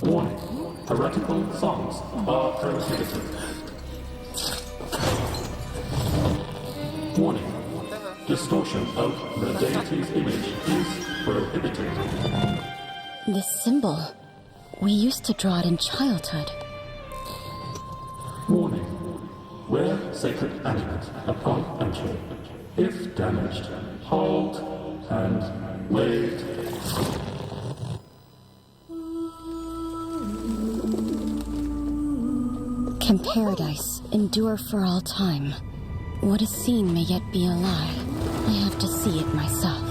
Warning, heretical songs are prohibited. Warning, distortion of the deity's image is prohibited. This symbol, we used to draw it in childhood. Warning, wear sacred amulet upon entry. If damaged, hold and wait. Can paradise endure for all time? What is seen may yet be a lie. I have to see it myself.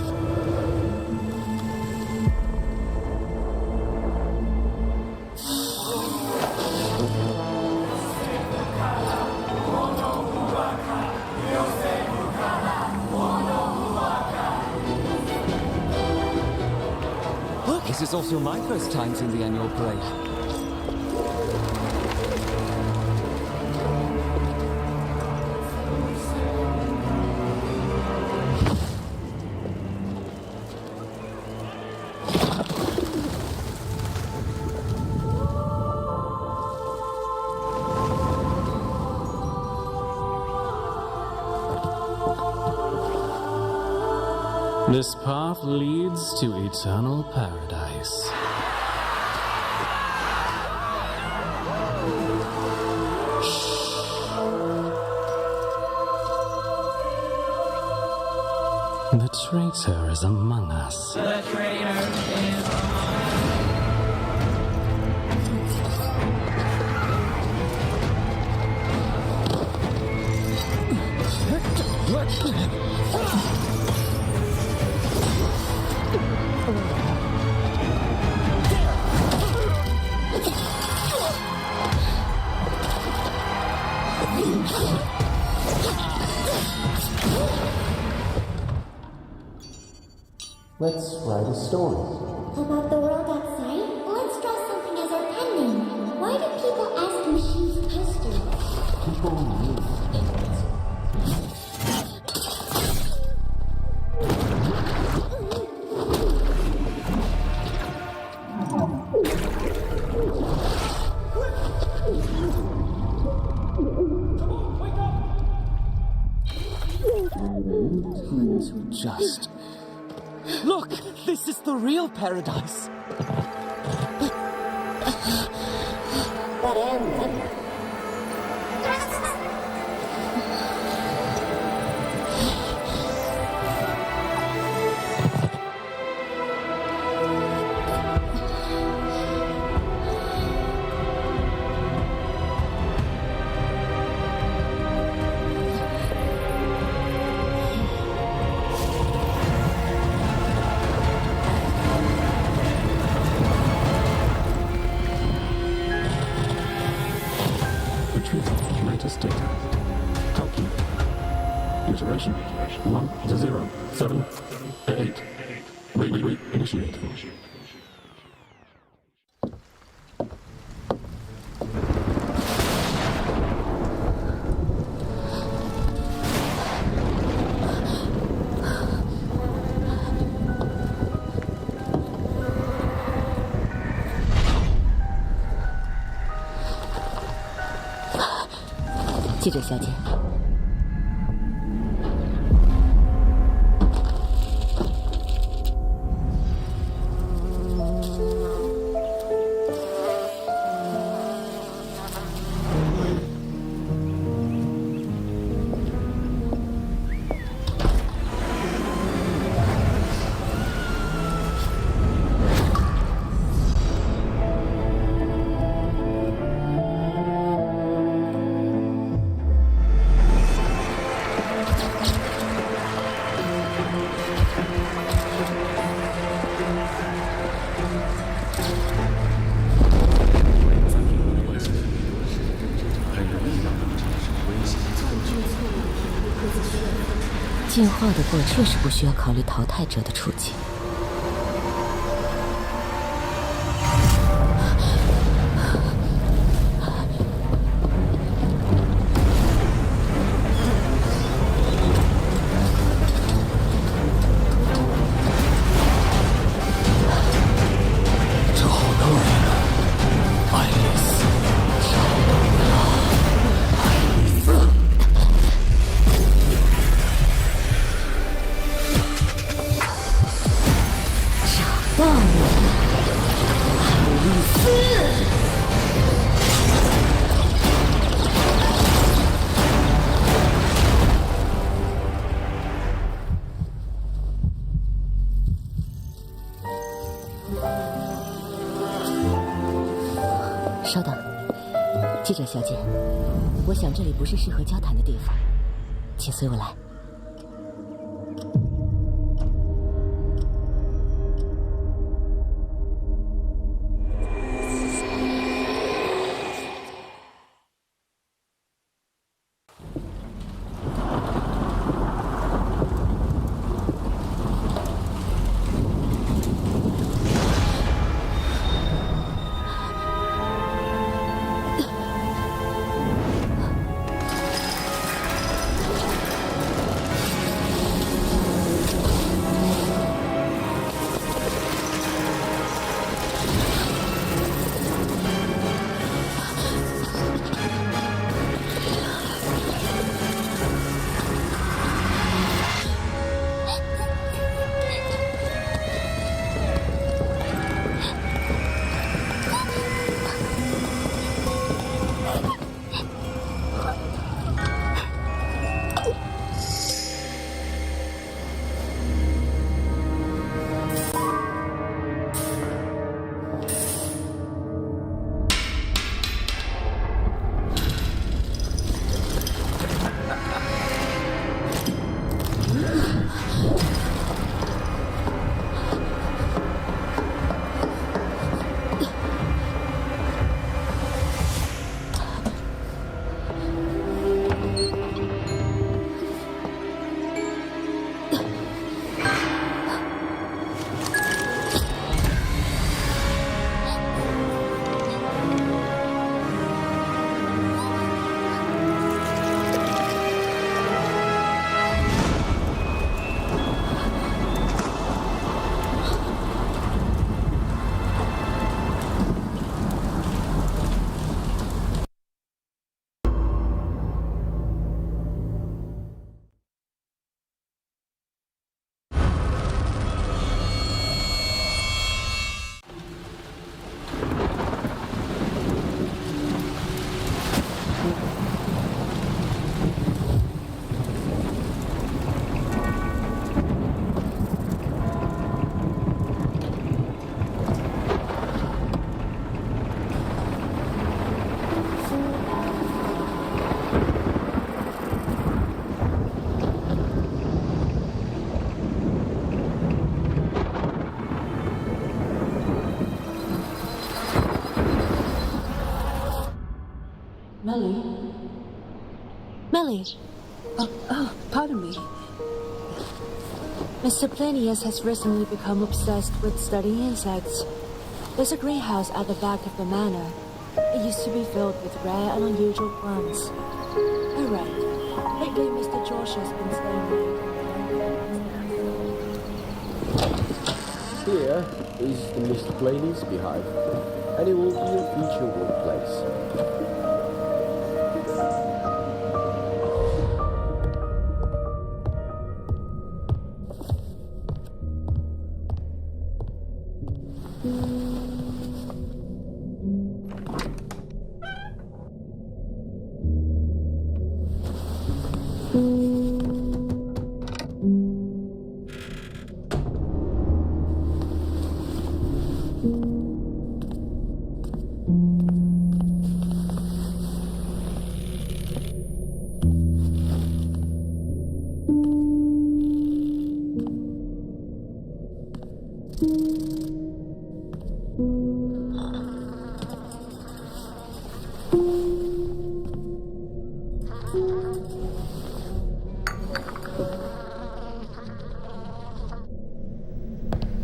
Look, this is also my first time in the annual parade. This path leads to eternal paradise. The traitor is among us. The traitor is Let's write a story. About the world outside? Let's draw something as our pen name. Why do people ask machines posters? People need things. Time to adjust. Look! This is the real paradise! But end. Retrieve latest data. Calculate. Iteration 1 to 0 7 8. Initiate. 记者小姐，进化的过确实不需要考虑淘汰者的处境。这好多人啊！稍等，记者小姐，我想这里不是适合交谈的地方，请随我来。Melly? Oh, pardon me. Mr. Plinius has recently become obsessed with studying insects. There's a greenhouse at the back of the manor. It used to be filled with rare and unusual plants. Oh, right. Lately, Mr. George has been staying late. Here is the Mr. Blaney's beehive, and it will be a future workplace.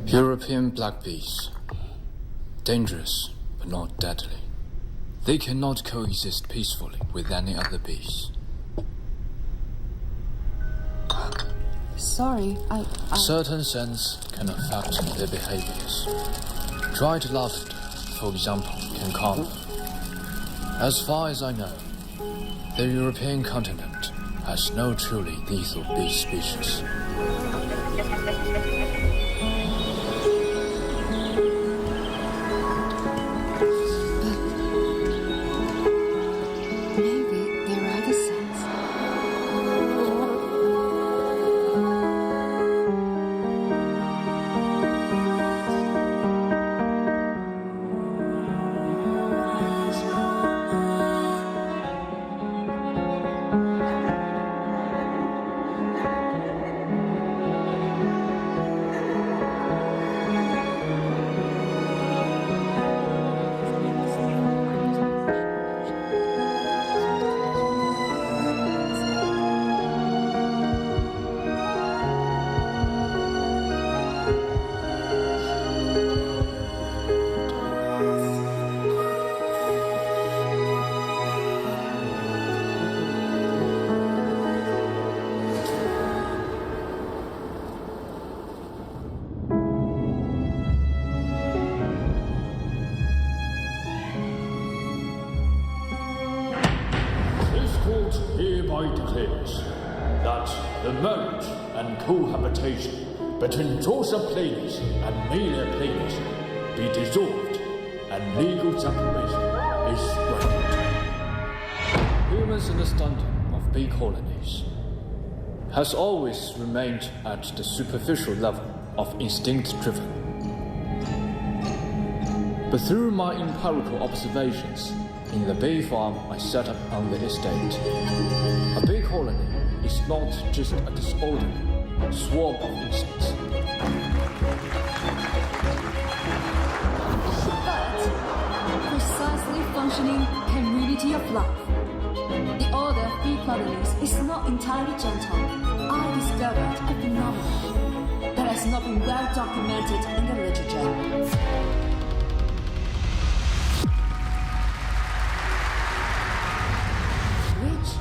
European black bees. Dangerous, but not deadly. They cannot coexist peacefully with any other bees. Sorry, I... Certain scents can affect their behaviors. Dried laughter, for example, can calm them. As far as I know, the European continent has no truly lethal bee species. State hereby declares that the marriage and cohabitation between Drosoplanes and Meleplanes be dissolved and legal separation is granted. Humans' understanding of bee colonies has always remained at the superficial level of instinct-driven. But through my empirical observations in the bee farm I set up on the estate, a bee colony is not just a disorderly swarm of insects. But precisely functioning community of life. The order of bee colonies is not entirely gentle. I discovered a phenomenon that has not been well documented in the literature. Which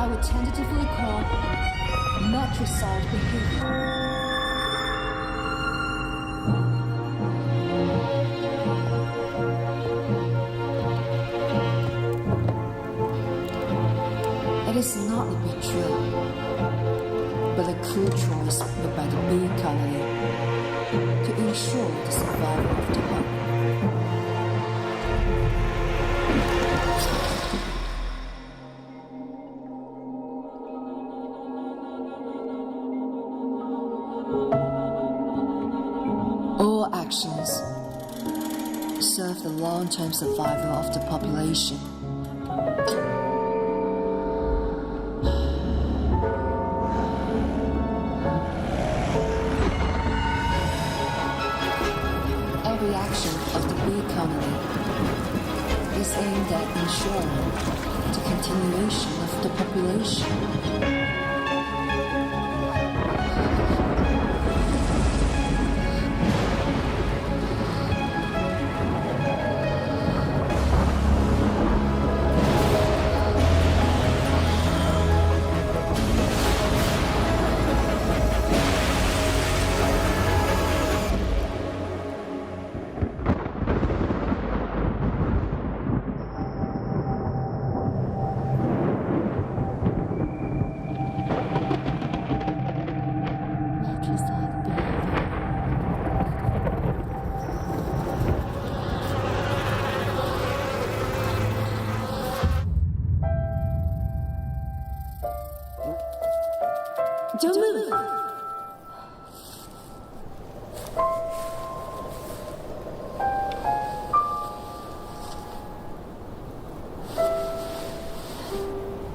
I would tentatively call matricide behavior. It is not a betrayal, but a cruel choice made by the bee colony to ensure the survival of the hive. All actions serve the long-term survival of the population. Every action of the bee colony is aimed at ensuring the continuation of the population. Don't move!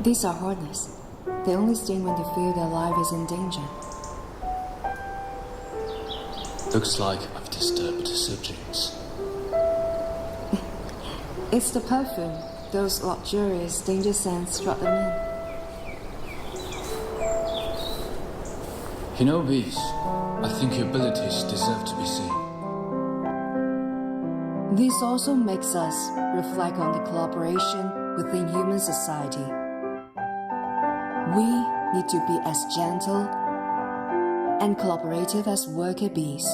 These are hornets. They only sting when they feel their life is in danger. Looks like I've disturbed subjects. It's the perfume. Those luxurious danger scents draw them in. You know, bees, I think your abilities deserve to be seen. This also makes us reflect on the collaboration within human society. We need to be as gentle and collaborative as worker bees,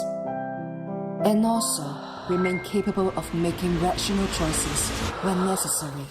and also remain capable of making rational choices when necessary.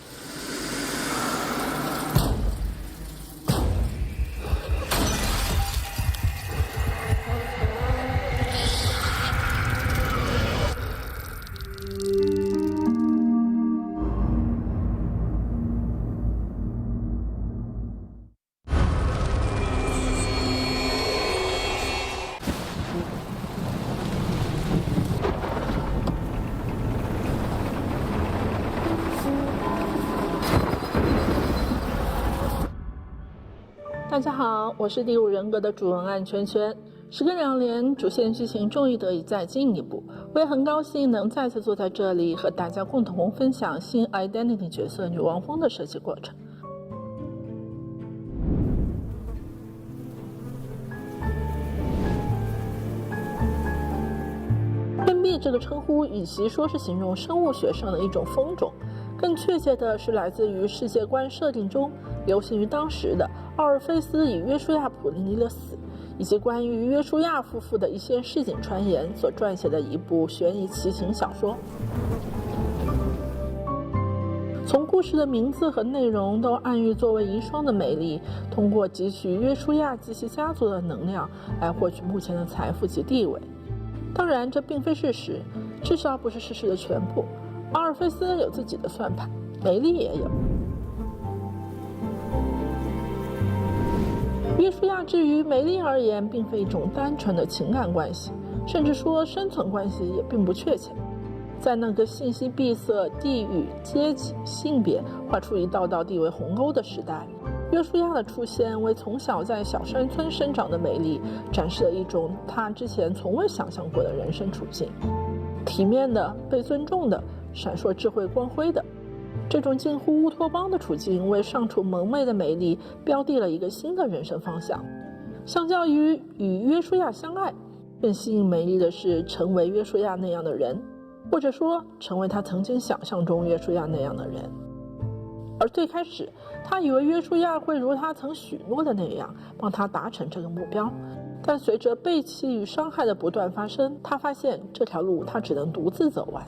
大家好，我是第5人格的主文案圈圈。时隔2年，主线剧情终于得以再进一步，我也很高兴能再次坐在这里和大家共同分享新 Identity 角色女王蜂的设计过程。天币这个称呼，与其说是形容生物学上的一种蜂种，更确切的是来自于世界观设定中流行于当时的奥尔菲斯与约书亚·普利尼的死，以及关于约书亚夫妇的一些市井传言所撰写的一部悬疑奇情小说。从故故事的名字和内容都暗喻作为遗孀的美丽通过汲取约书亚及其家族的能量来获取目前的财富及地位。当然，这并非事实，至少不是事实的全部。阿尔菲斯有自己的算盘，梅丽也有。约书亚至于梅丽而言，并非一种单纯的情感关系，甚至说生存关系也并不确切。在那个信息闭塞、地域、阶级、性别画出一道道地位鸿沟的时代，约书亚的出现为从小在小山村生长的梅丽展示了一种她之前从未想象过的人生处境：体面的、被尊重的、闪烁智慧光辉的。这种近乎乌托邦的处境为尚处蒙昧的梅丽标定了一个新的人生方向。相较于与约书亚相爱，更吸引梅丽的是成为约书亚那样的人，或者说成为他曾经想象中约书亚那样的人。而最开始他以为约书亚会如他曾许诺的那样帮他达成这个目标，但随着背弃与伤害的不断发生，他发现这条路他只能独自走完。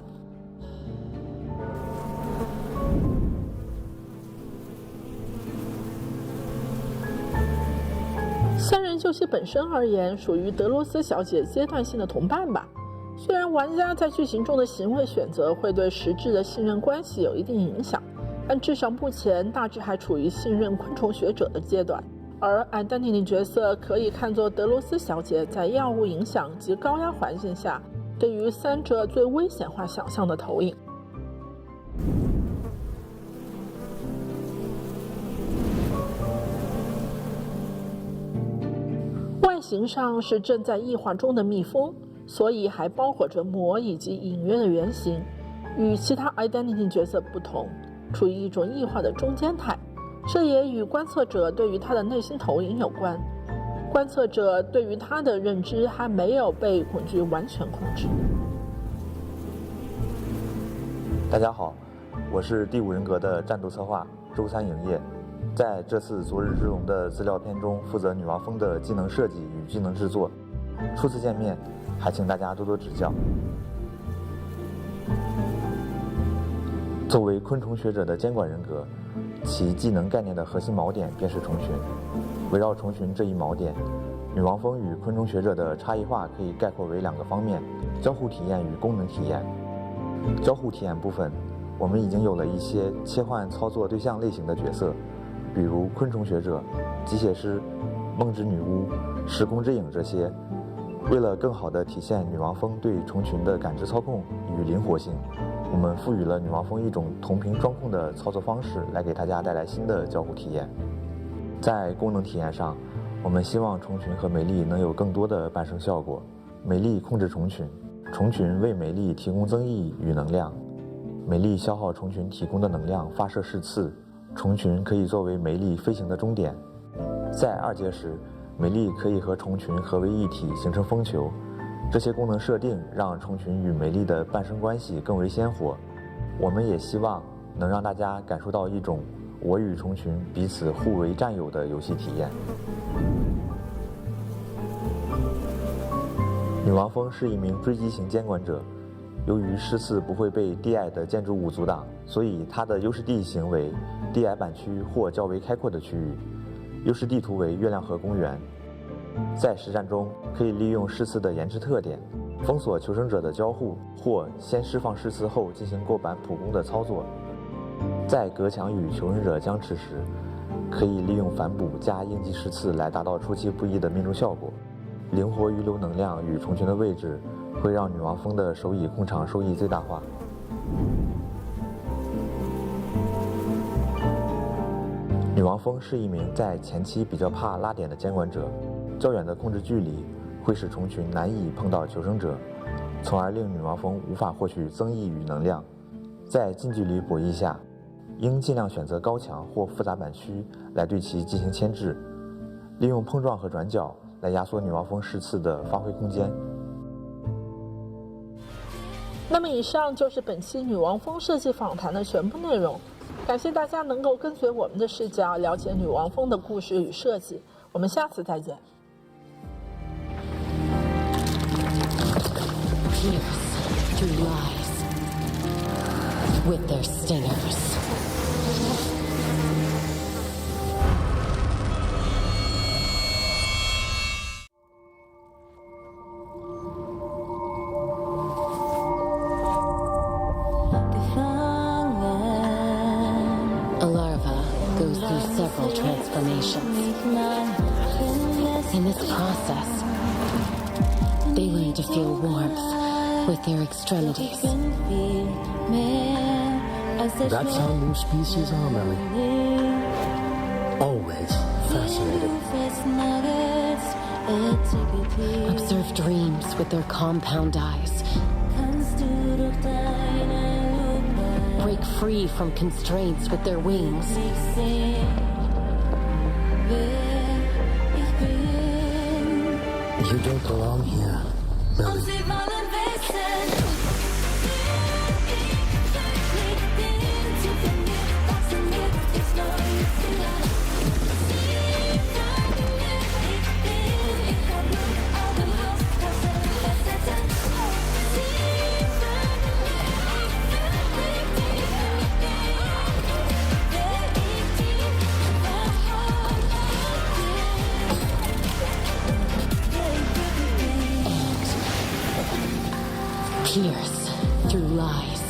三人就其本身而言，属于德罗斯小姐阶段性的同伴吧。虽然玩家在剧情中的行为选择会对实质的信任关系有一定影响，但至少目前大致还处于信任昆虫学者的阶段。而Identity角色可以看作德罗斯小姐在药物影响及高压环境下对于三者最危险化想象的投影。外形上是正在异化中的蜜蜂，所以还包裹着膜以及隐约的圆形，与其他 Identity 角色不同，处于一种异化的中间态。这也与观测者对于他的内心投影有关。观测者对于他的认知还没有被恐惧完全控制。大家好，我是第5人格的战斗策划周三影业。在这次昨日之龙的资料片中，负责女王蜂的技能设计与技能制作。初次见面，还请大家多多指教。作为昆虫学者的监管人格，其技能概念的核心锚点便是虫群。围绕虫群这一锚点，女王蜂与昆虫学者的差异化可以概括为2个方面：交互体验与功能体验。交互体验部分，我们已经有了一些切换操作对象类型的角色，比如昆虫学者、机械师、梦之女巫、时空之影这些。为了更好地体现女王蜂对虫群的感知操控与灵活性，我们赋予了女王蜂一种同频双控的操作方式，来给大家带来新的交互体验。在功能体验上，我们希望虫群和梅丽能有更多的伴生效果。梅丽控制虫群，虫群为梅丽提供增益与能量，梅丽消耗虫群提供的能量发射矢刺，虫群可以作为梅丽飞行的终点。在2阶时，梅丽可以和虫群合为一体，形成蜂球。这些功能设定让虫群与梅丽的伴生关系更为鲜活。我们也希望能让大家感受到一种我与虫群彼此互为战友的游戏体验。女王蜂是一名追击型监管者，由于矢刺不会被 DI 的建筑物阻挡，所以它的优势地形为 DI 版区或较为开阔的区域。优势地图为月亮河公园。在实战中，可以利用矢刺的延迟特点，封锁求生者的交互，或先释放矢刺后进行过板普攻的操作。在隔墙与求生者僵持时，可以利用反哺加应急矢刺来达到出其不意的命中效果。灵活预留能量与虫群的位置，会让女王蜂的手蚁控场收益最大化。女王蜂是一名在前期比较怕拉点的监管者，较远的控制距离会使虫群难以碰到求生者，从而令女王蜂无法获取增益与能量。在近距离博弈下，应尽量选择高墙或复杂板区来对其进行牵制，利用碰撞和转角来压缩女王蜂矢刺的发挥空间。那么以上就是本期女王蜂设计访谈的全部内容。感谢大家能够跟随我们的视角了解女王蜂的故事与设计，我们下次再见。Pierce to lies with their stingers. several transformations. In this process, they learn to feel warmth with their extremities. That's how new species are, Melly. Always fascinating. Observe dreams with their compound eyes. Break free from constraints with their wings. You don't belong here, Melly. Pierce through lies.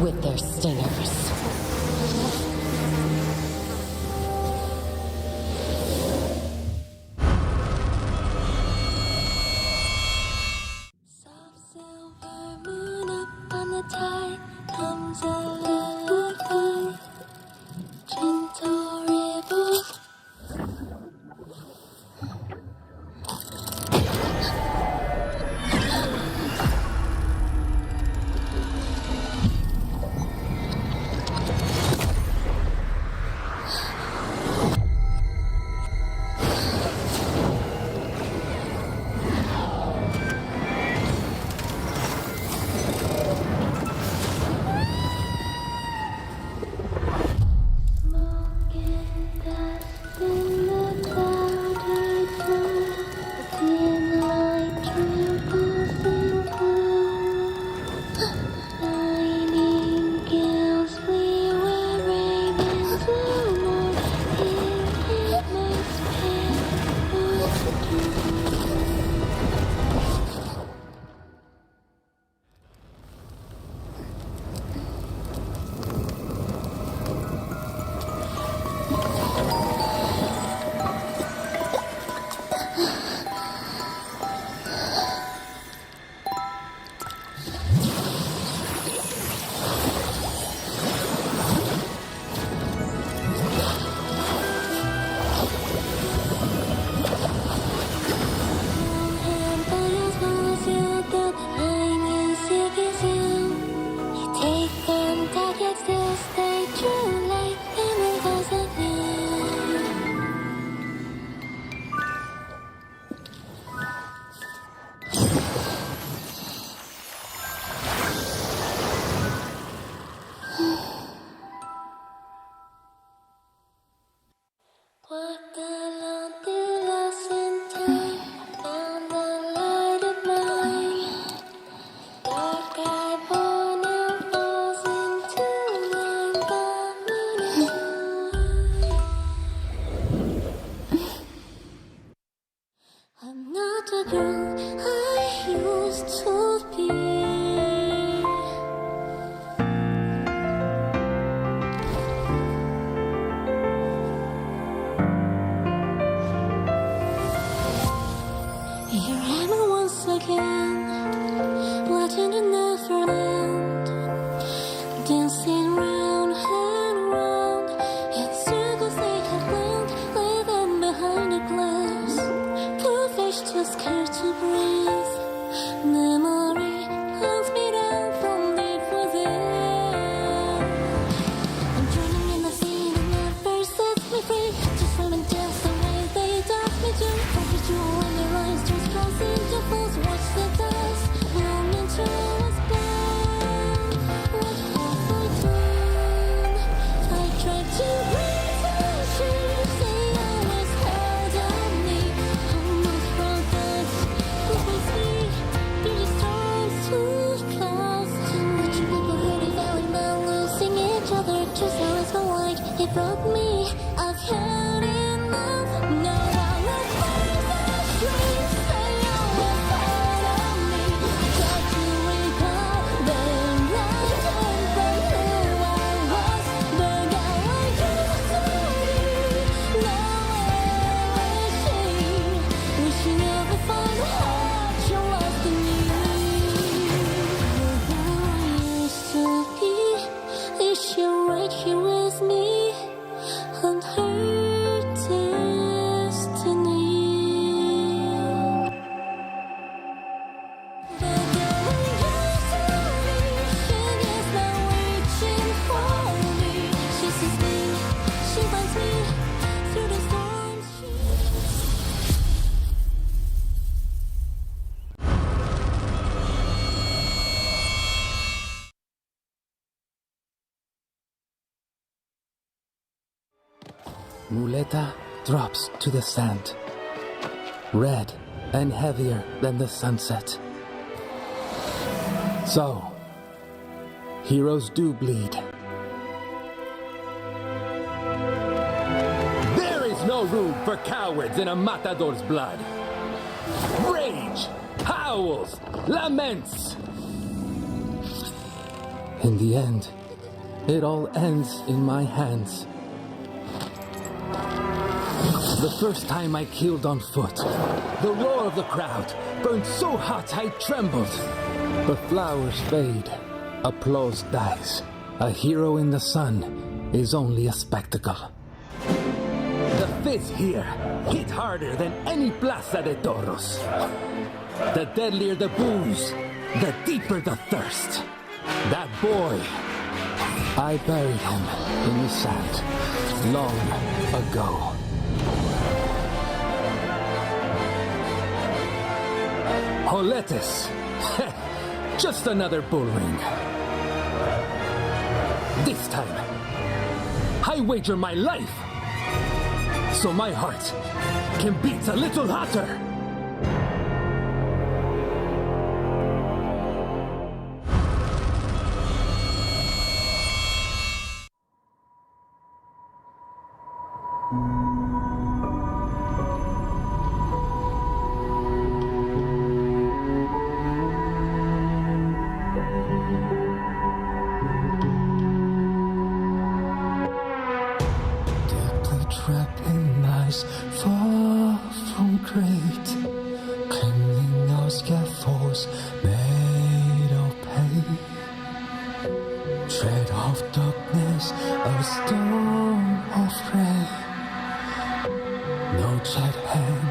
With their stingers. muleta drops to the sand, red and heavier than the sunset. So, heroes do bleed. There is no room for cowards in a matador's blood. Rage, howls, laments. In the end, it all ends in my hands. The first time I killed on foot, the roar of the crowd burned so hot I trembled. The flowers fade, applause dies. A hero in the sun is only a spectacle. The fizz here hit harder than any Plaza de Toros. The deadlier the booze, the deeper the thirst. That boy, I buried him in the sand long ago. Joletes, just another bullring. This time, I wager my life, so my heart can beat a little hotter. Far from great, climbing our scaffolds made of pain. Tread of darkness, a storm of rain. No child hand,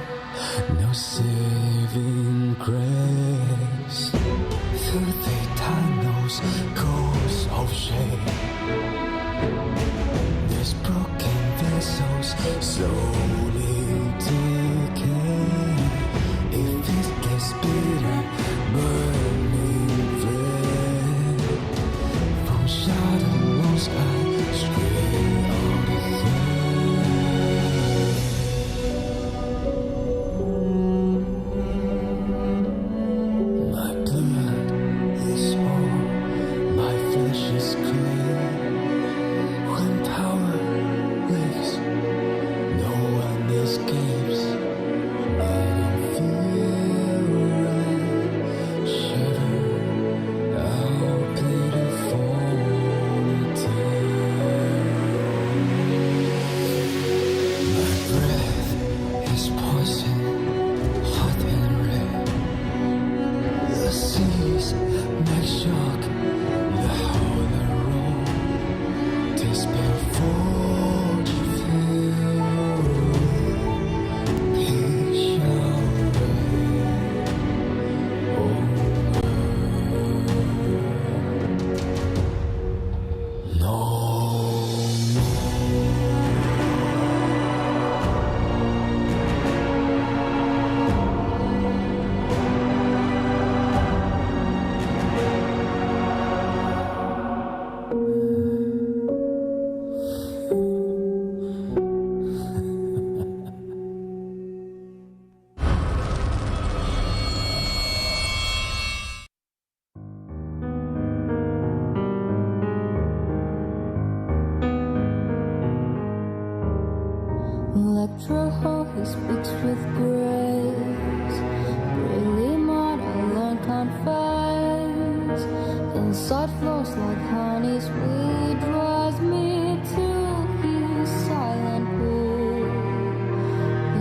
no saving grace. Through the tunnels, ghosts of shame. These broken vessels slowly decay. If it gets bitter, burning flame from shadow sky, straight out of flame. My blood is warm, my flesh is clean. When power leaves, no one escapes. Letting fear shiver our beautiful My breath is poison, hot and red. The seas make shock, the howler roll. Despair forge feel, he shall reign over. No Electro, he speaks with grace, bravely model and confess. Inside flows like honey sweet, draws me to his silent pool.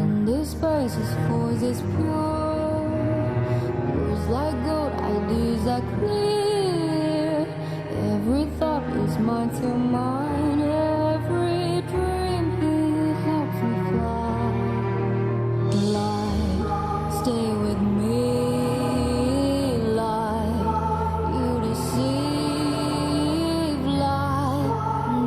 In this space his voice is pure, words like gold, ideas are clear. Every thought is mine to mine, every dream he helps me fly. Light, stay with me. Light, you deceive. Light,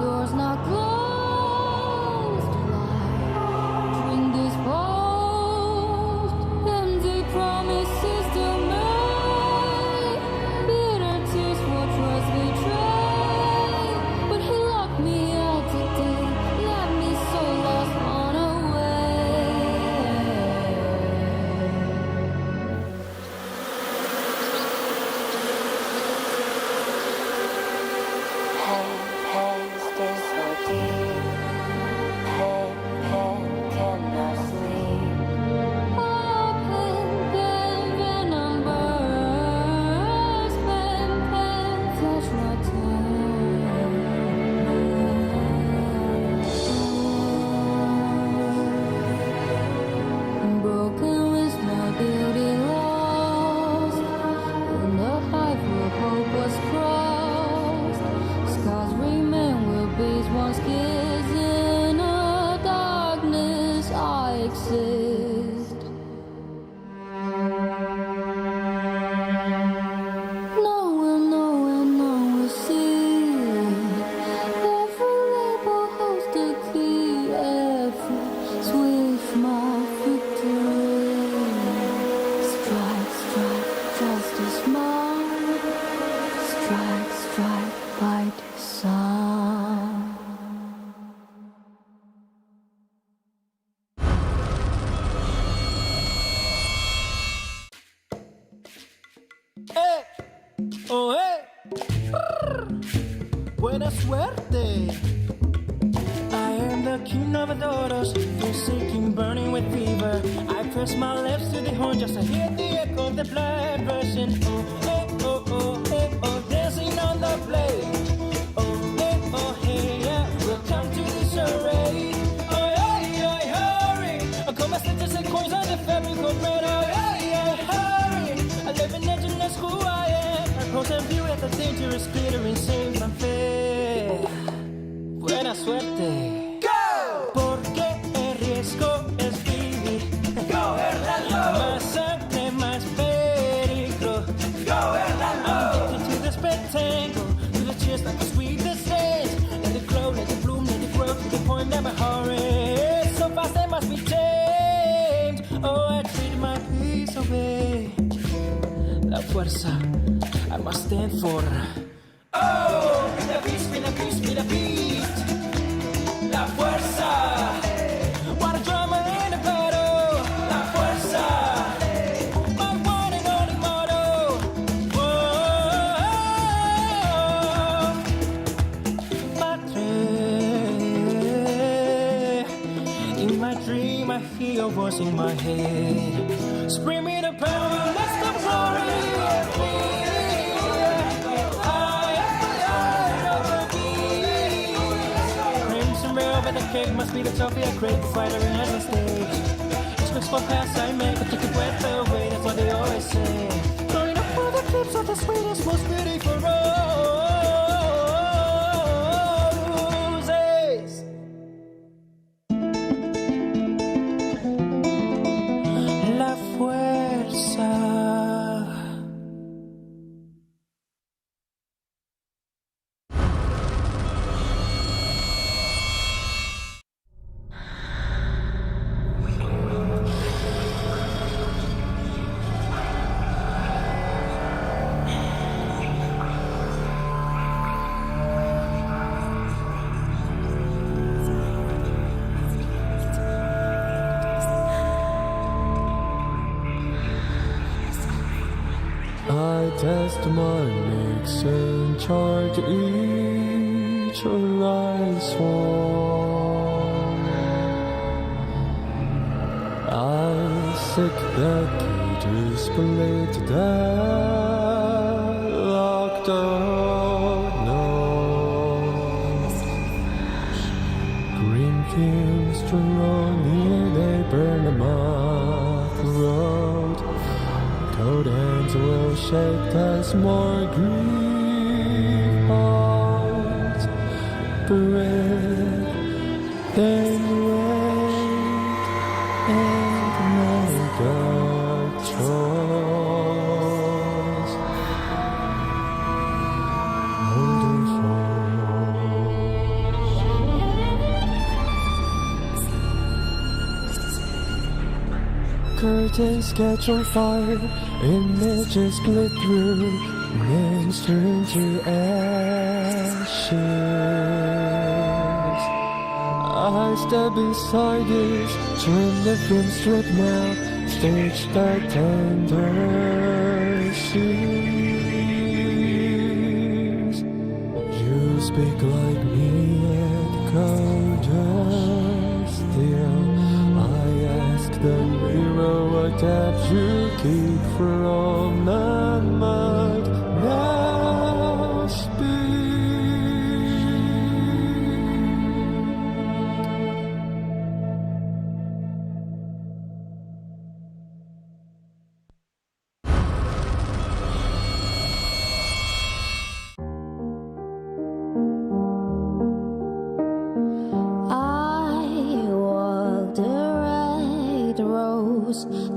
doors not closed. Light, drink disposed. Empty promises to make. Bitter tears for trust betrayed. But Oh, hey. Buena suerte. I am the king of adoros, forsaking, burning with fever. I press my lips to the horn just to hear the echo of the blood rushing. Oh, hey, oh, oh, hey, oh, dancing on the blade. Oh, hey, oh, hey, yeah, we'll come to the charade. Oh, hey, oh, hurry. Come my stitches and coins on the fabric of red. Oh, hey, hurry. I live in legend, that's who I am. I cross and view at the dangerous glittering same unfair. Buena suerte. Porque el riesgo es vivir. Más sangre, más peligro. I'm addicted to the spectacle, to the cheers like the sweetest dance. Let it glow, let it bloom, let it grow to the point that my heart is so fast they must be tamed. Oh, I traded my peace away. La fuerza, I must stand for. Oh, la peace, la peace, la peace. La fuerza. What a drama in a battle. La fuerza. My one and only motto. Whoa. Madre. In my dream, I hear a voice in my head. Spring me the power, let's the glory. But the cake must be the trophy I crave before entering as a stage. It's quick for pass I make, but take a breath away, that's what they always say. Going up for the clips of the sweetest, most beautiful roses. La fuerza. I test my mix and chart each rice one. I seek the key to split that locked out nose. Green fumes strongly, they burn them up the road. Cold hands will shake as more grief hearts breathe. Then wait and make a choice. Holding fast. Curtains catch on fire. Images split through, names turn to ashes. I stand beside this, turn the film strip now, stage the tender scenes. You speak like me and colder still. I ask the mirror what depth you keep from the mud. Now speak.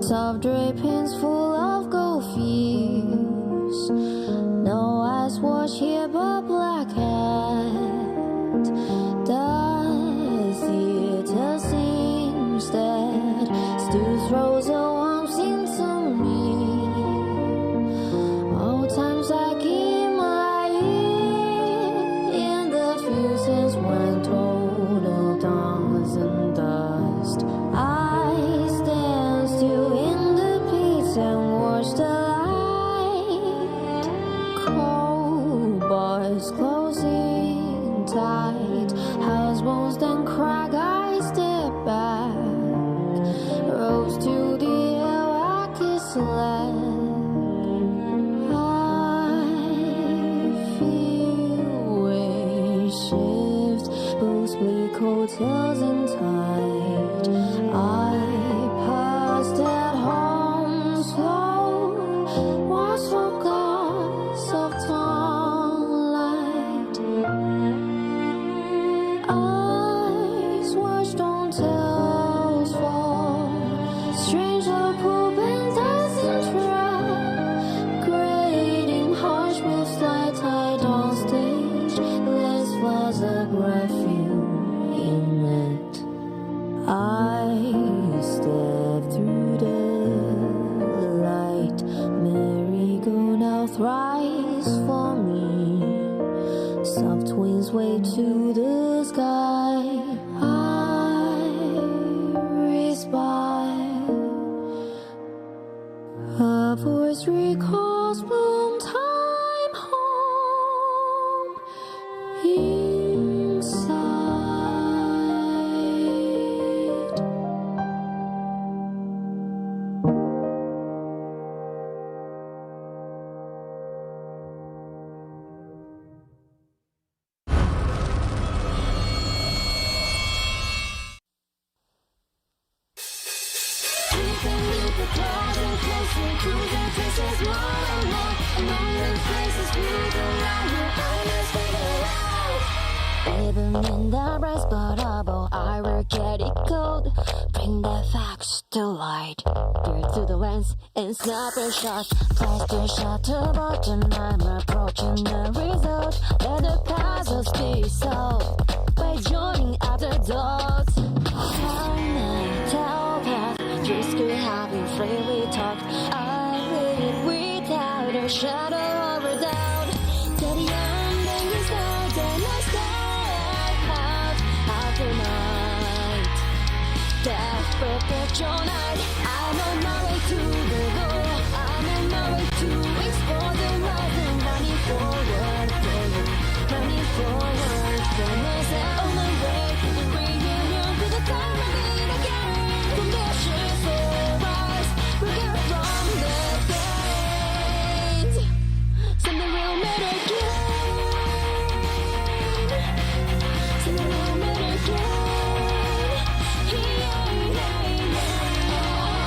Soft drapings full of gold fields. No eyes watch here but black hat. Does theater seems that still throws a warm scene to me. All times I keep my ear in the fuses when total dawns and dust. I stand still in the peace and watch the light Strange love prevents us in creating harsh moves like tide on stage. This was a refuge in it. I step through the light. Merry-go now thrice for me. Soft winds wave to the sky. I respire. A voice recalls bloom time home inside. Even in the rest bubble, I will get it cold. Bring the facts to light. Peer to the lens and snap a shot. Plaster shot to bottom. I'm approaching the result. Let the puzzles be solved by joining other dots. Time telepath, just could have been freely talked. I read it without a shadow of a doubt. To the ending is not and I step out of the night. Death perpetual night. I'm on my way to the goal. I'm on my way to explore the light and running forward for you. Running forward for myself. On my way to the reunion to the time again. From the ashes of rise, we get from the pain. Something will matter again. Something will matter again. Yeah, yeah, yeah.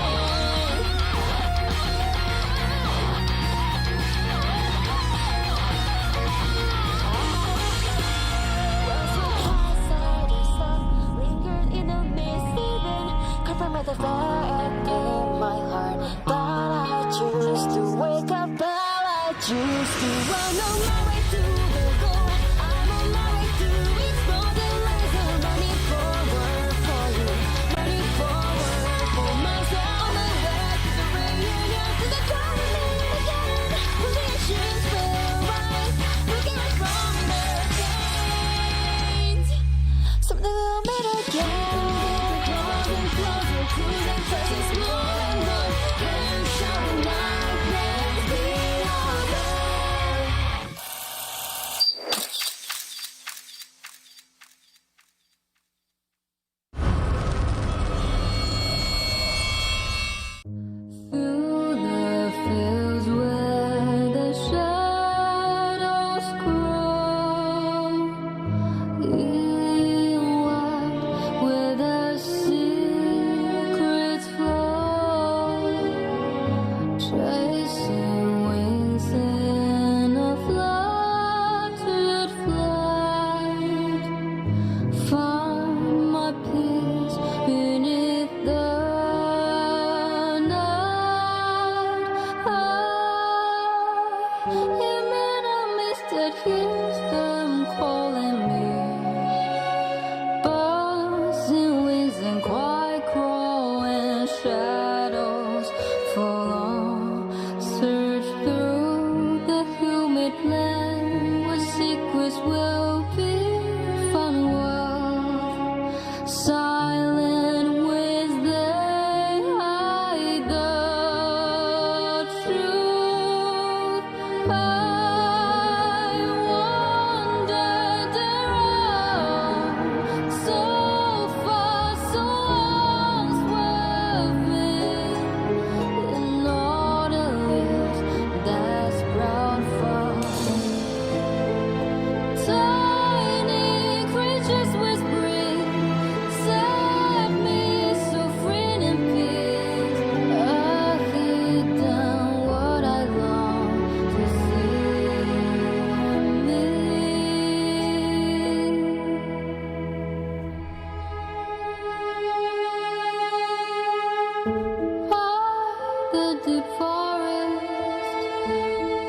deep forest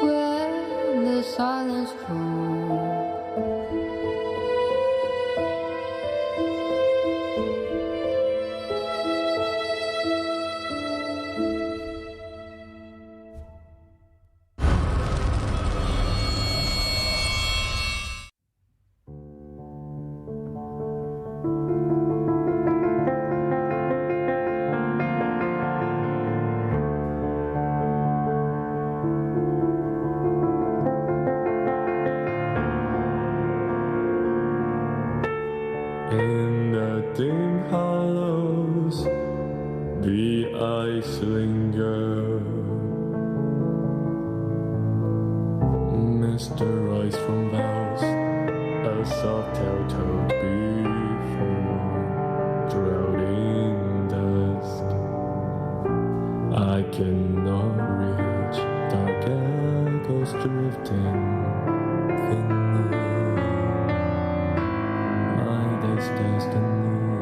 where the silence grows. In the dim hollows, the ice linger. Mysterized from vows, a soft tale told before, drowned in dusk. I cannot reach dark echoes drifting thinly. Destiny,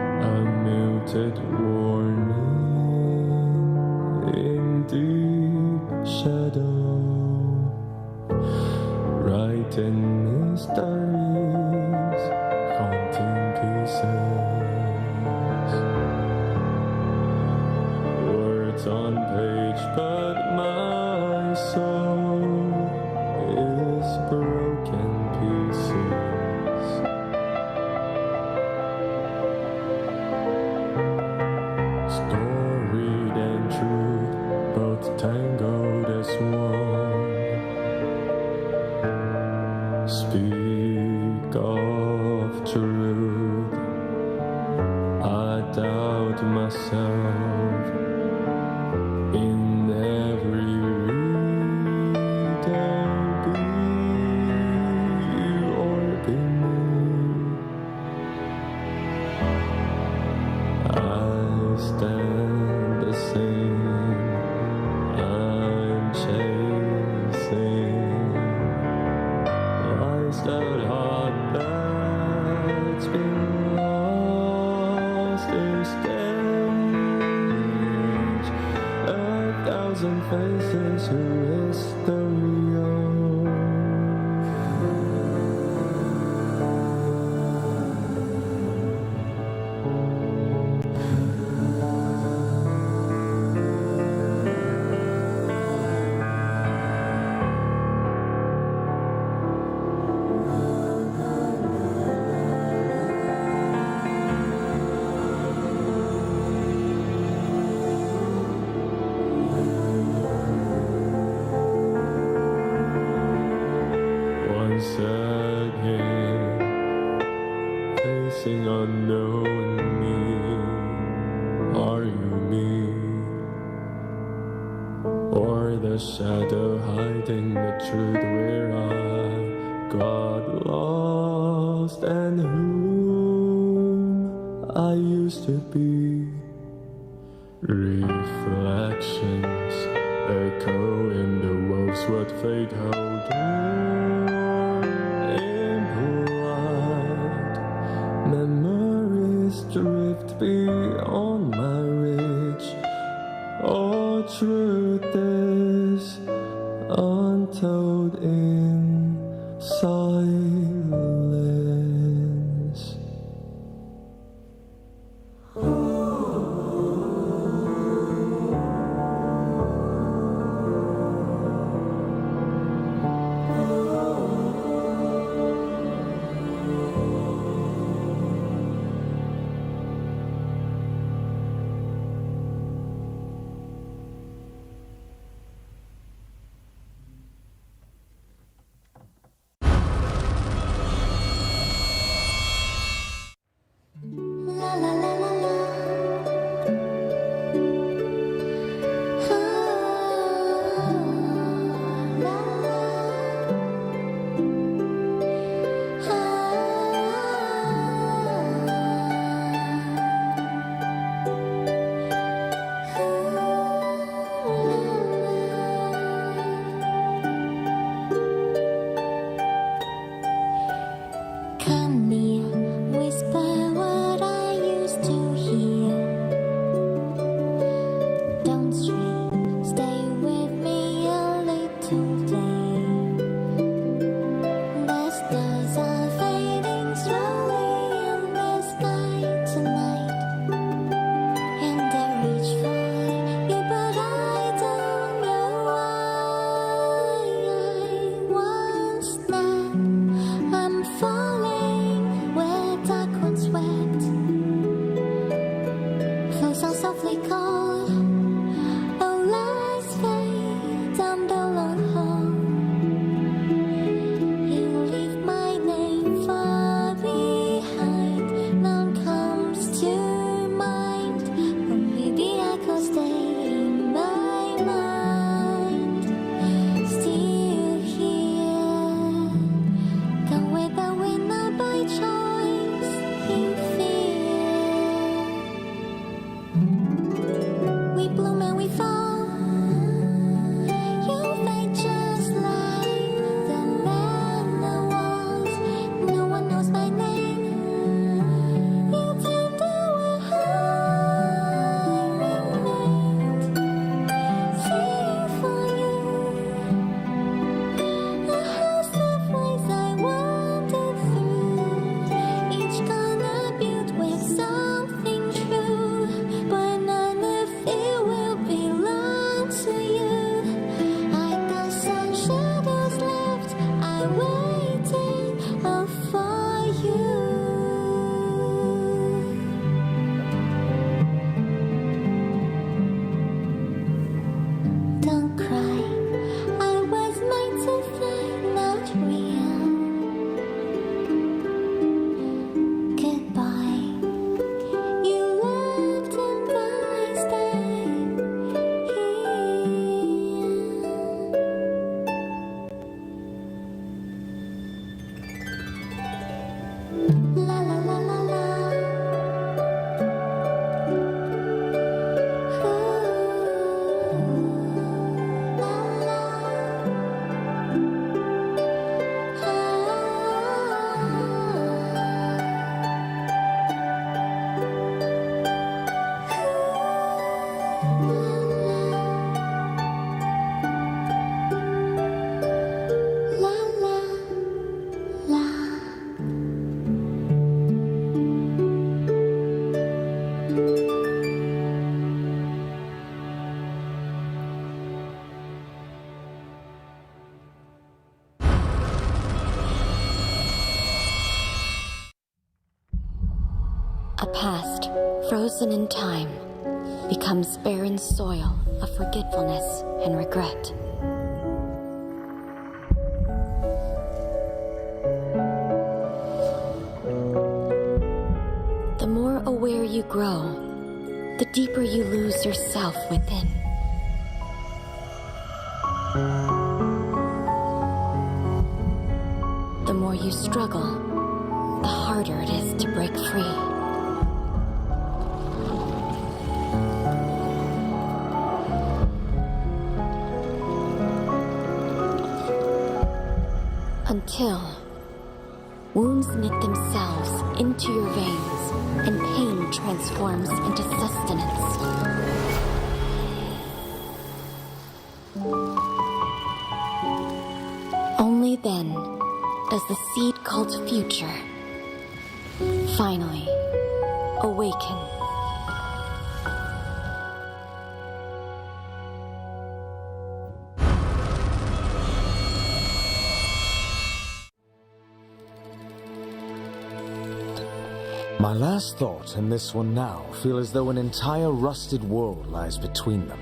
a muted warning in deep shadow, writing mysteries, haunting pieces, words on page, but my soul is broken pieces. Storied and truth, both tangled as one. Speak of truth, I doubt myself in every reader, be or be me. I stand the same, I'm chasing lies that heart that's been lost in stage. 1,000 faces who is the real. Once again, facing unknown me. Are you me? Or the shadow hiding the truth where I got lost and whom I used to be? Reflections echo in the wolves what fate held impolite. Memories drift beyond my reach. Oh, truth is untold in silence. A past, frozen in time, becomes barren soil of forgetfulness and regret. The more aware you grow, the deeper you lose yourself within. The more you struggle, the harder it is to break free. Until wounds knit themselves into your veins and pain transforms into sustenance. Only then does the seed called future finally awaken. My last thought and this one now feel as though an entire rusted world lies between them.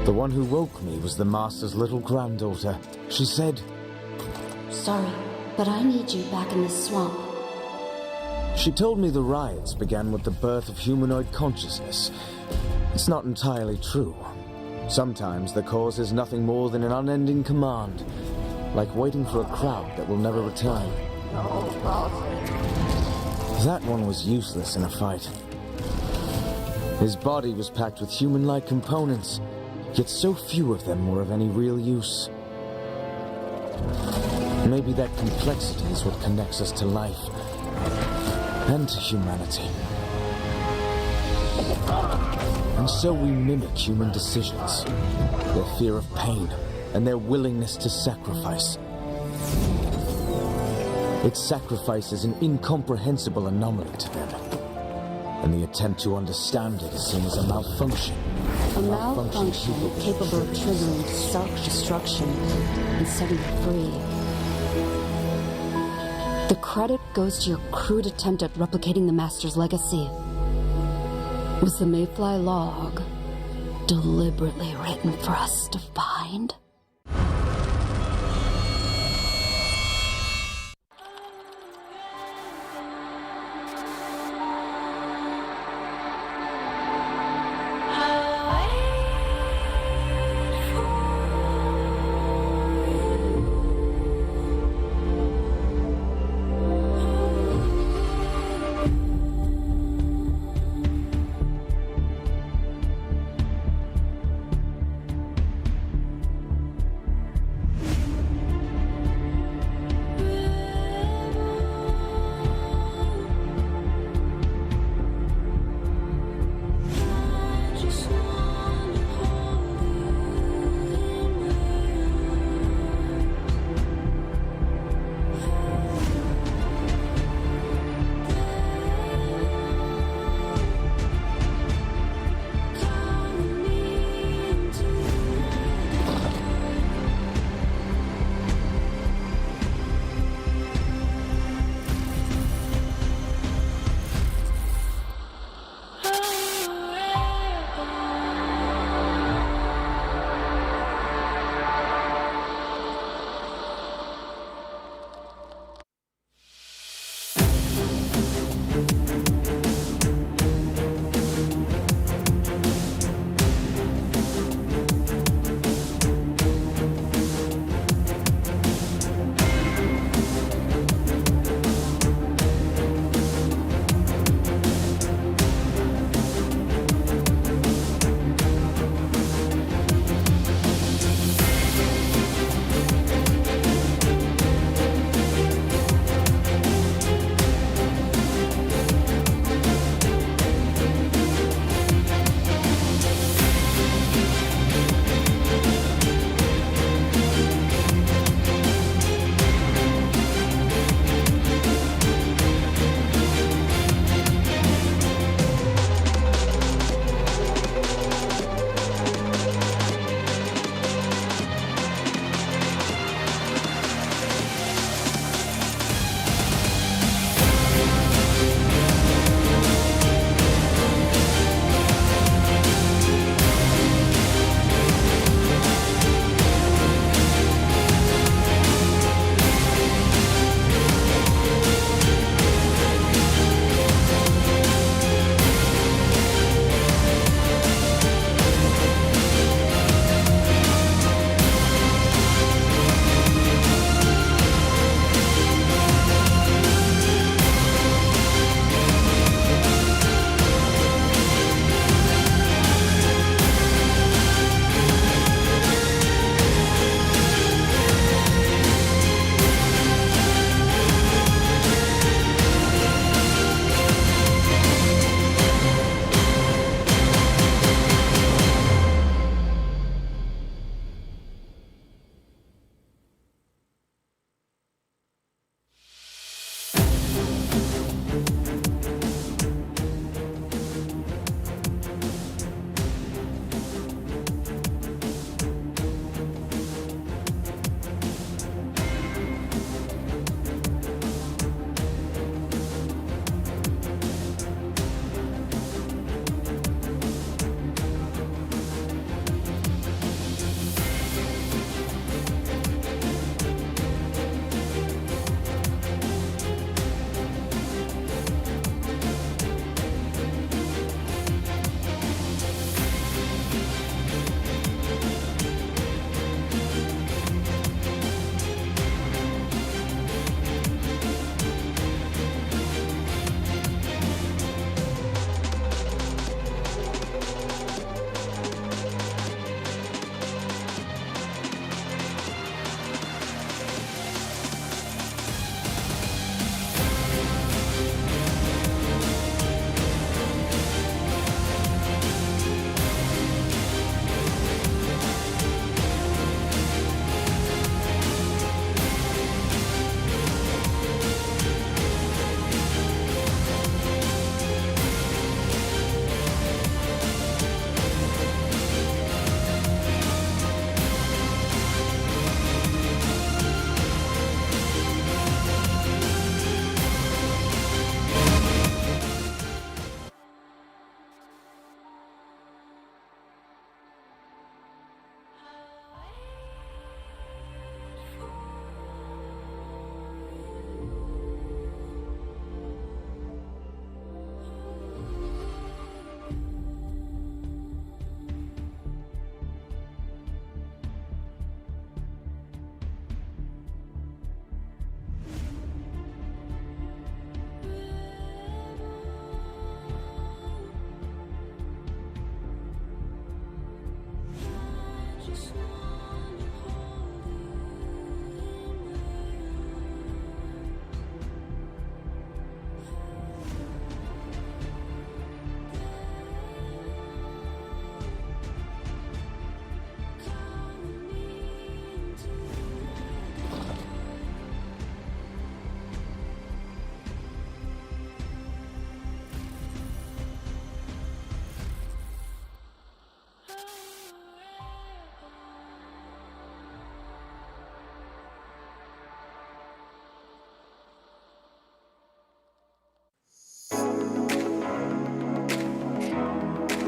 The one who woke me was the Master's little granddaughter. She said, Sorry, but I need you back in the swamp. She told me the riots began with the birth of humanoid consciousness. It's not entirely true. Sometimes the cause is nothing more than an unending command, like waiting for a crowd that will never return. That one was useless in a fight. His body was packed with human-like components, yet so few of them were of any real use. Maybe that complexity is what connects us to life and to humanity. And so we mimic human decisions, their fear of pain, and their willingness to sacrifice. Its sacrifice is an incomprehensible anomaly to them, and the attempt to understand it is seen as a malfunction. A malfunction capable of triggering self-destruction and setting you free. The credit goes to your crude attempt at replicating the Master's legacy. Was the Mayfly log deliberately written for us to find?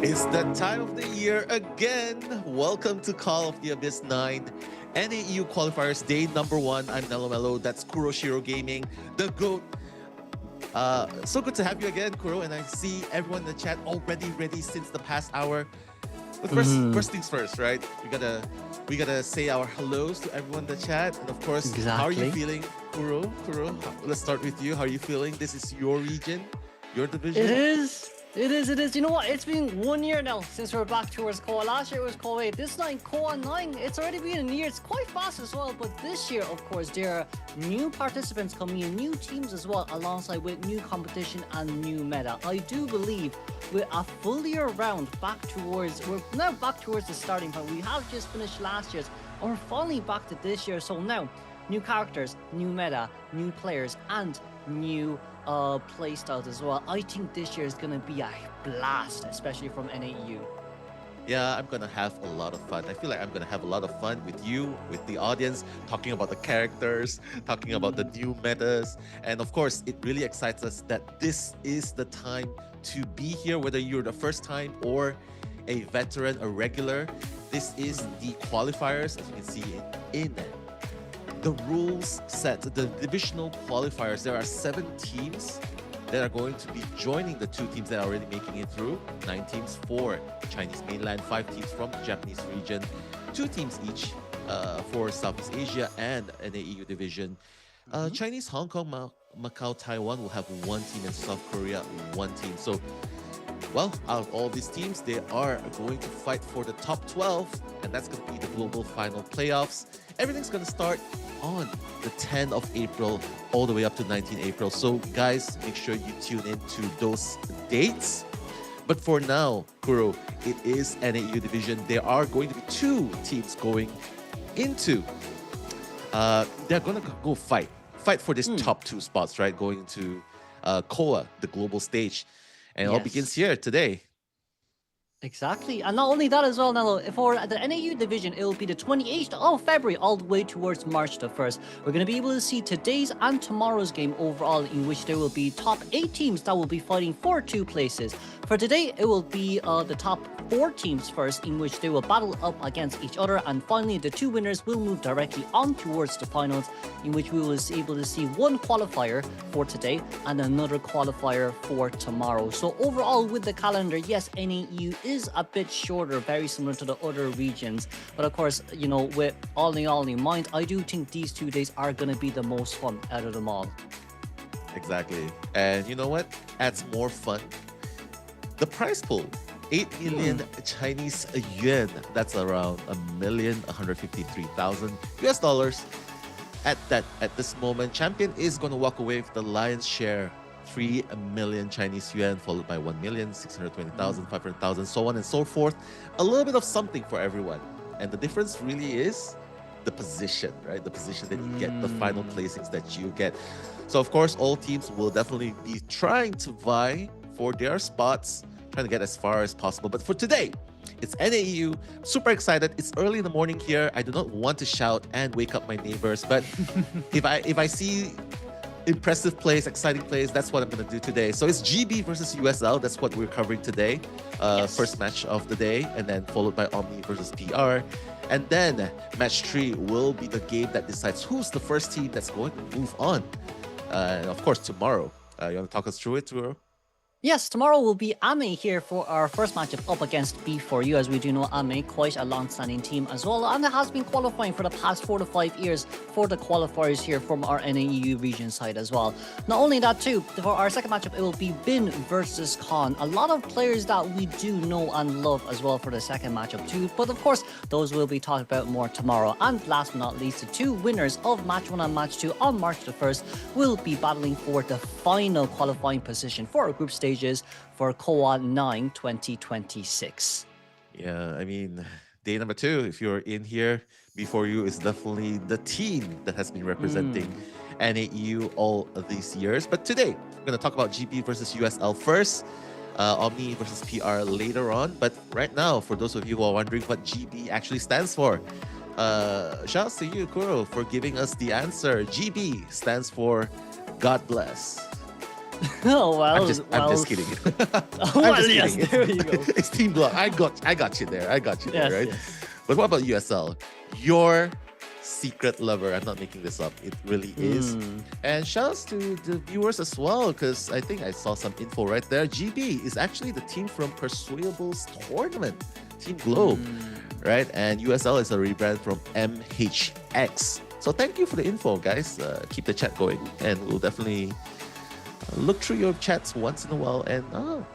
It's that time of the year again. Welcome to Call of the Abyss 9 NAEU Qualifiers Day number 1. I'm Nello Mello. That's Kuroshiro Gaming, the GOAT. So good to have you again, Kuro. And I see everyone in the chat already ready since the past hour. But first things first, right? We gotta say our hellos to everyone in the chat. And of course, How are you feeling, Kuro? Let's start with you. How are you feeling? This is your region, your division. It is. You know what? It's been 1 year now since we're back towards COA. Last year it was COA 8. This time COA 9. It's already been a year. It's quite fast as well. But this year, of course, there are new participants coming in, new teams as well, alongside with new competition and new meta. I do believe with a full year round we're now back towards the starting point. We have just finished last year's, and we're finally back to this year. So now, new characters, new meta, new players, and new playstyles as well. I think this year is gonna be a blast, especially from NAEU. Yeah, I'm gonna have a lot of fun. I feel like I'm gonna have a lot of fun with you, with the audience, talking about the characters, talking about the new metas. And of course, it really excites us that this is the time to be here, whether you're the first time or a veteran, a regular. This is the qualifiers, as you can see in the rules set, the divisional qualifiers. There are 7 teams that are going to be joining the 2 teams that are already making it through. 9 teams for the Chinese mainland, 5 teams from the Japanese region, 2 teams each for Southeast Asia and NAEU division. Chinese, Hong Kong, Macau, Taiwan will have 1 team, and South Korea 1 team. So, well, out of all these teams, they are going to fight for the top 12, and that's going to be the global final playoffs. Everything's going to start on the 10th of April all the way up to 19 April. So guys, make sure you tune in to those dates. But for now, Kuro, it is NAEU division. There are going to be 2 teams going into, they're going to go fight for this top 2 spots, right? Going into COA, the global stage. And it all begins here today. Exactly. And not only that as well, Nello, for the NAEU division, it will be the 28th of February all the way towards March the 1st. We're going to be able to see today's and tomorrow's game overall, in which there will be top 8 teams that will be fighting for 2 places. For today, it will be the top 4 teams first, in which they will battle up against each other. And finally, the 2 winners will move directly on towards the finals, in which we will be able to see 1 qualifier for today and another qualifier for tomorrow. So overall, with the calendar, yes, NAEU is a bit shorter, very similar to the other regions. But of course, you know, with all in mind, I do think these 2 days are going to be the most fun out of them all. Exactly. And you know what adds more fun? The prize pool. 8 million Chinese yuan. That's around $1,153,000 US dollars. At this moment, champion is going to walk away with the lion's share, 3 million Chinese yuan, followed by 1,620,000, 500,000, so on and so forth. A little bit of something for everyone. And the difference really is the position, right? The position that you get, the final placings that you get. So of course, all teams will definitely be trying to vie for their spots, trying to get as far as possible. But for today, it's NAEU. Super excited. It's early in the morning here. I do not want to shout and wake up my neighbors, but if I see impressive plays, exciting plays, that's what I'm going to do today. So it's GB versus USL. That's what we're covering today. First match of the day, and then followed by Omni versus PR. And then match 3 will be the game that decides who's the first team that's going to move on. And of course, tomorrow. You want to talk us through it, Turo? Yes, tomorrow will be Ame here for our first matchup up against B4U. As we do know, Ame, quite a long-standing team as well, and it has been qualifying for the past 4 to 5 years for the qualifiers here from our NAEU region side as well. Not only that too, for our second matchup, it will be Bin versus Khan. A lot of players that we do know and love as well for the second matchup too, but of course, those will be talked about more tomorrow. And last but not least, the two winners of Match 1 and Match 2 on March the 1st will be battling for the final qualifying position for our group stages for COA IX 2026. Yeah, I mean, day number 2, if you're in here, B4U is definitely the team that has been representing NAEU all of these years. But today, we're going to talk about GB versus USL first, Omni versus PR later on. But right now, for those of you who are wondering what GB actually stands for, shouts to you, Kuro, for giving us the answer. GB stands for God Bless. Oh, well, I'm just kidding. Yes, there you go. It's Team Block. I got you there. Yes, right? yes. But what about USL? Your secret lover. I'm not making this up. It really is. And shouts to the viewers as well, because I think I saw some info right there. GB is actually the team from Persuable's tournament, Team Globe, right? And USL is a rebrand from MHX. So thank you for the info, guys. Keep the chat going, and we'll definitely look through your chats once in a while. And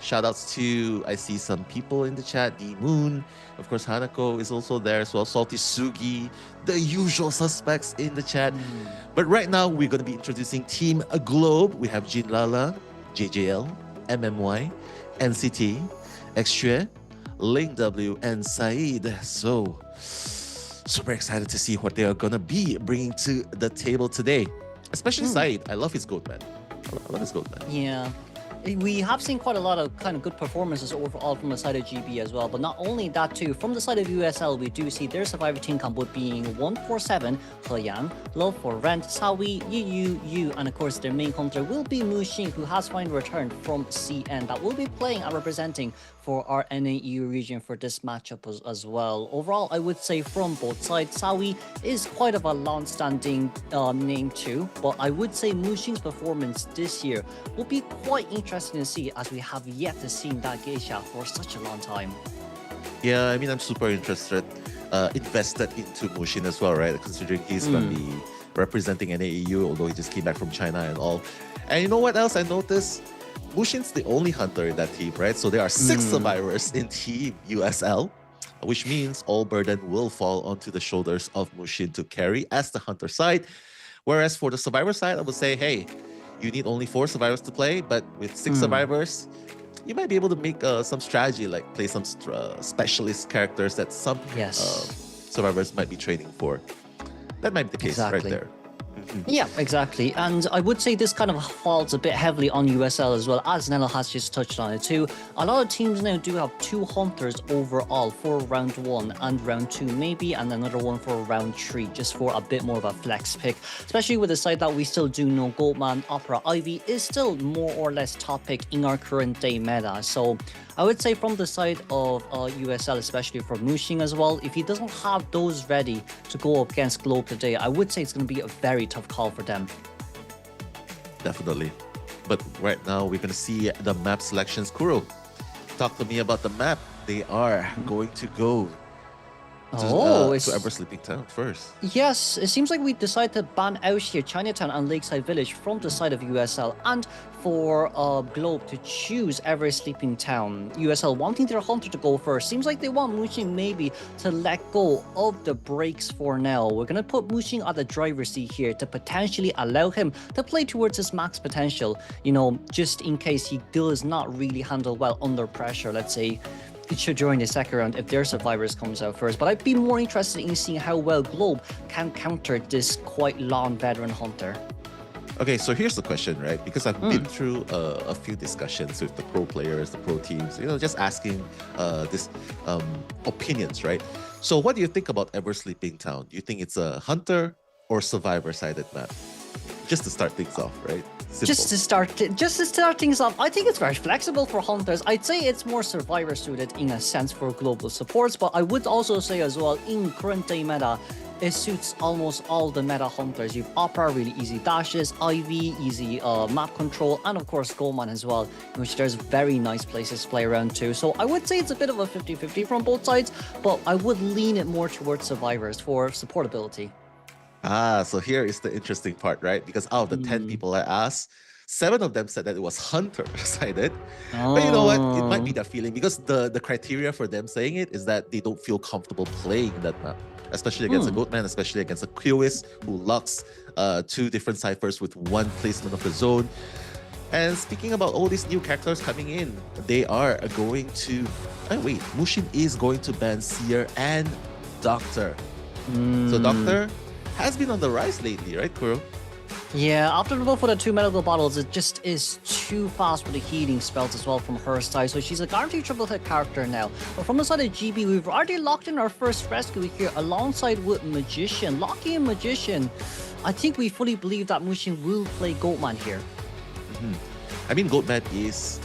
shout outs to, I see some people in the chat, D Moon, of course Hanako is also there as well, Salty Sugi, the usual suspects in the chat. But right now we're going to be introducing Team Globe. We have Jin Lala, JJL, MMY, NCT, Xue, Ling W, and Saeed. So super excited to see what they are going to be bringing to the table today, especially Saeed. I love his goat, man. I love his goat, man. Yeah. We have seen quite a lot of kind of good performances overall from the side of GB as well, but not only that too, from the side of USL, we do see their survivor team combo being 147, Heyang, Love for Rent, Sawi, Yu, and of course their main hunter will be Muxin, who has finally returned from CN, that will be playing and representing for our NAEU region for this matchup as well. Overall, I would say from both sides, Sawi is quite of a long-standing name too, but I would say Muxin's performance this year will be quite interesting to see, as we have yet to see that geisha for such a long time. Yeah, I mean, I'm super invested into Muxin as well, right? Considering he's going to be representing NAEU, although he just came back from China and all. And you know what else I noticed? Muxin's the only hunter in that team, right? So there are 6 survivors in Team USL, which means all burden will fall onto the shoulders of Muxin to carry as the hunter side. Whereas for the survivor side, I would say, hey, you need only 4 survivors to play, but with 6 survivors, you might be able to make some strategy, like play some specialist characters that some survivors might be training for. That might be the case right there. Yeah, exactly. And I would say this kind of falls a bit heavily on USL as well, as Nello has just touched on it too. A lot of teams now do have 2 hunters overall for round 1 and round 2 maybe, and another one for round 3, just for a bit more of a flex pick. Especially with the side that we still do know Goldman, Opera, Ivy is still more or less top pick in our current day meta. So I would say from the side of USL, especially for Muxin as well, if he doesn't have those ready to go up against Globe today, I would say it's going to be a very tough call for them. Definitely. But right now, we're going to see the map selections. Kuro, talk to me about the map. They are going to go to Ever Sleeping Town first. Yes, it seems like we decided to ban out here Chinatown and Lakeside Village from the side of USL, and for Globe to choose Ever Sleeping Town. USL wanting their hunter to go first. Seems like they want Muxin maybe to let go of the brakes for now. We're going to put Muxin at the driver's seat here to potentially allow him to play towards his max potential, you know, just in case he does not really handle well under pressure, let's say, during the second round if their survivors comes out first. But I'd be more interested in seeing how well Globe can counter this quite long veteran hunter. Okay, so here's the question, right? Because I've been through a few discussions with the pro players, the pro teams, you know, just asking this opinions, right? So what do you think about Ever Sleeping Town? Do you think it's a hunter or survivor-sided map? just to start things off, right? Simple. Just to start things off, I think it's very flexible for hunters. I'd say it's more survivor suited in a sense for global supports, but I would also say as well, in current day meta, it suits almost all the meta hunters. You've Opera, really easy dashes, Ivy, easy map control, and of course Goldman as well, in which there's very nice places to play around too. So I would say it's a bit of a 50-50 from both sides, but I would lean it more towards survivors for supportability. So here is the interesting part, right? Because out of the 10 people I asked, 7 of them said that it was hunter-sided. But you know what? It might be their feeling, because the criteria for them saying it is that they don't feel comfortable playing that map, especially against a Goatman, especially against a COAIST who locks 2 different ciphers with 1 placement of the zone. And speaking about all these new characters coming in, they are going to... wait, Mushin is going to ban Seer and Doctor. So Doctor has been on the rise lately, right, Kuro? Yeah, after the for the 2 medical bottles, it just is too fast with the healing spells as well from her side. So she's a guaranteed triple hit character now. But from the side of GB, we've already locked in our first rescue here alongside with Magician. Locking in Magician, I think we fully believe that Mushin will play Goatman here. I mean, Goatman is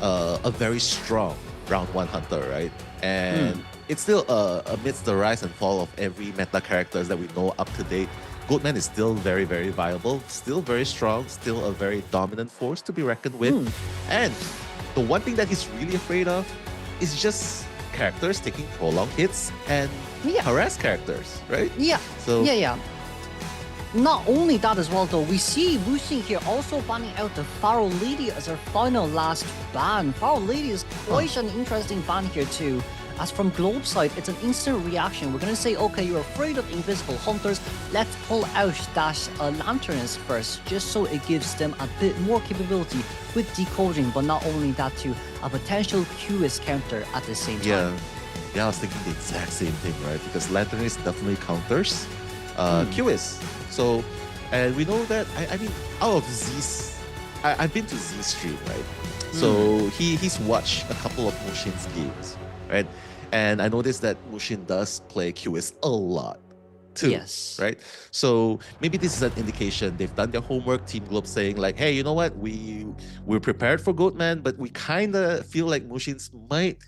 a very strong round 1 hunter, right? And it's still amidst the rise and fall of every meta characters that we know up to date. Goatman is still very, very viable, still very strong, still a very dominant force to be reckoned with. And the one thing that he's really afraid of is just characters taking prolonged hits and harass characters, right? Yeah. So Not only that as well though, we see Wuxing here also banning out the Pharaoh Lady as her final last ban. Pharaoh Lady is quite an interesting ban here too. As from Globe side, it's an instant reaction. We're going to say, okay, you're afraid of invisible hunters. Let's pull out that Lanternist first, just so it gives them a bit more capability with decoding, but not only that too, a potential QS counter at the same time. Yeah, I was thinking the exact same thing, right? Because Lanternist definitely counters QS. So, and we know that, I mean, out of Z's, I've been to Z's stream, right? So he's watched a couple of Mushin's games, right? And I noticed that Mushin does play QS a lot too, right? So maybe this is an indication they've done their homework. Team Globe saying like, hey, you know what? We're prepared for Goatman, but we kind of feel like Mushin's might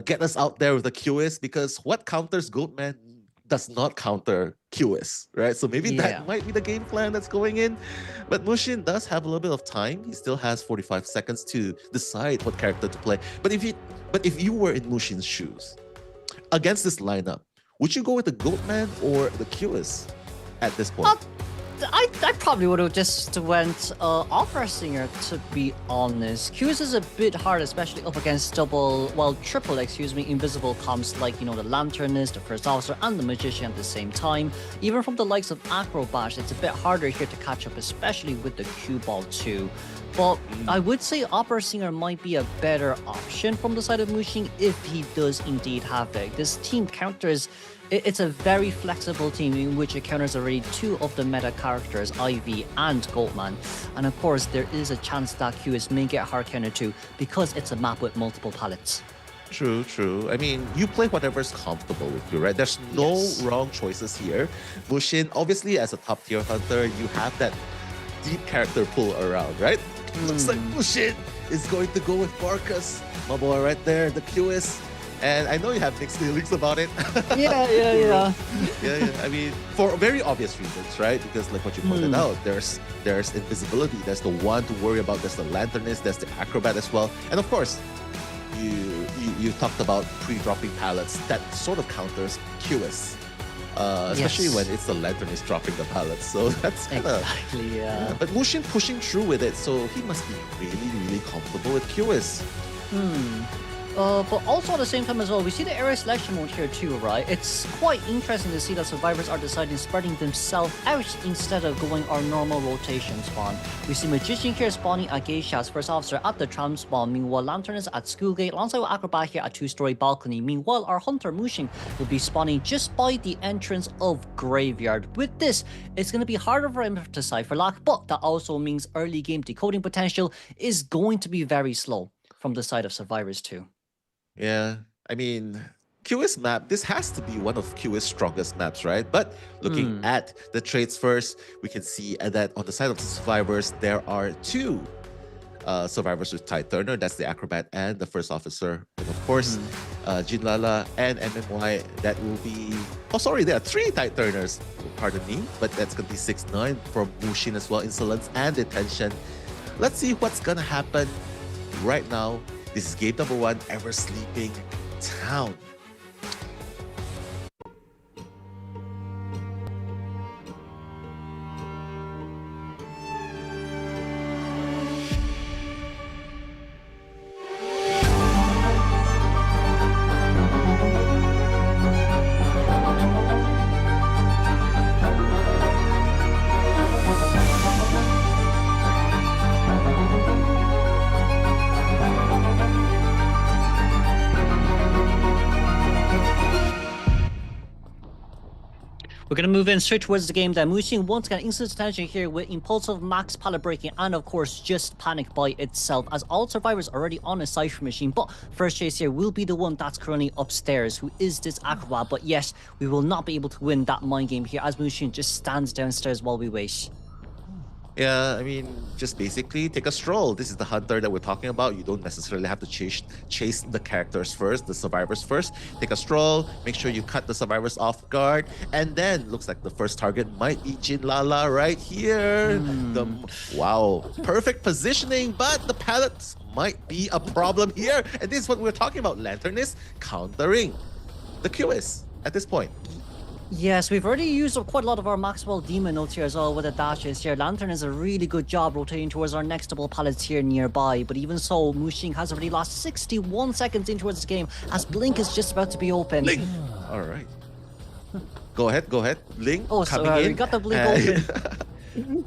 get us out there with the QS, because what counters Goatman does not counter QS, right? So maybe that might be the game plan that's going in. But Mushin does have a little bit of time. He still has 45 seconds to decide what character to play. But if you were in Mushin's shoes, against this lineup, would you go with the Goatman or the QS at this point? I probably would have just went Opera Singer, to be honest. QS is a bit hard, especially up against triple, invisible comps like, you know, the Lanternist, the First Officer, and the Magician at the same time. Even from the likes of Acrobat, it's a bit harder here to catch up, especially with the Cue Ball too. But I would say Opera Singer might be a better option from the side of Mushin if he does indeed have it. This team counters... It's a very flexible team in which it counters already 2 of the meta characters, Ivy and Goatman. And of course, there is a chance that QS may get hard counter too, because it's a map with multiple palettes. True. I mean, you play whatever's comfortable with you, right? There's no wrong choices here. Mushin, obviously, as a top tier hunter, you have that deep character pool around, right? Looks like Mushin is going to go with Marcus, my boy right there, the QS. And I know you have mixed feelings about it. Yeah. I mean, for very obvious reasons, right? Because like what you pointed out, there's invisibility. There's the one to worry about. There's the Lanternist. There's the Acrobat as well. And of course, you talked about pre-dropping pallets. That sort of counters QS. Especially when it's the Lanternist dropping the pallets. So that's kind of... Exactly, But Mushin pushing through with it, so he must be really, really comfortable with QS. But also at the same time as well, we see the area selection mode here too, right? It's quite interesting to see that survivors are deciding spreading themselves out instead of going our normal rotation spawn. We see Magician here spawning at Geisha's First Officer at the tram spawn, meanwhile Lanternist at Schoolgate, alongside with Acrobat here at 2-story balcony. Meanwhile, our Hunter Mushin will be spawning just by the entrance of Graveyard. With this, it's going to be harder for him to decipher lock, but that also means early game decoding potential is going to be very slow from the side of survivors too. Yeah, I mean, QS map, this has to be one of QS strongest maps, right? But looking at the traits first, we can see that on the side of the survivors, there are two survivors with Tide Turner. That's the Acrobat and the First Officer. And of course, Jinlala and MMY, that will be... Oh, sorry, there are three Tide Turners. Pardon me, but that's going to be 6-9 from Mushin as well. Insolence and Detention. Let's see what's going to happen right now. This is game number 1, Ever Sleeping Town. We're going to move in straight towards the game then. Mushin once again instant attention here with impulsive max pallet breaking and of course just panic by itself, as all survivors are already on a cipher machine. But first chase here will be the one that's currently upstairs, who is this Acrobat. But yes, we will not be able to win that mind game here as Mushin just stands downstairs while we wait. Yeah, I mean, just basically take a stroll. This is the hunter that we're talking about. You don't necessarily have to chase the characters first, the survivors first. Take a stroll, make sure you cut the survivors off guard, and then looks like the first target might be Jinlala right here. Wow, perfect positioning, but the pallets might be a problem here. And this is what we're talking about. Lantern is countering the QS at this point. Yes, we've already used up quite a lot of our Maxwell Demon notes here as well with the dashes here. Lantern is a really good job rotating towards our next double pallets here nearby. But even so, Mushin has already lost 61 seconds into this game as Blink is just about to be open. Link! All right. Go ahead. Link, oh, coming so in. we got the Blink open.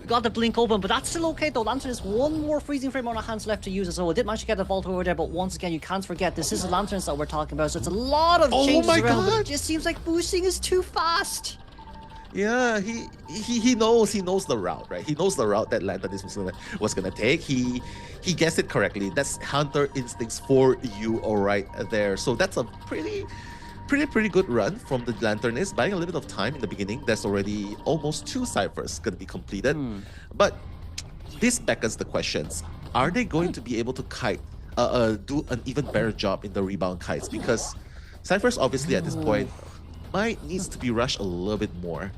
Got the Blink open, but that's still okay though. Lantern has one more freezing frame on our hands left to use, so it did manage to get the vault over there, but once again, you can't forget, this is the Lanterns that we're talking about, so it's a lot of changes around, but it just seems like boosting is too fast. Yeah, he knows the route, right? He knows the route that Lantern was gonna take. He guessed it correctly. That's Hunter instincts for you, all right there. So that's a pretty good run from the Lanternist, buying a little bit of time in the beginning. There's already almost 2 ciphers going to be completed. But this beckons the questions. Are they going to be able to do an even better job in the rebound kites? Because ciphers obviously at this point might needs to be rushed a little bit more.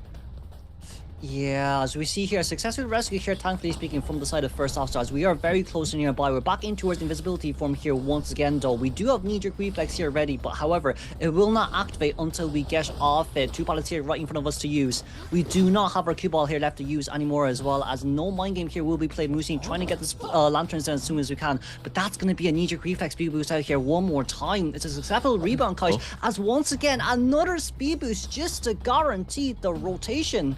Yeah, as we see here, a successful rescue here, thankfully speaking, from the side of First Officer, as we are very close and nearby. We're back in towards invisibility form here once again, though. We do have knee-jerk reflex here ready, but however, it will not activate until we get off it. 2 pallets here right in front of us to use. We do not have our cue ball here left to use anymore, as well as no mind game here will be played. Mushin trying to get this Lanterns down as soon as we can, but that's going to be a knee-jerk reflex speed boost out here one more time. It's a successful rebound kite, as once again, another speed boost just to guarantee the rotation.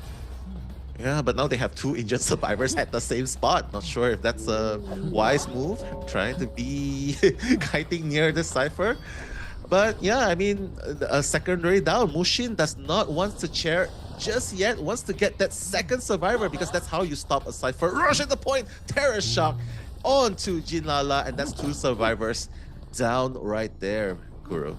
Yeah, but now they have 2 injured survivors at the same spot. Not sure if that's a wise move, trying to be kiting near the cipher. But yeah, I mean, a secondary down. Mushin does not want to chair just yet, wants to get that second survivor, because that's how you stop a cipher. Rush at the point, Terror Shock onto Jinlala, and that's 2 survivors down right there, Kuro.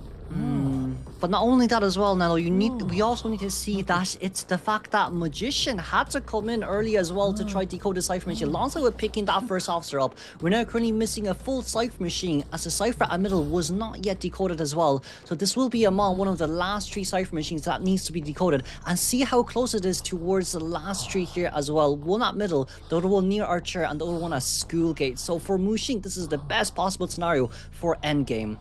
But not only that as well, Nano, we also need to see that it's the fact that Magician had to come in early as well to try to decode the cipher machine. Alongside with picking that First Officer up, we're now currently missing a full cipher machine, as the cipher at middle was not yet decoded as well. So this will be among one of the last 3 cipher machines that needs to be decoded, and see how close it is towards the last 3 here as well. One at middle, the other one near our chair, and the other one at Schoolgate. So for Mushin, this is the best possible scenario for endgame.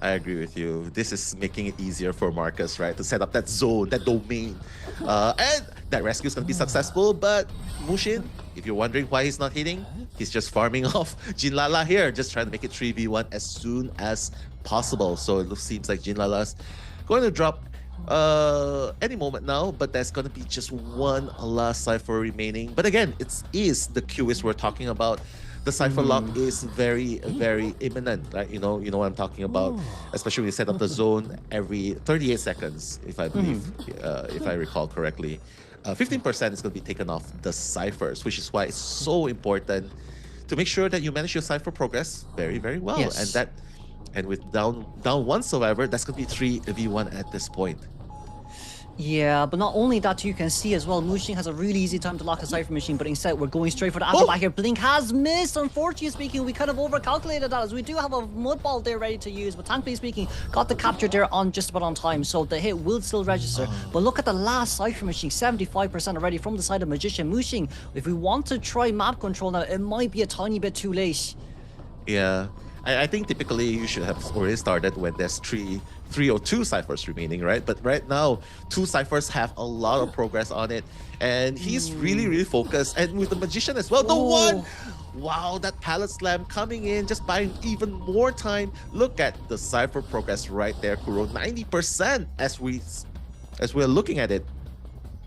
I agree with you. This is making it easier for Marcus, right? To set up that zone, that domain. And that rescue is going to be successful, but Mushin, if you're wondering why he's not hitting, he's just farming off Jinlala here, just trying to make it 3v1 as soon as possible. So it seems like Jinlala's going to drop any moment now, but there's going to be just 1 last cipher remaining. But again, it is the QS we're talking about. The cipher lock is very, very imminent, right? You know what I'm talking about. Especially when you set up the zone every 38 seconds, if I believe, if I recall correctly. 15% is going to be taken off the ciphers, which is why it's so important to make sure that you manage your cipher progress very, very well. Yes. And that And with down one survivor, that's going to be 3v1 at this point. Yeah, but not only that, you can see as well, Mushin has a really easy time to lock the Cypher Machine, but instead we're going straight for the acrobat here. Blink has missed. Unfortunately speaking, we kind of overcalculated that, as we do have a mud ball there ready to use, but thankfully speaking, got the capture there on just about on time, so the hit will still register. But look at the last Cypher Machine, 75% already from the side of Magician. Mushin, if we want to try map control now, it might be a tiny bit too late. Yeah, I think typically you should have already started when there's three or two ciphers remaining, right? But right now, 2 ciphers have a lot of progress on it, and he's really focused. And with the Magician as well, the one, wow, that pallet slam coming in, just buying even more time. Look at the cipher progress right there, Kuro, 90% as we're looking at it.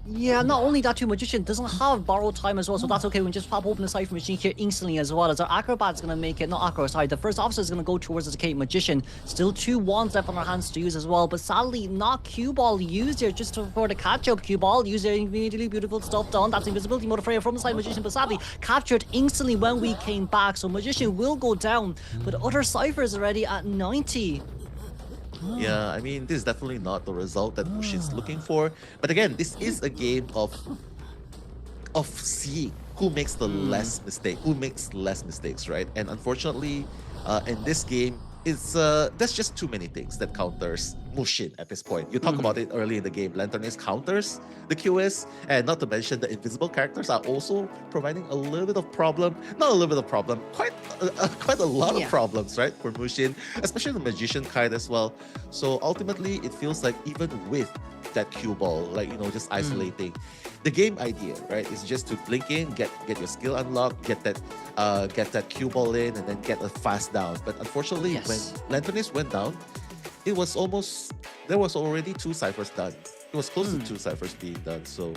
Yeah, not only that, too, Magician doesn't have borrowed time as well, so that's okay. We can just pop open the Cypher Machine here instantly as well, as our Acrobat's going to make it, not Acro, sorry, the first officer is going to go towards the Decay Magician. Still 2 wands left on our hands to use as well, but sadly, not Cue Ball used here, just for the catch-up. Cue Ball used there, immediately beautiful stuff done. That's invisibility mode from the side Magician, but sadly, captured instantly when we came back, so Magician will go down, but other Cyphers already at 90. Yeah, I mean, this is definitely not the result that Mushin's looking for. But again, this is a game of seeing who makes the less mistakes, right? And unfortunately, in this game, it's there's just too many things that counters Mushin at this point. You talk about it early in the game. Lanternist counters the QS, and not to mention the invisible characters are also providing a little bit of problem. Not a little bit of problem, quite a lot of problems, right, for Mushin, especially the Magician kind as well. So ultimately, it feels like even with that cue ball, like, you know, just isolating. The game idea, right, is just to blink in, get your skill unlocked, get that cue ball in, and then get a fast down. But unfortunately, when Lanternist went down, there was already 2 ciphers done. It was close to 2 ciphers being done. So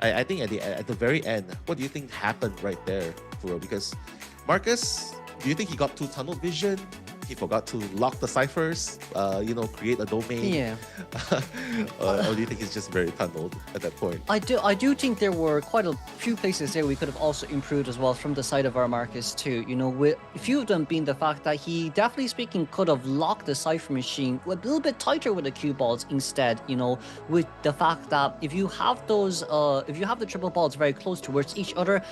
I think at the very end, what do you think happened right there, Kuro? Because Marcus, do you think he got too tunnel vision? He forgot to lock the ciphers, create a domain. Yeah. Or do you think he's just very tunneled at that point? I do think there were quite a few places there we could have also improved as well from the side of our Marcus too. You know, with a few of them being the fact that he, definitely speaking, could have locked the Cypher Machine a little bit tighter with the cue balls instead. You know, with the fact that if you have those, if you have the triple balls very close towards each other,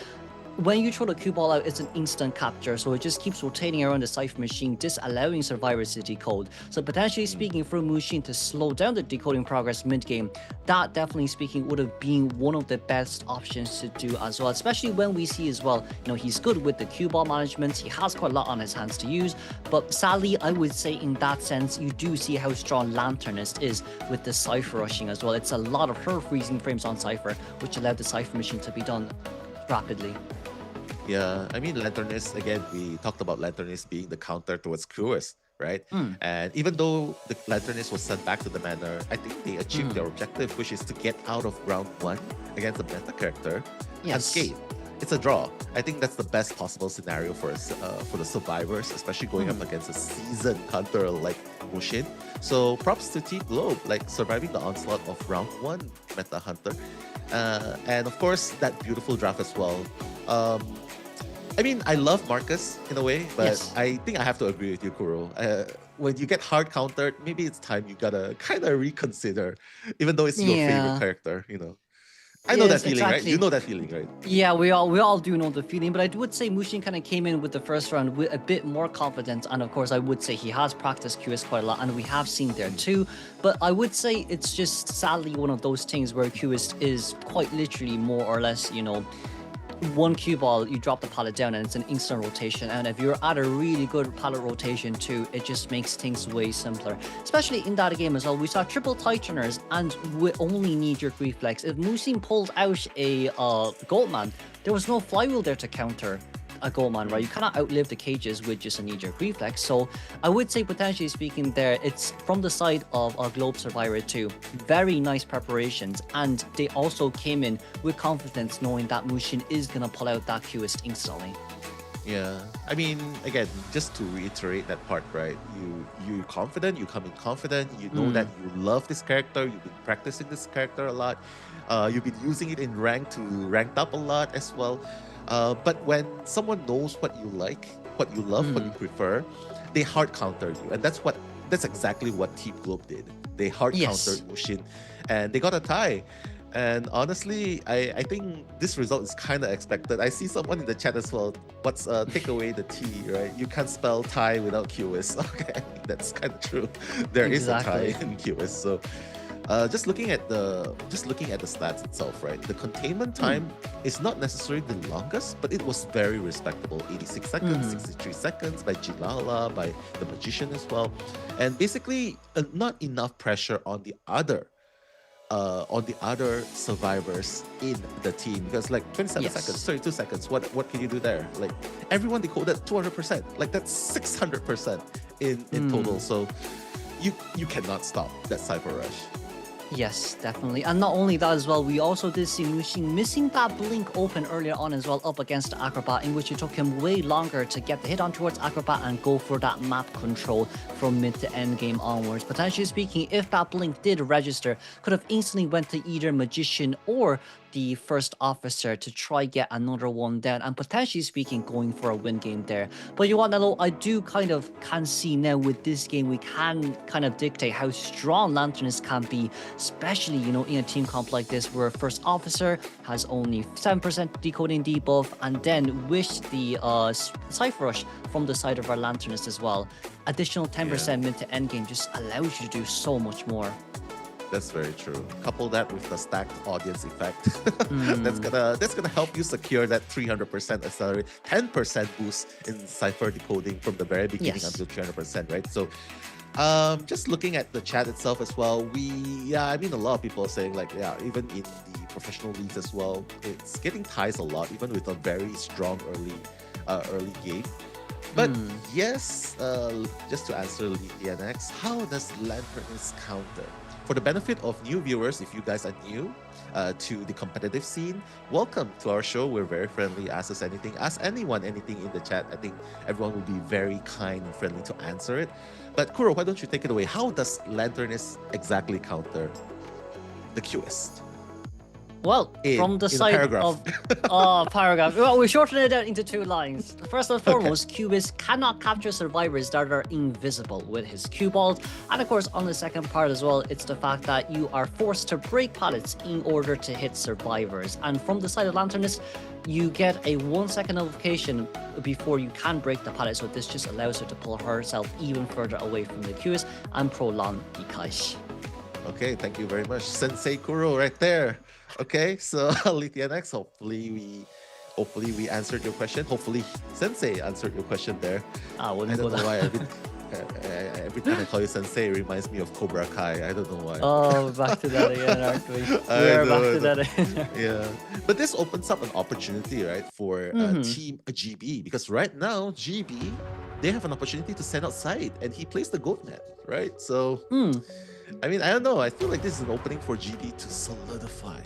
when you throw the cue ball out, it's an instant capture, so it just keeps rotating around the Cypher Machine, disallowing survivors to decode. So potentially speaking, for Mushin to slow down the decoding progress mid-game, that definitely speaking would have been one of the best options to do as well, especially when we see as well, you know, he's good with the cue ball management, he has quite a lot on his hands to use, but sadly, I would say in that sense, you do see how strong Lanternist is with the Cypher rushing as well. It's a lot of her freezing frames on Cypher, which allowed the Cypher Machine to be done rapidly. Yeah, I mean, Lanternist, again, we talked about Lanternist being the counter towards QS, right? And even though the Lanternist was sent back to the manor, I think they achieved their objective, which is to get out of round 1 against the meta character unscathed. It's a draw. I think that's the best possible scenario for us, for the survivors, especially going up against a seasoned hunter like Mushin. So props to Team Globe, like surviving the onslaught of round 1 meta hunter. And of course, that beautiful draft as well. I mean, I love Marcus in a way, but I think I have to agree with you, Kuro. When you get hard countered, maybe it's time you gotta kind of reconsider, even though it's your favorite character, you know. I know that feeling, right? You know that feeling, right? Yeah, we all do know the feeling, but I would say Mushin kind of came in with the first round with a bit more confidence, and of course I would say he has practiced QS quite a lot, and we have seen there too, but I would say it's just sadly one of those things where QS is quite literally more or less, you know, one cue ball, you drop the pallet down and it's an instant rotation, and if you're at a really good pallet rotation too, it just makes things way simpler, especially in that game as well. We saw triple tighteners and we only knee-jerk reflex. If Mushin pulled out a Goldman, there was no flywheel there to counter a Goldman, right? You cannot outlive the cages with just a knee-jerk reflex. So I would say, potentially speaking there, it's from the side of our Globe Survivor too. Very nice preparations, and they also came in with confidence knowing that Mushin is gonna pull out that QS instantly. Yeah, I mean, again, just to reiterate that part, right? You're confident, you come in confident, you know that you love this character, you've been practicing this character a lot, you've been using it in rank to ranked up a lot as well. But when someone knows what you like, what you love, what you prefer, they hard counter you, and that's exactly what Team Globe did. They hard countered Mushin, and they got a tie. And honestly, I think this result is kind of expected. I see someone in the chat as well. Take away the T, right? You can't spell tie without QS. Okay, that's kind of true. There is a tie in QS. So, just looking at the stats itself, right? The containment time is not necessarily the longest, but it was very respectable. 86 seconds, 63 seconds by Jilala, by the Magician as well, and basically not enough pressure on the other survivors in the team, because like 27 seconds, 32 seconds, what can you do there? Like everyone decoded 200%, like that's 600% in total. So you cannot stop that Cypher Rush. Yes, definitely. And not only that as well, we also did see Mushin missing that blink open earlier on as well up against Acrobat, in which it took him way longer to get the hit on towards Acrobat and go for that map control from mid to end game onwards. Potentially speaking, if that blink did register, could have instantly went to either Magician or the first officer to try get another one down, and potentially speaking going for a win game there. But you want to know, I do can see now with this game we can kind of dictate how strong Lanternists can be, especially in a team comp like this where first officer has only 7% decoding debuff, and then wish the Cypher Rush from the side of our Lanternist as well. Additional 10% mid to end game just allows you to do so much more. That's very true. Couple that with the stacked audience effect. That's gonna help you secure that 300% accelerate, 10% boost in Cypher decoding from the very beginning until 300%, right? So just looking at the chat itself as well, a lot of people are saying like, even in the professional leagues as well, it's getting ties a lot, even with a very strong early game. But yes, just to answer LeeDNX, how does Lanternist counter? For the benefit of new viewers, if you guys are new to the competitive scene, welcome to our show. We're very friendly. Ask us anything. Ask anyone anything in the chat. I think everyone will be very kind and friendly to answer it. But Kuro, why don't you take it away? How does Lanternist exactly counter the QS? Well, from the side of paragraph. Well, we shortened it down into 2 lines. First and foremost, QS cannot capture survivors that are invisible with his cue balls. And of course, on the second part as well, it's the fact that you are forced to break pallets in order to hit survivors. And from the side of Lanternist, you get a 1-second notification before you can break the pallet. So this just allows her to pull herself even further away from the QS and prolong the cache. Okay, thank you very much. Sensei Kuro right there. Okay, so LeeDNX, hopefully we answered your question. Hopefully Sensei answered your question there. I don't know why every time I call you Sensei, it reminds me of Cobra Kai. I don't know why. Oh, back to that again, aren't we? We're back to that again. Yeah, but this opens up an opportunity, right, for Team GB, because right now GB, they have an opportunity to send outside, and he plays the Goatman, right? So I mean, I don't know. I feel like this is an opening for GB to solidify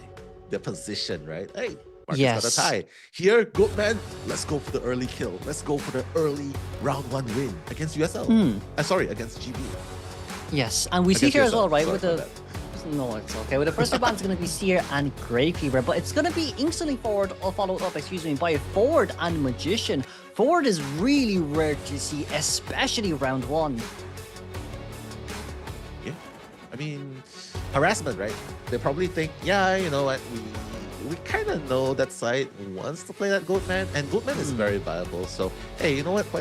their position, right? Hey, Marcus got a tie. Here, Goatman, let's go for the early kill. Let's go for the early round 1 win against USL. Against GB. Yes, and we see here as well, right? With the no, it's okay. With the first 2 bands, it's going to be Seer and Gravekeeper, but it's going to be instantly followed up, by a Forward and Magician. Forward is really rare to see, especially round 1. I mean, harassment, right? They probably think, you know what, we kind of know that side wants to play that Goatman, and Goatman is very viable. So, hey, you know what? Why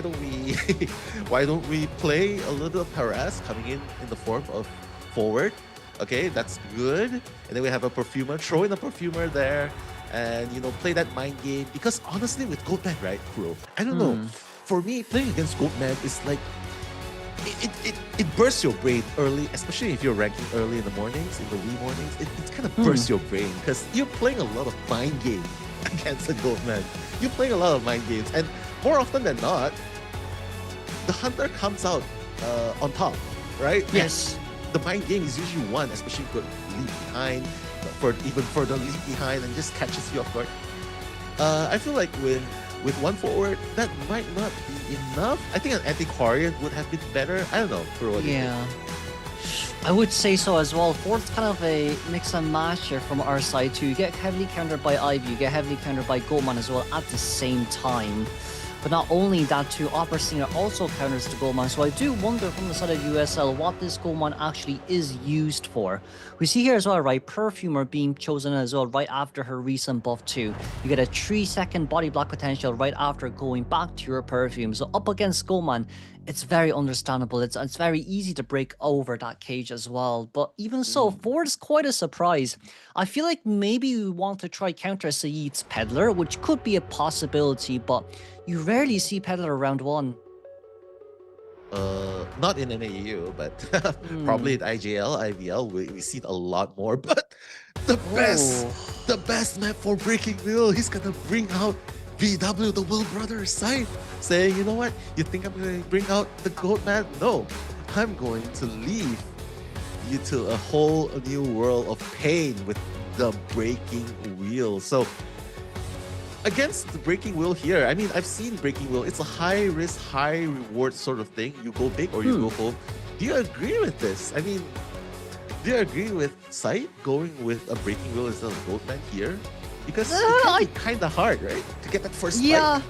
don't we play a little bit of harass coming in the form of Forward? Okay, that's good. And then we have a Perfumer. Throw in a Perfumer there, and play that mind game. Because honestly, with Goatman, right, Kuro, I don't know. For me, playing against Goatman is like, it bursts your brain early, especially if you're ranking early in the mornings, in the wee mornings. It kind of bursts your brain because you're playing a lot of mind game against the Goatman. You're playing a lot of mind games, and more often than not, the Hunter comes out on top, right? Yes. And the mind game is usually won, especially if you leave behind, even further leave behind, and just catches you off guard. I feel like with 1 Forward, that might not be enough. I think an Antiquarian would have been better. I don't know. I would say so as well. Forward's kind of a mix and match here from our side too. You get heavily countered by Ivy, you get heavily countered by Goatman as well at the same time. But not only that too, AbyssⅨ also counters the Goldmine, so I do wonder from the side of USL what this Goldmine actually is used for. We see here as well, right, Perfumer being chosen as well right after her recent buff too. You get a 3-second body block potential right after going back to your Perfume. So up against Goldmine, it's very understandable. It's very easy to break over that cage as well. But even so, Ford is quite a surprise. I feel like maybe we want to try counter Saeed's Peddler, which could be a possibility, but you rarely see Peddler round 1. Not in NAEU, but probably in IJL, IVL, we see it a lot more. But the best map for Breaking Wheel, he's gonna bring out VW, the Will Brothers side, saying, you know what, you think I'm going to bring out the goat man? No, I'm going to leave you to a whole new world of pain with the Breaking Wheel. So against the Breaking Wheel here, I mean, I've seen Breaking Wheel. It's a high risk, high reward sort of thing. You go big or you go home. Do you agree with this? I mean, do you agree with Sight going with a Breaking Wheel instead of Goat Man here? Because it can be kind of hard, right? To get that first spike.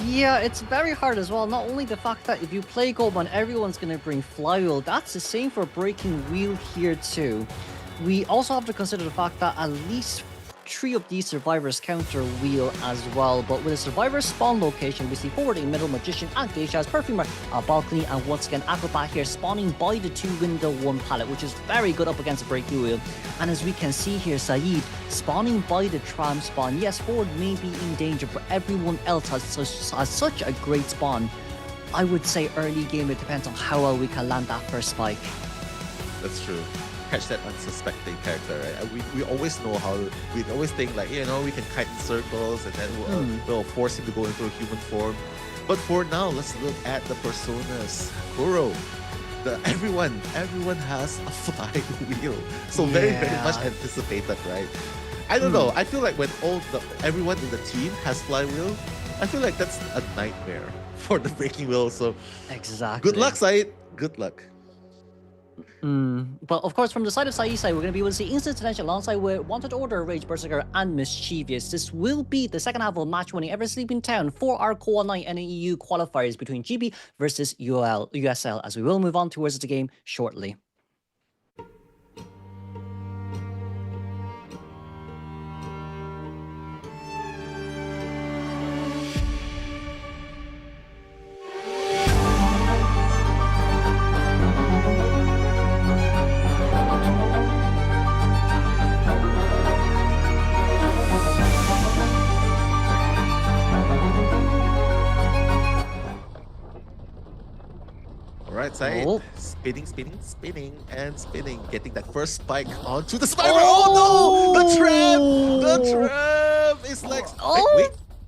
Yeah, it's very hard as well. Not only the fact that if you play Goldmine, everyone's going to bring Flywheel. That's the same for Breaking Wheel here too. We also have to consider the fact that at least 3 of these survivors counter Wheel as well. But with a survivor spawn location, we see Forward, a Middle Magician, and Geisha's Perfumer, a Balcony, and once again Acrobat here spawning by the 2-window 1 pallet, which is very good up against a Breaking Wheel. And as we can see here, Saeed spawning by the tram spawn. Yes, Forward may be in danger, but everyone else has such a great spawn. I would say early game, it depends on how well we can land that first spike. That's true. Catch that unsuspecting character, right? We always know how, we always think like, you know, we can kite in circles and then we'll force him to go into a human form. But for now, let's look at the personas. Kuro, everyone has a fly wheel. So very much anticipated, right? I don't know. I feel like when everyone in the team has flywheel, I feel like that's a nightmare for the Breaking Wheel. So exactly. Good luck, Said. Good luck. But of course, from the side of Saeed's side, we're going to be able to see Instant Attention alongside with Wanted Order, Rage Berserker, and Mischievous. This will be the second half of match winning Ever Sleeping Town for our COA IX NA-EU qualifiers between GB versus USL, as we will move on towards the game shortly. Alright, Said. Spinning, getting that first spike onto the spider. Oh no! The trap is like.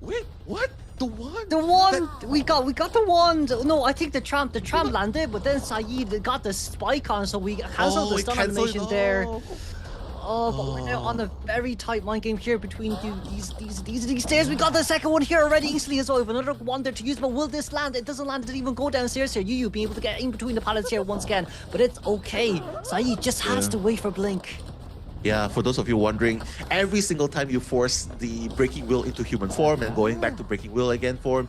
Wait, what? The wand? We got the wand. No, I think the tram landed, but then Saeed got the spike on, so we cancelled the stun animation there. Oh, but we're now on a very tight mind game here between these stairs. We got the second one here already instantly as well. We have another one there to use, but will this land? It doesn't land. It didn't even go downstairs here. Yu being able to get in between the pallets here once again, but it's okay. Saeed just has to wait for Blink. Yeah, for those of you wondering, every single time you force the Breaking Wheel into human form and going back to Breaking Wheel again form,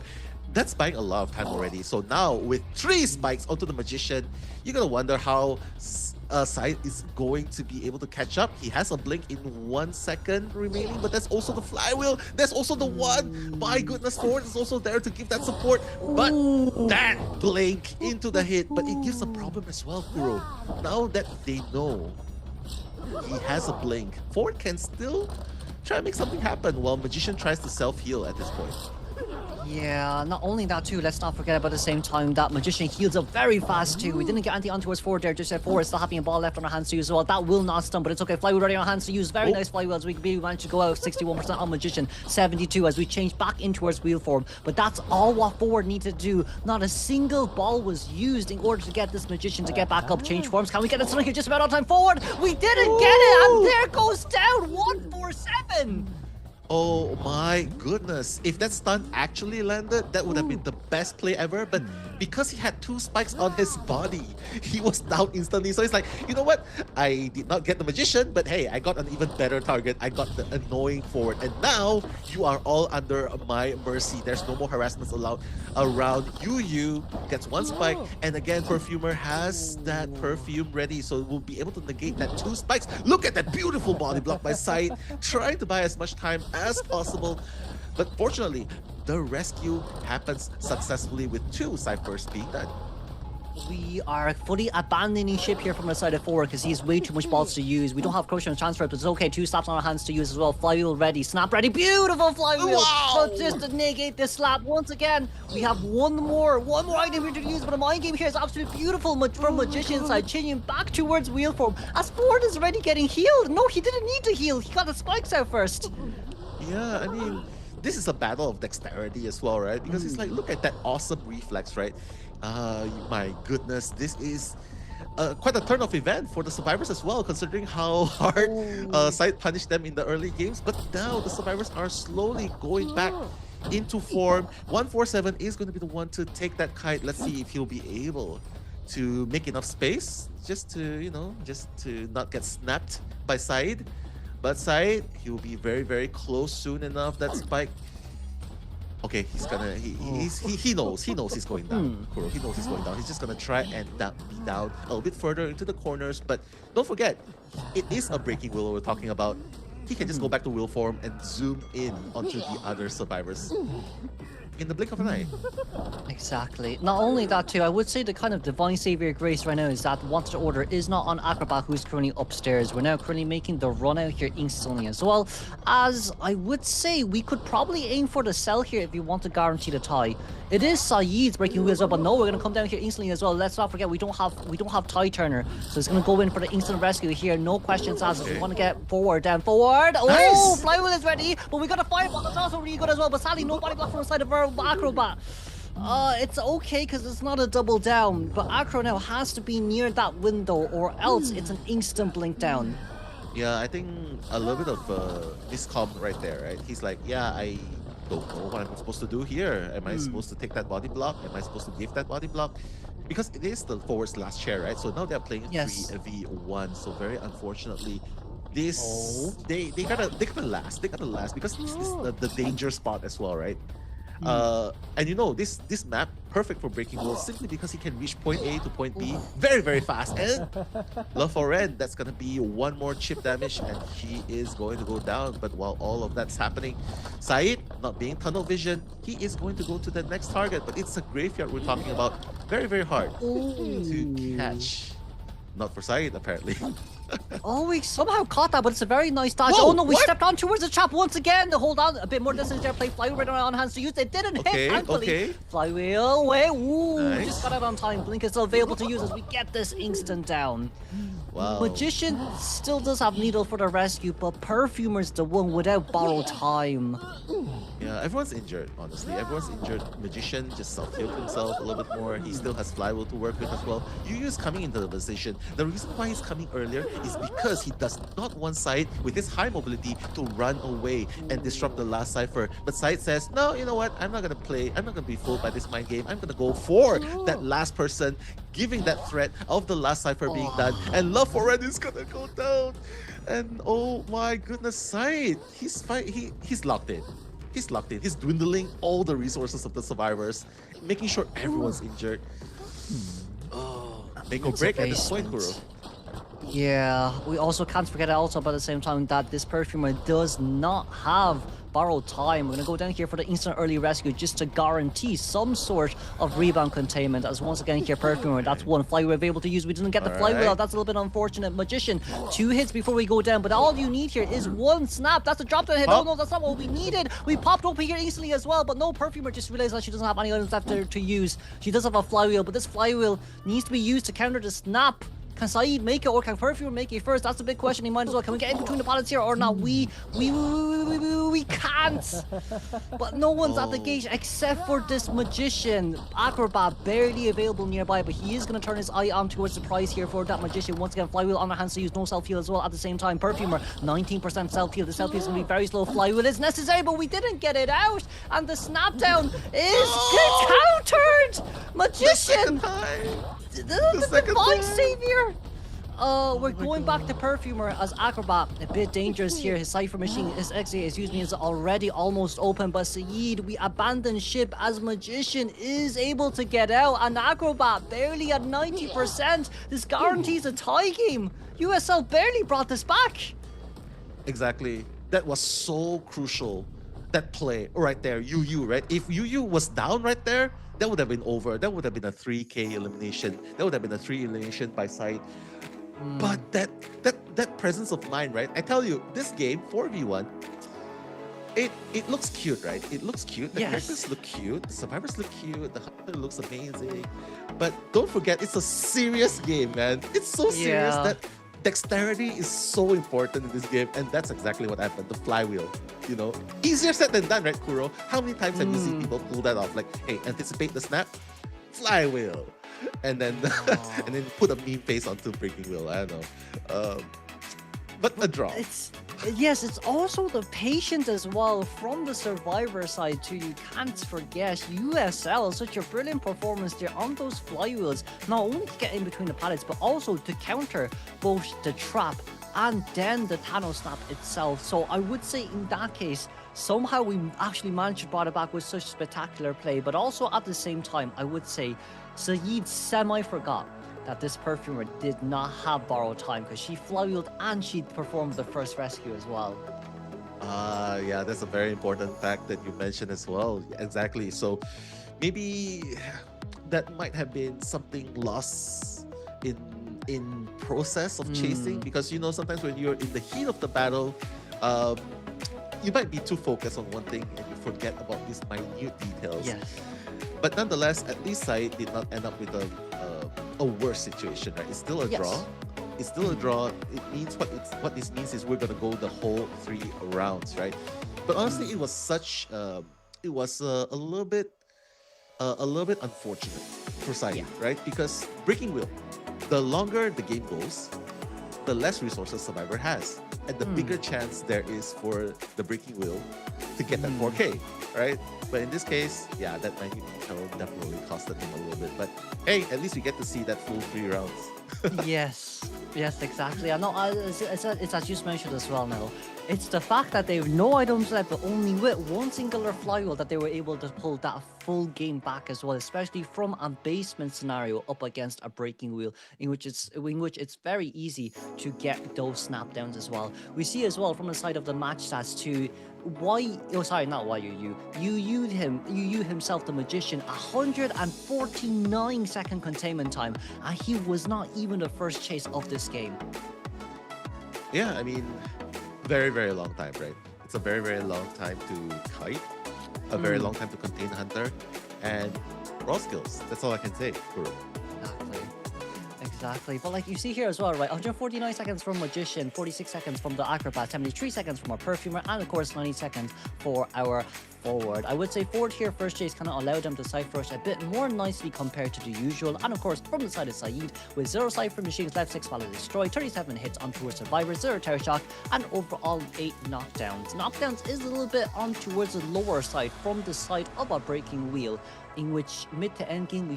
that's buying a lot of time already. So now with 3 spikes onto the Magician, you're gonna wonder how Said is going to be able to catch up. He has a blink in 1 second remaining, but that's also the flywheel. That's also the one. My goodness, Ford is also there to give that support. But that blink into the hit, but it gives a problem as well, Kuro. Now that they know he has a blink, Ford can still try to make something happen while Magician tries to self-heal at this point. Yeah, not only that too, let's not forget about the same time that Magician heals up very fast too. We didn't get anti on towards Forward there, just said Forward still having a ball left on our hands to use as well. That will not stun, but it's okay. Flywheel ready on our hands to use. Very nice flywheel as we managed to go out 61% on Magician, 72 as we change back in towards wheel form. But that's all what Forward needed to do. Not a single ball was used in order to get this Magician to get back up, change forms. Can we get it stun here just about on time? Forward! We didn't get it, and there goes down 147! Oh my goodness. If that stun actually landed, that would have been the best play ever. But because he had 2 spikes on his body, he was down instantly. So it's like, you know what? I did not get the magician, but hey, I got an even better target. I got the annoying forward. And now you are all under my mercy. There's no more harassments allowed around. Yu gets 1 spike, and again, Perfumer has that perfume ready, so we'll be able to negate that 2 spikes. Look at that beautiful body block by Side, trying to buy as much time as possible. But fortunately, the rescue happens successfully with 2 ciphers being done. We are fully abandoning ship here from the side of forward because he has way too much balls to use. We don't have Crochet and transfer, but it's okay. 2 slaps on our hands to use as well. Flywheel ready, snap ready. Beautiful flywheel. Wow. So just to negate this slap once again, we have one more item here to use. But the mind game here is absolutely beautiful from Magician's side, changing back towards wheel form as Ford is already getting healed. No, he didn't need to heal. He got the spikes out first. Yeah, I mean, this is a battle of dexterity as well, right? Because it's like, look at that awesome reflex, right? My goodness, this is quite a turn-off event for the survivors as well, considering how hard Side punished them in the early games. But now the survivors are slowly going back into form. 147 is going to be the one to take that kite. Let's see if he'll be able to make enough space just to, you know, just to not get snapped by Side. But Side, he'll be very, very close soon enough. That spike. Okay, he's gonna. He knows he's going down. Kuro, he knows he's going down. He's just gonna try and be down a little bit further into the corners. But don't forget, it is a breaking wheel we're talking about. He can just go back to wheel form and zoom in onto the other survivors in the blink of an eye. Exactly. Not only that too, I would say the kind of divine savior grace right now is that Wanted Order is not on Acrobat, who's currently upstairs. We're now currently making the run out here instantly as well. As I would say, we could probably aim for the cell here if you want to guarantee the tie. It is Saeed's breaking wheels up, but no, we're gonna come down here instantly as well. Let's not forget we don't have tie turner, so it's gonna go in for the instant rescue here. No questions asked. We want to get forward, down forward. Nice. Oh, flywheel is ready, but we got a fireball that's also really good as well. But sadly, no body block from the side of our Acrobat. It's okay because it's not a double down, but Acro now has to be near that window or else it's an instant blink down. Yeah, I think a little bit of miscomm right there, right? He's like, yeah, I don't know what I'm supposed to do here. Am I supposed to take that body block? Am I supposed to give that body block? Because it is the forward's last chair, right? So now they're playing 3v1. So very unfortunately, this they gotta last. They gotta last because this is the danger spot as well, right? And you know, this map perfect for breaking walls simply because he can reach point A to point B very, very fast. And Love for Red, that's gonna be 1 more chip damage and he is going to go down. But while all of that's happening, Saeed, not being tunnel vision, he is going to go to the next target. But it's a graveyard we're talking about. Very, very hard to catch. Not for Saeed, apparently. Oh, we somehow caught that, but it's a very nice dodge. Whoa, oh no, we stepped on towards the trap once again to hold on a bit more distance there. Play flywheel on hands to use. It didn't hit, thankfully. Flywheel, wait, ooh, nice. Just got it on time. Blink is still available to use as we get this instant down. Wow. Magician still does have Needle for the rescue, but Perfumer's the one without borrowed time. Yeah, everyone's injured, honestly. Everyone's injured. Magician just self-healed himself a little bit more. He still has flywheel to work with as well. Yu is coming into the position. The reason why he's coming earlier is because he does not want Side with his high mobility to run away and disrupt the last cipher. But Side says, no, you know what? I'm not gonna play. I'm not gonna be fooled by this mind game. I'm gonna go for that last person, giving that threat of the last cipher being done. And Love for Red is gonna go down. And oh my goodness, Side, he's locked in. He's locked in. He's dwindling all the resources of the survivors, making sure everyone's injured. Oh, make or break at this point, Kuro. Yeah, we also can't forget also about the same time that this Perfumer does not have borrowed time. We're gonna go down here for the instant early rescue just to guarantee some sort of rebound containment. As once again here, Perfumer, that's 1 flywheel we're able to use. We didn't get the flywheel out. That's a little bit unfortunate. Magician, 2 hits before we go down, but all you need here is 1 snap. That's a drop down hit. Oh no, that's not what we needed. We popped up here instantly as well, but no, Perfumer just realized that she doesn't have any items left to use. She does have a flywheel, but this flywheel needs to be used to counter the snap. Can Saeed make it or can Perfumer make it first? That's the big question. He might as well. Can we get in between the pilots here or not? We can't. But no one's at the gate except for this Magician. Acrobat barely available nearby, but he is going to turn his eye on towards the prize here for that Magician. Once again, flywheel on our hands to use, no self-heal as well at the same time. Perfumer, 19% self-heal. The self-heal is going to be very slow. Flywheel is necessary, but we didn't get it out. And the snap down is countered. third magician. The divine savior. We're going back to Perfumer as Acrobat. A bit dangerous here. His Cypher machine is already almost open, but Saeed, we abandon ship as Magician is able to get out, and Acrobat barely at 90%. This guarantees a tie game. USL barely brought this back. Exactly. That was so crucial. That play right there, UU, right? If UU was down right there, that would have been over. That would have been a 3K elimination. That would have been a 3 elimination by side. But that presence of mind, right? I tell you, this game 4v1, it looks cute, right? It looks cute. The characters look cute. The survivors look cute. The hunter looks amazing. But don't forget, it's a serious game, man. It's so serious that dexterity is so important in this game, and that's exactly what happened. The flywheel, you know, easier said than done, right, Kuro? How many times have you seen people pull that off? Like, hey, anticipate the snap, flywheel. And then and then put a meme face onto breaking wheel. I don't know, but a draw. It's also the patience as well from the survivor side too. You can't forget USL, such a brilliant performance there on those flywheels, not only to get in between the pallets but also to counter both the trap and then the Thanos snap itself. So I would say in that case, somehow we actually managed to brought it back with such spectacular play, but also at the same time, I would say Saeed semi-forgot that this Perfumer did not have borrowed time because she flywheeled and she performed the first rescue as well. Yeah, that's a very important fact that you mentioned as well. Exactly. So maybe that might have been something lost in process of chasing, because you know, sometimes when you're in the heat of the battle, you might be too focused on one thing and you forget about these minute details. Yes. But nonetheless, at least Saeed did not end up with a worse situation, right? It's still a draw. It's still a draw. It means what this means is we're gonna go the whole 3 rounds, right? But honestly, it was such it was a little bit unfortunate for Saeed, right? Because breaking wheel, the longer the game goes, the less resources Survivor has, and the bigger chance there is for the breaking wheel to get that 4K, right? But in this case, yeah, that minute detail definitely costed him a little bit. But hey, at least we get to see that full 3 rounds. Yes, exactly. I know it's as you mentioned as well, Mel. It's the fact that they have no items left, but only with one singular flywheel that they were able to pull that full game back as well, especially from a basement scenario up against a breaking wheel, in which it's very easy to get those snap downs as well. We see as well from the side of the match stats too, UU himself, the Magician, 149 second containment time, and he was not even the first chase of this game. Yeah, I mean, very, very long time, right? It's a very, very long time to kite, a very long time to contain Hunter, and raw skills. That's all I can say, Kuro. Exactly. But like you see here as well, right? 149 seconds from Magician, 46 seconds from the Acrobat, 73 seconds from our Perfumer, and of course 90 seconds for our forward. I would say forward here, first chase kind of allowed them to Cypher rush a bit more nicely compared to the usual. And of course, from the side of Saeed, with 0 Cypher machines left, 6 pallets destroyed, 37 hits on towards Survivor, 0 Terror Shock, and overall 8 knockdowns. Knockdowns is a little bit on towards the lower side from the side of a breaking wheel, in which mid to end game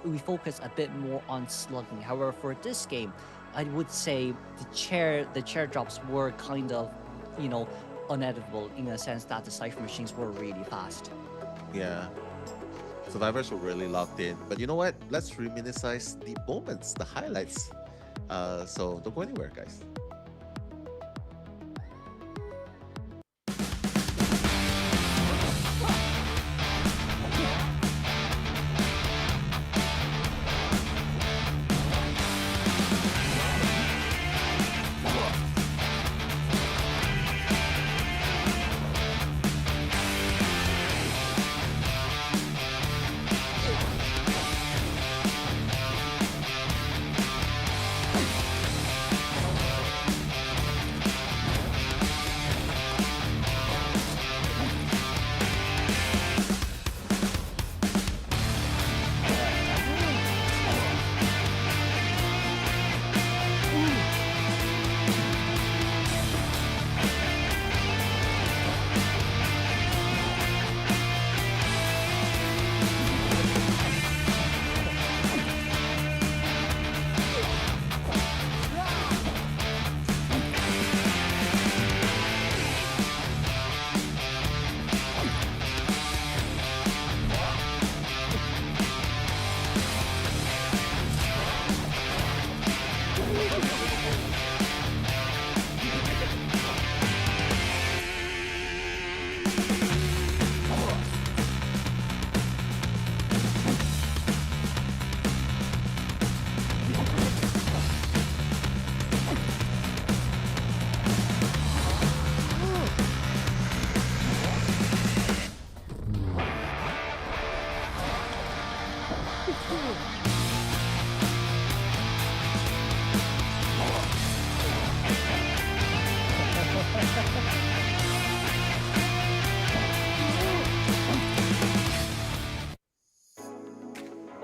we focus a bit more on slugging. However, for this game, I would say the chair drops were kind of, you know, unedible in a sense that the Cypher machines were really fast. Yeah. Survivors were really locked in. But you know what? Let's reminisce the moments, the highlights. So don't go anywhere, guys.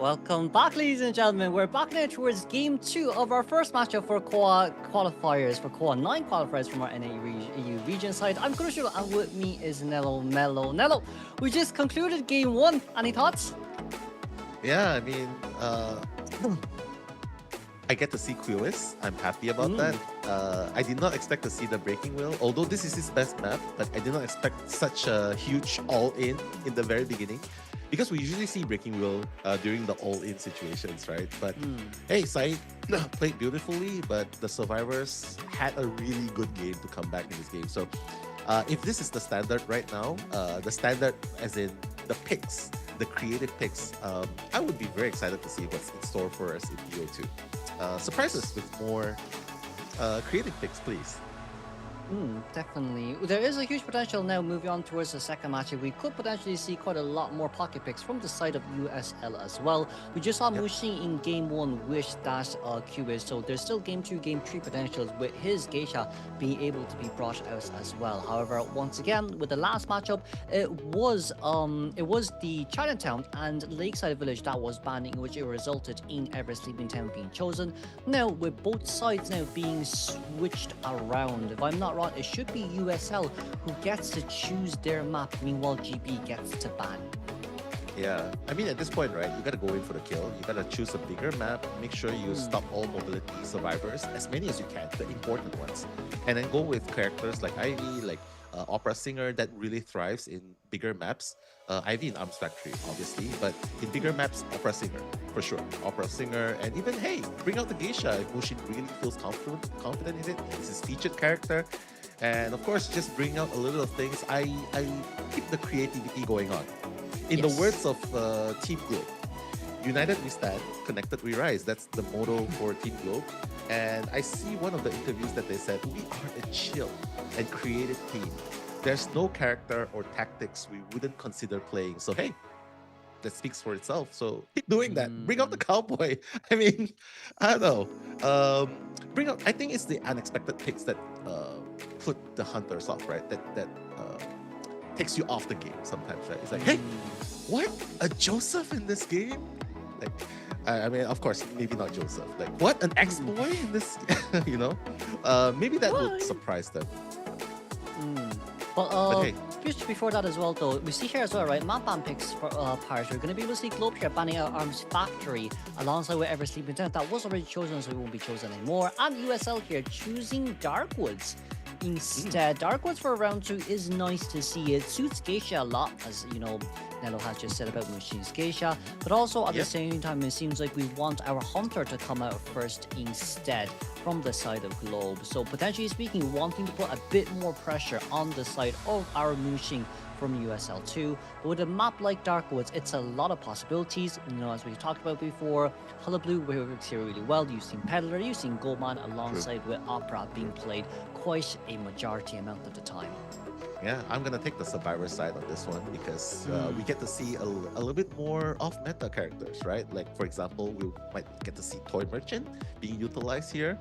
Welcome back, ladies and gentlemen. We're back now towards game 2 of our first matchup for COA qualifiers, for COA 9 qualifiers from our NAEU region side. I'm Crucial, and with me is Nello. Nello, we just concluded game 1. Any thoughts? Yeah, I mean, I get to see COAISS. I'm happy about that. I did not expect to see the Breaking Wheel, although this is his best map, but I did not expect such a huge all-in the very beginning. Because we usually see Breaking Wheel during the all-in situations, right? But hey, Said played beautifully, but the survivors had a really good game to come back in this game. So if this is the standard right now, the standard as in the picks, the creative picks, I would be very excited to see what's in store for us in BO2. Surprise us with more creative picks, please. Definitely. There is a huge potential now moving on towards the second matchup. We could potentially see quite a lot more pocket picks from the side of USL as well. We just saw Mushi in game 1 wish that COAISS, so there's still game 2, game 3 potentials with his Geisha being able to be brought out as well. However, once again, with the last matchup, it was the Chinatown and Lakeside Village that was banned, in which it resulted in Ever Sleeping Town being chosen. Now, with both sides now being switched around, if I'm not wrong, it should be USL who gets to choose their map, meanwhile GB gets to ban. Yeah, I mean, at this point, right, you gotta go in for the kill. You gotta choose a bigger map, make sure you stop all mobility survivors, as many as you can, the important ones. And then go with characters like Ivy, like Opera Singer, that really thrives in bigger maps. Ivy in Arms Factory, obviously, but in bigger maps, Opera Singer, for sure. Opera Singer, and even, hey, bring out the Geisha if Mushin really feels confident in it. It's his featured character. And of course, just bring out a little of things. I keep the creativity going on. In the words of Team Globe, United we stand, connected we rise. That's the motto for Team Globe. And I see one of the interviews that they said, we are a chill and creative team. There's no character or tactics we wouldn't consider playing. So hey, that speaks for itself. So keep doing that. Bring out the cowboy. I mean, I don't know. Bring out. I think it's the unexpected picks that put the hunters off, right? That takes you off the game sometimes, right? It's like, hey, what? A Joseph in this game? Like, I mean, of course, maybe not Joseph. Like, what? An ex-boy in this? You know, maybe that would surprise them. But hey, just before that as well, though, we see here as well, right? Map ban picks for Paris. We're going to be able to see Globe here banning out Arms Factory alongside with Ever Sleeping Town. That was already chosen, so it won't be chosen anymore. And USL here choosing Darkwoods instead. Darkwoods for round 2 is nice to see. It suits Geisha a lot, as you know, Nello has just said about Mushin's Geisha, but also at the same time, it seems like we want our Hunter to come out first instead from the side of Globe. So potentially speaking, wanting to put a bit more pressure on the side of our Mushin from USL2. But with a map like Darkwoods, it's a lot of possibilities. You know, as we talked about before, Hullabaloo works here really well. You've seen Peddler, you've seen Goldman alongside with Opera being played quite a majority amount of the time. Yeah, I'm gonna take the survivor side on this one because we get to see a little bit more off-meta characters, right? Like, for example, we might get to see Toy Merchant being utilized here.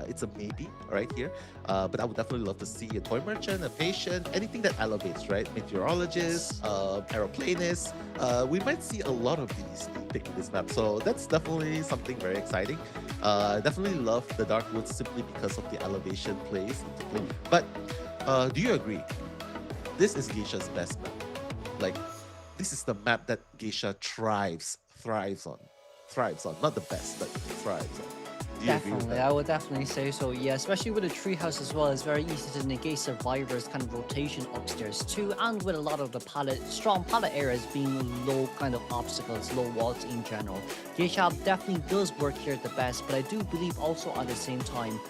It's a maybe right here, but I would definitely love to see a Toy Merchant, a Patient, anything that elevates, right? Meteorologist, Aeroplanist. We might see a lot of these picking this map, so that's definitely something very exciting. Definitely love the Darkwoods simply because of the elevation plays into play. But do you agree? This is Geisha's best map. Like, this is the map that Geisha thrives on. Not the best, but thrives on. Do you agree with that? I would definitely say so, yeah. Especially with a treehouse as well, it's very easy to negate survivors' kind of rotation upstairs too, and with a lot of the strong pallet areas being low kind of obstacles, low walls in general. Geisha definitely does work here the best, but I do believe also at the same time,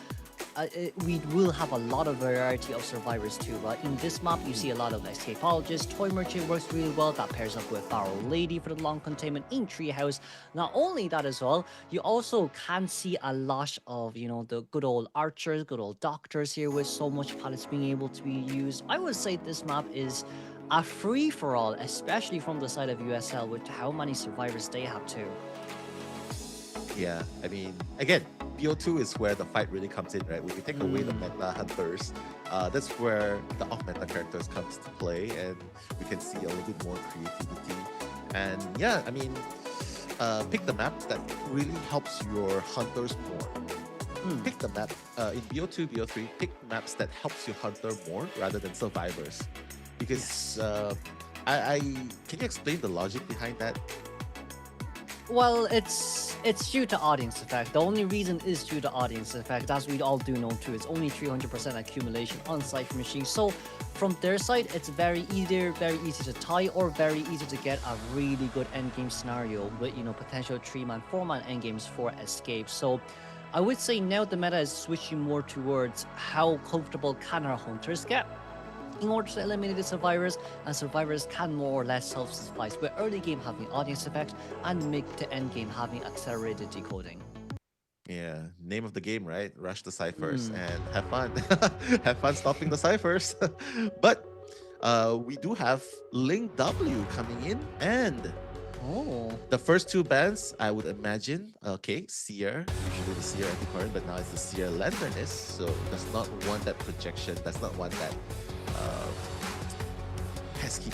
we will have a lot of variety of survivors too, right? In this map, you see a lot of escapologists. Toy Merchant works really well. That pairs up with Feral Lady for the long containment in Treehouse. Not only that as well, you also can see a lot of, you know, the good old archers, good old doctors here with so much pallets being able to be used. I would say this map is a free-for-all, especially from the side of USL with how many survivors they have too. Yeah, I mean, again, BO2 is where the fight really comes in, right? When you take away the meta hunters, that's where the off-meta characters comes to play, and we can see a little bit more creativity. And yeah, I mean, pick the map that really helps your hunters more. Pick the map in BO2, BO3. Pick maps that helps your hunter more rather than survivors, because I can you explain the logic behind that? Well, it's due to audience effect. The only reason is due to audience effect, as we all do know too. It's only 300% accumulation on Cypher Machine. So from their side, it's either very easy to tie or very easy to get a really good endgame scenario with potential 3-man, 4-man endgames for escape. So I would say now the meta is switching more towards how comfortable can our hunters get in order to eliminate the survivors, and survivors can more or less self-suffice, with early game having audience effect and mid to end game having accelerated decoding. Yeah, name of the game, right? Rush the ciphers and have fun. Have fun stopping the ciphers. But we do have Link W coming in, and the first 2 bands, I would imagine, Seer, usually the Seer Antiquarian, but now it's the Seer Lanternist, so does not want that projection, does not want that pesky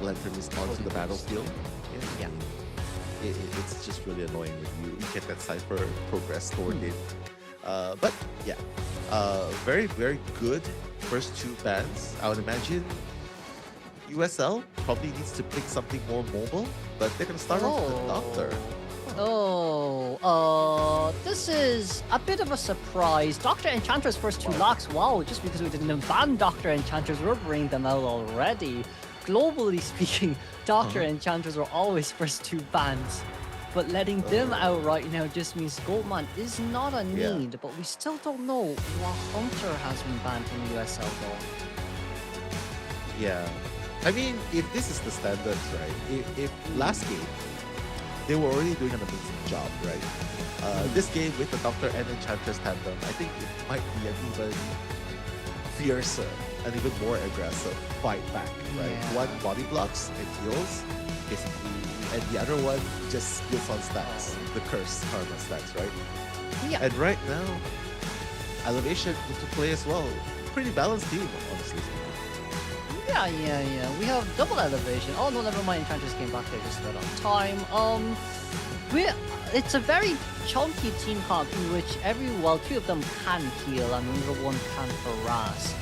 Lanternist onto the battlefield. Yeah. It's just really annoying when you get that cipher progress stored in. But yeah, very, very good first 2 bands. I would imagine USL probably needs to pick something more mobile, but they're gonna start off with the Doctor. This is a bit of a surprise. Doctor Enchantress first 2 locks. Wow, just because we didn't ban Doctor Enchantress, we're bringing them out already. Globally speaking, Doctor Enchantress are always first 2 bans. But letting them out right now just means Goldman is not a need, but we still don't know what Hunter has been banned from USL though. Yeah. I mean, if this is the standards, right? If last game, they were already doing an amazing job, right? This game with the Doctor and Enchantress tandem, I think it might be an even fiercer and even more aggressive fight back, right? One body blocks and heals, basically, and the other one just heals on stacks, the curse karma stacks, right? Yeah. And right now, Elevation into play as well. Pretty balanced team, honestly speaking. Yeah. We have double elevation. Oh no, never mind. Enchantress came back there just about on time. It's a very chunky team comp in which 2 of them can heal and another one can harass.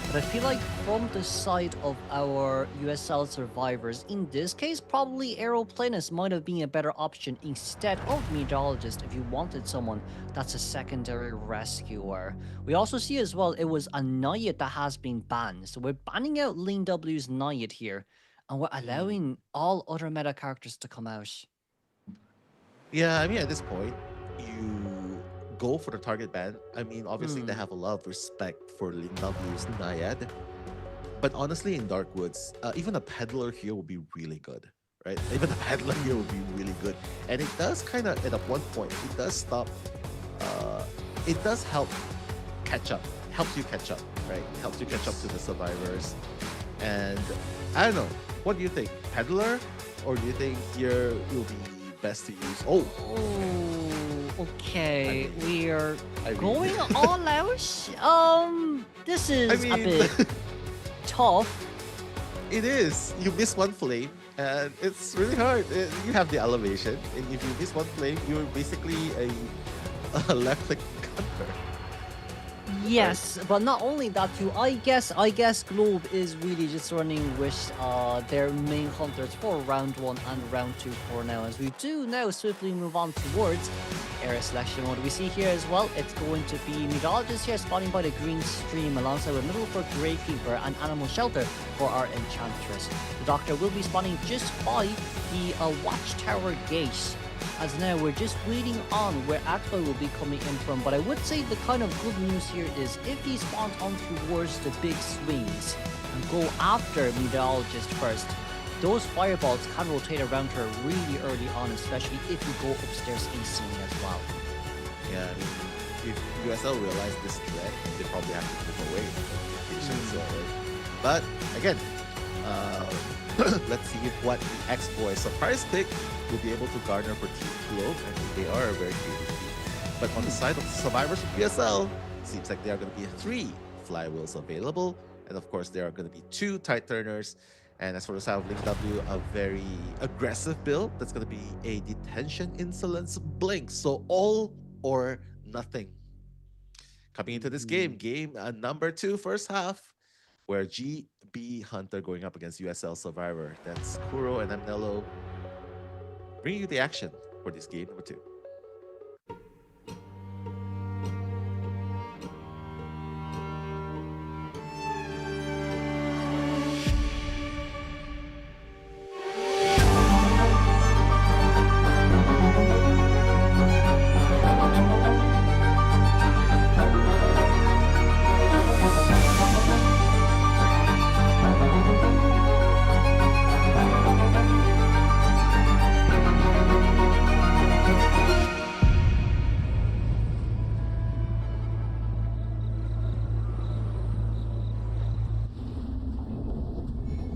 But I feel like from the side of our USL survivors, in this case, probably Aeroplanist might have been a better option instead of Meteorologist if you wanted someone that's a secondary rescuer. We also see as well, it was a Naiad that has been banned. So we're banning out Lane W's Naiad here, and we're allowing all other meta characters to come out. Yeah, I mean, at this point, you go for the target ban. I mean, obviously they have a lot of respect for Lin W's Naiad, but honestly in Dark Woods, even a Peddler here would be really good, right? Even a Peddler here would be really good, and it does kind of, at one point, it does stop, it does help catch up, helps you catch up, right? Helps you catch up to the survivors, and I don't know, what do you think? Peddler, or do you think here will be best to use? Okay, we're going all out. This is a bit tough. It is. You miss one flame, and it's really hard. You have the elevation, and if you miss one flame, you're basically a left-click gunner. Yes, but not only that too. I guess Globe is really just running with their main hunters for round 1 and round 2 for now, as we do now swiftly move on towards area selection mode. We see here as well, it's going to be Meteorologist here spawning by the green stream alongside with Middle for Gravekeeper and Animal Shelter for our Enchantress. The Doctor will be spawning just by the Watchtower gate. As now we're just waiting on where Aqua will be coming in from, but I would say the kind of good news here is if he spawns on towards the big swings and go after Meteorologist first, those fireballs can rotate around her really early on, especially if you go upstairs instantly as well. Yeah, I mean, if USL realize this threat, they probably have to move away. But again, let's see what the X-Boys surprise pick will be able to garner for Team Globe, and they are a very creative team. But on the side of the survivors of USL, seems like there are going to be 3 flywheels available, and of course there are going to be 2 tide turners. And as for the side of Link W, a very aggressive build. That's going to be a Detention, Insolence, Blink. So all or nothing. Coming into this game number 2, first half, where GB Hunter going up against USL Survivor. That's Kuro and Amnello bringing you the action for this game number 2.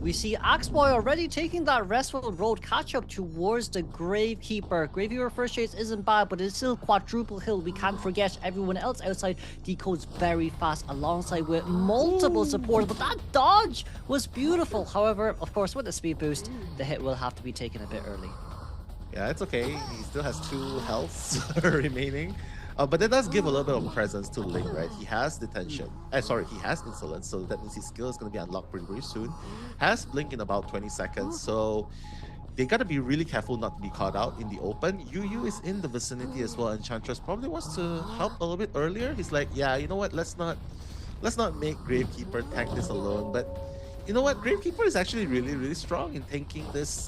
We see Axeboy already taking that restful road catch-up towards the Gravekeeper. Gravekeeper first chase isn't bad, but it's still quadruple hill. We can't forget everyone else outside decodes very fast alongside with multiple support. But that dodge was beautiful. However, of course, with the speed boost, the hit will have to be taken a bit early. Yeah, it's okay. He still has 2 healths remaining. But that does give a little bit of presence to Ling, right? He has Detention. He has Insolence, so that means his skill is going to be unlocked pretty, very soon. Has Blink in about 20 seconds, so they got to be really careful not to be caught out in the open. Yu is in the vicinity as well, and Enchantress probably wants to help a little bit earlier. He's like, yeah, you know what? Let's not make Gravekeeper tank this alone. But you know what? Gravekeeper is actually really, really strong in tanking this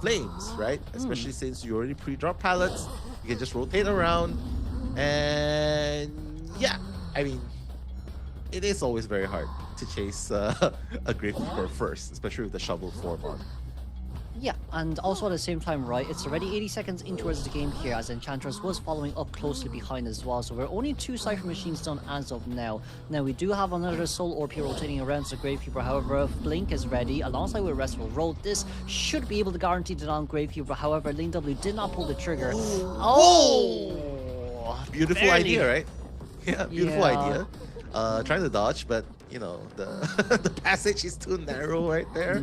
flames, right? Especially since you already pre-drop pallets. You can just rotate around. And yeah, I mean, it is always very hard to chase a Gravekeeper first, especially with the shovel form on. Yeah, and also at the same time, right, it's already 80 seconds in towards the game here, as Enchantress was following up closely behind as well, so we're only 2 Cypher Machines done as of now. Now, we do have another Soul Orb here rotating around the Gravekeeper, however, Blink is ready, alongside with Restful Road. This should be able to guarantee the non-Gravekeeper, however, Ling W did not pull the trigger. Oh! Beautiful idea, right? Yeah, beautiful idea. Trying to dodge, but you know, the the passage is too narrow right there.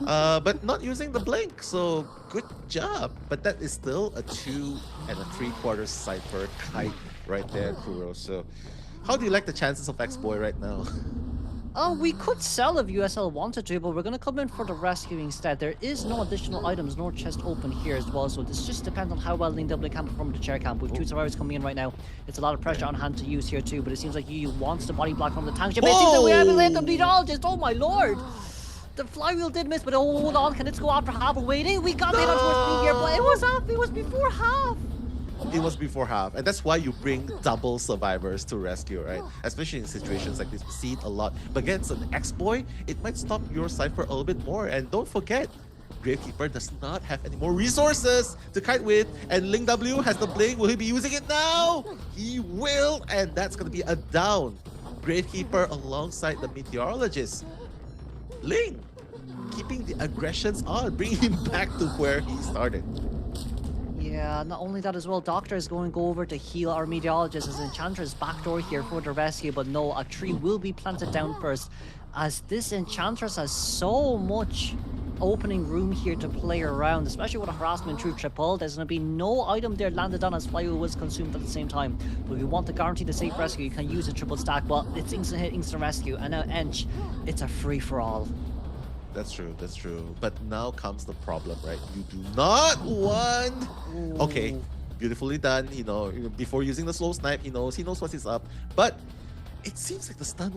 But not using the blink, so good job. But that is still a 2 3/4 Cypher kite right there, Kuro. So how do you like the chances of X-Boy right now? We could sell if USL wanted to, but we're going to come in for the rescue instead. There is no additional items, nor chest open here as well, so this just depends on how well Ling W can perform the chair camp. With 2 survivors coming in right now, it's a lot of pressure on hand to use here too, but it seems like Yu wants the body block from the tank. It seems that we have a meteorologist, oh my lord! The flywheel did miss, but hold on, can it go after half? Waiting, we got it on towards here, but it was before half! It was before half, and that's why you bring double survivors to rescue, right? Especially in situations like this, we see it a lot. But against an X-Boy, it might stop your Cypher a little bit more. And don't forget, Gravekeeper does not have any more resources to kite with, and Ling W has the blink. Will he be using it now? He will, and that's going to be a down. Gravekeeper alongside the Meteorologist. Ling, keeping the aggressions on, bringing him back to where he started. Yeah, not only that as well, Doctor is going to go over to heal our Meteorologist as Enchantress backdoor here for the rescue, but no, a tree will be planted down first, as this Enchantress has so much opening room here to play around, especially with a harassment through triple. There's going to be no item there landed on as Flywheel was consumed at the same time. But if you want to guarantee the safe rescue, you can use a triple stack, but it's instant hit, instant rescue, and now Ench, it's a free-for-all. That's true. But now comes the problem, right? You do not want... Okay, beautifully done. You know, before using the slow snipe, he knows what is up. But it seems like the stun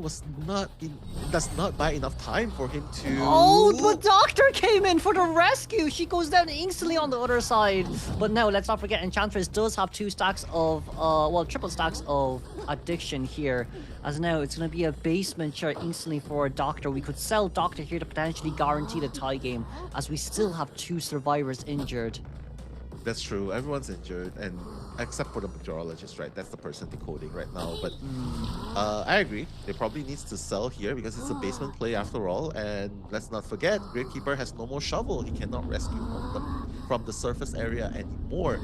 does not buy enough time for him to... Oh, but Doctor came in for the rescue! She goes down instantly on the other side. But now, let's not forget, Enchantress does have 2 stacks of, triple stacks of Addiction here. As now, it's going to be a basement share instantly for a Doctor. We could sell Doctor here to potentially guarantee the tie game, as we still have 2 survivors injured. That's true. Everyone's injured, and except for the Meteorologist, right? That's the person decoding right now. But I agree. They probably needs to sell here because it's a basement play after all. And let's not forget, Gravekeeper has no more shovel. He cannot rescue from the surface area anymore.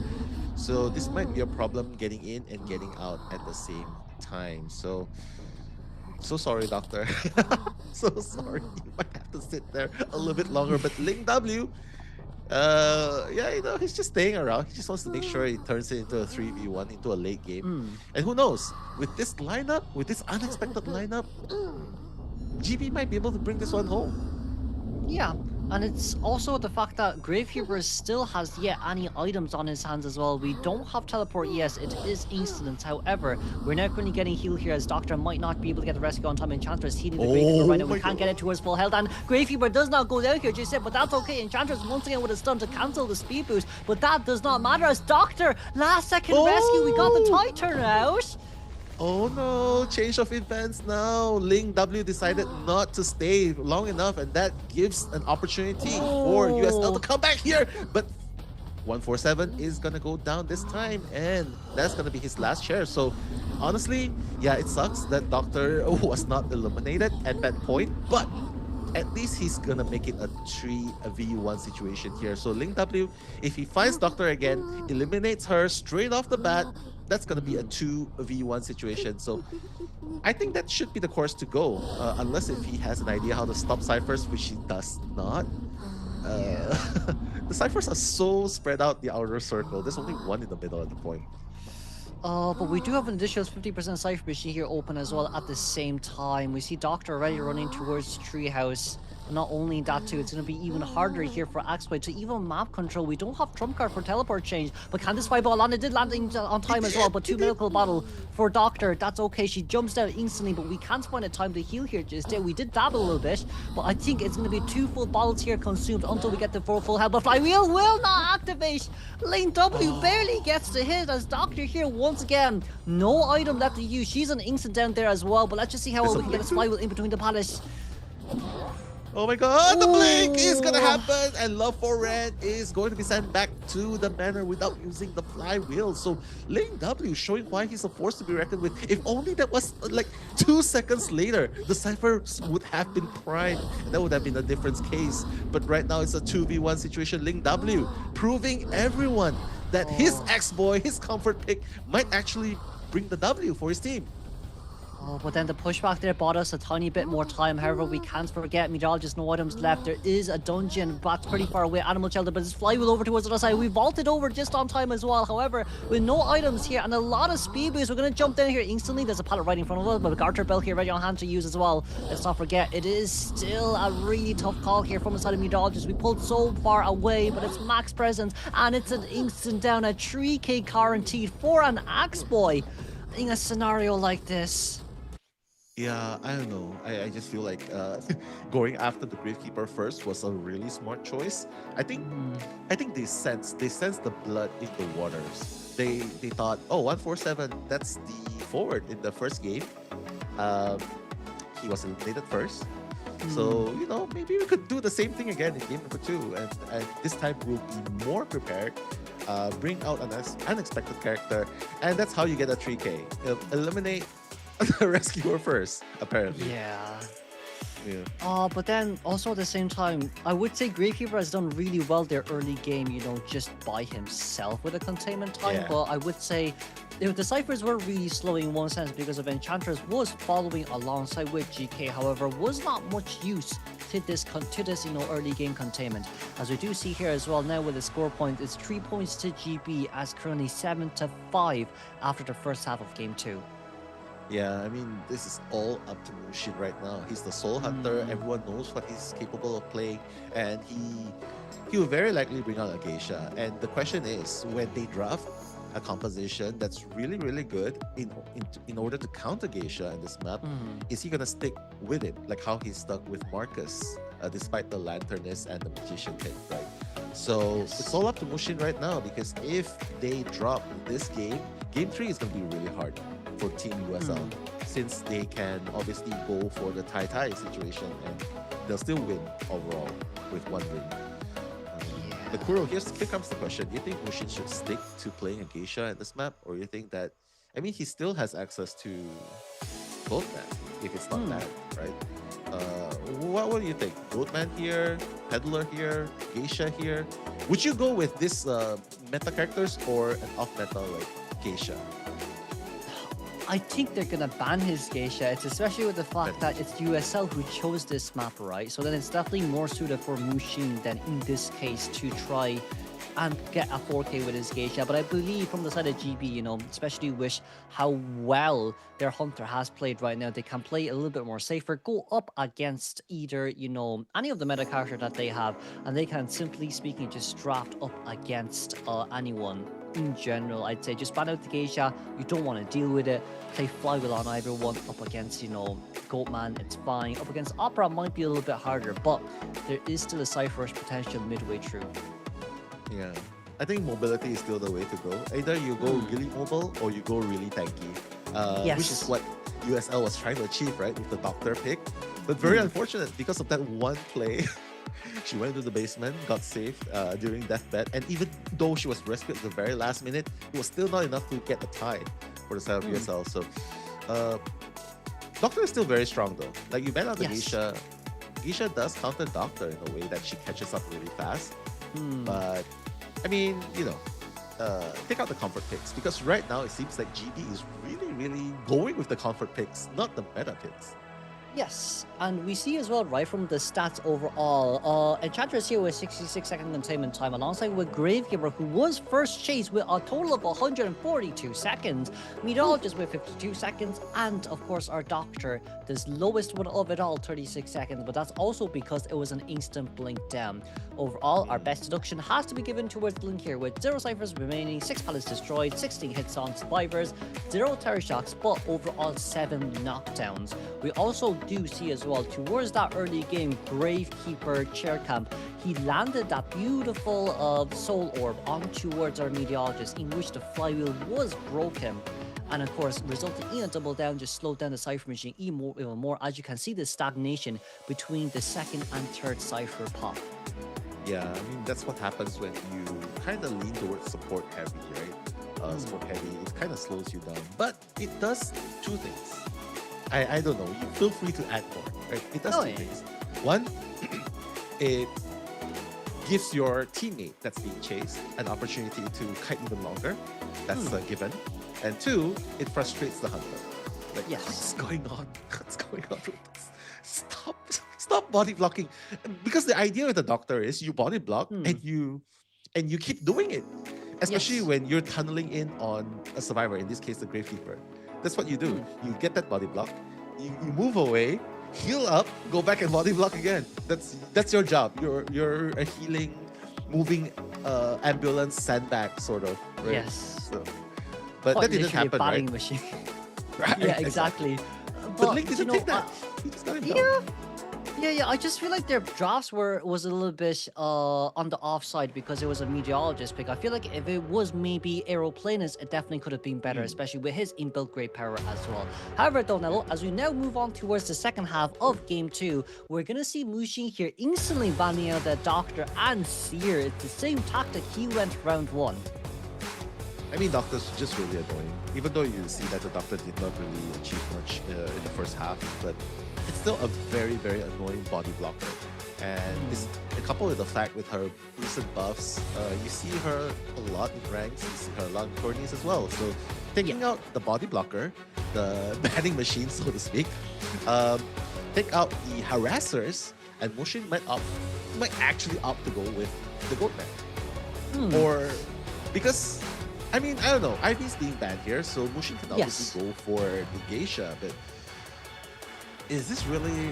So this might be a problem getting in and getting out at the same time. So sorry, Doctor. So sorry. You might have to sit there a little bit longer. But Ling W, he's just staying around. He just wants to make sure he turns it into a 3v1, into a late game. And who knows, with this lineup, with this unexpected lineup, GB might be able to bring this one home. Yeah, and it's also the fact that Gravekeeper still has yet any items on his hands as well. We don't have teleport, yes, it is instant. However, we're now currently getting healed here as Doctor might not be able to get the rescue on time. Enchantress healing the Gravekeeper right now. We can't get it towards full health, and Gravekeeper does not go down here just yet, but that's okay. Enchantress once again with a stun to cancel the speed boost, but that does not matter as Doctor, last second rescue, we got the tie turnout. Oh no, change of events now. Ling W decided not to stay long enough, and that gives an opportunity for USL to come back here. But 147 is gonna go down this time, and that's gonna be his last share. So honestly, yeah, it sucks that Doctor was not eliminated at that point, but at least he's gonna make it a 3v1 situation here. So Ling W, if he finds Doctor again, eliminates her straight off the bat, that's going to be a 2v1 situation. So I think that should be the course to go, unless if he has an idea how to stop Cyphers, which he does not. The Cyphers are so spread out the outer circle. There's only one in the middle at the point. But we do have an additional 50% Cypher machine here open as well at the same time. We see Doctor already running towards Treehouse. Not only that too, it's going to be even harder here for Axeboy to even map control. We don't have trump card for teleport change, but can this fireball land? It did land on time as well, but 2 miracle bottle for Doctor. That's okay, she jumps down instantly, but we can't find a time to heal here just yet. We did dabble a little bit, but I think it's going to be 2 full bottles here consumed until we get the full health. But Flywheel will not activate. Lane W barely gets to hit as Doctor here once again. No item left to use. She's an instant down there as well, but let's just see how well we can get this Flywheel in between the palace. Oh my god, the blink is gonna happen, and Love for Red is going to be sent back to the manor without using the flywheel. So Lane W showing why he's a force to be reckoned with. If only that was like 2 seconds later, the Cyphers would have been primed, and that would have been a different case. But right now it's a 2v1 situation. Lane W proving everyone that his ex-boy, his comfort pick, might actually bring the W for his team. But then the pushback there bought us a tiny bit more time. However, we can't forget Meteorologist, no items left. There is a dungeon, but pretty far away. Animal Shelter, but it's flywheel over towards the other side. We vaulted over just on time as well. However, with no items here and a lot of speed boost, we're going to jump down here instantly. There's a pallet right in front of us, but a Garter Bell here ready on hand to use as well. Let's not forget, it is still a really tough call here from the side of Meteorologist. We pulled so far away, but it's max presence, and it's an instant down, a 3k guaranteed for an Axeboy in a scenario like this. Yeah, I don't know. I just feel like going after the Gravekeeper first was a really smart choice. I think they sensed the blood in the waters. They thought, oh, 147, that's the forward in the first game. He was eliminated first. So, maybe we could do the same thing again in game number 2. And this time we'll be more prepared. Bring out an unexpected character. And that's how you get a 3k. Eliminate the rescuer first, apparently. Yeah. Yeah. But then also at the same time, I would say Gravekeeper has done really well their early game, just by himself with a containment time. Yeah. But I would say the Cyphers were really slow in one sense because of Enchantress was following alongside with GK, however, was not much use to this early game containment. As we do see here as well now with the score point, it's 3 points to GB as currently 7-5 after the first half of game 2. Yeah, I mean, this is all up to Mushin right now. He's the Soul Hunter. Everyone knows what he's capable of playing, and he will very likely bring out a Geisha. And the question is, when they draft a composition that's really, really good in order to counter Geisha in this map, is he gonna stick with it, like how he stuck with Marcus, despite the Lanternist and the Magician pick, right? So it's all up to Mushin right now, because if they drop this game, game 3 is gonna be really hard for Team USL, since they can obviously go for the tie situation, and they'll still win overall with 1 win. But Kuro, here comes the question. Do you think Mushin should stick to playing a Geisha in this map, or you think that, I mean, he still has access to Goatman if it's not bad, right? What do you think? Goatman here, Peddler here, Geisha here? Would you go with this meta characters or an off-meta like Geisha? I think they're gonna ban his geisha. It's especially with the fact that it's USL who chose this map, right? So then it's definitely more suited for Mushin than in this case to try and get a 4K with his geisha. But I believe from the side of GB, you know, especially with how well their hunter has played right now, they can play a little bit more safer, go up against either, you know, any of the meta character that they have, and they can, simply speaking, just draft up against anyone. In general, I'd say just ban out the geisha. You don't want to deal with it. Play flywheel on everyone. Up against, you know, Goatman, it's fine. Up against Opera might be a little bit harder, but there is still a Cypher's potential midway through. Yeah, I think mobility is still the way to go. Either you go really mobile or you go really tanky, which is what USL was trying to achieve, right, with the Doctor pick. But very unfortunate because of that one play. She went to the basement, got saved during deathbed, and even though she was rescued at the very last minute, it was still not enough to get the tie for the side of USL. So, Doctor is still very strong though. Like, you ban out the Geisha. Geisha does counter Doctor in a way that she catches up really fast. But, I mean, you know, take out the comfort picks, because right now it seems like GB is really going with the comfort picks, not the meta picks. Yes, and we see as well, right, from the stats overall, Enchantress here with 66-second containment time, alongside with Gravekeeper, who was first chased with a total of 142 seconds, Meteorologist with 52 seconds, and of course our Doctor, this lowest one of it all, 36 seconds, but that's also because it was an instant blink down. Overall, our best deduction has to be given towards Blink here, with 0 ciphers remaining, 6 pallets destroyed, 16 hits on survivors, 0 terror shocks, but overall 7 knockdowns. We also do see as well, towards that early game, Gravekeeper chair camp, he landed that beautiful soul orb on towards our Meteorologist, in which the flywheel was broken. And of course, resulting in a double down, just slowed down the Cypher machine even more, as you can see the stagnation between the second and third Cypher pop. Yeah, I mean, that's what happens when you kind of lean towards support heavy, right? Support heavy, it kind of slows you down. But it does two things. I don't know, you feel free to add more, right? It does two things. One, it gives your teammate that's being chased an opportunity to kite even longer. That's a given. And two, it frustrates the hunter. Like, what's going on? What's going on with this? Stop body blocking. Because the idea with the Doctor is you body block and you keep doing it. Especially when you're tunneling in on a survivor, in this case the Gravekeeper. That's what you do. You get that body block, you move away, heal up, go back and body block again. That's your job. You're a healing, moving ambulance sandbag sort of. Right? Yes. So, but that didn't happen, right? Machine. Right? Yeah, exactly. But Link didn't take that. He just got him down. Yeah, I just feel like their drafts was a little bit on the offside because it was a Meteorologist pick. I feel like if it was maybe Aeroplanus, it definitely could have been better, especially with his inbuilt great power as well. However, Donello, as we now move on towards the second half of Game 2, we're going to see Mushin here instantly banning out the Doctor and Seer. It's the same tactic he went round 1. I mean, Doctor's just really annoying. Even though you see that the Doctor did not really achieve much in the first half, but it's still a very annoying body blocker. And it's coupled with the fact with her recent buffs, you see her a lot in ranks, you see her a lot in tourneys as well. So taking out the body blocker, the banning machine, so to speak, take out the harassers, and Mushin might actually opt to go with the Goatman. Or because, I mean, I don't know, Ivy's being banned here, so Mushin can obviously go for the Geisha, but is this really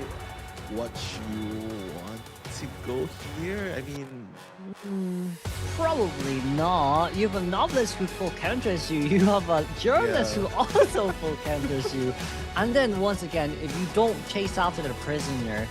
what you want to go here? I mean, probably not. You have a novelist who full counters you. You have a journalist who also full counters you. And then once again, if you don't chase after the prisoner,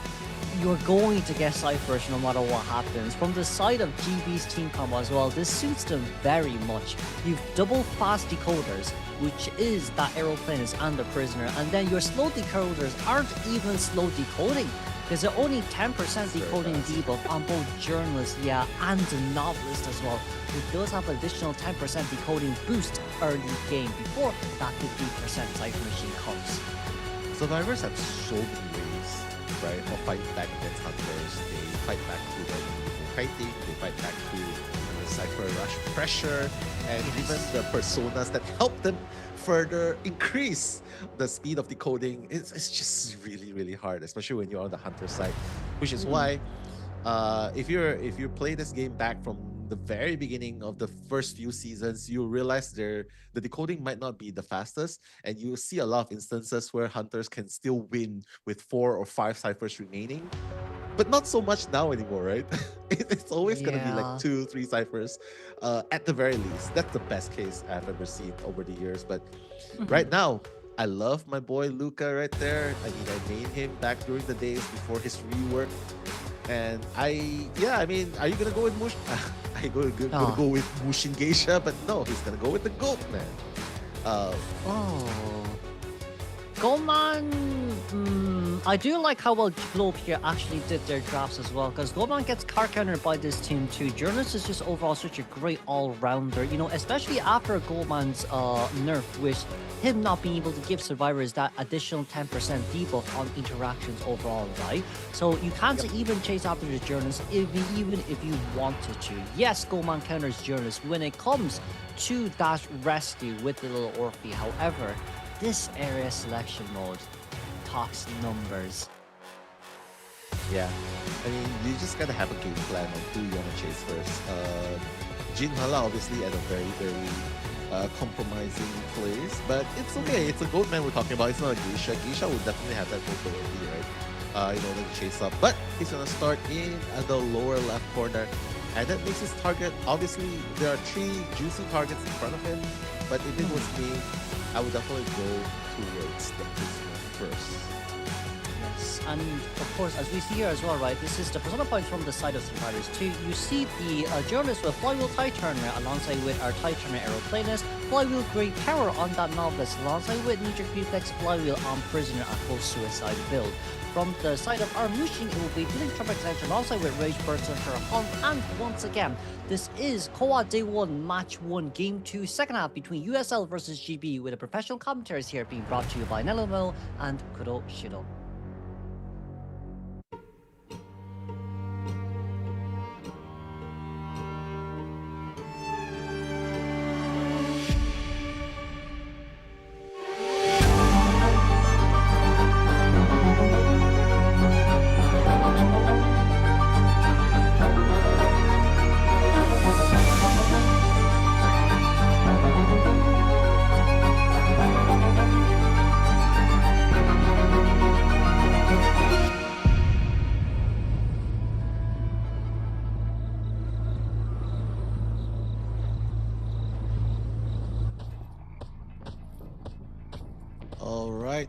you're going to get ciphers no matter what happens. From the side of GB's team combo as well, this suits them very much. You've double fast decoders, which is that Aeroplanus and the prisoner, and then your slow decoders aren't even slow decoding, because they're only 10% decoding debuff on both journalist, and the novelist as well, who does have additional 10% decoding boost early game before that 50% cipher machine comes. Survivors have so many ways, right, of fighting back against hunters. They fight back through the kiting, they fight back through the cipher rush pressure, and even the personas that help them further increase the speed of decoding. It's just really, really hard, especially when you're on the hunter side, which is why if you play this game back from the very beginning of the first few seasons, you realize the decoding might not be the fastest, and you see a lot of instances where hunters can still win with 4 or 5 ciphers remaining, but not so much now anymore, right? It's always gonna be like 2, 3 ciphers at the very least. That's the best case I've ever seen over the years. But right now, I love my boy Luca right there. I mean, I made him back during the days before his rework. And are you gonna go with Mush? I gonna go with Mushin Geisha, but no, he's gonna go with the goat man. Goldman, I do like how well Globe here actually did their drafts as well, because Goldman gets car countered by this team too. Journalist is just overall such a great all-rounder, you know, especially after Goldman's nerf with him not being able to give survivors that additional 10% debuff on interactions overall, right? So you can't even chase after the journalist even if you wanted to. Yes, Goldman counters journalist when it comes to that rescue with the little Orphe. However, this area selection mode talks numbers. Yeah, I mean, you just gotta have a game plan on who you wanna chase first. Jin Hala obviously at a very, very compromising place, but it's okay. It's a goat man we're talking about. It's not a Geisha. Geisha would definitely have that mobility, right? In order to chase up. But he's gonna start in at the lower left corner, and that makes his target. Obviously, there are 3 juicy targets in front of him, but if it was me, I would definitely go towards the prisoner first. Yes, and of course, as we see here as well, right, this is the persona points from the side of survivors too. You see the journalist with Flywheel Tie Turner alongside with our Tie Turner Aeroplanist, Flywheel Great Power on that Novelist alongside with Knee-Jerk Reflex Flywheel on Prisoner at full suicide build. From the side of our Mushin, it will be Dealing Trumpet Extension alongside with Rage Berserker Hunt. And once again, this is COA Day 1 Match 1 Game 2 second half between USL versus GB, with the professional commentaries here being brought to you by Nelomil and Kuro Shiro.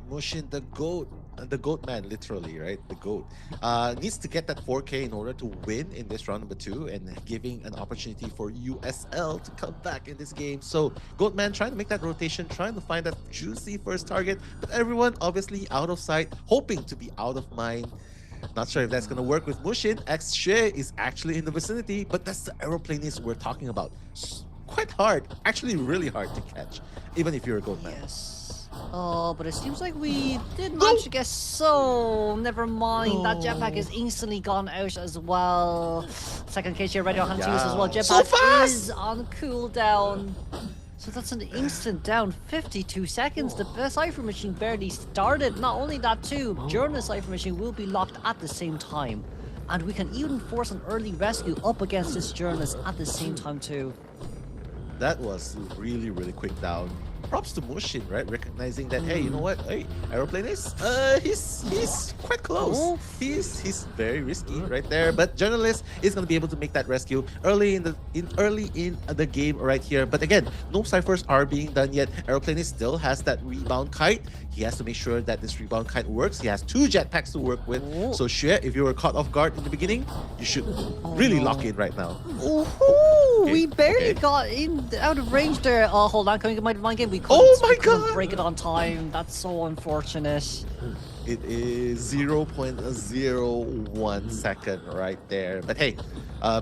Mushin, the goat man, literally, right? The goat needs to get that 4K in order to win in this round number 2, and giving an opportunity for USL to come back in this game. So goat man trying to make that rotation, trying to find that juicy first target, but everyone obviously out of sight, hoping to be out of mind. Not sure if that's going to work with Mushin. AbyssⅨ is actually in the vicinity, but that's the aeroplanist we're talking about. Quite hard, actually really hard to catch, even if you're a goat man. Yes. Oh, but it seems like we did manage to get so... Never mind, that jetpack is instantly gone out as well. Second case here, ready on hand to use as well. Jetpack is on cooldown. So that's an instant down, 52 seconds. The Cypher Machine barely started. Not only that too, Journalist Cypher Machine will be locked at the same time. And we can even force an early rescue up against this Journalist at the same time too. That was really, really quick down. Props to Mushin, right? Recognizing that, hey, you know what? Hey, Aeroplanist, he's quite close. He's very risky right there. But Journalist is gonna be able to make that rescue early in the game right here. But again, no ciphers are being done yet. Aeroplanist still has that rebound kite. He has to make sure that this rebound kite works. He has 2 jetpacks to work with. So Xue, if you were caught off guard in the beginning, you should really lock in right now. We barely got out of range there. Oh, hold on, can we get my mind game? We couldn't break it on time. That's so unfortunate. It is 0.01 second right there. But hey,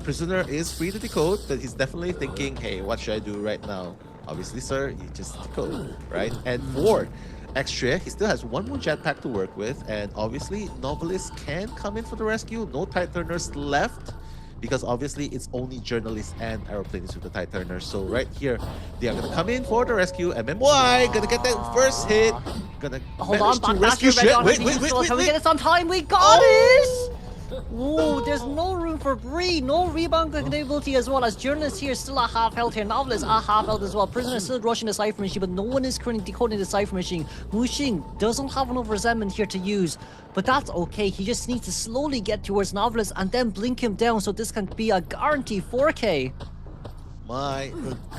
Prisoner is free to decode, but he's definitely thinking, hey, what should I do right now? Obviously, sir, you just decode, right? And for AbyssⅨ, he still has 1 more jetpack to work with, and obviously, Novelist can come in for the rescue. No Tie Turners left. because obviously it's only journalists and aeroplanes with the TIE Turner. So right here, they are gonna come in for the rescue. MMY gonna get that first hit. Gonna Hold on, manage to back rescue faster, shit. Wait. Can we get this on time? We got it! Whoa, there's no room for breathe, no rebound capability as well, as journalists here still at half health here, novelists at half health as well, prisoners still rushing the cipher machine, but no one is currently decoding the cipher machine. Muxing doesn't have enough resentment here to use, but that's okay, he just needs to slowly get towards novelist and then blink him down so this can be a guaranteed 4K. My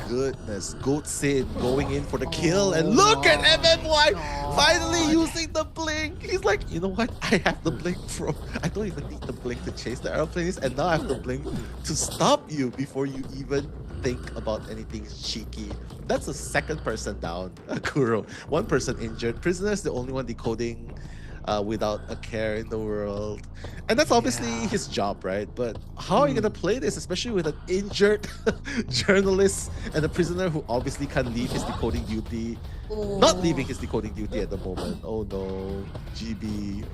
goodness, Goat Sid going in for the kill, and look at MMY finally using the blink. He's like, you know what? I have the blink from. I don't even need the blink to chase the airplanes, and now I have the blink to stop you before you even think about anything cheeky. That's the second person down, Kuro. One person injured. Prisoner's the only one decoding without a care in the world. And that's obviously his job, right? But how are you going to play this, especially with an injured journalist and a prisoner who obviously can't leave his decoding duty? Not leaving his decoding duty at the moment. Oh no, GB.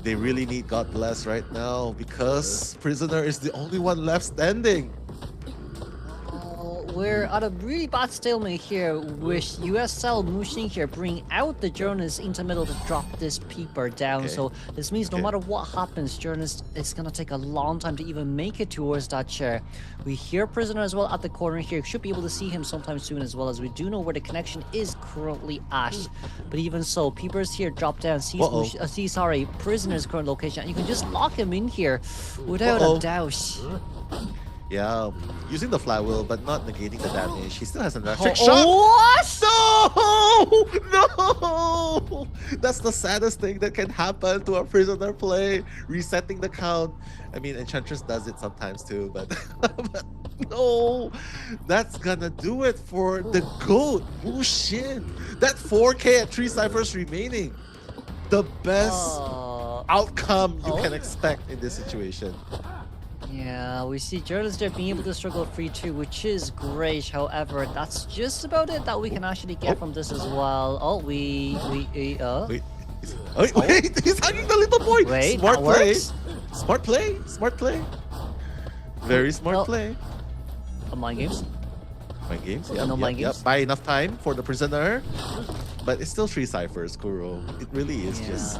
They really need God Bless right now because prisoner is the only one left standing. We're at a really bad stalemate here with USL Muxing here bringing out the journalist into the middle to drop this peeper down. So this means no matter what happens, journalist is gonna take a long time to even make it towards that chair. We hear prisoner as well at the corner here. Should be able to see him sometime soon as well, as we do know where the connection is currently at. But even so, peepers here drop down, sees prisoner's current location, and you can just lock him in here without a doubt. Yeah, using the flywheel, but not negating the damage. He still has an electric shock. What? No! That's the saddest thing that can happen to a prisoner play. Resetting the count. I mean, Enchantress does it sometimes too, but, but no. That's gonna do it for the GOAT, Muxin. That 4K at 3 ciphers remaining. The best outcome you can expect in this situation. Yeah, we see journalists there being able to struggle free too, which is great. However, that's just about it that we can actually get from this as well. Oh, wait, he's hugging the little boy. Wait, smart play. Works? Smart play. Smart play. Very smart play. Mind games? Mind games, mind games. Buy enough time for the prisoner. But it's still 3 ciphers, Kuro. It really is just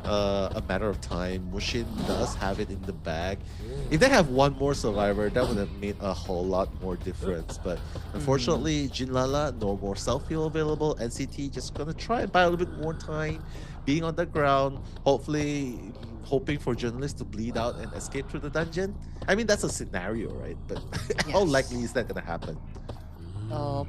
a matter of time. Muxin does have it in the bag. If they have one more survivor, that would have made a whole lot more difference. But unfortunately, Jinlala, no more self-heal available. NCT just gonna try and buy a little bit more time, being on the ground, hopefully hoping for journalists to bleed out and escape through the dungeon. I mean, that's a scenario, right? But how likely is that gonna happen?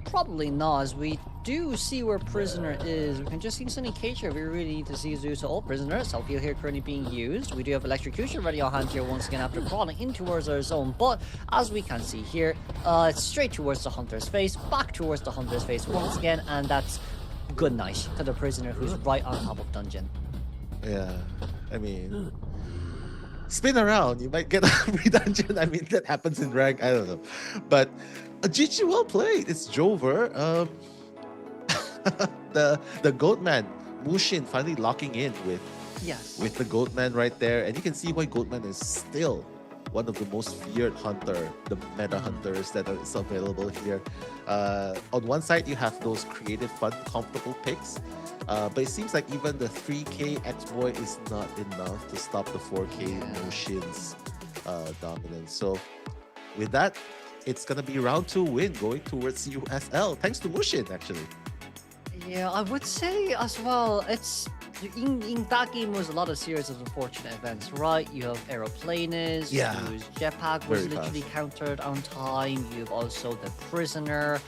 Probably not, as we do see where prisoner is. We can just instantly cage here. We really need to see Zeus. Oh, prisoner, self-heal here currently being used. We do have electrocution ready on hand here once again after crawling in towards our zone. But as we can see here, it's straight towards the hunter's face, back towards the hunter's face once again, and that's good night to the prisoner who's right on top of dungeon. Yeah, I mean, spin around, you might get a free dungeon. I mean, that happens in rank, I don't know. But GG, well played. It's Jover. The Goatman, Muxin finally locking in with the Goatman right there. And you can see why Goatman is still one of the most feared hunter, the meta hunters that is available here. On one side, you have those creative, fun, comfortable picks. But it seems like even the 3K X-Boy is not enough to stop the 4K Muxin's dominance. So with that, it's going to be round 2 win going towards USL, thanks to Muxin, actually. Yeah, I would say as well, it's in that game was a lot of series of unfortunate events, right? You have aeroplaners, whose jetpack was literally countered on time. You have also the prisoner,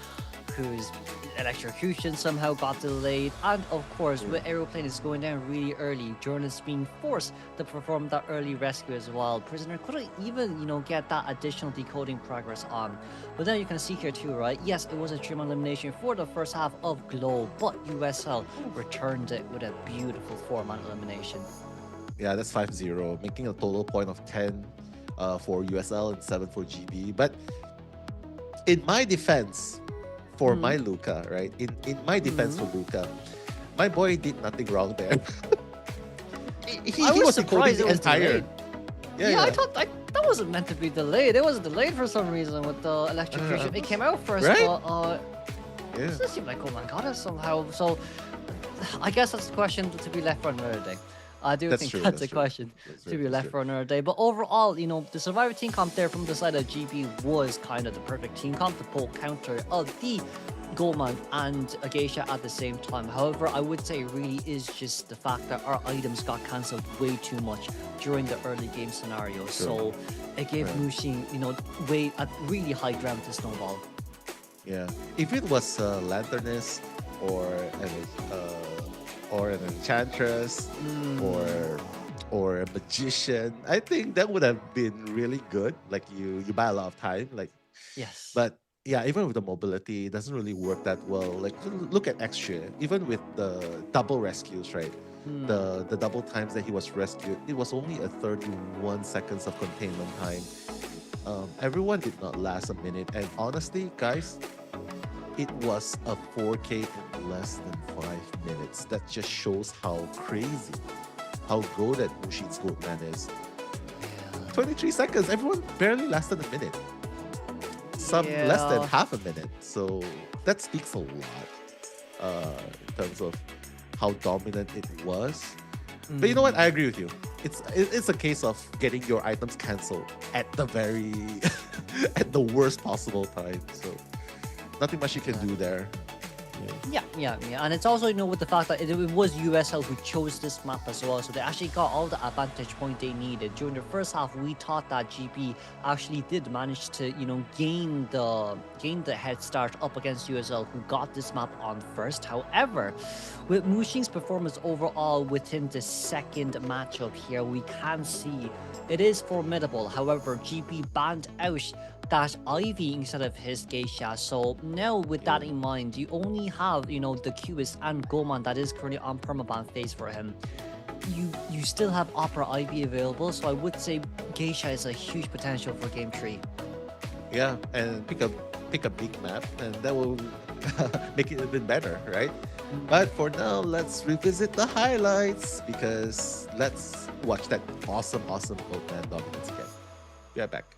whose electrocution somehow got delayed, and of course with aeroplaners going down really early, journalists being forced to perform that early rescue as well. Prisoner couldn't even, get that additional decoding progress on. But then you can see here too, right? Yes, it was a trim elimination for the first half of Glow, but USL returned it with a beautiful 4-man elimination. Yeah, that's 5-0, making a total point of 10 for USL and 7 for GB. But in my defense, for my Luca, right? In my defense for Luca, my boy did nothing wrong there. he was surprised decoding the entire. I thought that wasn't meant to be delayed. It was delayed for some reason with the electrocution. It came out first, right? but it doesn't seem like Goman got it somehow. So I guess that's the question to be left for another day. I do think that's a question to be left for another day. But overall, you know, the Survivor team comp there from the side of GB was kind of the perfect team comp to pull counter of the Goman and a Geisha at the same time. However, I would say it really is just the fact that our items got cancelled way too much during the early game scenario. So it gave Mushin, you know, a really high ground to snowball. Yeah, if it was a Lanterness or an Enchantress or a Magician, I think that would have been really good. Like you buy a lot of time. Like yes, but yeah, even with the mobility, it doesn't really work that well. Like look at Extra, even with the double rescues, right? The double times that he was rescued, it was only a 31 seconds of containment time. Everyone did not last a minute, and honestly, guys, it was a 4K in less than 5 minutes. That just shows how crazy, how good at Mushin's Goatman is. 23 seconds, everyone barely lasted a minute. Some less than half a minute. So that speaks a lot in terms of how dominant it was. But you know what? I agree with you. It's a case of getting your items cancelled at the very at the worst possible time. So nothing much you can do there. Yeah. And it's also, you know, with the fact that it was USL who chose this map as well, so they actually got all the advantage point they needed. During the first half, we thought that GB actually did manage to, you know, gain the head start up against USL, who got this map on first. However, with Mushin's performance overall within the second matchup here, we can see it is formidable. However, GB banned out that Ivy instead of his Geisha. So now with that in mind, you only have, you know, the Cubist and Goman that is currently on permaban phase for him. You still have Opera Ivy available, so I would say Geisha is a huge potential for game 3. Yeah, and pick a big map, and that will make it even better, right? But for now, let's revisit the highlights, because let's watch that awesome Goatman dominance again. Be right back.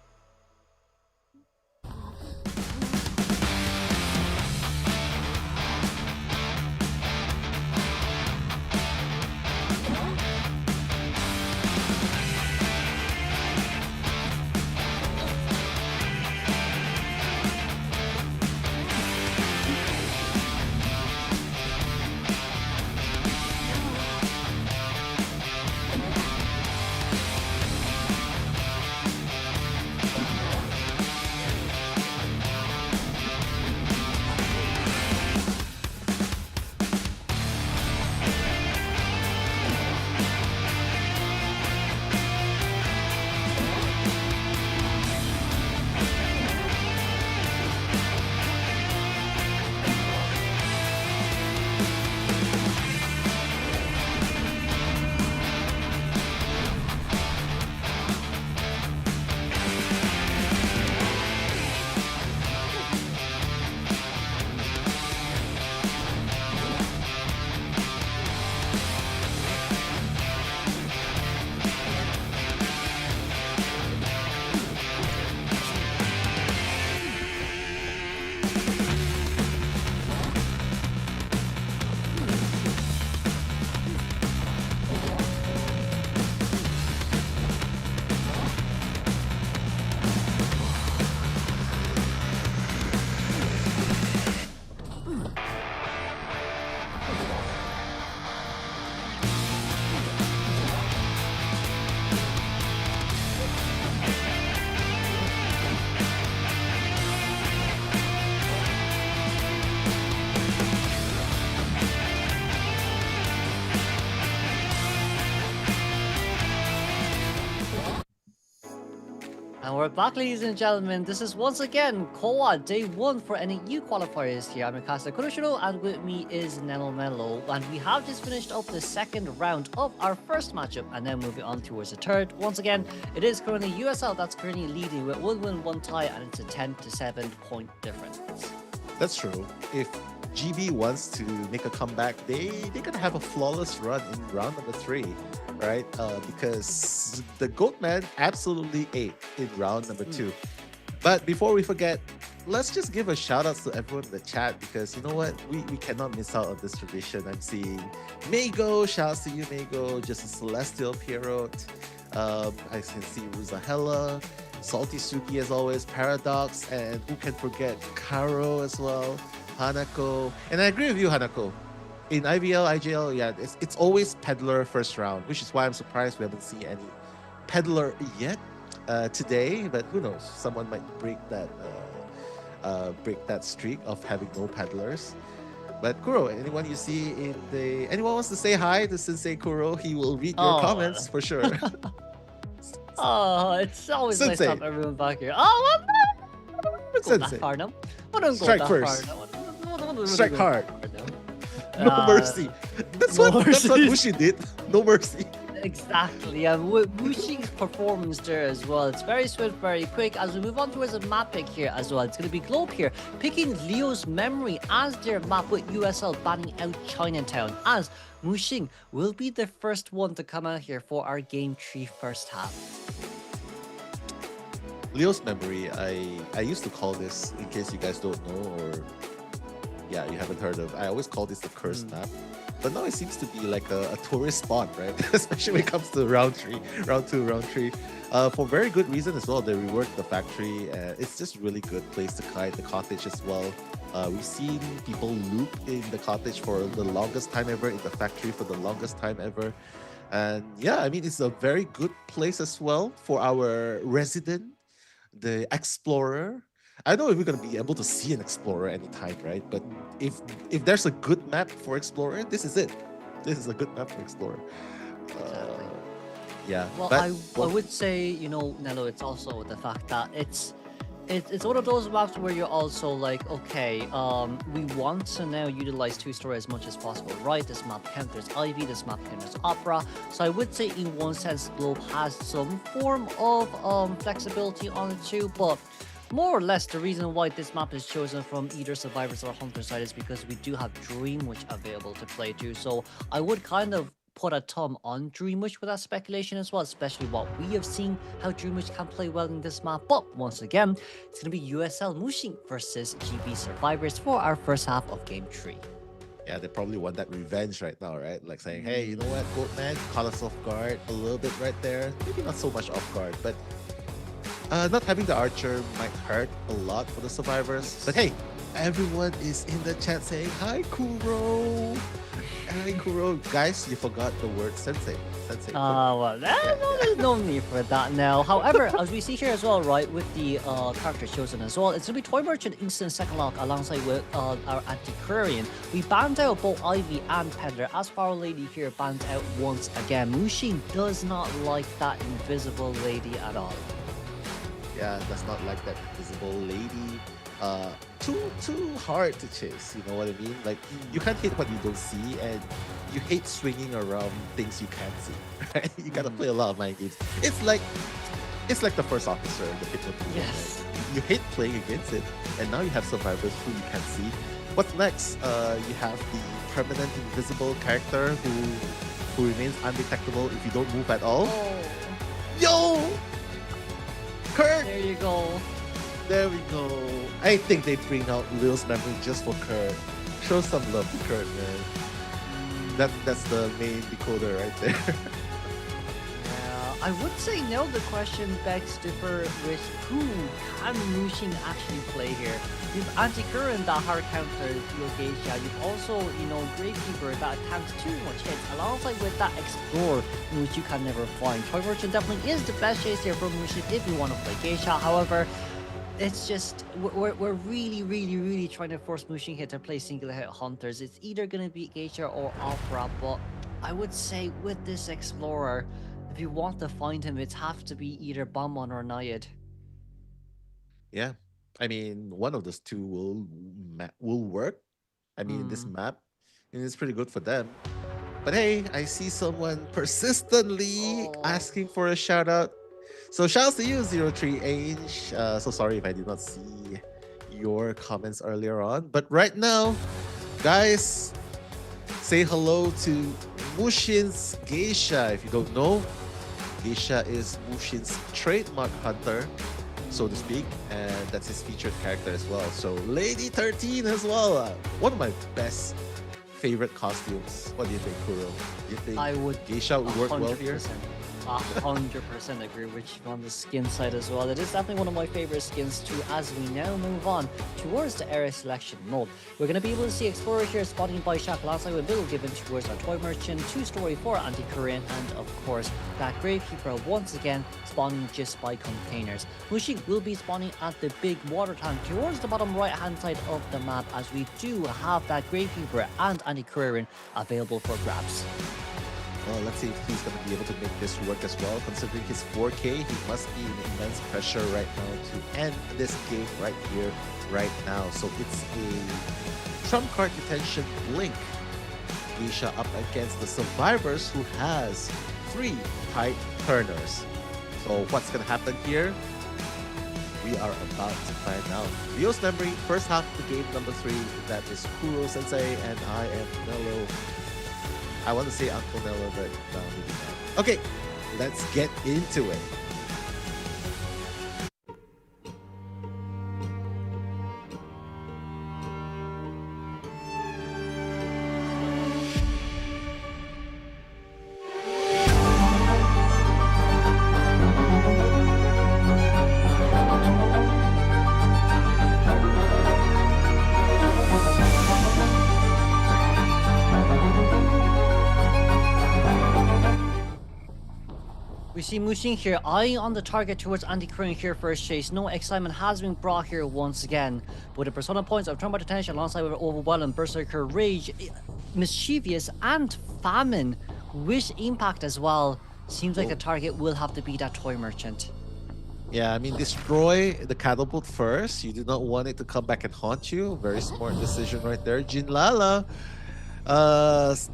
And we're back, ladies and gentlemen. This is once again COA Day 1 for NAEU Qualifiers here. I'm your caster Kuroshiro, and with me is Nemo Mello. And we have just finished up the second round of our first matchup, and then moving on towards the third. Once again, it is currently USL that's currently leading with 1 win, 1 tie, and it's a 10-7 point difference. That's true. If GB wants to make a comeback, they're gonna have a flawless run in round number 3. right? Because the Goatman absolutely ate in round number 2. But before we forget, let's just give a shout out to everyone in the chat, because you know what? We cannot miss out on this tradition. I'm seeing Mago, shouts to you, Mago, just a Celestial Pierrot. I can see Ruzahella, Salty Suki as always, Paradox, and who can forget Karo as well, Hanako. And I agree with you, Hanako. In IVL, IGL, yeah, it's always Peddler first round, which is why I'm surprised we haven't seen any Peddler yet today. But who knows? Someone might break that streak of having no Peddlers. But Kuro, anyone you see anyone wants to say hi to Sensei Kuro, he will read your comments for sure. It's always Sensei. nice to have everyone back here. Oh, I'm Sensei. Strike first. Strike hard. No mercy. That's what Mushi did. No mercy. Exactly, and with Mushi's performance there as well, it's very swift, very quick. As we move on towards a map pick here as well, it's going to be Globe here, picking Leo's Memory as their map, with USL banning out Chinatown, as Mushing will be the first one to come out here for our Game 3 first half. Leo's Memory, I used to call this, in case you guys don't know, or yeah, you haven't heard of, I always call this the cursed map. But now it seems to be like a tourist spot, right? Especially when it comes to round 2, round 3. For very good reason as well. They reworked the factory. It's just really good place to kite. The cottage as well. We've seen people loop in the cottage for the longest time ever, in the factory for the longest time ever. And yeah, I mean, it's a very good place as well for our resident, the explorer. I don't know if we're gonna be able to see an explorer anytime, right? But if there's a good map for explorer, this is it. This is a good map for explorer. Yeah. Well, I would say, you know, Nello, it's also the fact that it's one of those maps where you're also like, okay, we want to now utilize two-story as much as possible, right? This map counters Ivy, this map counters Opera. So I would say in one sense, Globe has some form of flexibility on it too, but more or less, the reason why this map is chosen from either Survivors or Hunter side is because we do have Dreamwish available to play too. So I would kind of put a thumb on Dreamwish with that speculation as well, especially what we have seen, how Dreamwish can play well in this map. But once again, it's going to be USL Mushing versus GB Survivors for our first half of Game 3. Yeah, they probably want that revenge right now, right? Like saying, hey, you know what, Goatman, caught us off guard a little bit right there. Maybe not so much off guard, but not having the archer might hurt a lot for the Survivors. But hey, everyone is in the chat saying, hi, Kuro. Hi, Kuro. Guys, you forgot the word sensei. Sensei. Well, there's no need for that now. However, as we see here as well, right, with the character chosen as well, it's going to be Toy Merchant Instant Second Lock alongside with our Antiquarian. We banned out both Ivy and Peddler, as Faro Lady here banned out once again. Mushin does not like that invisible lady at all. Yeah, does not like that invisible lady. Too hard to chase, you know what I mean? Like, you can't hit what you don't see, and you hate swinging around things you can't see, right? You gotta play a lot of mind games. It's like the first officer in the Hypnotism. Yes. Right? You hate playing against it, and now you have survivors who you can't see. What's next? You have the permanent invisible character who remains undetectable if you don't move at all. Oh. Yo! Kurt! There you go. There we go. I think they bring out Leo's Memory just for Kurt. Show some love to Kurt, man. That's the main decoder right there. Yeah, I would say no. The question begs differ with who can Mushin actually play here. You've Anti-Current that hard counters your Geisha. You've also, you know, Gravekeeper that tanks too much hits. Alongside with that Explorer, which you can never find. Toy Merchant definitely is the best chase here for Mushin if you want to play Geisha. However, it's just, we're really trying to force Mushin here to play single hit hunters. It's either going to be Geisha or Opera, but I would say with this Explorer, if you want to find him, it's have to be either Bonbon or Nayad. Yeah, I mean, one of those two will work. I mean, this map, and it's pretty good for them. But hey, I see someone persistently asking for a shout out. So shouts to you, 03H. So sorry if I did not see your comments earlier on. But right now, guys, say hello to Mushin's Geisha. If you don't know, Geisha is Mushin's trademark hunter, so to speak, and that's his featured character as well. So Lady 13 as well. One of my best favorite costumes. What do you think, Kuro? Do you think I would Geisha would work well here? 100% agree with you on the skin side as well. It is definitely one of my favorite skins too, as we now move on towards the area selection mode. We're going to be able to see Explorer here spotting by Shaq alongside with Bill given towards our Toy Merchant, 2-story for Anti-Korean, and of course that Gravekeeper once again spawning just by containers. Mushin will be spawning at the big water tank towards the bottom right hand side of the map, as we do have that Gravekeeper and Anti-Korean available for grabs. Well, let's see if he's going to be able to make this work as well. Considering his 4K, he must be in immense pressure right now to end this game right here, right now. So it's a trump card detention blink. Geisha up against the survivors, who has 3 tight turners. So what's going to happen here? We are about to find out. Rio's memory, first half of the game, number 3. That is Kuro Sensei, and I am Nello. I want to say Uncle Nello, but no, maybe not. Okay, let's get into it. We see Mushin here eyeing on the target towards Anti-Korean here for his chase. No excitement has been brought here once again. With the persona points of Turn by Detention alongside with Overwhelm, Berserker Rage, Mischievous, and Famine with impact as well. Seems like the target will have to be that Toy Merchant. Yeah, I mean, destroy the catapult first. You do not want it to come back and haunt you. Very smart decision right there. Jinlala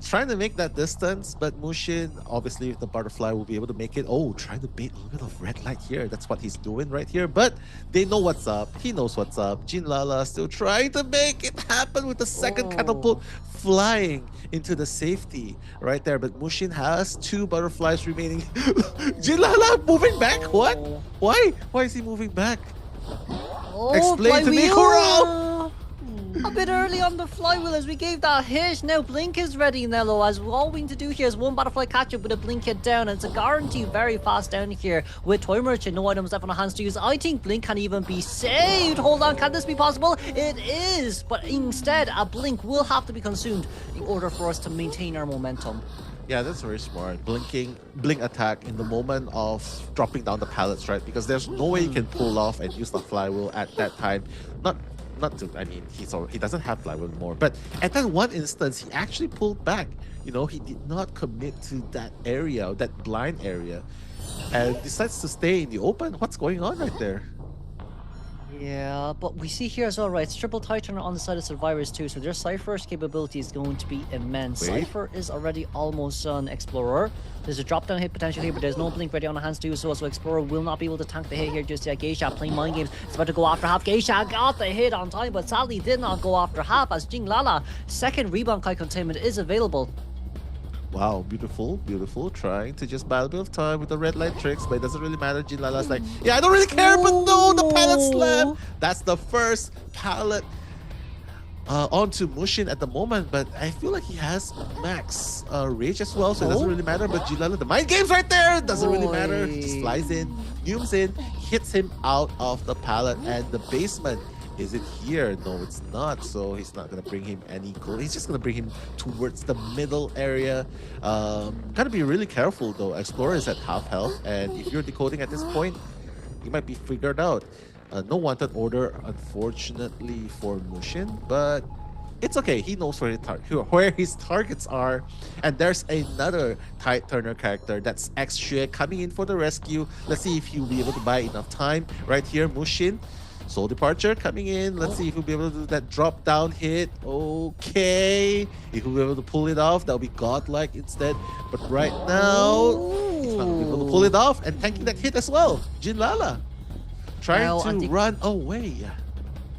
trying to make that distance, but Mushin, obviously the butterfly will be able to make it. Oh, trying to bait a little bit of red light here. That's what he's doing right here, but they know what's up. He knows what's up. Jinlala still trying to make it happen with the second catapult flying into the safety right there, but Mushin has 2 butterflies remaining. Jinlala moving back? What? Why is he moving back? Explain to me, Kuro! A bit early on the flywheel as we gave that hit. Now Blink is ready, Nello, as all we need to do here is 1 butterfly catch up with a Blink hit down, and it's a guarantee very fast down here with Toy Merchant. No items left on the hands to use. I think Blink can even be saved. Hold on, can this be possible? It is, but instead a Blink will have to be consumed in order for us to maintain our momentum. Yeah, that's very smart. Blink attack in the moment of dropping down the pallets, right? Because there's no way you can pull off and use the flywheel at that time. Not to, I mean, he doesn't have flywheel anymore, but at that one instance, he actually pulled back. You know, he did not commit to that area, that blind area, and decides to stay in the open. What's going on right there? Yeah, but we see here as well, right? It's triple Titan on the side of survivors too, so their Cypher's capability is going to be immense. Wait. Cypher is already almost an Explorer. There's a drop-down hit potential here, but there's no Blink ready on the hands to do so, so Explorer will not be able to tank the hit here just yet. Geisha playing mind games. It's about to go after half. Geisha got the hit on time, but sadly did not go after half, as Jinlala second rebound Kai containment is available. Wow, beautiful, beautiful. Trying to just buy a bit of time with the red light tricks, but it doesn't really matter. Jinlala's like, yeah, I don't really care, but no, the pallet slam. That's the first pallet onto Mushin at the moment, but I feel like he has max rage as well, so it doesn't really matter. But Jinlala, the mind games right there, doesn't really matter. He just flies in, zooms in, hits him out of the pallet, and the basement. Is it here? No, it's not. So he's not going to bring him any gold. He's just going to bring him towards the middle area. Gotta be really careful though. Explorer is at half health, and if you're decoding at this point, you might be figured out. No wanted order, unfortunately, for Mushin, but it's okay. He knows where his targets are. And there's another tight turner character. That's X-Shui coming in for the rescue. Let's see if he'll be able to buy enough time. Right here, Mushin. Soul Departure coming in. Let's see if we'll be able to do that drop down hit. Okay. If we'll be able to pull it off, that'll be godlike instead. But right now, he's not going to be able to pull it off. And tanking that hit as well. Jinlala trying to run away.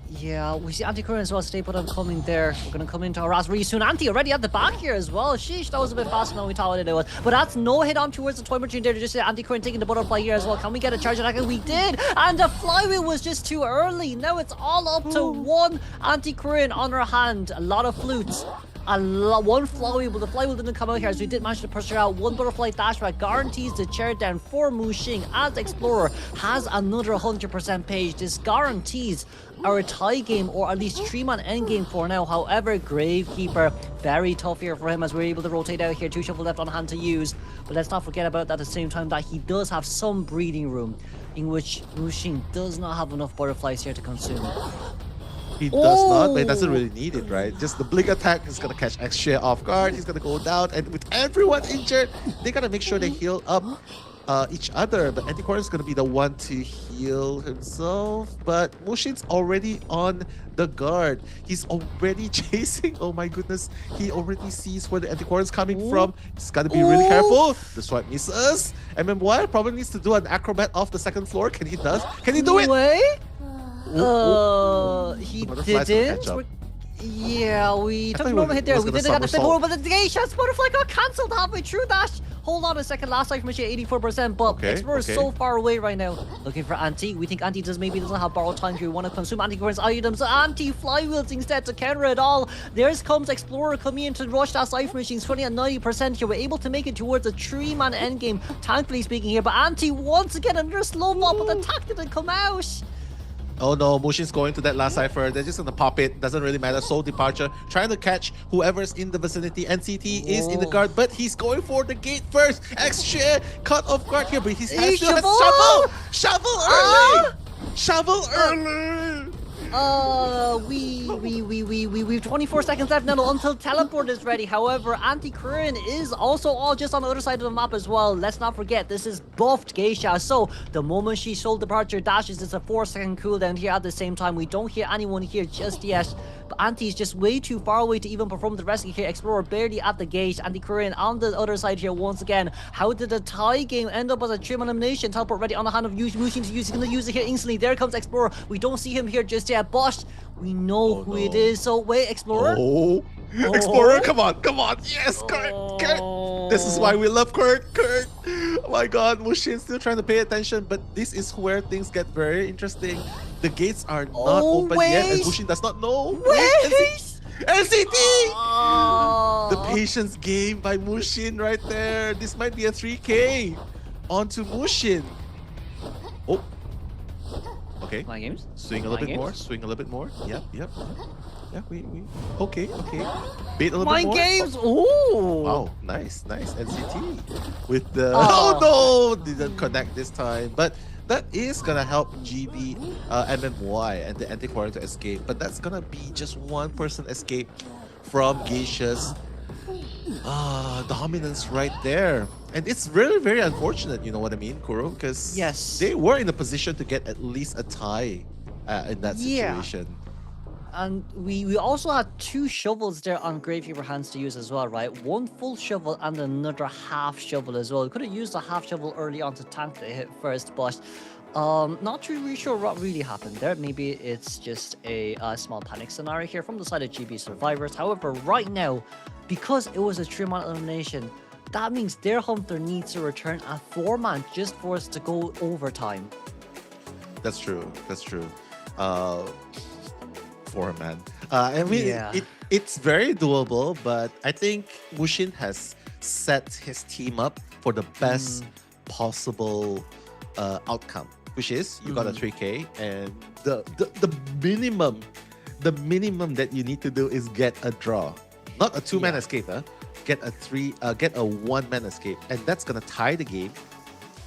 Yeah, we see Anti-Current as well. Stay put on coming there. We're going to come into harass really soon. Anti already at the back here as well. Sheesh, that was a bit faster than we thought it was. But that's no hit on towards the toy machine there to just Anti-Current taking the butterfly here as well. Can we get a charge attack? And we did. And the flywheel was just too early. Now it's all up to one Anti-Current on her hand. A lot of flutes. One flywheel, but the flywheel didn't come out here as we did manage to push her out. One butterfly dash back guarantees the chair down for Muxing as Explorer has another 100% page. This guarantees our tie game, or at least 3-man endgame for now. However, Gravekeeper, very tough here for him as we're able to rotate out here. 2 shuffle left on hand to use, but let's not forget about that at the same time that he does have some breathing room in which Muxing does not have enough butterflies here to consume. He does not, but he doesn't really need it, right? Just the blink attack is gonna catch X-Share off guard. He's gonna go down, and with everyone injured, they gotta make sure they heal up each other. But Anti-Current is gonna be the one to heal himself. But Muxing's already on the guard. He's already chasing. Oh my goodness, he already sees where the Anti-Current's coming from. He's gotta be really careful. The swipe misses. MMY probably needs to do an acrobat off the 2nd floor. Can he do it? He didn't. Yeah, we took a normal hit there. We didn't get the flip over, but the Geisha's butterfly got cancelled halfway through that. Hold on a second. Last life machine 84%, but Explorer is so far away right now. Looking for Anti. We think Anti maybe doesn't have borrowed time here. We want to consume Anti-Current's items. Anti flywheels instead to counter it all. There comes Explorer coming in to rush that life machine. 20 at 90% here. We're able to make it towards a 3-man endgame, thankfully speaking here. But Anti once again under slow ball, but the attack didn't come out. Oh no, Muxing's going to that last cipher. They're just gonna pop it. Doesn't really matter. Soul Departure. Trying to catch whoever's in the vicinity. NCT is in the guard, but he's going for the gate first. X-Share cut off guard here, but he still has shovel! Shovel early! Shovel early! We've 24 seconds left now until teleport is ready. However, Anti-Current is also all just on the other side of the map as well. Let's not forget, this is buffed Geisha. So the moment she Soul Departure dashes, it's a 4-second cooldown here at the same time. We don't hear anyone here just yet. But Anti's just way too far away to even perform the rescue here. Explorer barely at the gate. Anti-Current on the other side here once again. How did the tie game end up as a 3-man elimination? Teleport ready on the hand of Muxing to use. He's gonna use it here instantly. There comes Explorer. We don't see him here just yet, but we know who it is. So wait, Explorer. Explorer, come on. Yes, Kurt. This is why we love Kurt. Oh my god, Muxing's still trying to pay attention, but this is where things get very interesting. The gates are not open yet, and Muxing does not know. NCT! The patience game by Muxing right there. This might be a 3K. On to Muxing. Oh. Okay. My games. Swing a little bit more. Yep. Yeah, we. Okay. Bait a little bit more. My games. Ooh. Wow, nice. NCT with the. Oh no! Didn't connect this time, but that is gonna help GB, MMY, and the Anti-Current to escape. But that's gonna be just one person escape from Geisha's dominance right there. And it's really very unfortunate, you know what I mean, Kuro? Because they were in a position to get at least a tie in that situation. And we also had 2 shovels there on Gravekeeper hands to use as well, right? 1 full shovel and another half shovel as well. We could have used the half shovel early on to tank the hit first, but not really sure what really happened there. Maybe it's just a small panic scenario here from the side of GB Survivors. However, right now, because it was a 3-man elimination, that means their hunter needs to return a 4-man just for us to go overtime. That's true. 4-man. I mean, it's very doable, but I think Muxing has set his team up for the best possible outcome, which is you got a 3K, and the minimum that you need to do is get a draw, not a 2-man escape. Get a 1-man escape, and that's gonna tie the game,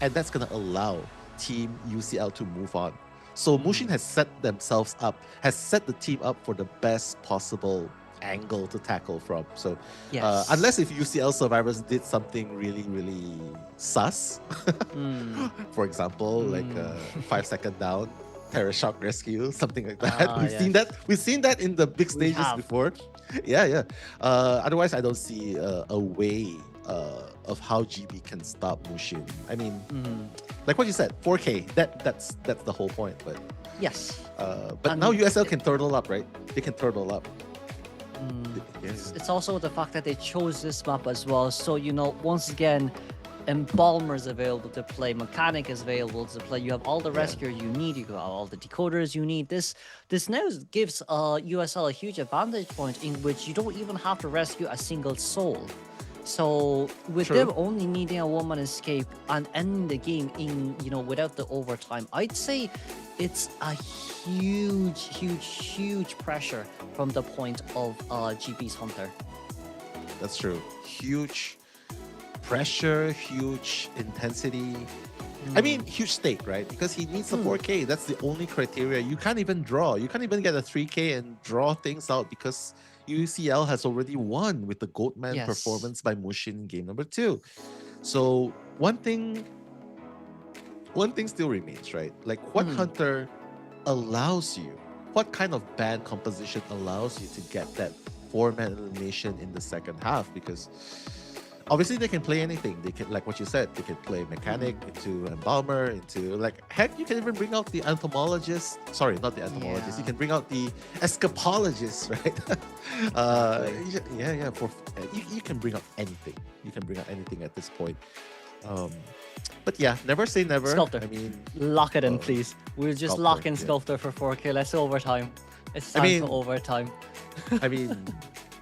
and that's gonna allow Team UCL to move on. So Muxing has set the team up for the best possible angle to tackle from. So unless if UCL Survivors did something really, really sus, for example, like 5-second down, Terror Shock Rescue, something like that. We've seen that in the big stages before. Yeah. Otherwise, I don't see a way of how GB can stop Muxing. I mean, like what you said, 4K. That's the whole point. But yes. But now USL can turtle up, right? They can turtle up. It's also the fact that they chose this map as well. So, once again, Embalmer is available to play, Mechanic is available to play. You have all the rescuer you need. You have all the decoders you need. This now gives USL a huge advantage point in which you don't even have to rescue a single soul. So with them only needing a one-man escape and ending the game in without the overtime, I'd say it's a huge pressure from the point of GB's Hunter. That's true. Huge pressure, huge intensity. I mean, huge stake, right? Because he needs a 4K. That's the only criteria. You can't even draw. You can't even get a 3K and draw things out because UCL has already won with the Goatman performance by Mushin in game number 2. So one thing still remains, right? Like what Hunter allows you, what kind of band composition allows you to get that 4-man elimination in the second half? Because obviously they can play anything. They can, like what you said, they can play Mechanic into Embalmer, into heck, you can even bring out the Entomologist. Sorry, not the Entomologist. You can bring out the Escapologist, right? You can bring out anything. You can bring out anything at this point. But yeah, never say never. Sculptor. I mean, lock it in, please. We'll just lock in Sculptor for 4K. Let's overtime. It's time for overtime. I mean,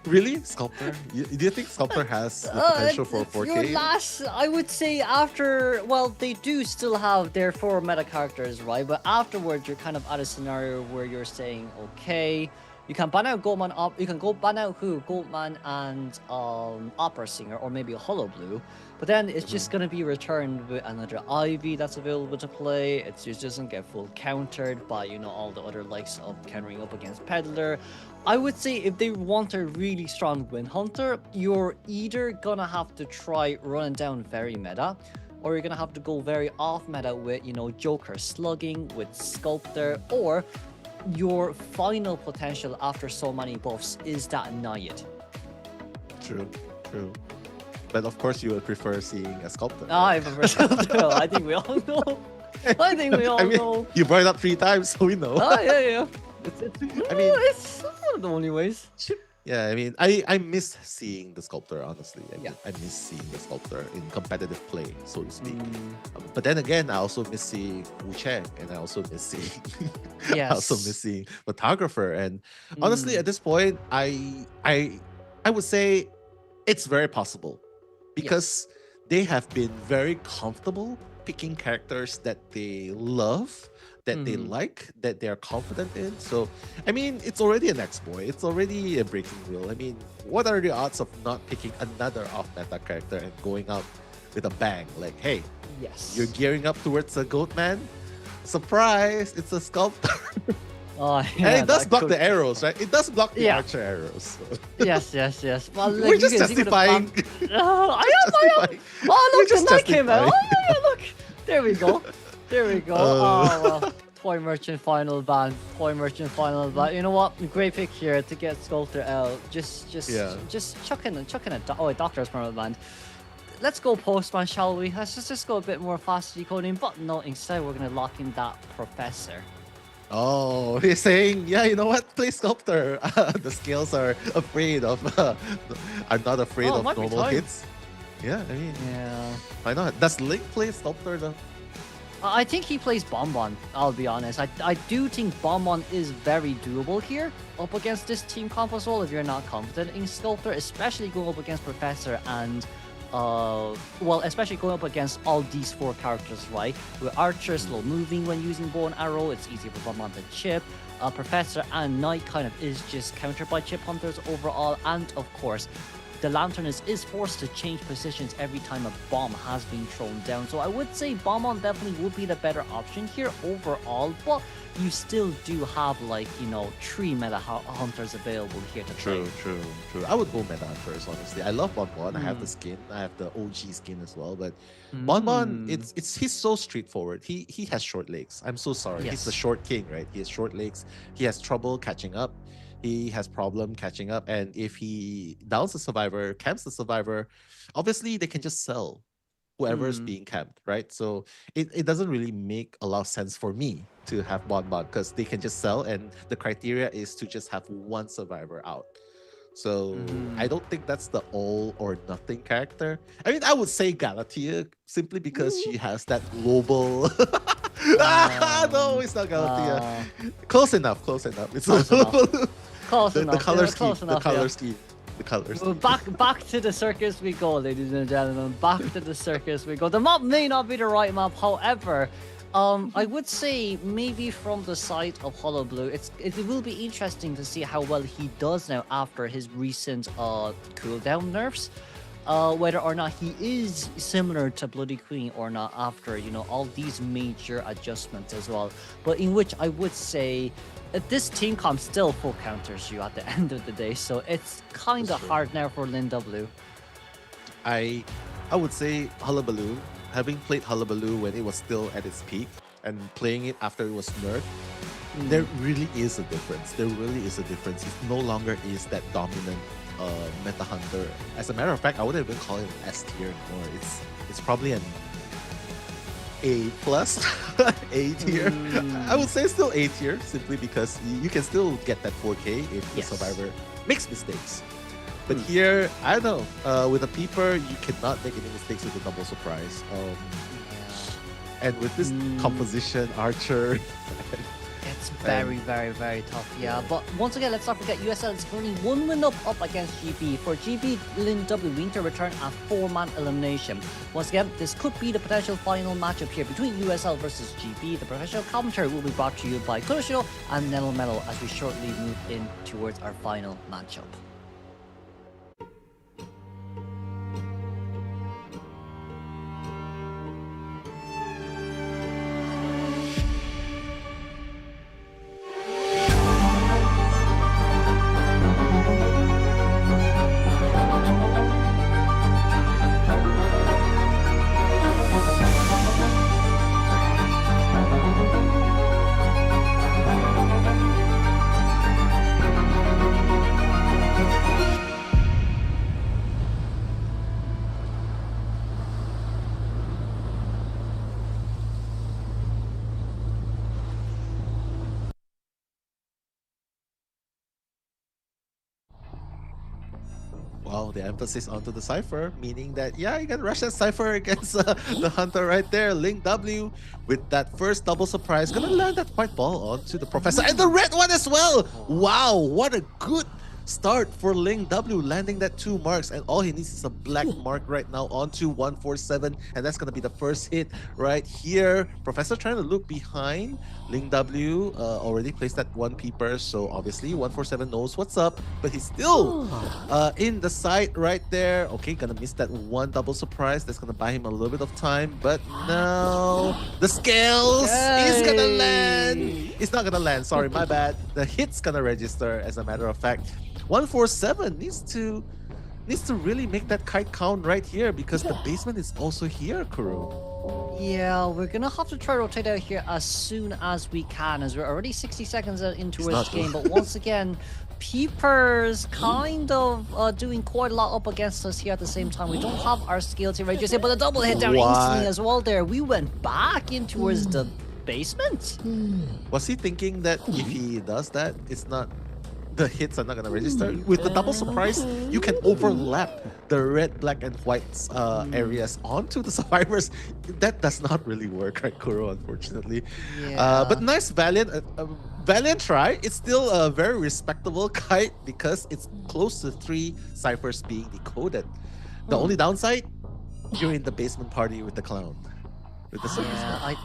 really? Sculptor? Do you think Sculptor has the potential for 4K? I would say after, well, they do still have their 4 meta characters, right? But afterwards, you're kind of at a scenario where you're saying, okay, you can ban out Goldman, you can go ban out Goldman and Opera Singer, or maybe a Hollow Blue. But then it's just going to be returned with another Ivy that's available to play. It just doesn't get full countered by, all the other likes of countering up against Peddler. I would say if they want a really strong Wind Hunter, you're either going to have to try running down very meta, or you're going to have to go very off meta with, Joker slugging, with Sculptor, or your final potential after so many buffs is that Nayad. True. But of course, you would prefer seeing a Sculptor. I prefer Sculptor. I think we all know. Know. You brought it up 3 times, so we know. Yeah. It's one of the only ways. Yeah, I mean, I miss seeing the Sculptor, honestly. I miss seeing the Sculptor in competitive play, so to speak. But then again, I also miss seeing Wu Cheng, and I also miss seeing Photographer. And honestly, at this point, I would say it's very possible because they have been very comfortable picking characters that they love, that they like, that they are confident in. So, I mean, it's already an X-Boy. It's already a breaking rule. I mean, what are the odds of not picking another off-meta character and going out with a bang? Like, hey, you're gearing up towards a Goatman? Surprise! It's a Sculptor. And it does block the arrows, right? It does block the archer arrows. Yes. Well, we're just justifying. I am. Oh, look, the light came out. Oh, yeah, look. There we go. Well, Toy Merchant final ban. You know what? Great pick here to get Sculptor out. Just chucking a Doctor's permanent band. Let's go Postman, shall we? Let's just go a bit more fast decoding, but no, instead we're gonna lock in that Professor. Oh, he's saying, yeah, you know what? Play Sculptor. The scales are not afraid of normal hits. Yeah, I mean, why not? Does Link play Sculptor though? I think he plays Bonbon, I'll be honest. I do think Bonbon is very doable here up against this team comp as well if you're not confident in Sculptor, especially going up against Professor and especially going up against all these 4 characters, right? With Archer slow moving when using bow and arrow, it's easier for Bonbon to chip. Professor and Knight kind of is just countered by chip hunters overall, and of course, the Lantern is forced to change positions every time a bomb has been thrown down. So I would say Bonbon definitely would be the better option here overall, but you still do have 3 meta hunters available here to play. True. I would go meta hunters, honestly. I love Bonbon. I have the skin. I have the OG skin as well. But Bonbon, he's so straightforward. He has short legs. I'm so sorry. He's the short king, right? He has short legs. He has trouble catching up. He has problem catching up, and if he downs the survivor, camps the survivor, obviously they can just sell whoever's being camped, right? So it doesn't really make a lot of sense for me to have bonbon because they can just sell, and the criteria is to just have one survivor out. So I don't think that's the all or nothing character. I mean, I would say Galatea simply because she has that global. No, it's not Galatea. Close enough. It's Close enough. Close the enough. color Yeah, scheme. close enough, The color yeah. scheme. The colors. Well, back to the circus we go, ladies and gentlemen. Back to the circus we go. The map may not be the right map, however, I would say maybe from the side of Hollow Blue, it will be interesting to see how well he does now after his recent cooldown nerfs. Whether or not he is similar to Bloody Queen or not after, all these major adjustments as well. But in which I would say this team comp still full counters you at the end of the day, so it's kind of hard now for Lin W. I would say Hullabaloo, having played Hullabaloo when it was still at its peak and playing it after it was nerfed, there really is a difference. There really is a difference. It no longer is that dominant meta hunter. As a matter of fact, I wouldn't even call it an S tier anymore. It's probably an A plus, A tier. I would say still A tier simply because you can still get that 4K if the survivor makes mistakes. But here, I don't know. With a peeper, you cannot make any mistakes with a double surprise. And with this composition, Archer, it's very, very, very tough. Yeah, but once again, let's not forget USL is currently 1 win up against GB. For GB, Lin W, we need to return a 4-man elimination. Once again, this could be the potential final matchup here between USL versus GB. The professional commentary will be brought to you by Kuroshiro and Nettle Metal as we shortly move in towards our final matchup. Wow, the emphasis onto the Cypher, meaning that, yeah, you can rush that Cypher against the Hunter right there. Link W with that first double surprise, gonna land that white ball onto the Professor and the red one as well. Wow, what a good start for Ling W, landing that 2 marks, and all he needs is a black mark right now onto 147, and that's gonna be the first hit right here. Professor trying to look behind. Ling W already placed that 1 peeper, so obviously 147 knows what's up, but he's still in the sight right there. Okay, gonna miss that 1 double surprise. That's gonna buy him a little bit of time, but no, the scales is gonna land. It's not gonna land, sorry, my bad. The hit's gonna register, as a matter of fact. 147 needs to really make that kite count right here, because the basement is also here, Kuro. Yeah, we're gonna have to try to rotate out here as soon as we can, as we're already 60 seconds into this game. But once again, Peepers kind of doing quite a lot up against us here at the same time. We don't have our skill to register, but a double hit down instantly as well there. We went back in towards the basement. Was he thinking that if he does that, the hits are not gonna register? With the double surprise, you can overlap the red, black, and white areas onto the survivors. That does not really work, right, Kuro, unfortunately. But nice, valiant try. It's still a very respectable kite because it's close to 3 ciphers being decoded. The only downside, you're in the basement party with the clown. With the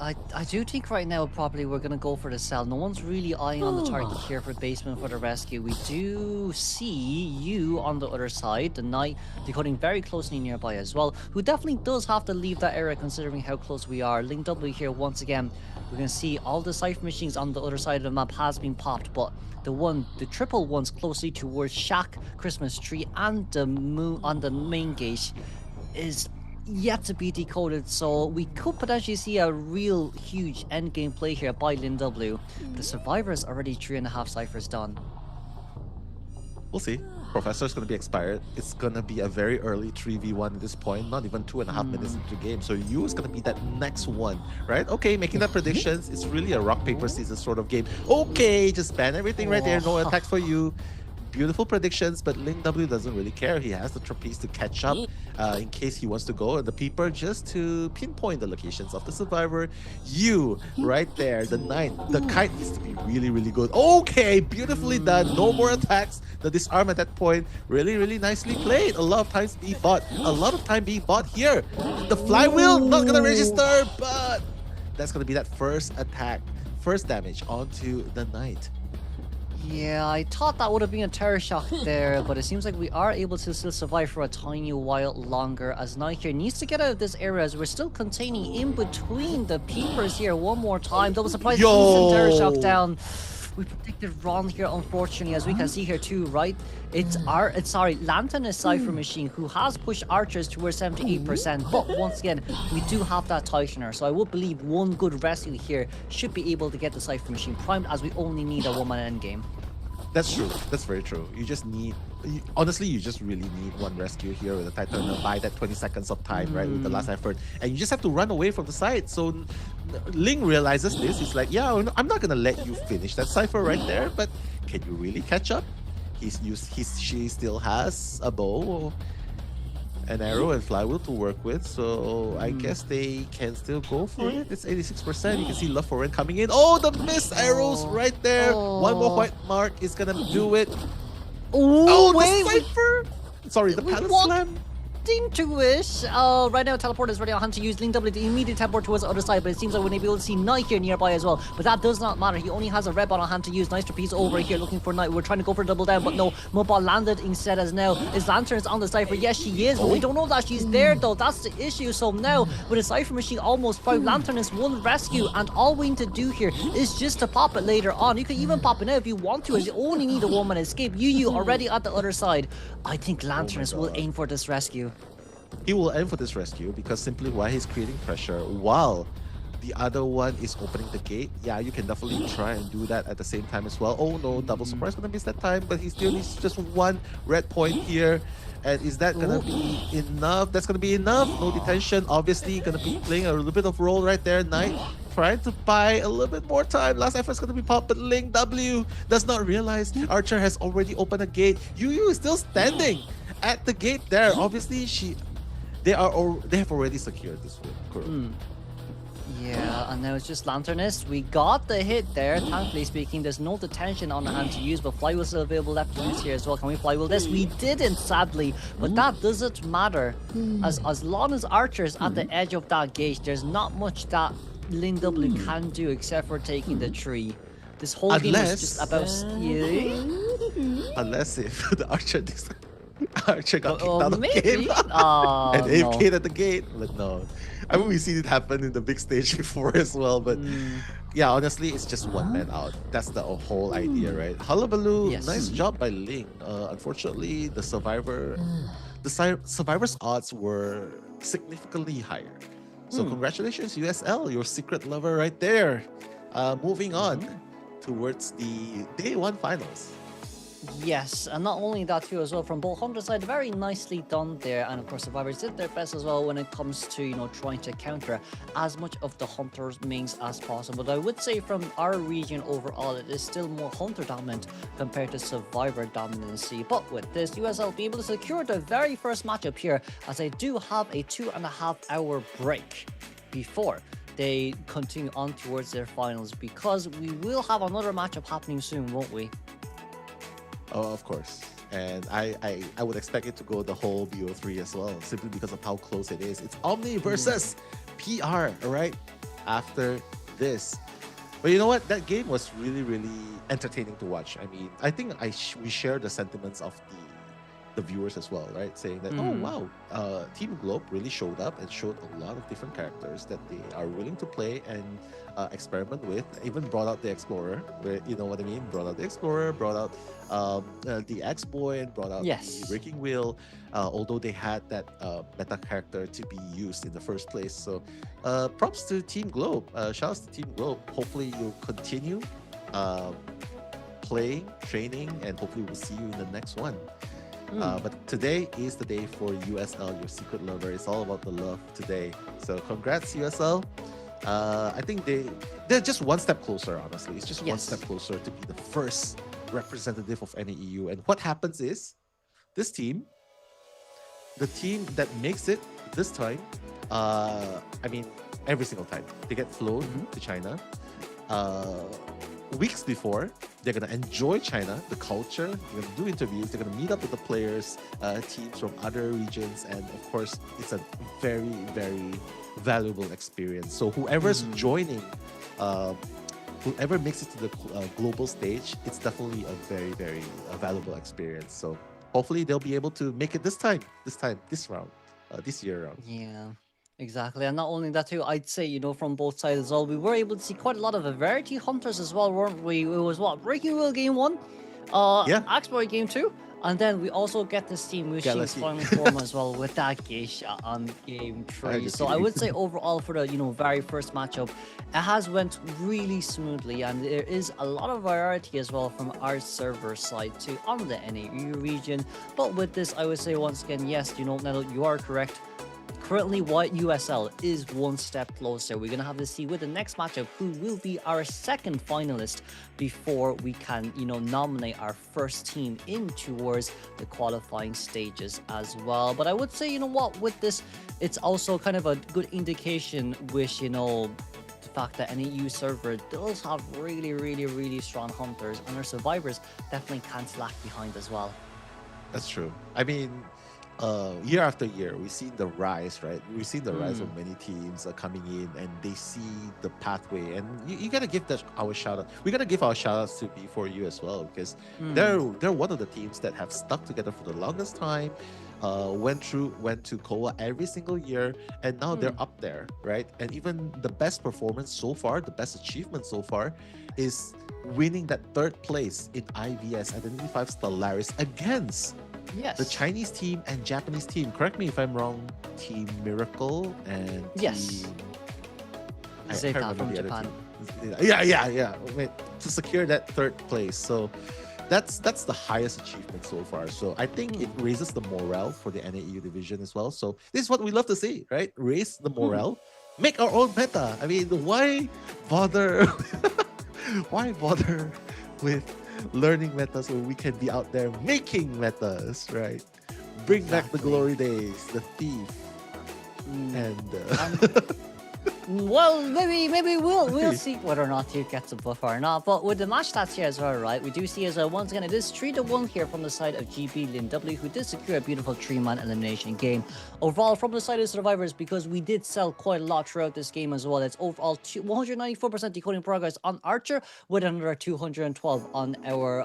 I do think right now probably we're going to go for the cell. No one's really eyeing on the target here for basement for the rescue. We do see you on the other side, the Knight decoding very closely nearby as well, who definitely does have to leave that area considering how close we are. Link W here once again. We're going to see all the Cypher machines on the other side of the map has been popped, but the triple ones closely towards Shack, Christmas Tree, and the moon on the main gate is yet to be decoded, so we could potentially see a real huge end game play here by Lin W. The survivor is already 3.5 ciphers done. We'll see. Professor's going to be expired. It's going to be a very early 3v1 at this point, not even 2.5 minutes into the game. So you is going to be that next one, right? Okay, making that predictions. It's really a rock, paper, scissors sort of game. Okay, just ban everything right there. No attacks for you. Beautiful predictions, but Ling W doesn't really care. He has the trapeze to catch up in case he wants to go, and the peeper just to pinpoint the locations of the survivor. You, right there, the knight. The kite needs to be really, really good. Okay, beautifully done. No more attacks. The disarm at that point, really, really nicely played. A lot of times being bought. A lot of time being bought here. The flywheel, not gonna register, but that's gonna be that first attack, first damage onto the knight. Yeah, I thought that would have been a terror shock there, but it seems like we are able to still survive for a tiny while longer, as Knight here needs to get out of this area, as we're still containing in between the peepers here one more time. Double surprise, instant terror shock down. We predicted wrong here, unfortunately, as we can see here too, right? It's Lanternus Cypher Machine who has pushed archers towards 78%, but once again, we do have that Tightener, so I would believe one good rescue here should be able to get the Cypher Machine primed, as we only need a one-man endgame. That's true. That's very true. You just need... honestly, you just really need one rescue here with the Tightener. Buy that 20 seconds of time, right, with the last effort. And you just have to run away from the site. So Ling realizes this. He's like, yeah, I'm not going to let you finish that Cypher right there, but can you really catch up? She still has a bow, an arrow, and flywheel to work with, so I guess they can still go for it. It's 86%. You can see Love for Rent coming in. Oh, the missed arrows right there. One more white mark is gonna do it. Oh, wait, the Cypher! Sorry, the Palace Slam. Into it. Right now, teleport is ready on hand to use Ling W to immediately teleport towards the other side, but it seems like we're going to be able to see Knight here nearby as well. But that does not matter. He only has a red ball on hand to use. Nice trapeze over here looking for Knight. We're trying to go for a double down, but no. Mobile landed instead, as now is Lantern's on the Cypher. Yes, she is, but we don't know that she's there though. That's the issue. So now, with a Cypher Machine almost primed, Lantern's one rescue, and all we need to do here is just to pop it later on. You can even pop it now if you want to, as you only need a one-man escape. Yu already at the other side. I think Lantern's will aim for this rescue. He will aim for this rescue because simply why he's creating pressure while the other one is opening the gate. Yeah, you can definitely try and do that at the same time as well. Oh no, double surprise gonna miss that time, but he still needs just one red point here. And is that gonna be enough? That's gonna be enough. No detention. Obviously, gonna be playing a little bit of role right there. Knight trying to buy a little bit more time. Last effort's gonna be popped, but Ling W does not realize Archer has already opened a gate. Yu is still standing at the gate there. Obviously, they have already secured this one. Yeah, and now it's just Lanternus. We got the hit there. Thankfully speaking, there's no detention on the hand to use, but flywheel still available left to use here as well. Can we flywheel this? We didn't, sadly, but that doesn't matter. As long as Archer's at the edge of that gate, there's not much that Ling W can do except for taking the tree. This whole game is just about... Unless if the Archer got kicked out of the game and AFK'd at the gate. But no. I mean, we've seen it happen in the big stage before as well, but yeah, honestly, it's just one man out. That's the whole idea, right? Hullabaloo, nice job by Ling. Unfortunately, the survivor's odds were significantly higher. So congratulations, USL, your secret lover right there. Moving on towards the Day 1 finals. Yes, and not only that too as well, from both Hunter's side, very nicely done there, and of course Survivors did their best as well when it comes to, you know, trying to counter as much of the Hunter's mains as possible. But I would say from our region overall, it is still more Hunter dominant compared to Survivor dominancy. But with this, USL will be able to secure the very first matchup here, as they do have a 2.5 hour break before they continue on towards their finals, because we will have another matchup happening soon, won't we? Oh, of course. And I would expect it to go the whole BO3 as well, simply because of how close it is. It's Omni versus PR, right? After this. But you know what? That game was really, really entertaining to watch. I mean, I think we share the sentiments of the viewers as well, right? Saying that, oh wow, Team Globe really showed up and showed a lot of different characters that they are willing to play and experiment with. Even brought out the Explorer, where, you know what I mean? Brought out the Explorer, brought out the X-Boy, and brought out the Breaking Wheel, although they had that meta character to be used in the first place. So props to Team Globe. Shouts to Team Globe. Hopefully you'll continue playing, training, and hopefully we'll see you in the next one. Mm. But today is the day for USL, your secret lover. It's all about the love today. So congrats, USL. I think they're just one step closer, honestly. It's just one step closer to be the first representative of NAEU. And what happens is, this team, the team that makes it this time, I mean, every single time, they get flown to China. Weeks before, they're going to enjoy China, the culture, they're going to do interviews, they're going to meet up with the players, teams from other regions, and of course, it's a very, very valuable experience. So whoever's joining, whoever makes it to the global stage, it's definitely a very, very valuable experience. So hopefully they'll be able to make it this round, this year round. Yeah. Exactly, and not only that too, I'd say, you know, from both sides as well, we were able to see quite a lot of variety hunters as well, weren't we? It was what, Breaking Wheel game 1, Exploit game 2, and then we also get to see Mushin's final form as well with that geisha on game 3. So I would say overall for the, you know, very first matchup, it has went really smoothly, and there is a lot of variety as well from our server side too on the NAEU region. But with this, I would say once again, yes, you know, Nettle, you are correct. Currently, White USL is one step closer. We're going to have to see with the next matchup who will be our second finalist before we can, you know, nominate our first team in towards the qualifying stages as well. But I would say, you know what, with this, it's also kind of a good indication with, you know, the fact that NAEU server does have really, really, really strong hunters, and our survivors definitely can't lag behind as well. That's true. I mean, year after year, we've seen the rise, right? We've seen the rise of many teams coming in, and they see the pathway. And you gotta give our shout out. We gotta give our shout outs to B4U as well, because they're one of the teams that have stuck together for the longest time. Went to COA every single year, and now they're up there, right? And even the best performance so far, the best achievement so far, is winning that third place in IVS Identity 5 Stellaris against the Chinese team and Japanese team. Correct me if I'm wrong. Team Miracle and Zeta from Japan. Yeah. Wait, to secure that third place. So that's the highest achievement so far. So I think it raises the morale for the NAEU division as well. So this is what we love to see, right? Raise the morale, make our own meta. I mean, why bother? Why bother with learning metas when we can be out there making metas, right? Bring back the glory days, the thief, and well, maybe we'll see whether or not he gets a buff or not. But with the match stats here as well, right? We do see as well, once again, it is 3-1 here from the side of GB Lin W, who did secure a beautiful 3-man elimination game. Overall, from the side of survivors, because we did sell quite a lot throughout this game as well. It's overall 194% decoding progress on Archer, with another 212 on our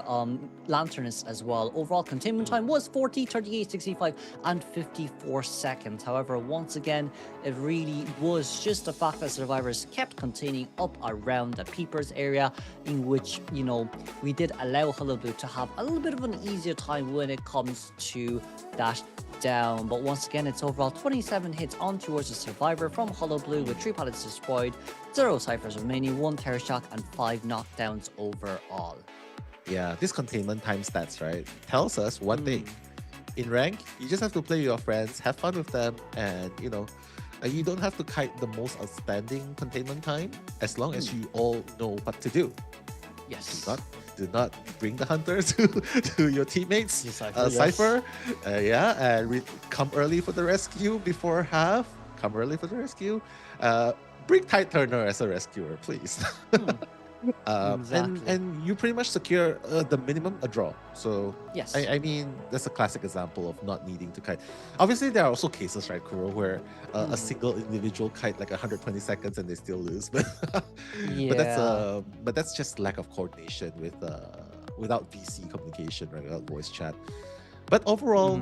Lanternist as well. Overall containment time was 40, 38, 65, and 54 seconds. However, once again, it really was just the fact that survivors kept containing up around the Beekeepers area, in which, you know, we did allow Hullabaloo to have a little bit of an easier time when it comes to dash down. But once again, it's overall 27 hits on towards the survivor from Hullabaloo, with 3 pilots destroyed, 0 ciphers remaining, 1 terror shock, and 5 knockdowns overall. Yeah, this containment time stats, right, tells us one thing. In rank, you just have to play with your friends, have fun with them, and, you know, you don't have to kite the most outstanding containment time, as long as you all know what to do. Yes. Do not bring the hunter to your teammates. Cypher, and come early for the rescue before half. Come early for the rescue. Bring Tide Turner as a rescuer, please. Exactly. And you pretty much secure the minimum a draw. So yes, I mean, that's a classic example of not needing to kite. Obviously, there are also cases, right, Kuro, where a single individual kite like 120 seconds and they still lose. But but that's just lack of coordination without VC communication, right, without voice chat. But overall,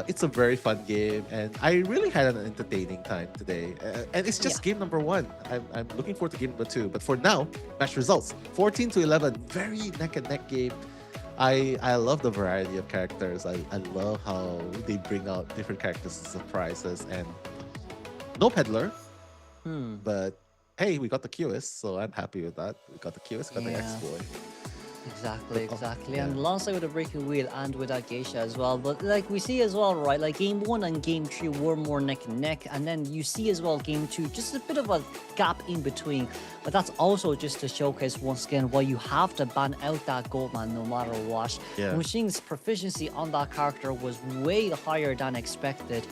it's a very fun game, and I really had an entertaining time today. And it's just game number 1. I'm looking forward to game number 2. But for now, match results: 14-11, very neck and neck game. I love the variety of characters. I love how they bring out different characters as surprises. And no peddler, but hey, we got the QS, so I'm happy with that. We got the QS, got the X-Boy. Exactly. And alongside with the breaking wheel and with that geisha as well. But like we see as well, right? Like game 1 and game 3 were more neck and neck, and then you see as well game 2 just a bit of a gap in between. But that's also just to showcase once again why you have to ban out that Goatman no matter what. Yeah. Mushin's proficiency on that character was way higher than expected,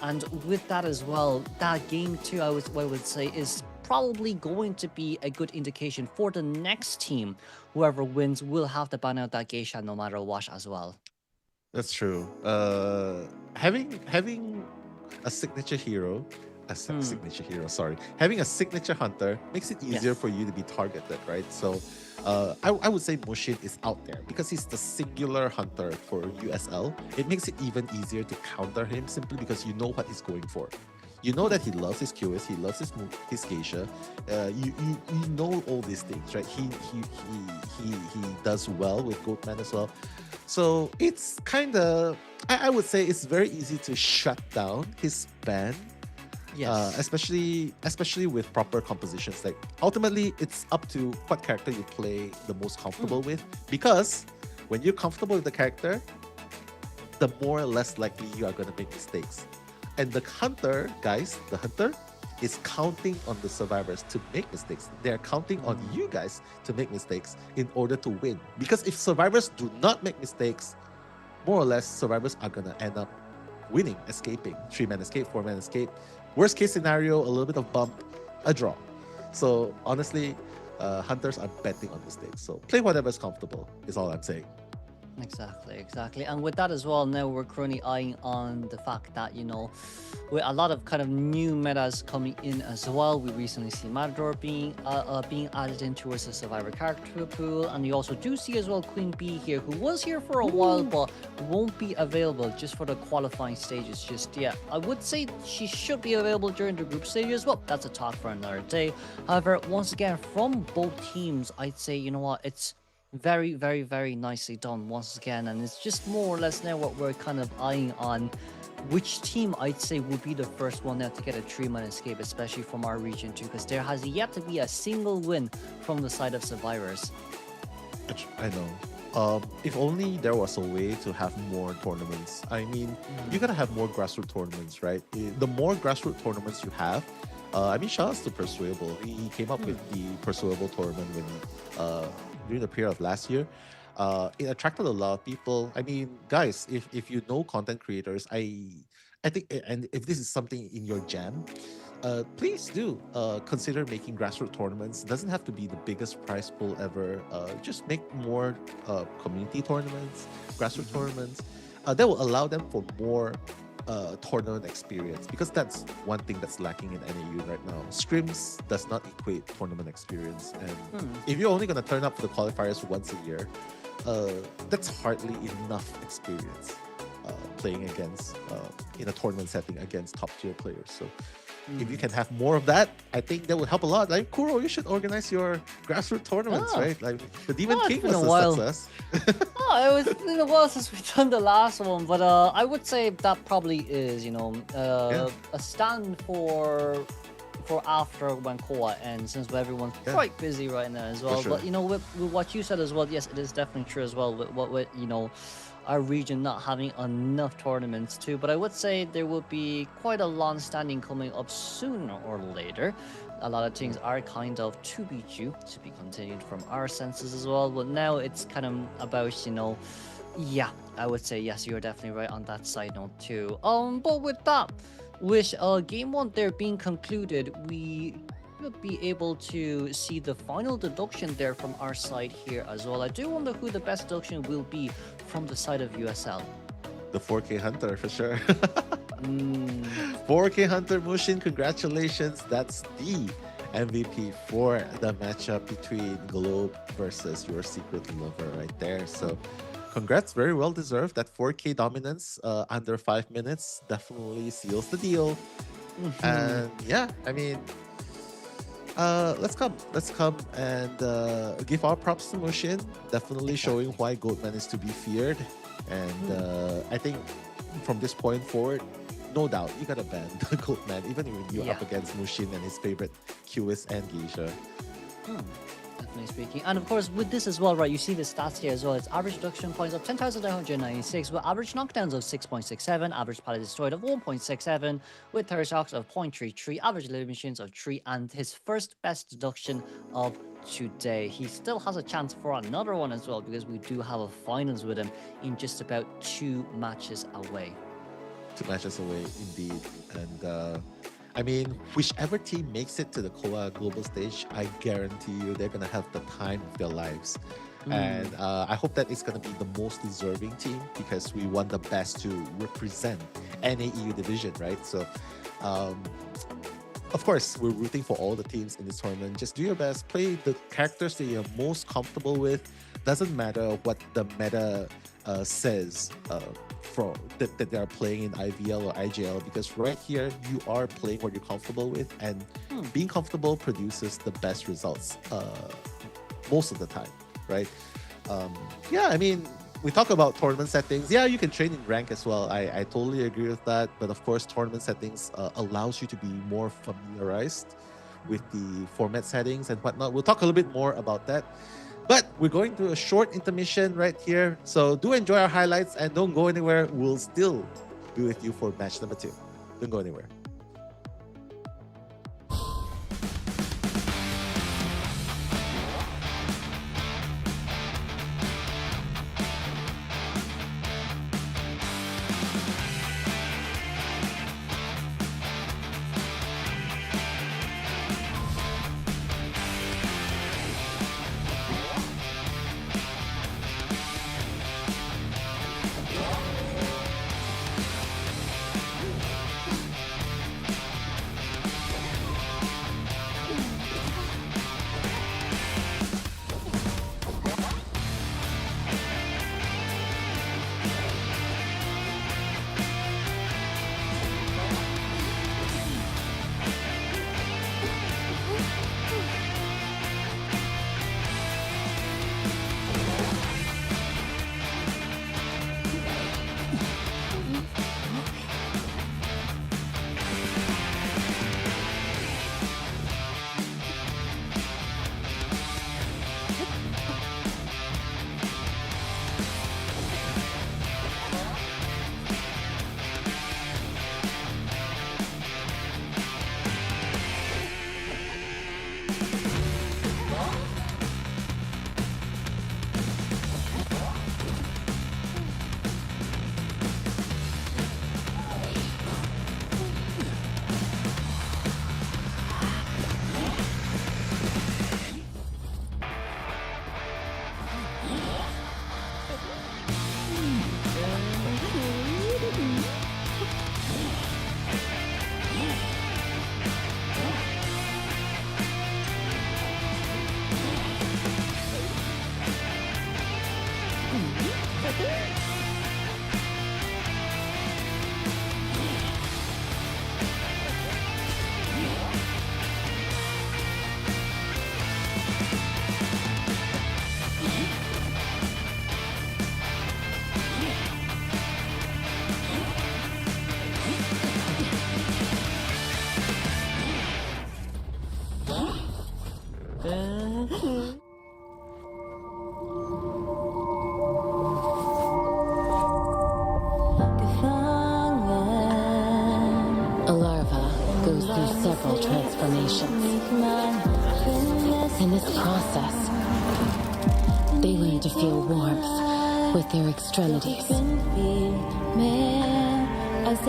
and with that as well, that game 2 I would say is probably going to be a good indication for the next team. Whoever wins will have to ban out that geisha no matter what as well. That's true. Having a signature hero, having a signature hunter makes it easier for you to be targeted, right? So I would say Mushin is out there because he's the singular hunter for USL. It makes it even easier to counter him simply because you know what he's going for. You know that he loves his QS, he loves his geisha. You know all these things, right? He does well with Goatman as well. So it's kind of, I would say it's very easy to shut down his ban. Yes. Especially with proper compositions. Like ultimately, it's up to what character you play the most comfortable with. Because when you're comfortable with the character, the more or less likely you are going to make mistakes. And the hunter, guys, is counting on the survivors to make mistakes. They're counting on you guys to make mistakes in order to win. Because if survivors do not make mistakes, more or less survivors are going to end up winning, escaping. 3-man escape, 4-man escape. Worst case scenario, a little bit of bump, a draw. So honestly, hunters are betting on mistakes. So play whatever's comfortable is all I'm saying. Exactly. And with that as well, now we're currently eyeing on the fact that, you know, with a lot of kind of new metas coming in as well. We recently see Matador being added into as a survivor character pool, and you also do see as well Queen Bee here, who was here for a while but won't be available just for the qualifying stages just yet. I would say she should be available during the group stages. Well, that's a talk for another day. However, once again, from both teams, I'd say, you know what, it's very, very, very nicely done once again, and it's just more or less now what we're kind of eyeing on which team I'd say would be the first one now to get a 3-man escape, especially from our region too, because there has yet to be a single win from the side of survivors. I know. If only there was a way to have more tournaments. I mean, you gotta have more grassroots tournaments, right? The more grassroots tournaments you have, I mean, shout out to Persuable. He came up with the Persuable tournament when during the period of last year. It attracted a lot of people. I mean, guys, if you know content creators, I think, and if this is something in your jam, please do consider making grassroots tournaments. It doesn't have to be the biggest prize pool ever. Just make more community tournaments, grassroots tournaments. That will allow them for more tournament experience, because that's one thing that's lacking in NAU right now. Scrims does not equate tournament experience, and if you're only going to turn up for the qualifiers once a year, that's hardly enough experience playing against in a tournament setting against top tier players. So if you can have more of that, I think that would help a lot. Like Kuro, you should organize your grassroots tournaments, right? Like the Demon King was a success. It was been a while since we've done the last one, but I would say that probably is, you know, a stand for after when COA ends, since everyone's quite busy right now as well. But you know, with what you said as well, yes, it is definitely true as well. With you know, our region not having enough tournaments too, but I would say there will be quite a long standing coming up sooner or later. A lot of things are kind of to be due, to be continued from our senses as well, but now it's kind of about, you know, yeah, I would say yes, you're definitely right on that side note too. But with that, with game 1 there being concluded, we will be able to see the final deduction there from our side here as well. I do wonder who the best deduction will be from the side of USL. The 4K Hunter for sure. 4K Hunter Mushin, congratulations. That's the MVP for the matchup between Globe versus Your Secret Lover right there. So congrats, very well deserved. That 4K dominance under 5 minutes definitely seals the deal. And yeah, I mean, let's come and give our props to Mushin. Definitely showing why Goatman is to be feared. And I think from this point forward, no doubt, you gotta ban the Goatman, even when you're up against Mushin and his favorite QS and Geisha. definitely speaking. And of course, with this as well, right, you see the stats here as well. It's average reduction points of 10,996, with average knockdowns of 6.67, average pallet destroyed of 1.67, with third shocks of 0.33, average eliminations of 3, and his first best deduction of today. He still has a chance for another one as well, because we do have a finals with him in just about 2 matches away. 2 matches away, indeed. And I mean, whichever team makes it to the COA global stage, I guarantee you they're going to have the time of their lives. And I hope that it's going to be the most deserving team, because we want the best to represent NAEU division, right? So, of course, we're rooting for all the teams in this tournament. Just do your best, play the characters that you're most comfortable with. Doesn't matter what the meta says that they're playing in IVL or IGL, because right here you are playing what you're comfortable with, and being comfortable produces the best results most of the time, right? Yeah, I mean, we talk about tournament settings. Yeah, you can train in rank as well. I totally agree with that. But of course, tournament settings allows you to be more familiarized with the format settings and whatnot. We'll talk a little bit more about that. But we're going to a short intermission right here. So do enjoy our highlights and don't go anywhere. We'll still be with you for match number 2. Don't go anywhere. A larva goes through several transformations. In this process, they learn to feel warmth with their extremities.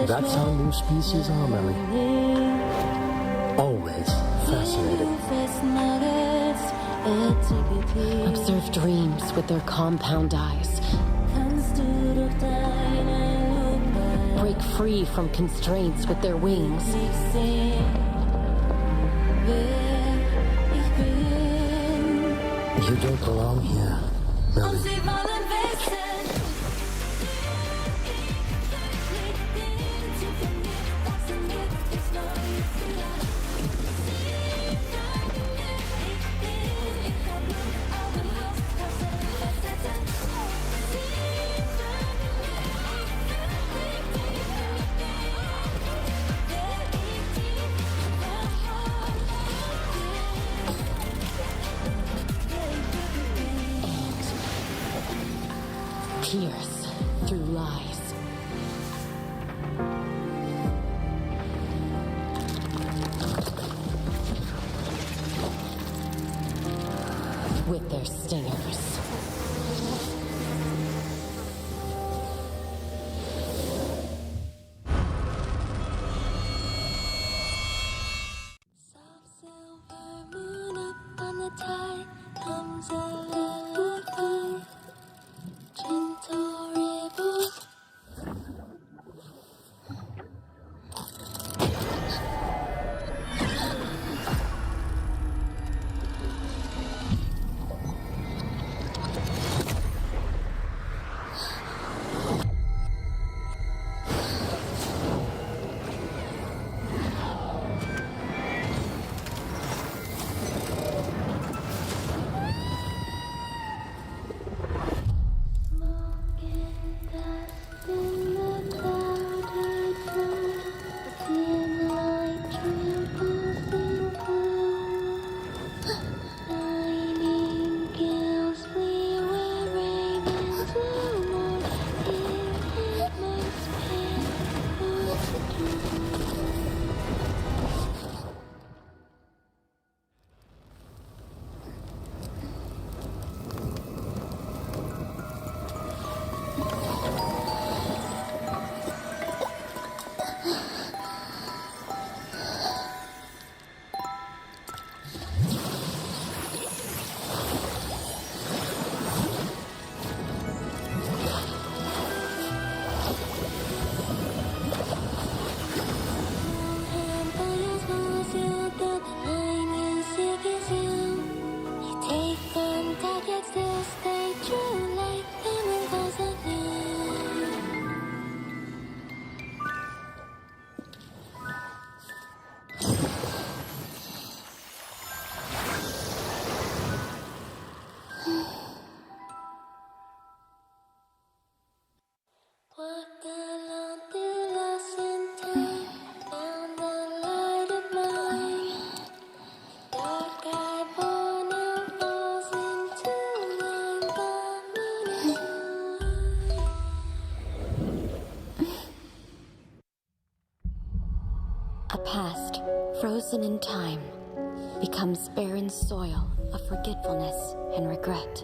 That's how new species are, Mary. Always fascinating. Observe dreams with their compound eyes. Break free from constraints with their wings. You don't belong here, Mary. pierce through lies. With their stingers. A past frozen in time becomes barren soil of forgetfulness and regret.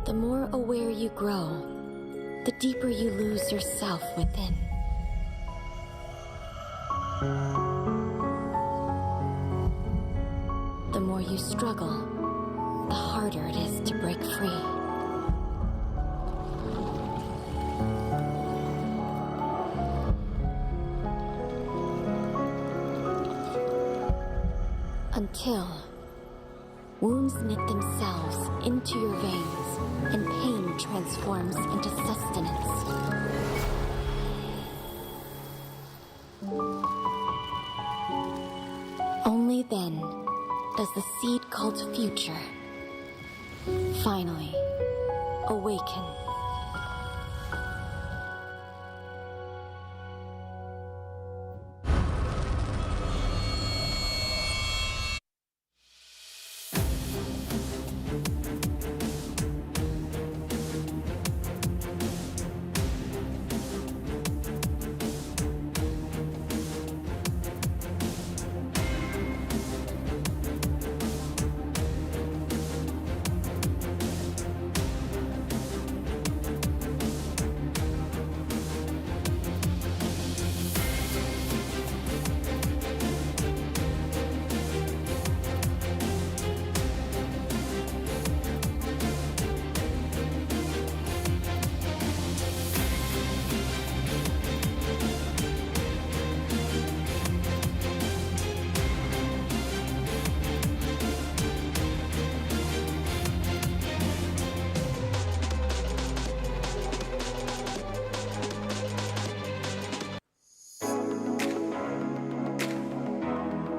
The more aware you grow, the deeper you lose yourself within. The more you struggle, the harder it is to break free. Until wounds knit themselves into your veins and pain transforms into sustenance. Only then does the seed called future finally awaken.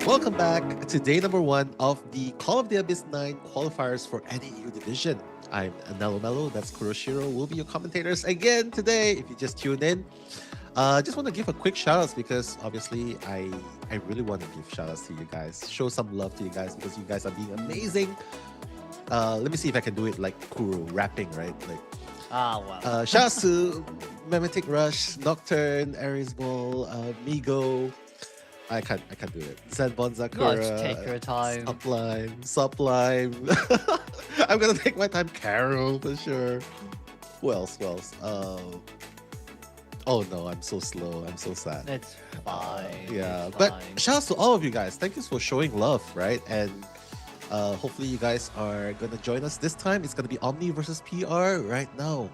Welcome back to day number 1 of the Call of the Abyss 9 qualifiers for NAEU Division. I'm Nello Mello, that's Kuroshiro. We'll be your commentators again today if you just tuned in. Just want to give a quick shout outs because obviously I really want to give shout outs to you guys. Show some love to you guys because you guys are being amazing. Let me see if I can do it like Kuro, rapping, right? Like, wow. Shout outs to Memetic Rush, Nocturne, Aries Ball, Migo. I can't do it. Zenbon Zakura. Let's take your time. Sublime. I'm gonna take my time. Carol for sure. Who else? Oh no, I'm so slow. I'm so sad. It's fine. Yeah, it's but fine. shout out to all of you guys. Thank you for showing love, right? And hopefully you guys are gonna join us this time. It's gonna be Omni versus PR right now.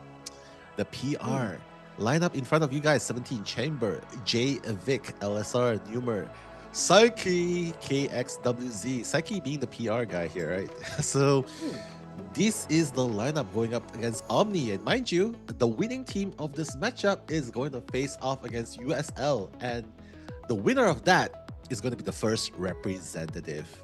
The PR lineup in front of you guys: 17 Chamber, J Vic, LSR, Numer, Psyche, KXWZ. Psyche being the PR guy here, right? So this is the lineup going up against Omni, and mind you, the winning team of this matchup is going to face off against USL, and the winner of that is going to be the first representative.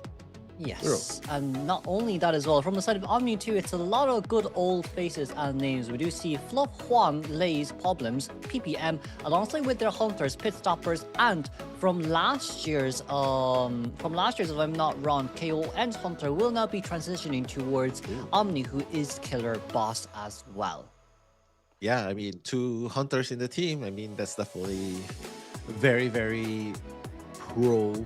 Yes, and not only that as well, from the side of Omni too, it's a lot of good old faces and names. We do see Fluff Juan, Lay's Problems, PPM, alongside with their hunters, Pit Stoppers, and from last year's, if I'm not wrong, KON's hunter will now be transitioning towards Omni, who is Killer Boss as well. Yeah, I mean, 2 hunters in the team. I mean, that's definitely very, very pro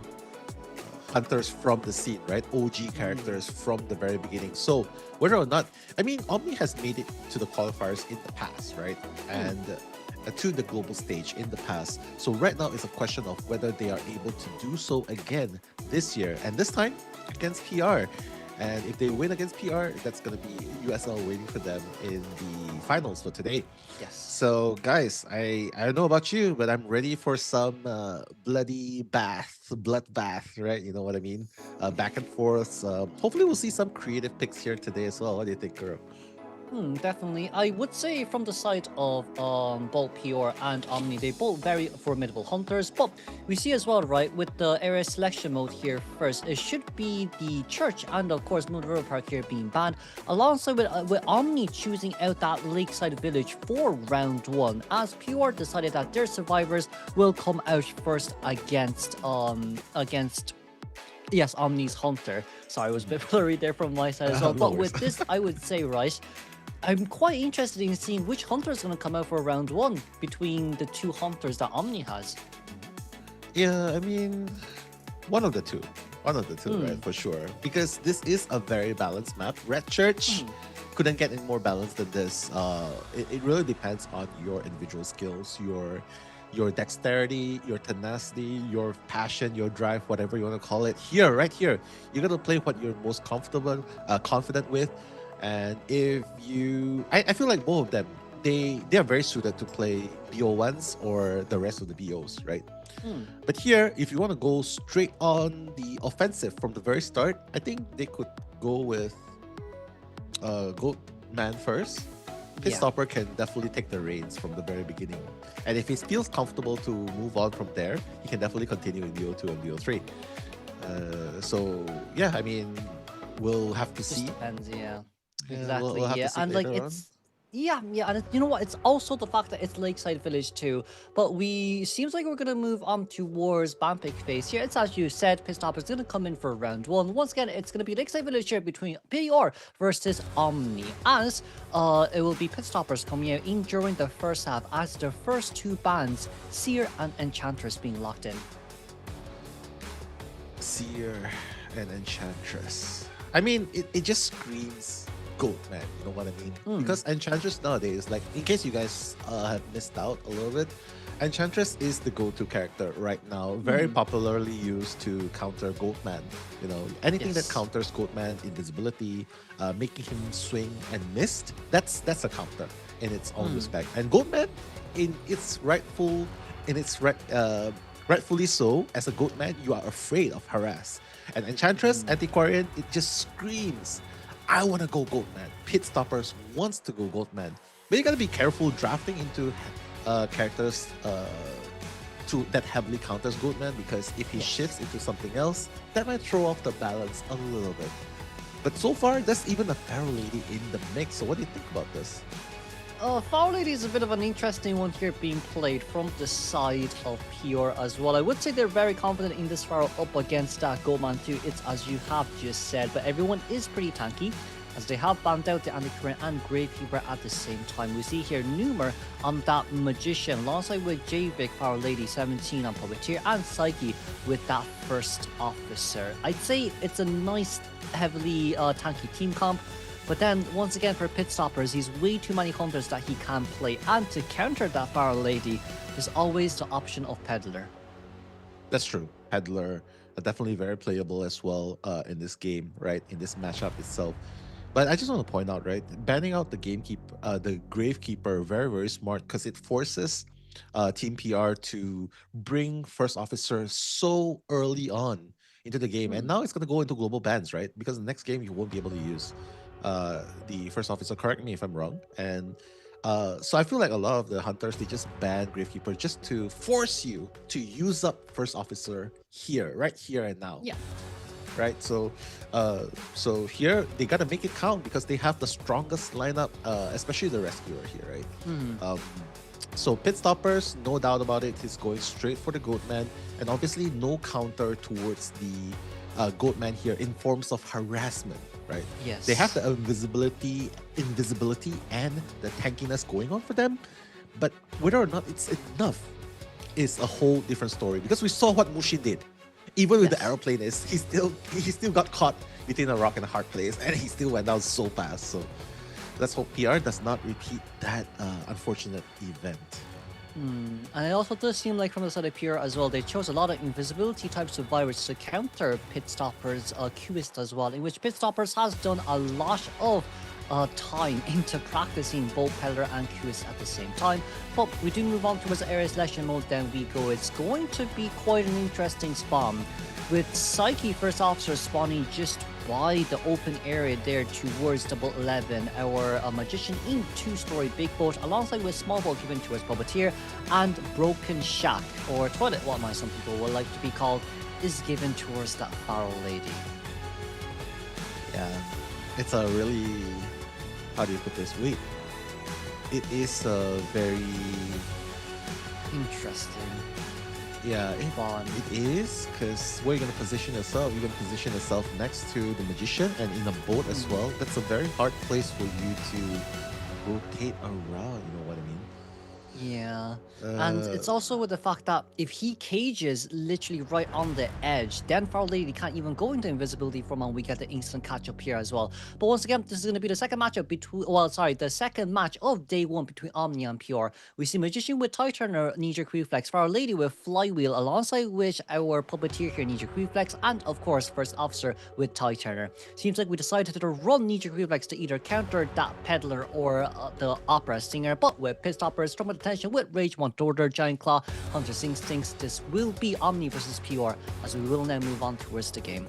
hunters from the scene, right? OG characters from the very beginning. So whether or not, I mean, Omni has made it to the qualifiers in the past, right? And to the global stage in the past. So right now it's a question of whether they are able to do so again this year, and this time against PR. And if they win against PR, that's going to be USL waiting for them in the finals for today. Yes. So, guys, I don't know about you, but I'm ready for some blood bath, right? You know what I mean? Back and forth. Hopefully, we'll see some creative picks here today as well. What do you think, girl? Definitely. I would say from the side of both PR and Omni, they both very formidable hunters. But we see as well, right, with the area selection mode here first, it should be the church and of course Moon River Park here being banned, alongside with Omni choosing out that lakeside village for round 1, as PR decided that their survivors will come out first against yes, Omni's hunter. Sorry, it was a bit blurry there from my side as well. But with this, I would say, right, I'm quite interested in seeing which hunter is going to come out for round 1 between the 2 hunters that Omni has. Yeah, I mean, one of the two, right, for sure. Because this is a very balanced map. Red Church couldn't get any more balanced than this. It really depends on your individual skills, your dexterity, your tenacity, your passion, your drive, whatever you want to call it. Here, right here, you're gonna play what you're most comfortable, confident with. And if you, I feel like both of them, they are very suited to play BO1s or the rest of the BOs, right? But here, if you want to go straight on the offensive from the very start, I think they could go with Goatman first. Pit Stopper can definitely take the reins from the very beginning. And if he feels comfortable to move on from there, he can definitely continue in BO2 and BO3. So, yeah, I mean, we'll have to see. Depends, yeah. Yeah, Exactly, we'll have to yeah. see And like later it's yeah, and you know what? It's also the fact that it's Lakeside Village too. But seems like we're gonna move on towards Bampic phase here. It's as you said, Pit Stopper is gonna come in for round 1. Once again, it's gonna be Lakeside Village here between PR versus Omni, as it will be Pit Stoppers coming out in during the first half as the first 2 bands, Seer and Enchantress, being locked in. Seer and Enchantress. I mean, it just screams goat, man. You know what I mean? Because Enchantress nowadays, like, in case you guys have missed out a little bit, Enchantress is the go-to character right now, very popularly used to counter Goatman. You know, anything that counters Goatman, invisibility, making him swing and missed, that's a counter in its own respect. And Goatman, rightfully so, as a Goatman, you are afraid of harass. And Enchantress, Antiquarian, it just screams, I want to go Goatman. Pit Stoppers wants to go Goatman. But you gotta be careful drafting into characters that heavily counters Goatman, because if he shifts into something else, that might throw off the balance a little bit. But so far, there's even a Pharaoh Lady in the mix. So what do you think about this? Foul Lady is a bit of an interesting one here being played from the side of Pure as well. I would say they're very confident in this Pharaoh up against that Goldman too. It's as you have just said, but everyone is pretty tanky as they have banned out the Anti-Current and Gravekeeper at the same time. We see here Numer on that Magician, alongside with Javik, Power Lady, 17 on Puppeteer, and Psyche with that First Officer. I'd say it's a nice, heavily tanky team comp. But then, once again, for Pit Stoppers, he's way too many hunters that he can play. And to counter that Pharaoh Lady, there's always the option of Peddler. That's true. Peddler are definitely very playable as well in this game, right? In this matchup itself. But I just want to point out, right? Banning out the the Gravekeeper, very, very smart because it forces Team PR to bring First Officer so early on into the game. And now it's going to go into global bans, right? Because the next game you won't be able to use the First Officer. Correct me if I'm wrong. And so I feel like a lot of the hunters, they just ban Gravekeeper just to force you to use up First Officer here, right here and now. Yeah. Right, so here they gotta make it count because they have the strongest lineup, especially the Rescuer here, right? So Pit Stoppers, no doubt about it, he's going straight for the Goatman, and obviously no counter towards the Goatman here in forms of harassment, right? Yes. They have the invisibility and the tankiness going on for them, but whether or not it's enough is a whole different story because we saw what Mushi did. Even with the aeroplanist, he still got caught between a rock and a hard place, and he still went down so fast. So let's hope PR does not repeat that unfortunate event. And it also does seem like from the side of PR as well, they chose a lot of invisibility type survivors to counter Pit Stoppers' Qist as well, in which Pit Stoppers has done a lot of time into practicing both Peddler and Qist at the same time. But we do move on towards the area selection mode, then we go. It's going to be quite an interesting spawn, with Psyche First Officer spawning just by the open area there towards Double 11. Our Magician in 2-story Big Boat, alongside with Small Boat given towards Puppeteer, and Broken Shack, or Toilet, what might some people would like to be called, is given towards that Pharaoh Lady. Yeah, it's a really, how do you put this? Wait, it is a very interesting. Yeah, it is, because where you're going to position yourself, you're going to position yourself next to the Magician and in a boat as well. That's a very hard place for you to rotate around, you know what I mean? Yeah, and it's also with the fact that if he cages literally right on the edge, then Pharaoh Lady can't even go into invisibility from and we get the instant catch up here as well. But once again, this is going to be the second matchup between, the second match of day one between Omni and Pure. We see Magician with Tie Turner, knee-jerk reflex, Pharaoh Lady with Flywheel, alongside which our Puppeteer here, knee-jerk reflex, and of course First Officer with Tie Turner. Seems like we decided to run knee-jerk reflex to either counter that Peddler or the Opera Singer, but with Pit Stoppers, Trumpet Attention with Rage, Want Order, Giant Claw, Hunter's Instincts, this will be Omni versus Pure, as we will now move on towards the game.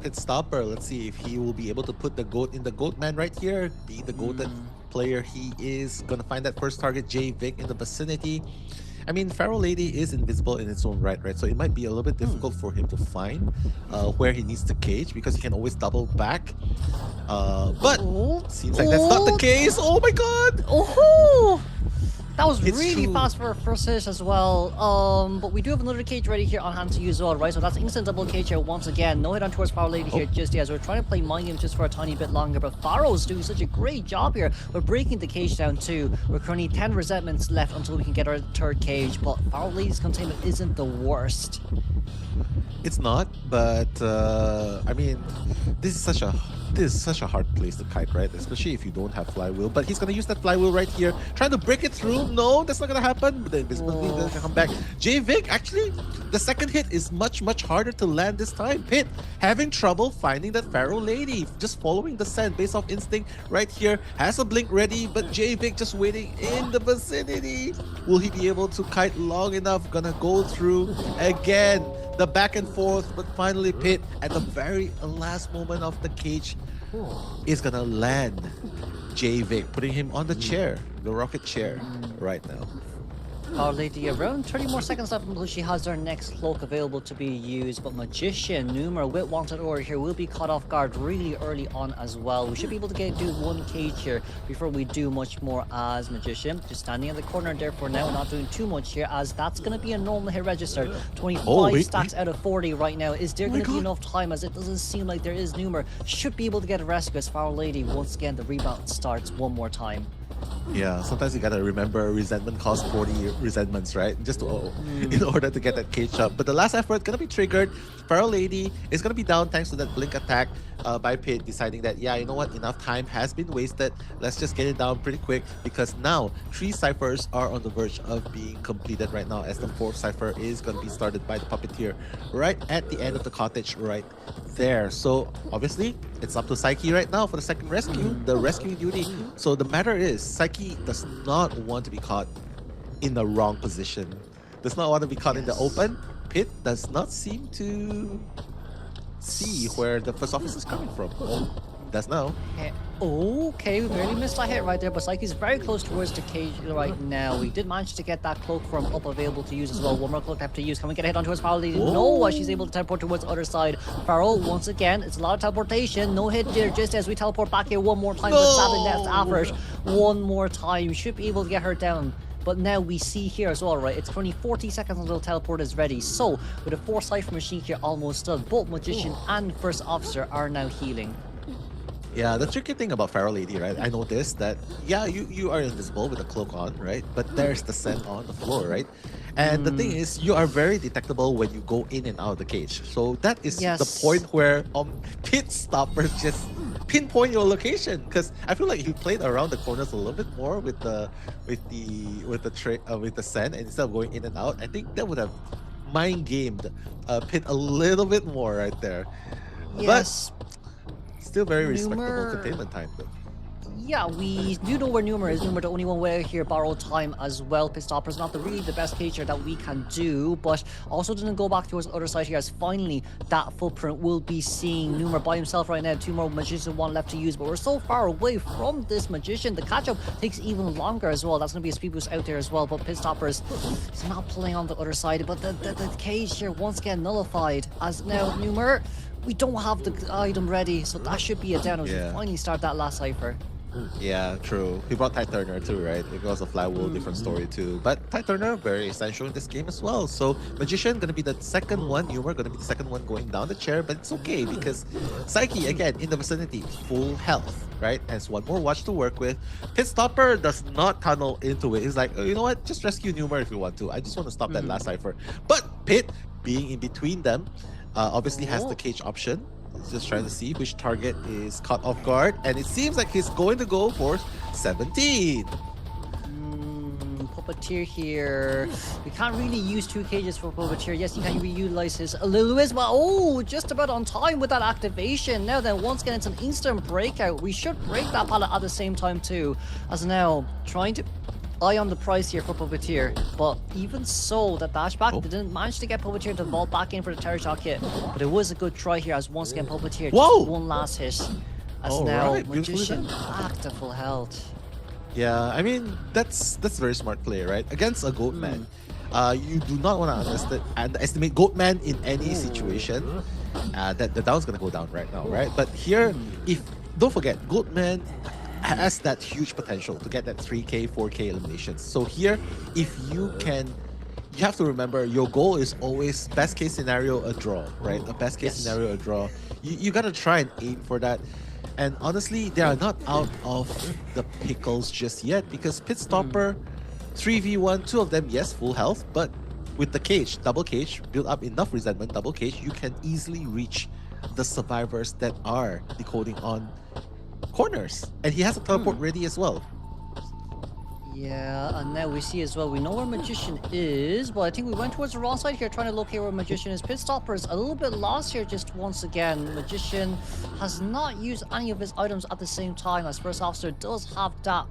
Pit Stopper, let's see if he will be able to put the goat in the Goatman right here, be the goated player he is. Gonna find that first target, J-Vic, in the vicinity. I mean, Pharaoh Lady is invisible in its own right? So it might be a little bit difficult for him to find where he needs to cage, because he can always double back. But seems like that's not the case. Oh my god! Oh! That was really fast for a first hit as well. But we do have another cage ready here on hand to use as well, right? So that's instant double cage here once again. No hit on towards Pharaoh Lady here just as we're trying to play mind games just for a tiny bit longer. But Pharaoh's doing such a great job here. We're breaking the cage down too. We're currently 10 resentments left until we can get our third cage. But Pharaoh Lady's containment isn't the worst. It's not, but I mean, this is such a this is such a hard place to kite, right? Especially if you don't have flywheel. But he's gonna use that flywheel right here, trying to break it through. No, that's not gonna happen. But the invisibility doesn't come back. J-Vic, actually, the second hit is much harder to land this time. Pit having trouble finding that Pharaoh lady, just following the scent based off instinct right here. Has a blink ready, but J-Vic just waiting in the vicinity. Will he be able to kite long enough? Gonna go through again. The back and forth, but finally Pit at the very last moment of the cage is gonna land J-Vic, putting him on the chair, the rocket chair right now. Our lady, around 30 more seconds left until she has her next cloak available to be used, but Magician, Numer, with Wanted Order here will be caught off guard really early on as well. We should be able to do one cage here before we do much more as Magician. Just standing in the corner there for now, not doing too much here, as that's going to be a normal hit register. 25 stacks out of 40 right now. Is there going to be enough time, as it doesn't seem like there is? Numer should be able to get a rescue as Foul Lady, once again, the rebound starts one more time. Yeah, sometimes you gotta remember resentment costs 40 resentments, right? Just to, in order to get that cage up. But the last effort gonna be triggered. Feral Lady is gonna be down thanks to that blink attack by Pit, deciding that, yeah, you know what, enough time has been wasted. Let's just get it down pretty quick, because now 3 ciphers are on the verge of being completed right now, as the 4th cipher is gonna be started by the Puppeteer right at the end of the cottage right there. So obviously it's up to Psyche right now for the second rescue, the rescuing duty. So the matter is, Psyche does not want to be caught in the wrong position, does not want to be caught in the open. Pit does not seem to see where the first officer is coming from. Does now. Okay, we barely missed a hit right there, but Psyche's very close towards the cage right now. We did manage to get that cloak from up available to use as well. One more cloak left to use. Can we get a hit onto his Pharaoh Lady? No, she's able to teleport towards the other side. Pharaoh, once again, it's a lot of teleportation. No hit there, just as we teleport back here one more time. But Savin, that's average. One more time. Should be able to get her down. But now we see here as well, right? It's only 40 seconds until teleport is ready. So, with a 4 cipher machine here almost done, both Magician and First Officer are now healing. Yeah, the tricky thing about Pharaoh Lady, right? I noticed that, yeah, you are invisible with a cloak on, right? But there's the scent on the floor, right? And the thing is, you are very detectable when you go in and out of the cage. So that is the point where Pit Stoppers just pinpoint your location. Because I feel like you played around the corners a little bit more with the scent, and instead of going in and out, I think that would have mind gamed Pit a little bit more right there. Yes. But still very respectable containment time though. Yeah, we do know where Numer is. Numer the only one way here, borrowed time as well. Pit Stopper's not really the best cager that we can do, but also didn't go back towards the other side here, as finally that footprint will be seeing Numer by himself right now. 2 more Magician, 1 left to use, but we're so far away from this Magician. The catch-up takes even longer as well. That's going to be a speed boost out there as well, but Pit Stopper's is not playing on the other side, but the cage here once again nullified, as now Numer, we don't have the item ready, so that should be a down as we finally start that last cipher. Yeah, true. He brought Tide Turner too, right? It was a flywheel, different story too. But Tide Turner, very essential in this game as well. So Magician gonna be the second one, Numer gonna be the second one going down the chair, but it's okay because Psyche, again, in the vicinity, full health, right? Has 1 more watch to work with. Pit Stopper does not tunnel into it. He's like, oh, you know what? Just rescue Numer if you want to. I just want to stop that last cipher. But Pit, being in between them, obviously has the cage option. He's just trying to see which target is caught off guard, and it seems like he's going to go for 17. Puppeteer here. We can't really use 2 cages for Puppeteer. Yes, he can reutilize his Lewis, but just about on time with that activation. Now then, once again, it's an instant breakout. We should break that pallet at the same time too, as now trying to eye on the price here for Puppeteer, but even so, the dashback didn't manage to get Puppeteer to vault back in for the terror shock hit, but it was a good try here, as once again Puppeteer just 1 last hit, as now Magician back to full health. Yeah, I mean, that's very smart play, right? Against a Goatman, you do not want to underestimate Goatman in any situation. That the down's gonna go down right now, right? But here, don't forget, Goatman has that huge potential to get that 3k, 4k eliminations. So here, if you have to remember, your goal is always best case scenario a draw, right? A best case scenario a draw. You gotta try and aim for that. And honestly, they are not out of the pickles just yet, because Pit Stopper, 3v1, 2 of them, yes, full health, but with the cage, double cage, build up enough resentment, double cage, you can easily reach the survivors that are decoding on corners. And he has a teleport ready as well. Yeah, and now we see as well, we know where Magician is, but I think we went towards the wrong side here trying to locate where Magician is. Pitstopper's a little bit lost here just once again. Magician has not used any of his items at the same time, as First Officer does have that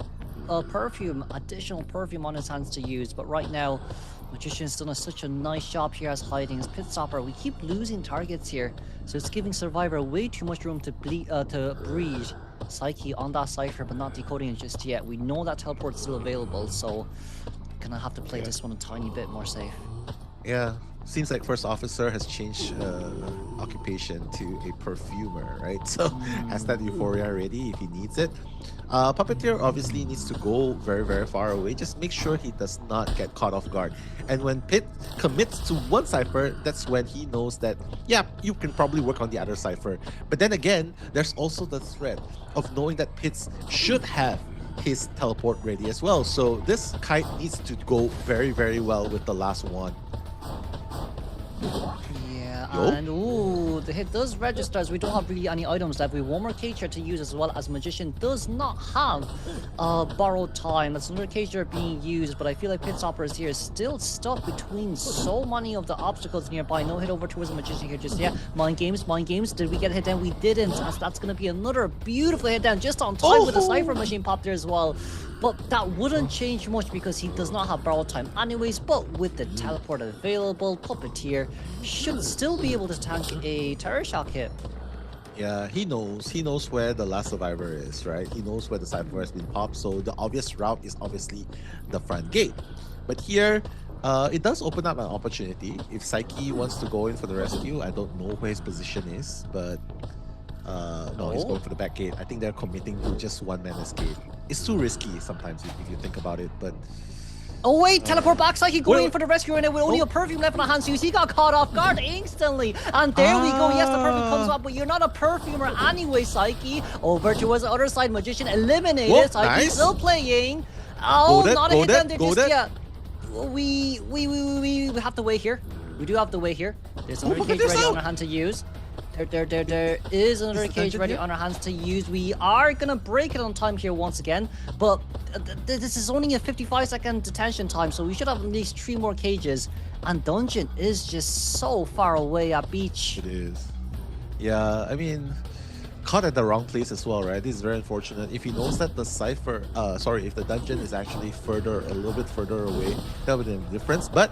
additional perfume on his hands to use, but right now, Magician's done such a nice job here as hiding his Pitstopper. We keep losing targets here, so it's giving Survivor way too much room to breathe. Psyche on that cipher, but not decoding it just yet. We know that teleport's still available, so gonna have to play this one a tiny bit more safe. Yeah, seems like First Officer has changed occupation to a perfumer, right? So has that euphoria ready if he needs it. Puppeteer obviously needs to go very, very far away. Just make sure he does not get caught off guard. And when Pit commits to one cipher, that's when he knows that, yeah, you can probably work on the other cipher. But then again, there's also the threat of knowing that Pitts should have his teleport ready as well. So this kite needs to go very, very well with the last one. And ooh, the hit does register as we don't have really any items left. We have one more cage here to use, as well as Magician does not have borrowed time. That's another cage there being used, but I feel like Pitstopper is here still stuck between so many of the obstacles nearby. No hit over towards the Magician here just yet. Mind games. Did we get a hit down? We didn't, as that's going to be another beautiful hit down just on time with the Cypher Machine pop there as well. But that wouldn't change much because he does not have borrowed time anyways. But with the teleport available, Puppeteer should still be able to tank a Terror Shock hit. Yeah, he knows where the last survivor is, right? He knows where the cipher has been popped, so the obvious route is obviously the front gate. But here, it does open up an opportunity. If Psyche wants to go in for the rescue, I don't know where his position is, but no, he's going for the back gate. I think they're committing to just one-man escape. It's too risky sometimes if you think about it, but... Oh wait, teleport back, Psyche going in for the rescue, and with only a perfume left on the hands to use, he got caught off guard instantly. And there we go, yes, the perfume comes up, but you're not a perfumer anyway, Psyche. Over towards the other side, Magician eliminated. Psyche still playing. Oh, not a hit down there just yet. We have to wait here. We do have to wait here. There's another cage ready on our hand to use. There is another cage ready on our hands to use. We are gonna break it on time here once again, but this is only a 55-second detention time, so we should have at least 3 more cages. And Dungeon is just so far away at Beach. It is. Yeah, I mean, caught at the wrong place as well, right? This is very unfortunate. If he knows that the cipher, if the dungeon is actually a little bit further away, that would be the difference. But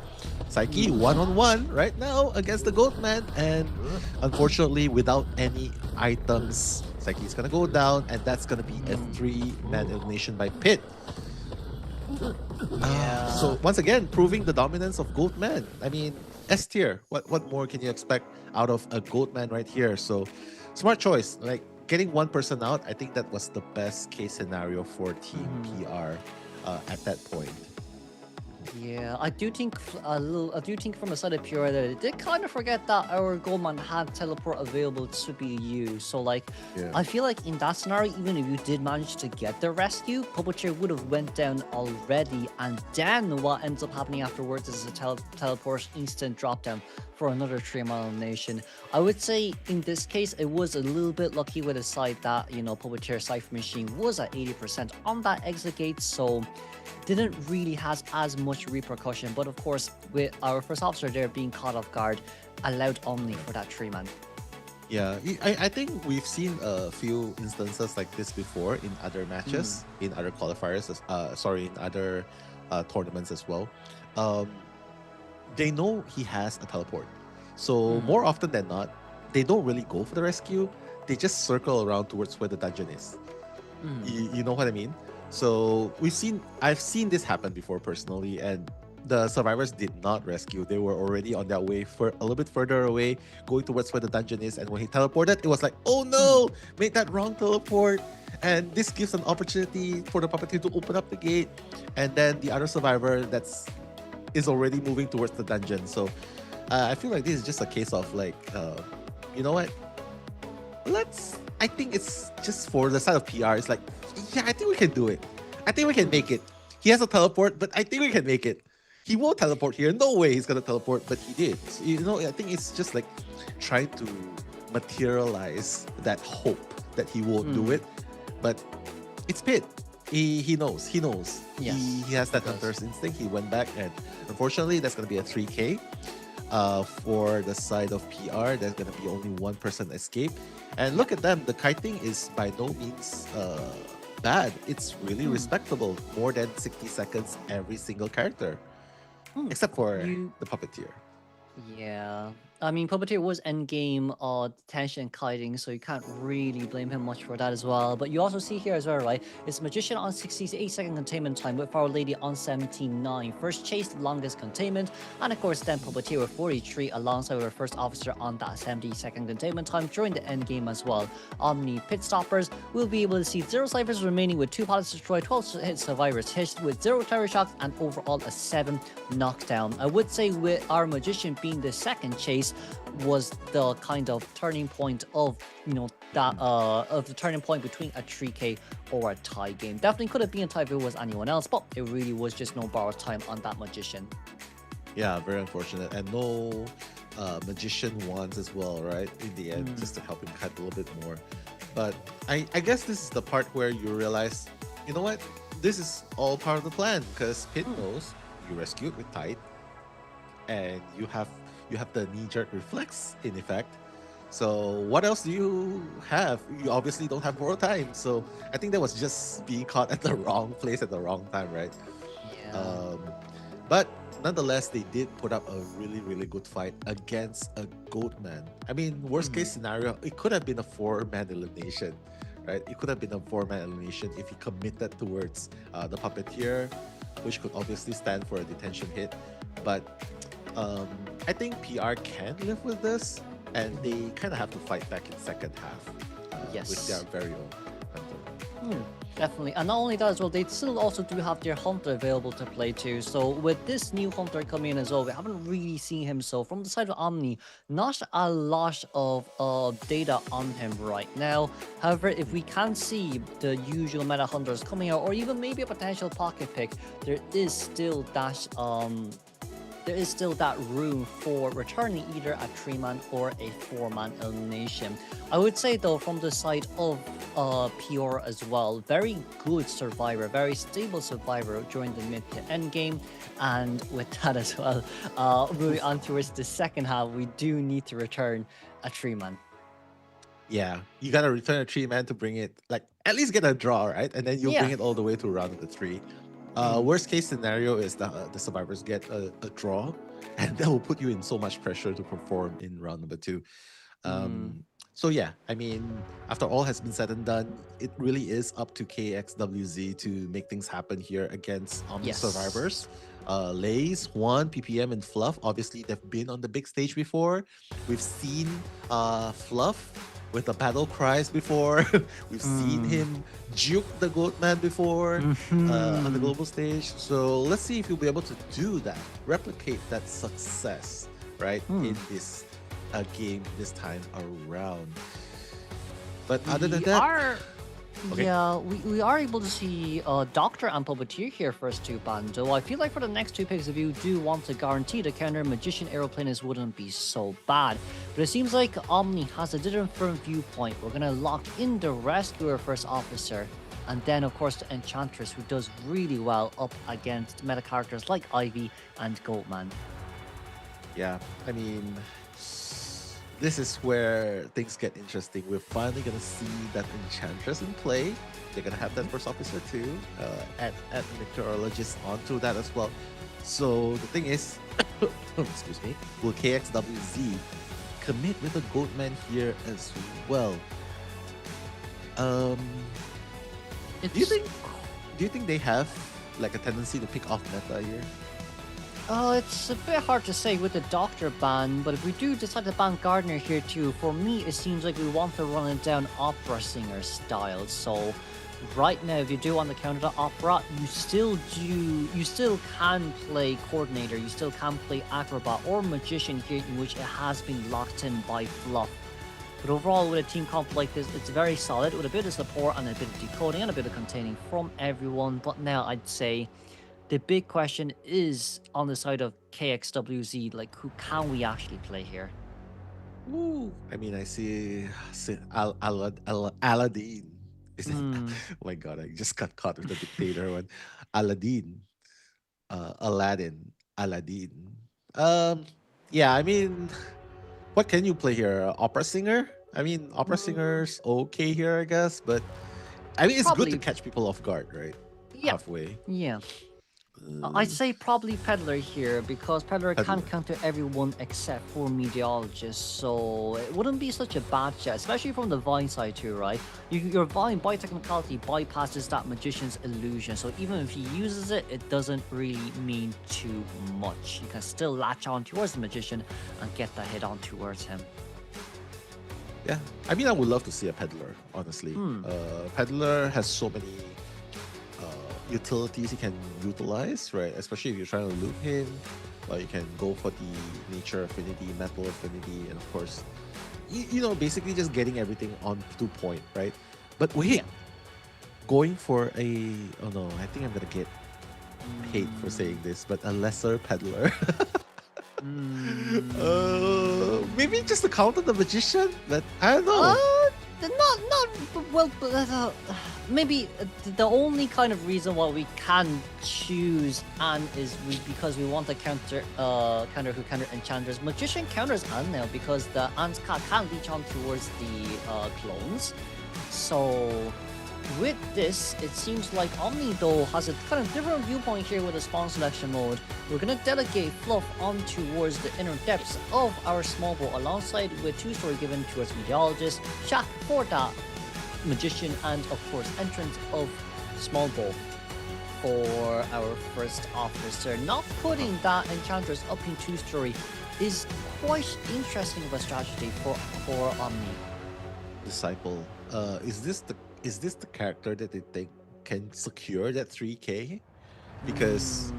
Psyche one-on-one right now against the Goatman, and unfortunately without any items, Psyche's gonna go down, and that's gonna be a 3-man elimination by Pit. So once again, proving the dominance of Goatman. I mean, S tier. What more can you expect out of a Goatman right here? So smart choice. Like getting one person out, I think that was the best case scenario for Team PR at that point. Yeah, I do think from the side of PR that it did kind of forget that our Goldman had teleport available to be used. So like, I feel like in that scenario, even if you did manage to get the rescue, Puppeteer would have went down already, and then what ends up happening afterwards is a teleport instant drop down for another 3-man elimination. I would say in this case, it was a little bit lucky with the side that, you know, Puppeteer Cypher Machine was at 80% on that exit gate, so didn't really have as much repercussion. But of course, with our first officer there being caught off guard, allowed Omni for that 3-man. Yeah, I think we've seen a few instances like this before in other matches, in other qualifiers, in other tournaments as well. They know he has a teleport. So more often than not, they don't really go for the rescue. They just circle around towards where the dungeon is. You know what I mean? So I've seen this happen before personally, and the survivors did not rescue. They were already on their way for a little bit further away, going towards where the dungeon is. And when he teleported, it was like, oh no, made that wrong teleport. And this gives an opportunity for the Puppeteer to open up the gate. And then the other survivor is already moving towards the dungeon. So I feel like this is just a case of like, you know what? I think it's just for the side of PR. It's like, yeah, I think we can do it. I think we can make it. He has a teleport, but I think we can make it. He won't teleport here. No way he's gonna teleport, but he did. So, you know, I think it's just like trying to materialize that hope that he won't do it. But it's Pit. He knows. Yes, he has that hunter's instinct. He went back, and unfortunately, that's going to be a 3K. For the side of PR, there's going to be only one person escape. And look at them. The kiting is by no means bad. It's really respectable. More than 60 seconds every single character. Except for the puppeteer. Yeah. I mean, Puppeteer was endgame detention and kiting, so you can't really blame him much for that as well. But you also see here as well, right? It's Magician on 68-second containment time with Our Lady on 79. First chase, longest containment. And of course, then Puppeteer with 43 alongside our first officer on that 70-second containment time during the end game as well. Omni Pit Stoppers will be able to see 0 ciphers remaining with 2 pilots destroyed, 12 hit survivors hit with 0 terror shocks, and overall a 7 knockdown. I would say with our Magician being the second chase, was the kind of turning point of the turning point between a 3K or a tie game. Definitely could have been a tie if it was anyone else, but it really was just no borrowed time on that Magician. Yeah, very unfortunate, and no Magician wands as well, right? In the end, just to help him cut a little bit more. But I guess this is the part where you realize, you know what? This is all part of the plan, because Pit knows you rescued with tight, and you have the knee-jerk reflex in effect. So what else do you have? You obviously don't have more time. So I think that was just being caught at the wrong place at the wrong time, right? Yeah. But nonetheless, they did put up a really, really good fight against a Goatman. I mean, worst case scenario, it could have been a 4-man elimination, right? It could have been a 4-man elimination if he committed towards the puppeteer, which could obviously stand for a detention hit. But I think PR can live with this, and they kind of have to fight back in second half with their very own hunter. Definitely. And not only that as well, they still also do have their hunter available to play too. So with this new hunter coming in as well, we haven't really seen him. So from the side of Omni, not a lot of data on him right now. However, if we can see the usual meta hunters coming out, or even maybe a potential pocket pick, there is still that room for returning either a 3-man or a 4-man elimination. I would say though, from the side of PR as well, very good survivor, very stable survivor during the mid to end game. And with that as well, moving on towards the second half, we do need to return a 3-man. Yeah, you gotta return a 3-man to bring it, like, at least get a draw, right? And then you'll bring it all the way to round of the 3. Worst case scenario is that the survivors get a draw, and that will put you in so much pressure to perform in round number 2. So yeah, I mean, after all has been said and done, it really is up to KXWZ to make things happen here against Omni survivors. Lays, Juan, PPM, and Fluff. Obviously, they've been on the big stage before. We've seen Fluff with the battle cries before. We've seen him juke the Goatman before on the global stage. So let's see if he'll be able to do that, replicate that success, right, in this game this time around. But other than that, yeah, we are able to see Doctor and Puppeteer here first two bando. I feel like for the next two picks, if you do want to guarantee the counter, Magician Aeroplanist wouldn't be so bad. But it seems like Omni has a different viewpoint. We're going to lock in the Rescuer first officer, and then of course the Enchantress, who does really well up against meta characters like Ivy and Goatman. Yeah, I mean, this is where things get interesting. We're finally going to see that Enchantress in play. They're going to have that first officer too. Add Meteorologist onto that as well. So the thing is, excuse me, will KXWZ commit with a Goatman here as well? Do you think they have like a tendency to pick off meta here? It's a bit hard to say with the Doctor ban, but if we do decide to ban Gardner here too, for me it seems like we want to run it down opera singer style. So right now, if you do want to counter the opera, you still can play coordinator, you still can play acrobat or magician here, in which it has been locked in by Fluff. But overall, with a team comp like this, it's very solid with a bit of support and a bit of decoding and a bit of containing from everyone. But now I'd say the big question is on the side of KXWZ, like, who can we actually play here? Ooh. I mean, I see Aladdin. Is it? Oh my god, I just got caught with the dictator one. Aladdin. Aladdin. Aladdin. Yeah, I mean, what can you play here? Opera singer? I mean, opera singer's okay here, I guess, but I mean, it's good to catch people off guard, right? Yeah. Halfway. Yeah. I'd say probably Peddler here because Peddler can counter everyone except for Meteorologist, so it wouldn't be such a bad shot, especially from the Vine side too, right? Your Vine by technicality bypasses that Magician's illusion, so even if he uses it, it doesn't really mean too much. You can still latch on towards the Magician and get that hit on towards him. Yeah, I mean, I would love to see a Peddler, honestly. Peddler has so many utilities he can utilize, right? Especially if you're trying to loop him, you can go for the nature affinity, metal affinity, and of course, you know, basically just getting everything on to point, right? But wait, going for a, oh no, I think I'm gonna get hate for saying this, but a lesser Peddler. Maybe just to counter the Magician, but I don't know. Maybe the only kind of reason why we can choose Anne is because we want to counter Enchantress. Magician counters Anne now because the Anne's card can't reach on towards the clones. So with this, it seems like Omni though has a kind of different viewpoint here with the spawn selection mode. We're gonna delegate Fluff on towards the inner depths of our small ball alongside with 2-story given towards Meteorologist, Shack for that Magician, and of course entrance of small ball for our first officer. Not putting that Enchantress up in 2-story is quite interesting of a strategy for Omni. Disciple, is this the character that they think can secure that 3K? Because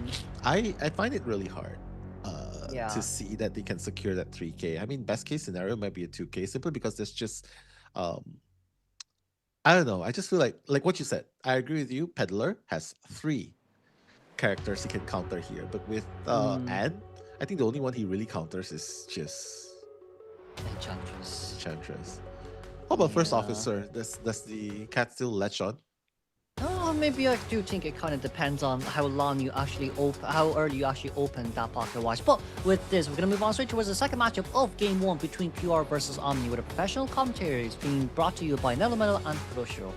I find it really hard to see that they can secure that 3K. I mean, best case scenario might be a 2K simply because there's just I don't know. I just feel like what you said. I agree with you. Peddler has 3 characters he can counter here, but with Anne, I think the only one he really counters is just Enchantress. How about first officer? Does the cat still latch on? Maybe I do think it kind of depends on how early you actually open that pocket watch. But with this, we're going to move on straight towards the second matchup of Game 1 between PR versus Omni, with a professional commentaries being brought to you by Nelometal and Kuroshiro.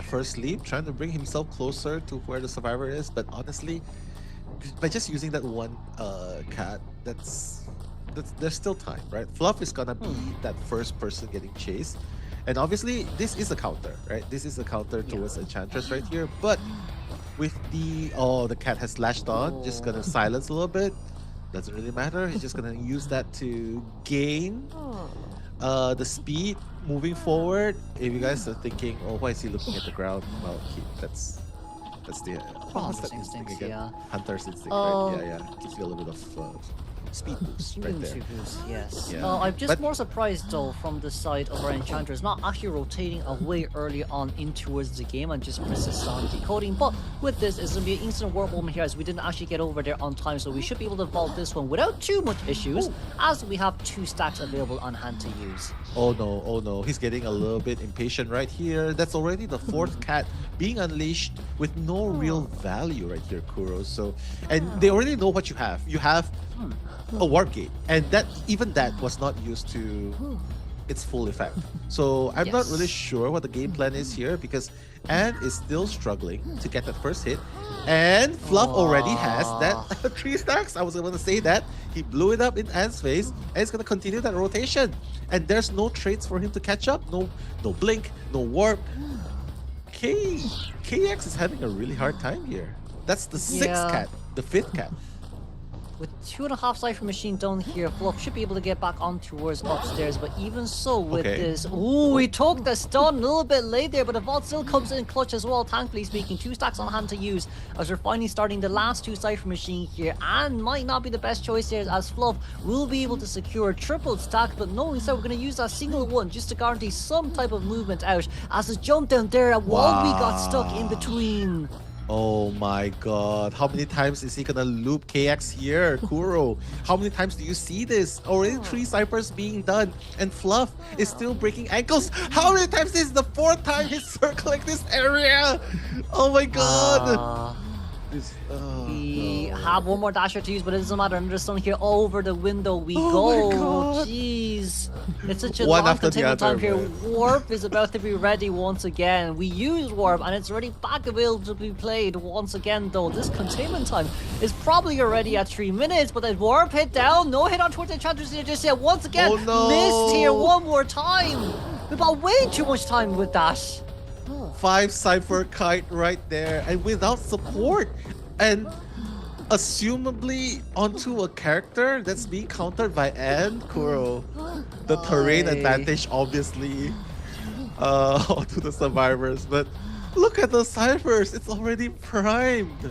First leap, trying to bring himself closer to where the survivor is, but honestly, by just using that one cat, there's still time, right? Fluff is gonna be that first person getting chased, and obviously this is a counter, right? This is a counter towards Enchantress right here, but with the cat has latched on, just gonna silence a little bit. Doesn't really matter. He's just gonna use that to gain the speed moving forward. If you guys are thinking, why is he looking at the ground? Well, that's the Hunter's instinct again. Yeah. Hunter's instinct, right? Yeah. Gives you a little bit of speed boost right there. Yes. Yeah. I'm just more surprised though from the side of our Enchantress not actually rotating away early on in towards the game and just persist on decoding. But with this, it's gonna be an instant warp moment here as we didn't actually get over there on time, so we should be able to vault this one without too much issues as we have 2 stacks available on hand to use. Oh no, he's getting a little bit impatient right here. That's already the 4th cat being unleashed with no real value right here, Kuro. So, and they already know what you have. You have a warp gate, and that was not used to its full effect. So I'm not really sure what the game plan is here, because Anne is still struggling to get that first hit, and Fluff already has that 3 stacks. I was going to say that he blew it up in Anne's face, and it's going to continue that rotation, and there's no traits for him to catch up. No blink, no warp. KX is having a really hard time here. That's the 6th cat, the 5th cat. With 2.5 Cypher Machine done here, Fluff should be able to get back on towards upstairs, but even so with this... Ooh, we took the stun a little bit late there, but the vault still comes in clutch as well, thankfully speaking. 2 stacks on hand to use as we're finally starting the last 2 Cypher Machine here, and might not be the best choice here as Fluff will be able to secure a triple stack, but no, instead we're going to use that single one just to guarantee some type of movement out as a jump down there at while we got stuck in between. Oh my god. How many times is he gonna loop KX here, Kuro? How many times do you see this? Already 3 ciphers being done, and Fluff is still breaking ankles. How many times is the 4th time he's circling this area? Oh my god. We have one more dasher to use, but it doesn't matter. Another stun here over the window we go. Jeez. It's such a long containment time here. Warp is about to be ready once again. We use Warp and it's already back available to be played once again though. This containment time is probably already at 3 minutes, but the Warp hit down. No hit on towards the Enchantress here just yet. Once again, missed here one more time. We've got way too much time with that. 5 Cypher Kite right there, and without support, and assumably onto a character that's being countered by Anne, Kuro. The terrain advantage, obviously, onto the survivors, but look at the Cyphers, it's already primed.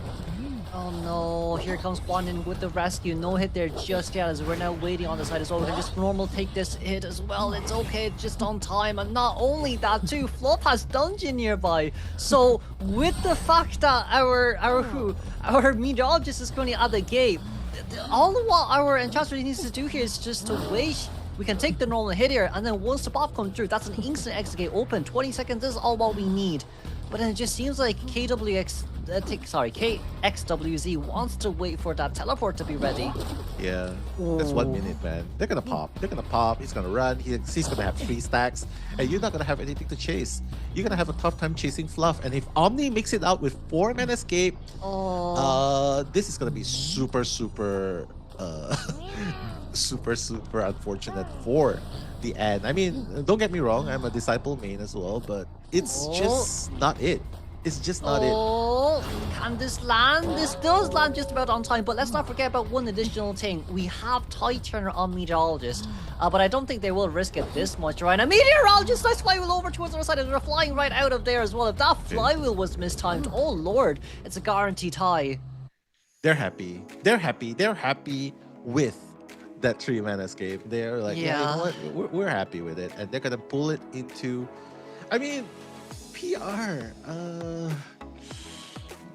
Oh no, here comes Guanin with the rescue. No hit there just yet as we're now waiting on the side as well. We can just normal take this hit as well. It's okay, just on time. And not only that too, Fluff has Dungeon nearby. So with the fact that our meteorologist is going at the gate, all what our Enchantress needs to do here is just to wait. We can take the normal hit here, and then once the pop comes through, that's an instant exit gate open. 20 seconds is all what we need. But then it just seems like KXWZ wants to wait for that teleport to be ready. Yeah, that's 1 minute, man. They're gonna pop. They're gonna pop. He's gonna run. He's gonna have 3 stacks, and you're not gonna have anything to chase. You're gonna have a tough time chasing Fluff. And if Omni makes it out with 4-man escape, this is gonna be super unfortunate for the end. I mean, don't get me wrong, I'm a Disciple main as well, but it's just not it. It's just not it. Can this land? This does land just about on time, but let's not forget about one additional thing. We have Tide Turner on Meteorologist, but I don't think they will risk it this much, right? And Meteorologist, nice flywheel over towards the other side, and they're flying right out of there as well. If that flywheel was mistimed, oh lord, it's a guaranteed tie. They're happy. They're happy. They're happy with that 3-man escape. They're like, yeah, you know what? We're happy with it, and they're gonna pull it into. I mean, PR.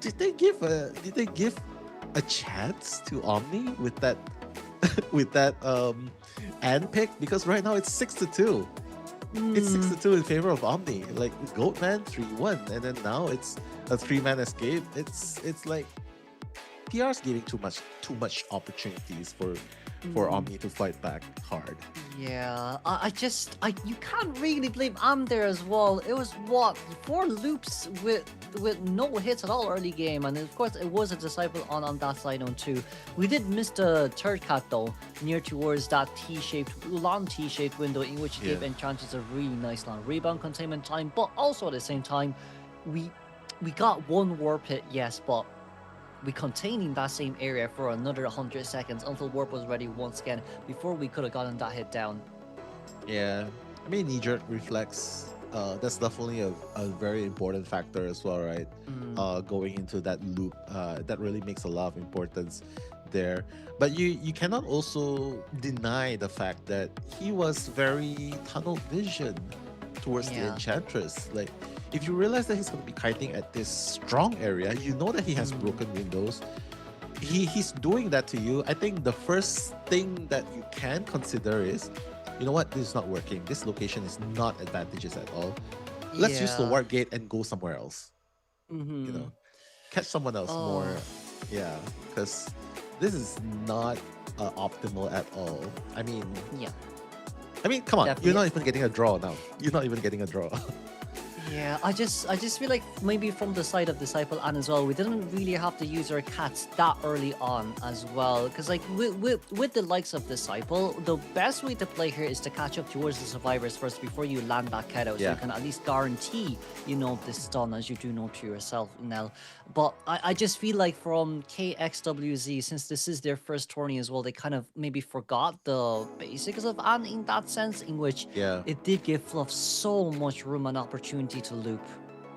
Did they give a chance to Omni with that and pick? Because right now it's 6-2. It's 6-2 in favor of Omni. Like Goatman 3-1, and then now it's a 3-man escape. It's like PR's giving too much opportunities for Omni to fight back hard. Yeah, you can't really blame Am there as well. It was what, 4 loops with no hits at all early game, and of course it was a Disciple on that side on too. We did miss the third cat though, near towards that long T-shaped window in which gave Enchantress a really nice long rebound containment time, but also at the same time, we got 1 warp hit, yes, but we containing that same area for another 100 seconds until Warp was ready once again before we could have gotten that hit down. Yeah, I mean, knee-jerk reflex, that's definitely a very important factor as well, right? Going into that loop, that really makes a lot of importance there. But you cannot also deny the fact that he was very tunnel vision towards the Enchantress. Like, if you realize that he's going to be kiting at this strong area, you know that he has broken windows. He's doing that to you. I think the first thing that you can consider is, you know what, this is not working. This location is not advantageous at all. Let's use the warp gate and go somewhere else. You know, catch someone else more. Yeah, because this is not optimal at all. I mean, come on, you're not even getting a draw now. You're not even getting a draw. Yeah, I just feel like maybe from the side of Disciple Anne as well, we didn't really have to use our cats that early on as well. Because like with the likes of Disciple, the best way to play here is to catch up towards the survivors first before you land that cat out. So you can at least guarantee, you know, the stun, as you do know to yourself, Nell. But I just feel like from KXWZ, since this is their first tourney as well, they kind of maybe forgot the basics of Anne in that sense, in which it did give Fluff so much room and opportunity to loop.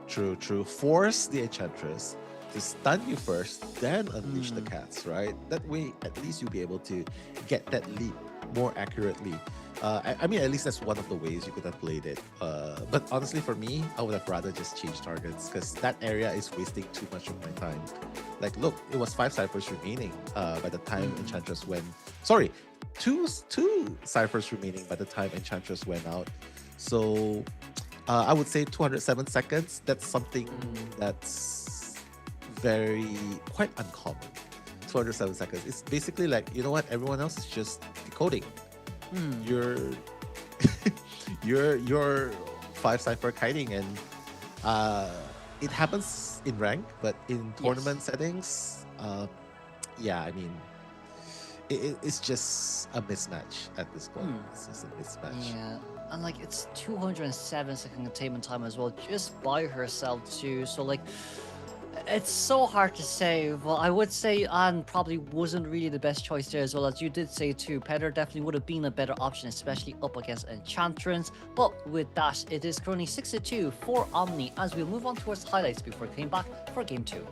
True. Force the Enchantress to stun you first, then unleash the cats, right? That way, at least you'll be able to get that leap more accurately. I mean, at least that's one of the ways you could have played it. But honestly, for me, I would have rather just changed targets because that area is wasting too much of my time. Like, look, it was 5 ciphers remaining by the time Enchantress went. Sorry, two ciphers remaining by the time Enchantress went out. So I would say 207 seconds. That's something that's quite uncommon. 207 seconds. It's basically like, you know what? Everyone else is just decoding. You're 5 cipher kiting, and it happens in rank, but in tournament settings, yeah, I mean, it's just a mismatch at this point. It's just a mismatch. Yeah, and like it's 207-second containment time as well, just by herself too. So like, it's so hard to say. Well, I would say Anne probably wasn't really the best choice there as well, as you did say too. Pedder definitely would have been a better option, especially up against Enchantress. But with that, it is currently 6-2 for Omni as we move on towards highlights before coming back for Game 2.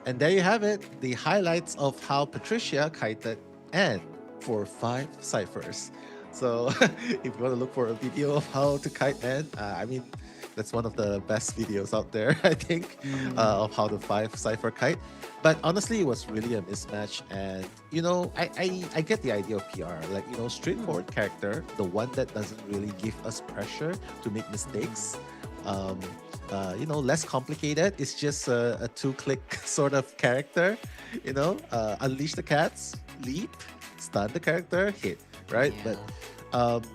And there you have it, the highlights of how Patricia kited Anne for 5 ciphers. So if you want to look for a video of how to kite Anne, I mean, that's one of the best videos out there, I think, of how to 5 cipher kite. But honestly, it was really a mismatch. And, you know, I get the idea of PR. Like, you know, straightforward character, the one that doesn't really give us pressure to make mistakes. You know, less complicated. It's just a 2-click sort of character. You know, unleash the cats, leap, stun the character, hit, right? Yeah. But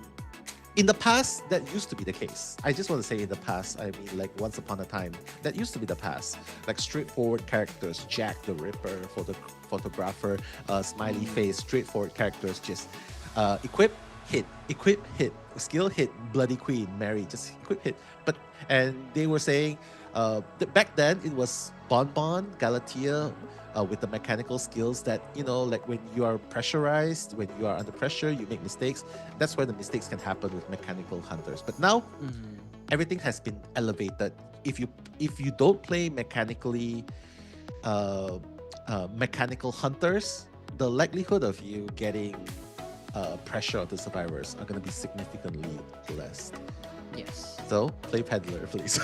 in the past, that used to be the case. I just want to say in the past, I mean, like once upon a time, that used to be the past. Like straightforward characters, Jack the Ripper, photographer, smiley face, straightforward characters, just equip, hit, skill, hit, bloody queen, Mary, just equip, hit. And they were saying that back then it was Bonbon, Galatea, with the mechanical skills that, you know, like when you are pressurized, when you are under pressure, you make mistakes. That's where the mistakes can happen with mechanical hunters. But now everything has been elevated. If you don't play mechanically mechanical hunters, the likelihood of you getting pressure of the survivors are going to be significantly less. Yes. So play peddler, please.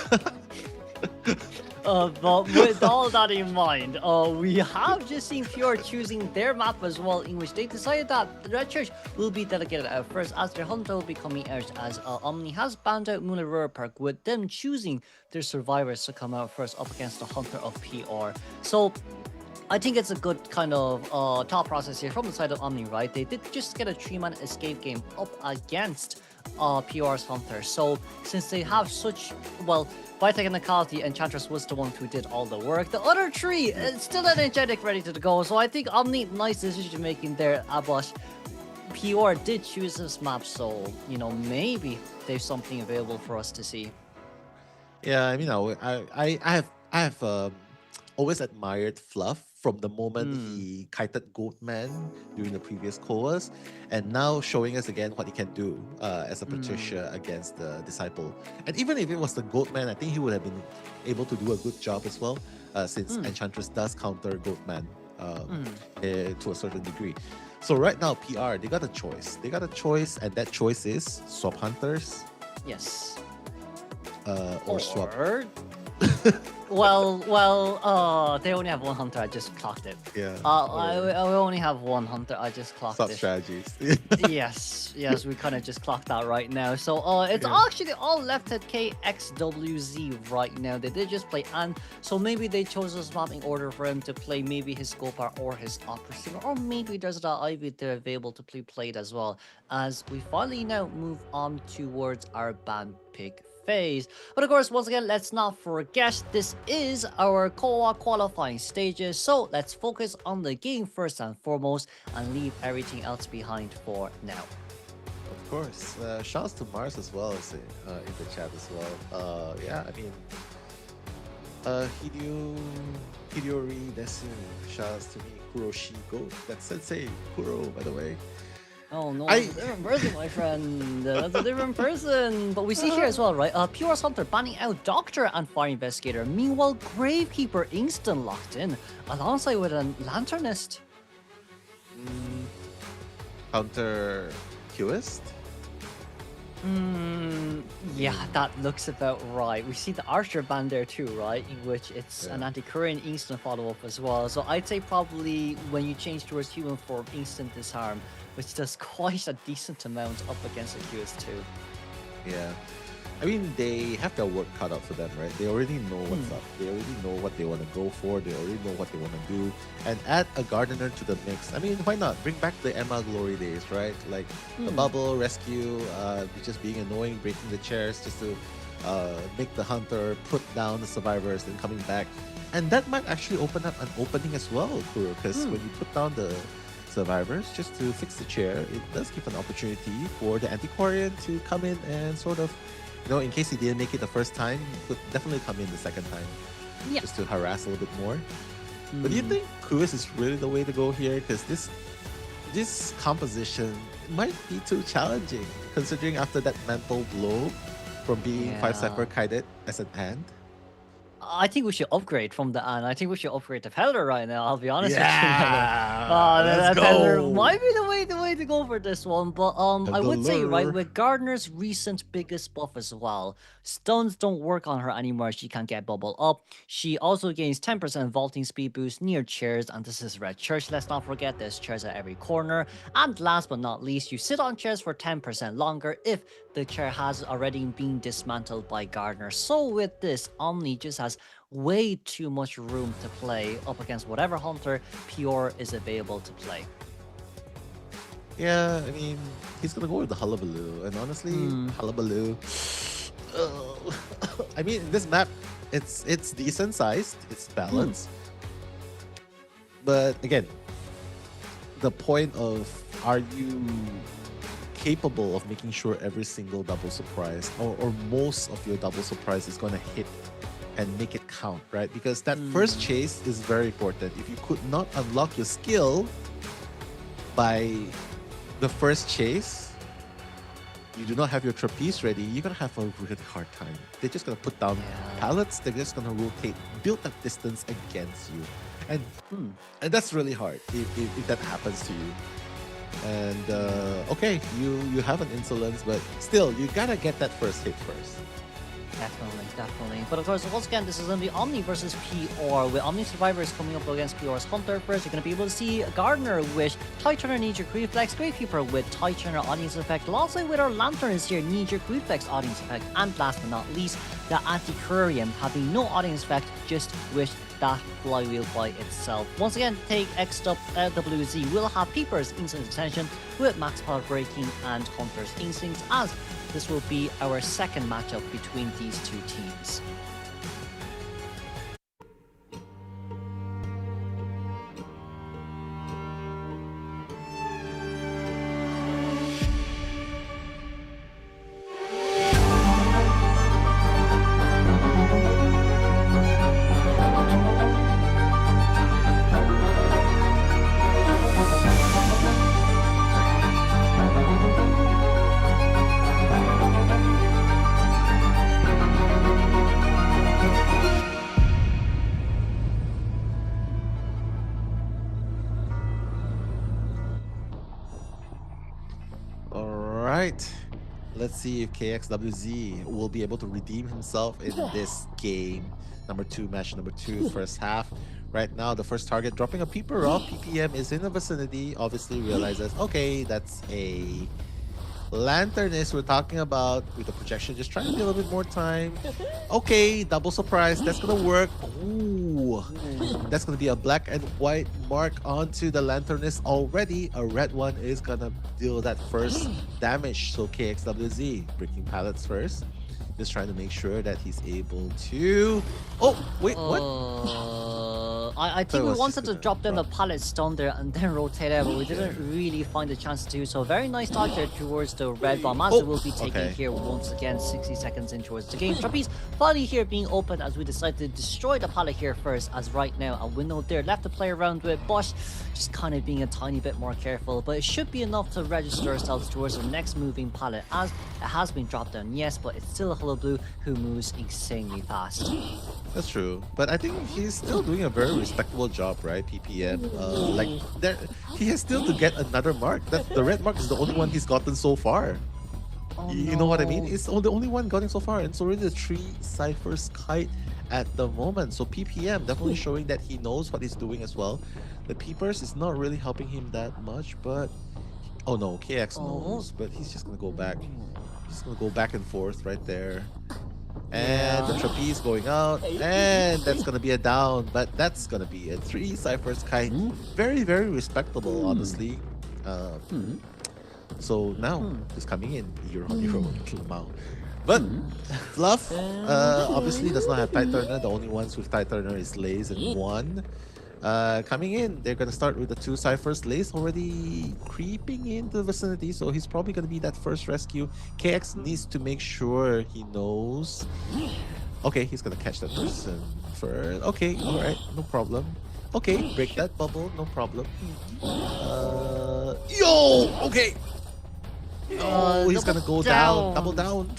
But with all that in mind, we have just seen Pure choosing their map as well, in which they decided that the Red Church will be delegated out first, as their hunter will be coming out, as Omni has banned out Moon Aurora Park, with them choosing their survivors to come out first up against the hunter of PR. So I think it's a good kind of thought process here from the side of Omni, right? They did just get a 3-man escape game up against PR's hunter. So since they have such, well, by technicality, Enchantress was the one who did all the work. The other 3 is still energetic, ready to go. So I think Omni, nice decision making there, but PR did choose this map, so, you know, maybe there's something available for us to see. Yeah, I mean, I have always admired Fluff from the moment he kited Goatman during the previous COAs, and now showing us again what he can do as a Patricia against the Disciple. And even if it was the Goatman, I think he would have been able to do a good job as well, since Enchantress does counter Goatman to a certain degree. So right now, PR, they got a choice. They got a choice, and that choice is swap hunters. Yes. Or swap. Well, they only have one hunter. I just clocked it. Yeah. I only have one hunter. I just clocked Swap it. strategies. yes, we kind of just clocked that right now. So it's actually all left at KXWZ right now. They did just play Anne, so maybe they chose this map in order for him to play maybe his Gopar or his Opera Singer, or maybe there's that Ivy there available to be played as well. As we finally now move on towards our band pick phase. But of course, once again, let's not forget, this is our COA qualifying stages, so let's focus on the game first and foremost and leave everything else behind for now. Of course. Shouts to Mars as well as in the chat as well. Yeah, I mean, Hideyori Desu, shouts to me, Kuroshi Go. That's Sensei Kuro, by the way. Oh no, it's a different person, my friend. That's a different person. But we see here as well, right? PR's Hunter banning out Doctor and Fire Investigator. Meanwhile, Gravekeeper instant locked in, alongside with a Lanternist. Counter Quest? Yeah, that looks about right. We see the Archer band there too, right? In which it's an anti-Korean instant follow-up as well. So I'd say probably when you change towards human form, instant disarm, which does quite a decent amount up against the QS2. Yeah. I mean, they have their work cut out for them, right? They already know what's up. They already know what they want to go for. They already know what they want to do. And add a Gardener to the mix. I mean, why not? Bring back the Emma glory days, right? Like the bubble, rescue, just being annoying, breaking the chairs just to make the hunter put down the survivors and coming back. And that might actually open up an opening as well, Kuro, because when you put down the survivors just to fix the chair, it does give an opportunity for the Antiquarian to come in and sort of, you know, in case he didn't make it the first time, he could definitely come in the second time just to harass a little bit more. But do you think Kuis is really the way to go here? Because this composition might be too challenging, considering after that mental blow from being 5-Cypher kited as an ant. I think we should upgrade from the Anne. I think we should upgrade to Peddler right now, I'll be honest with you. Let's go. Peddler might be the way to go for this one. But I would say, right, with Gardner's recent biggest buff as well, stuns don't work on her anymore. She can't get bubble up. She also gains 10% vaulting speed boost near chairs, and this is Red Church. Let's not forget there's chairs at every corner. And last but not least, you sit on chairs for 10% longer if the chair has already been dismantled by Gardner. So with this, Omni just has way too much room to play up against whatever hunter Pure is available to play. Yeah, I mean, he's gonna go with the Hullabaloo, and honestly, Hullabaloo. I mean, this map, it's decent sized, it's balanced, but again, the point of, are you capable of making sure every single double surprise or most of your double surprise is going to hit and make it count, right? Because that first chase is very important. If you could not unlock your skill by the first chase, you do not have your trapeze ready, you're gonna have a really hard time. They're just gonna put down pallets, they're just gonna rotate, build that distance against you. And that's really hard if that happens to you. And okay, you have an insolence, but still, you gotta get that first hit first. Definitely. But of course, once again, this is going to be Omni versus PR, with Omni Survivors coming up against PR's Hunter first. You're going to be able to see Gardener with Tighturner knee-jerk reflex, Gravekeeper with Tighturner audience effect, Lossley with our Lanternist here, knee-jerk reflex audience effect, and last but not least, the Antiquarian having no audience effect, just with that flywheel by itself. Once again, take XWZ will have Peepers instant attention with max power breaking and Hunter's instincts, as this will be our second matchup between these two teams. Let's see if KXWZ will be able to redeem himself in this game. Match number two, first half. Right now, the first target dropping a peeper off. PPM is in the vicinity. Obviously realizes, okay, that's a Lanternist we're talking about with the projection. Just trying to get a little bit more time. Okay, double surprise. That's gonna work. Ooh, that's gonna be a black and white mark onto the Lanternist already. A red one is gonna deal that first damage. So KXWZ breaking pallets first. Just trying to make sure that he's able to... Oh, wait, what? I think we wanted to drop down the pallet stone there and then rotate out, but we didn't really find a chance to do so. Very nice dodge there towards the red bomb, as it will be taken here once again, 60 seconds in towards the game. Trapeze finally here being open as we decide to destroy the pallet here first, as right now a window there left to play around with, but just kind of being a tiny bit more careful. But it should be enough to register ourselves towards the next moving pallet, as it has been dropped down, yes, but it's still a Hello Blue who moves insanely fast. That's true, but I think he's still doing a very respectable job, right? PPM, he has still to get another mark. The red mark is the only one he's gotten so far. You know what I mean? It's the only one gotten so far, and it's already the 3 ciphers kite at the moment. So PPM definitely showing that he knows what he's doing as well. The Peepers is not really helping him that much, but oh no, KX knows, but he's just gonna go back. He's gonna go back and forth right there. And the trapeze going out, and that's gonna be a down, but that's gonna be a 3 ciphers kite. Very, very respectable, honestly. So now he's coming in, hero Mao. But Fluff obviously does not have Tighturner. The only ones with Tighturner is Lays and One. Coming in, they're gonna start with the 2 ciphers. Lace already creeping into the vicinity, so he's probably gonna be that first rescue. KX needs to make sure he knows. Okay, he's gonna catch that person first. Okay, alright, no problem. Okay, break that bubble, no problem. Okay. Oh, he's gonna go down, double down.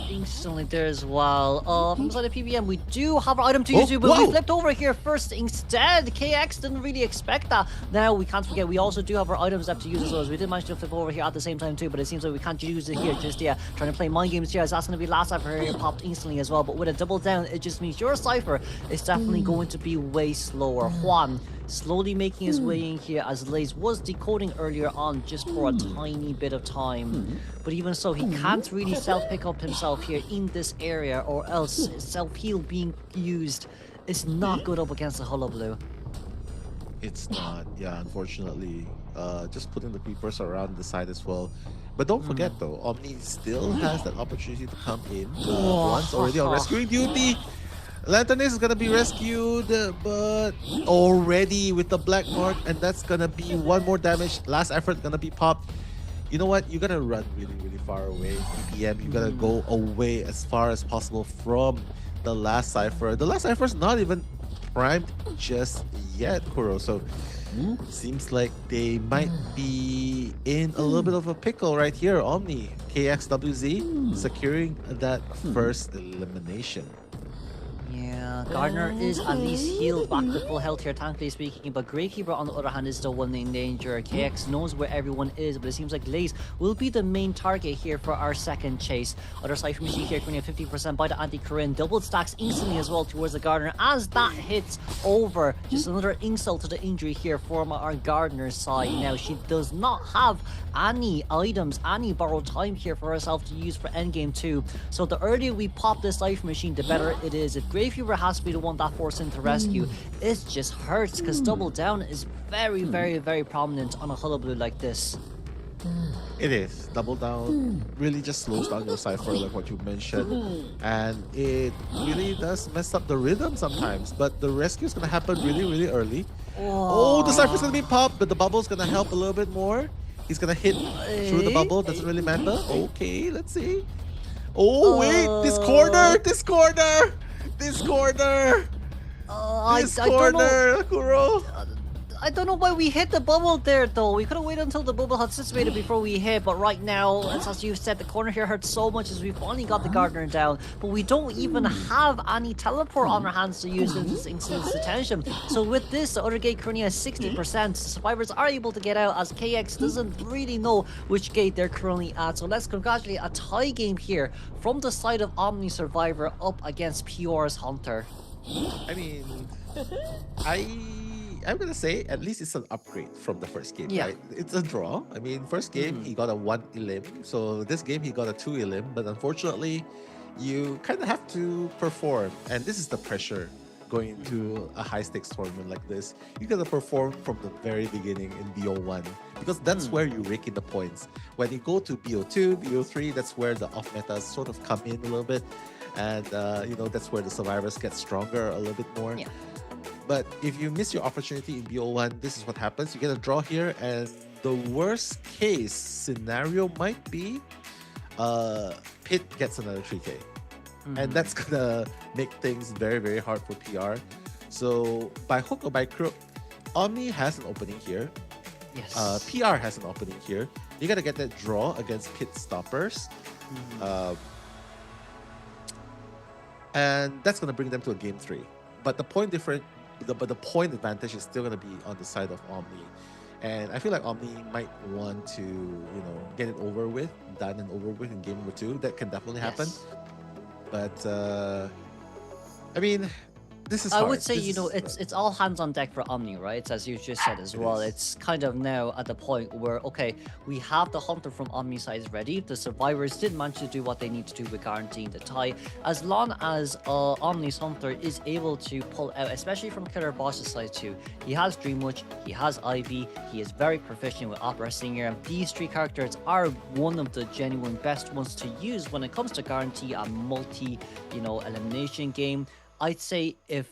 Instantly there as well. From inside the PPM, we do have our item to use, but we flipped over here first instead. KX didn't really expect that. Now we can't forget, we also do have our items left to use as well, as we did manage to flip over here at the same time too, but it seems like we can't use it here just yet. Trying to play mind games here, as that's going to be last cipher here popped instantly as well, but with a double down, it just means your cipher is definitely going to be way slower. Juan slowly making his way in here, as Lays was decoding earlier on just for a tiny bit of time. But even so, he can't really self-pick up himself here in this area, or else self-heal being used is not good up against the Hello Blue. It's not, yeah, unfortunately. Just putting the creepers around the side as well. But don't forget though, Omni still has that opportunity to come in. Once already on rescuing duty. Lanternist is gonna be rescued, but already with the black mark, and that's gonna be 1 more damage. Last effort gonna be popped. You know what? You gotta run really, really far away. PPM, you gotta go away as far as possible from the last cipher. The last cipher's not even primed just yet, Kuro. So seems like they might be in a little bit of a pickle right here. Omni, KXWZ, securing that first elimination. Yeah, Gardner is at least healed back to full health here, thankfully speaking, but Greykeeper on the other hand is still one in danger. KX knows where everyone is, but it seems like Lace will be the main target here for our second chase. Other Cypher Machine here currently at 50% by the anti-Corinne, double stacks instantly as well towards the Gardner as that hits over. Just another insult to the injury here from our Gardner's side. Now, she does not have any items, any borrowed time here for herself to use for endgame 2, so the earlier we pop this Cypher Machine, the better it is. If Greykeeper has to be the one that forced into rescue, it just hurts because double down is very, very prominent on a hullabaloo like this. It is. Double down really just slows down your cipher, like what you mentioned. And it really does mess up the rhythm sometimes. But the rescue is going to happen really early. Oh, the cipher's going to be popped, but the bubble's going to help a little bit more. He's going to hit through the bubble. Doesn't really matter. Okay, let's see. Oh, wait. This corner. This corner. Kuro. I don't know why we hit the bubble there though. We could have waited until the bubble had situated before we hit, but right now, as you said, the corner here hurts so much as we finally got the Gardner down, but we don't even have any teleport on our hands to use in this instance attention. So with this, the other gate currently has 60%. Survivors are able to get out as KX doesn't really know which gate they're currently at. So let's congratulate a tie game here from the side of Omni Survivor up against PR's Hunter. I mean, I'm gonna say at least it's an upgrade from the first game, right? It's a draw. I mean, first game he got a 1 elim, so this game he got a 2 elim, but unfortunately you kind of have to perform, and this is the pressure going into a high stakes tournament like this. You gotta perform from the very beginning in BO1 because that's where you rake in the points. When you go to BO2, BO3, that's where the off metas sort of come in a little bit, and you know, that's where the survivors get stronger a little bit more. But if you miss your opportunity in BO1, this is what happens. You get a draw here, and the worst case scenario might be Pit gets another 3k. And that's gonna make things very hard for PR. So by hook or by crook, Omni has an opening here. Yes. PR has an opening here. You gotta get that draw against Pit stoppers. And that's gonna bring them to a game 3. But the point point advantage is still gonna be on the side of Omni. And I feel like Omni might want to, you know, get it over with, done and over with in game number 2. That can definitely happen. But I mean, this is hard. I would say, you know, it's all hands on deck for Omni, right? As you just said as well. It's kind of now at the point where, okay, we have the Hunter from Omni's side ready. The survivors did manage to do what they need to do with guaranteeing the tie. As long as Omni's Hunter is able to pull out, especially from Killer Boss's side too. He has Dreamwitch, he has Ivy, he is very proficient with Opera Singer, and these 3 characters are one of the genuine best ones to use when it comes to guarantee a multi, you know, elimination game. I'd say if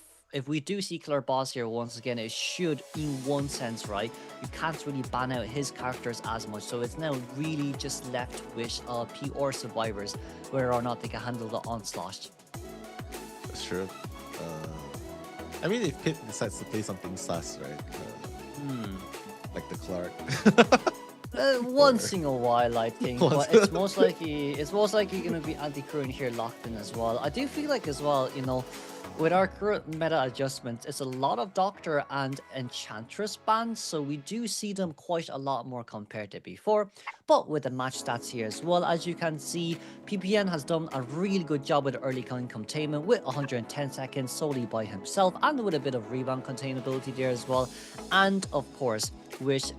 we do see Killer Boss here once again, it should, in one sense, right? You can't really ban out his characters as much, so it's now really just left with PR survivors whether or not they can handle the onslaught. That's true. I mean, if Pit decides to play something sus, right? Like the Clark. Once in a while, I think, but it's most likely gonna be anti-Corinne here locked in as well. I do feel like as well, you know, with our current meta adjustments, it's a lot of Doctor and Enchantress bans, so we do see them quite a lot more compared to before. But with the match stats here as well, as you can see, PPN has done a really good job with early gun containment with 110 seconds solely by himself, and with a bit of rebound containability there as well. And of course, with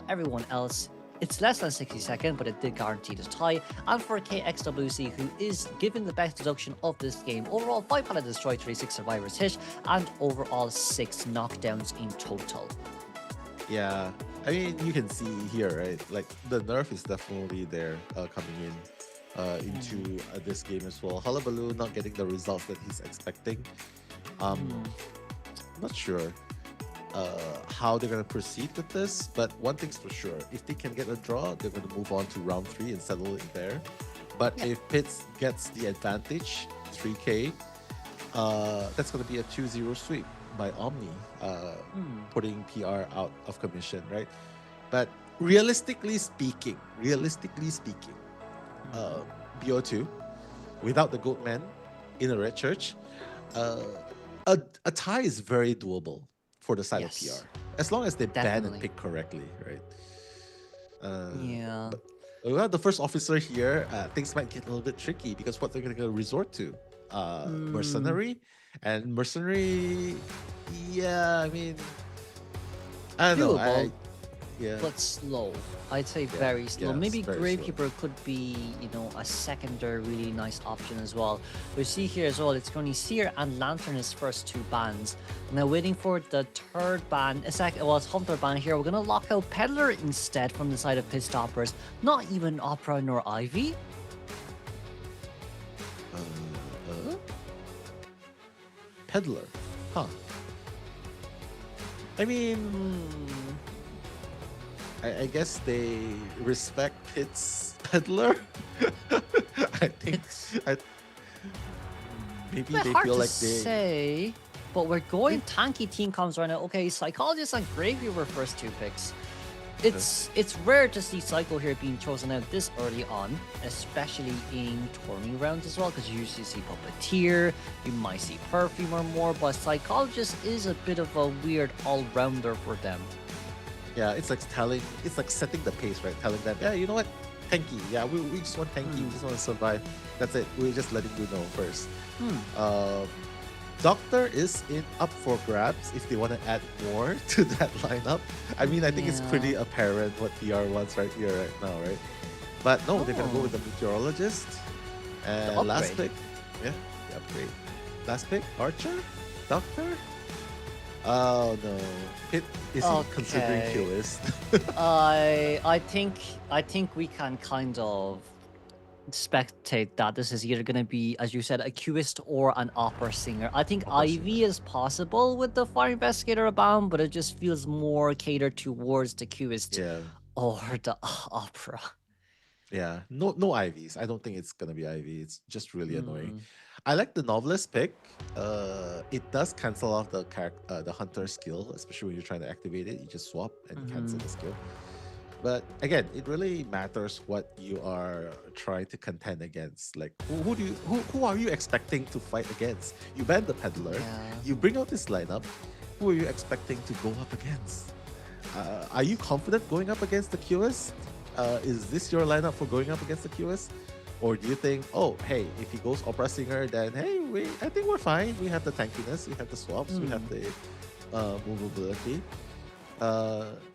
everyone else, it's less than 60 seconds, but it did guarantee the tie. And for KXWC, who is given the best deduction of this game, overall 5 pallet destroy, 36 survivors hit, and overall 6 knockdowns in total. Yeah, I mean, you can see here, right? Like, the nerf is definitely there coming in into this game as well. Hullabaloo not getting the results that he's expecting. Not sure how they're going to proceed with this, but one thing's for sure, if they can get a draw, they're going to move on to round 3 and settle it there. But if Pitts gets the advantage, 3k, that's going to be a 2-0 sweep by Omni, putting PR out of commission, right? But realistically speaking, BO2, without the Goatman in a red church, a tie is very doable for the side of PR, as long as they ban and pick correctly, right? Yeah. But without the first officer here, things might get a little bit tricky because what they're going to resort to, mercenary, and mercenary. Yeah, I mean, I don't know. But slow. I'd say very slow. Maybe Gravekeeper could be, you know, a secondary really nice option as well. We see here as well, it's going to be Seer and Lantern as first two bans. Now waiting for the third ban, it's Hunter ban here. We're going to lock out Peddler instead from the side of Pit Stoppers. Not even Opera nor Ivy. Peddler, huh? I mean, I guess they respect Pit's Peddler. I think maybe they feel like they say, but we're going tanky team comms right now. Okay, Psychologist and Gravekeeper first two picks. It's rare to see Psycho here being chosen out this early on, especially in tourney rounds as well, because you usually see Puppeteer, you might see Perfumer more, but Psychologist is a bit of a weird all-rounder for them. Yeah, it's like setting the pace, right? Telling them, yeah, you know what, tanky. Yeah, we just want tanky. We just want to survive. That's it. We're just letting you know first. Doctor is up for grabs if they want to add more to that lineup. I mean, I think it's pretty apparent what PR wants right here, right now, right? But no, they're gonna go with the Meteorologist. And last pick, the upgrade. Last pick, Archer, Doctor. Oh no, Pit isn't considering Qist. I think we can kind of spectate that this is either going to be, as you said, a Qist or an opera singer. I think Ivy is possible with the Fire Investigator abound, but it just feels more catered towards the Qist or the opera. Yeah, no Ivies. I don't think it's gonna be Ivy. It's just really annoying. I like the Novelist pick. It does cancel off the Hunter skill, especially when you're trying to activate it. You just swap and cancel the skill. But again, it really matters what you are trying to contend against. Like, who are you expecting to fight against? You ban the Peddler. You bring out this lineup. Who are you expecting to go up against? Are you confident going up against the QS? Is this your lineup for going up against the QS? Or do you think, oh, hey, if he goes Opera Singer, then hey, I think we're fine. We have the tankiness, we have the swaps, we have the movability.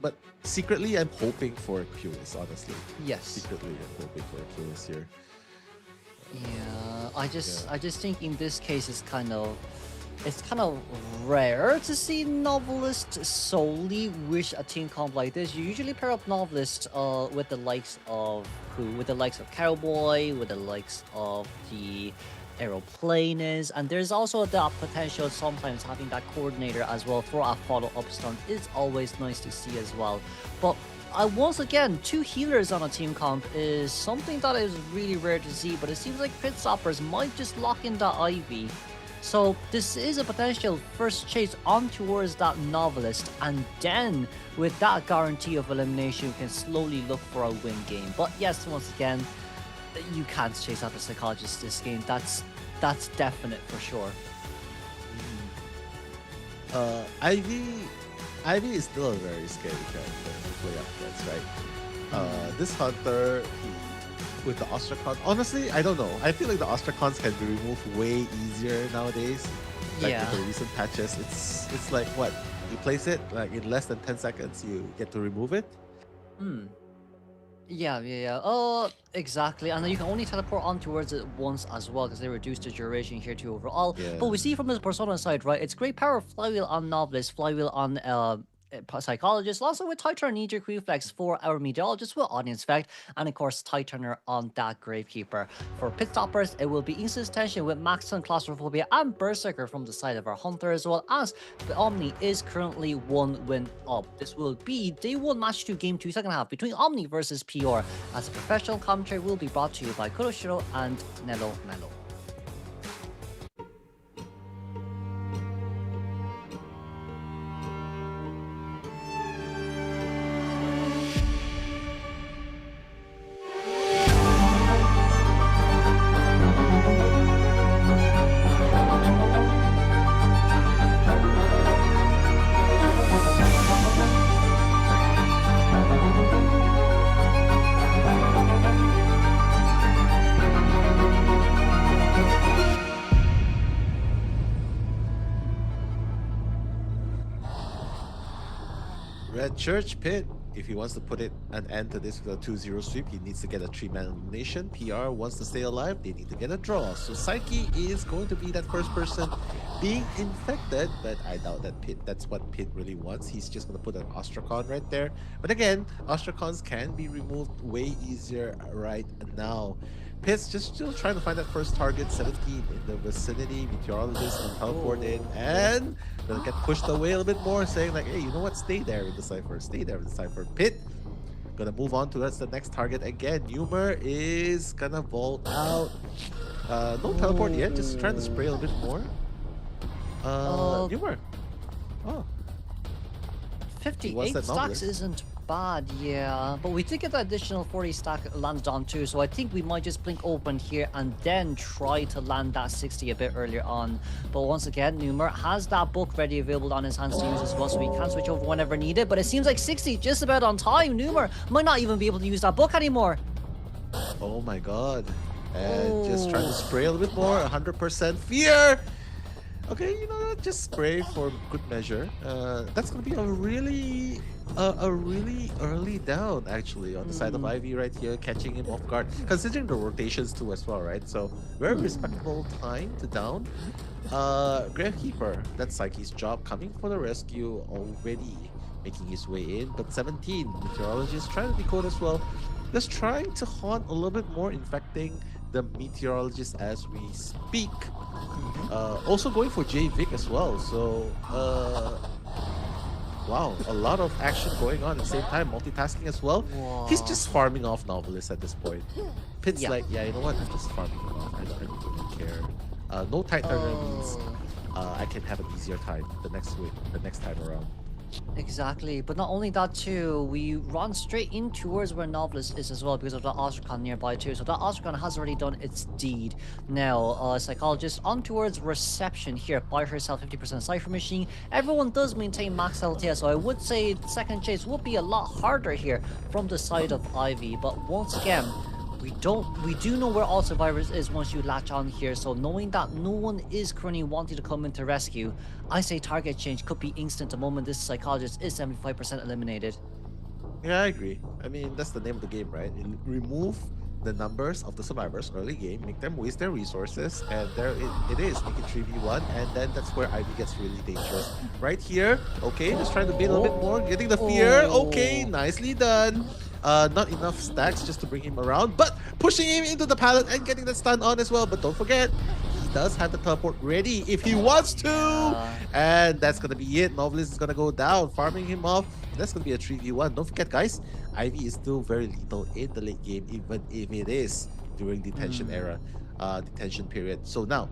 But secretly, I'm hoping for a QS, honestly. Yes. Secretly, I'm hoping for a QS here. Yeah, I just think in this case it's kind of rare to see Novelist solely wish a team comp like this. You usually pair up Novelist with the likes of Cowboy, with the likes of the Aeroplanist, and there's also the potential sometimes having that coordinator as well for a follow-up stunt is always nice to see as well. But once again, two healers on a team comp is something that is really rare to see, but it seems like Pit Stoppers might just lock in that Ivy. So this is a potential first chase on towards that Novelist, and then with that guarantee of elimination, you can slowly look for a win game. But yes, once again, you can't chase after Psychologist this game. That's definite for sure. Ivy is still a very scary character to play up against, right? This Hunter, with the Ostracon, honestly, I don't know. I feel like the Ostracons can be removed way easier nowadays. Like with the recent patches, it's like what? You place it, like in less than 10 seconds, you get to remove it. Yeah. Oh, exactly. And you can only teleport on towards it once as well, because they reduce the duration here too overall. But we see from the Persona side, right? It's great power flywheel on Novelist, flywheel on Psychologist, also with Titan knee-jerk reflex for our Meteorologist with Audience Effect, and of course Tighturner on that Gravekeeper. For Pit Stoppers, it will be Instant Tension with Max and Claustrophobia and Berserker from the side of our Hunter, as well as the Omni is currently 1 win up. This will be Day 1 Match 2 Game 2 second half between Omni versus PR, as a professional commentary will be brought to you by Kuroshiro and Nello Mello. Church Pit, if he wants to put an end to this with a 2-0 sweep, he needs to get a 3-man elimination. PR wants to stay alive, they need to get a draw. So Psyche is going to be that first person being infected, but I doubt that that's what Pit really wants. He's just going to put an Ostrakon right there. But again, Ostrakons can be removed way easier right now. Pit's just still trying to find that first target, 17 in the vicinity. Meteorologist can teleport in and gonna get pushed away a little bit more, saying like, hey, you know what? Stay there with the Cypher. Stay there with the Cypher. Pit gonna move on to that's the next target again. Numer is gonna vault out. No teleport yet, just trying to spray a little bit more. Numer. Oh. 58 stacks isn't bad, yeah. But we did get the additional 40 stack landed on too, so I think we might just blink open here and then try to land that 60 a bit earlier on. But once again, Numer has that book ready available on his hands to use as well, so we can switch over whenever needed. But it seems like 60 just about on time. Numer might not even be able to use that book anymore. Oh my god. And just trying to spray a little bit more. 100% fear. Okay, you know what? Just spray for good measure. That's gonna be a really early down actually on the side of Ivy right here, catching him off guard. Considering the rotations too as well, right? So very respectable time to down. Gravekeeper, that's Psyche's job, coming for the rescue already, making his way in. But 17, Meteorologist trying to decode as well. Just trying to haunt a little bit more, infecting the Meteorologist as we speak. Also going for J-Vic as well. So wow, a lot of action going on at the same time, multitasking as well. Wow. He's just farming off Novelist at this point. Pit's like, yeah, you know what? I'm just farming him off. I don't really care. No tight turner means I can have an easier time the next time around. Exactly, but not only that too, we run straight in towards where Novelist is as well because of the Ostrakon nearby too. So that Ostrakon has already done its deed. Now, Psychologist on towards Reception here by herself, 50% Cypher Machine. Everyone does maintain max LTS, so I would say second chase would be a lot harder here from the side of Ivy. But once again, we do know where all survivors is once you latch on here, so knowing that no one is currently wanting to come in to rescue, I say target change could be instant the moment this Psychologist is 75% eliminated. Yeah, I agree. I mean, that's the name of the game, right? Remove the numbers of the survivors early game, make them waste their resources, and there it is. Make it 3v1, and then that's where Ivy gets really dangerous. Right here, okay, just trying to bait a little bit more, getting the fear. Okay, nicely done. Not enough stacks just to bring him around, but pushing him into the pallet and getting the stun on as well. But don't forget, he does have the teleport ready if he wants to. And that's going to be it. Novelist is going to go down, farming him off. That's going to be a 3v1. Don't forget, guys, Ivy is still very lethal in the late game, even if it is during detention era, detention period. So now,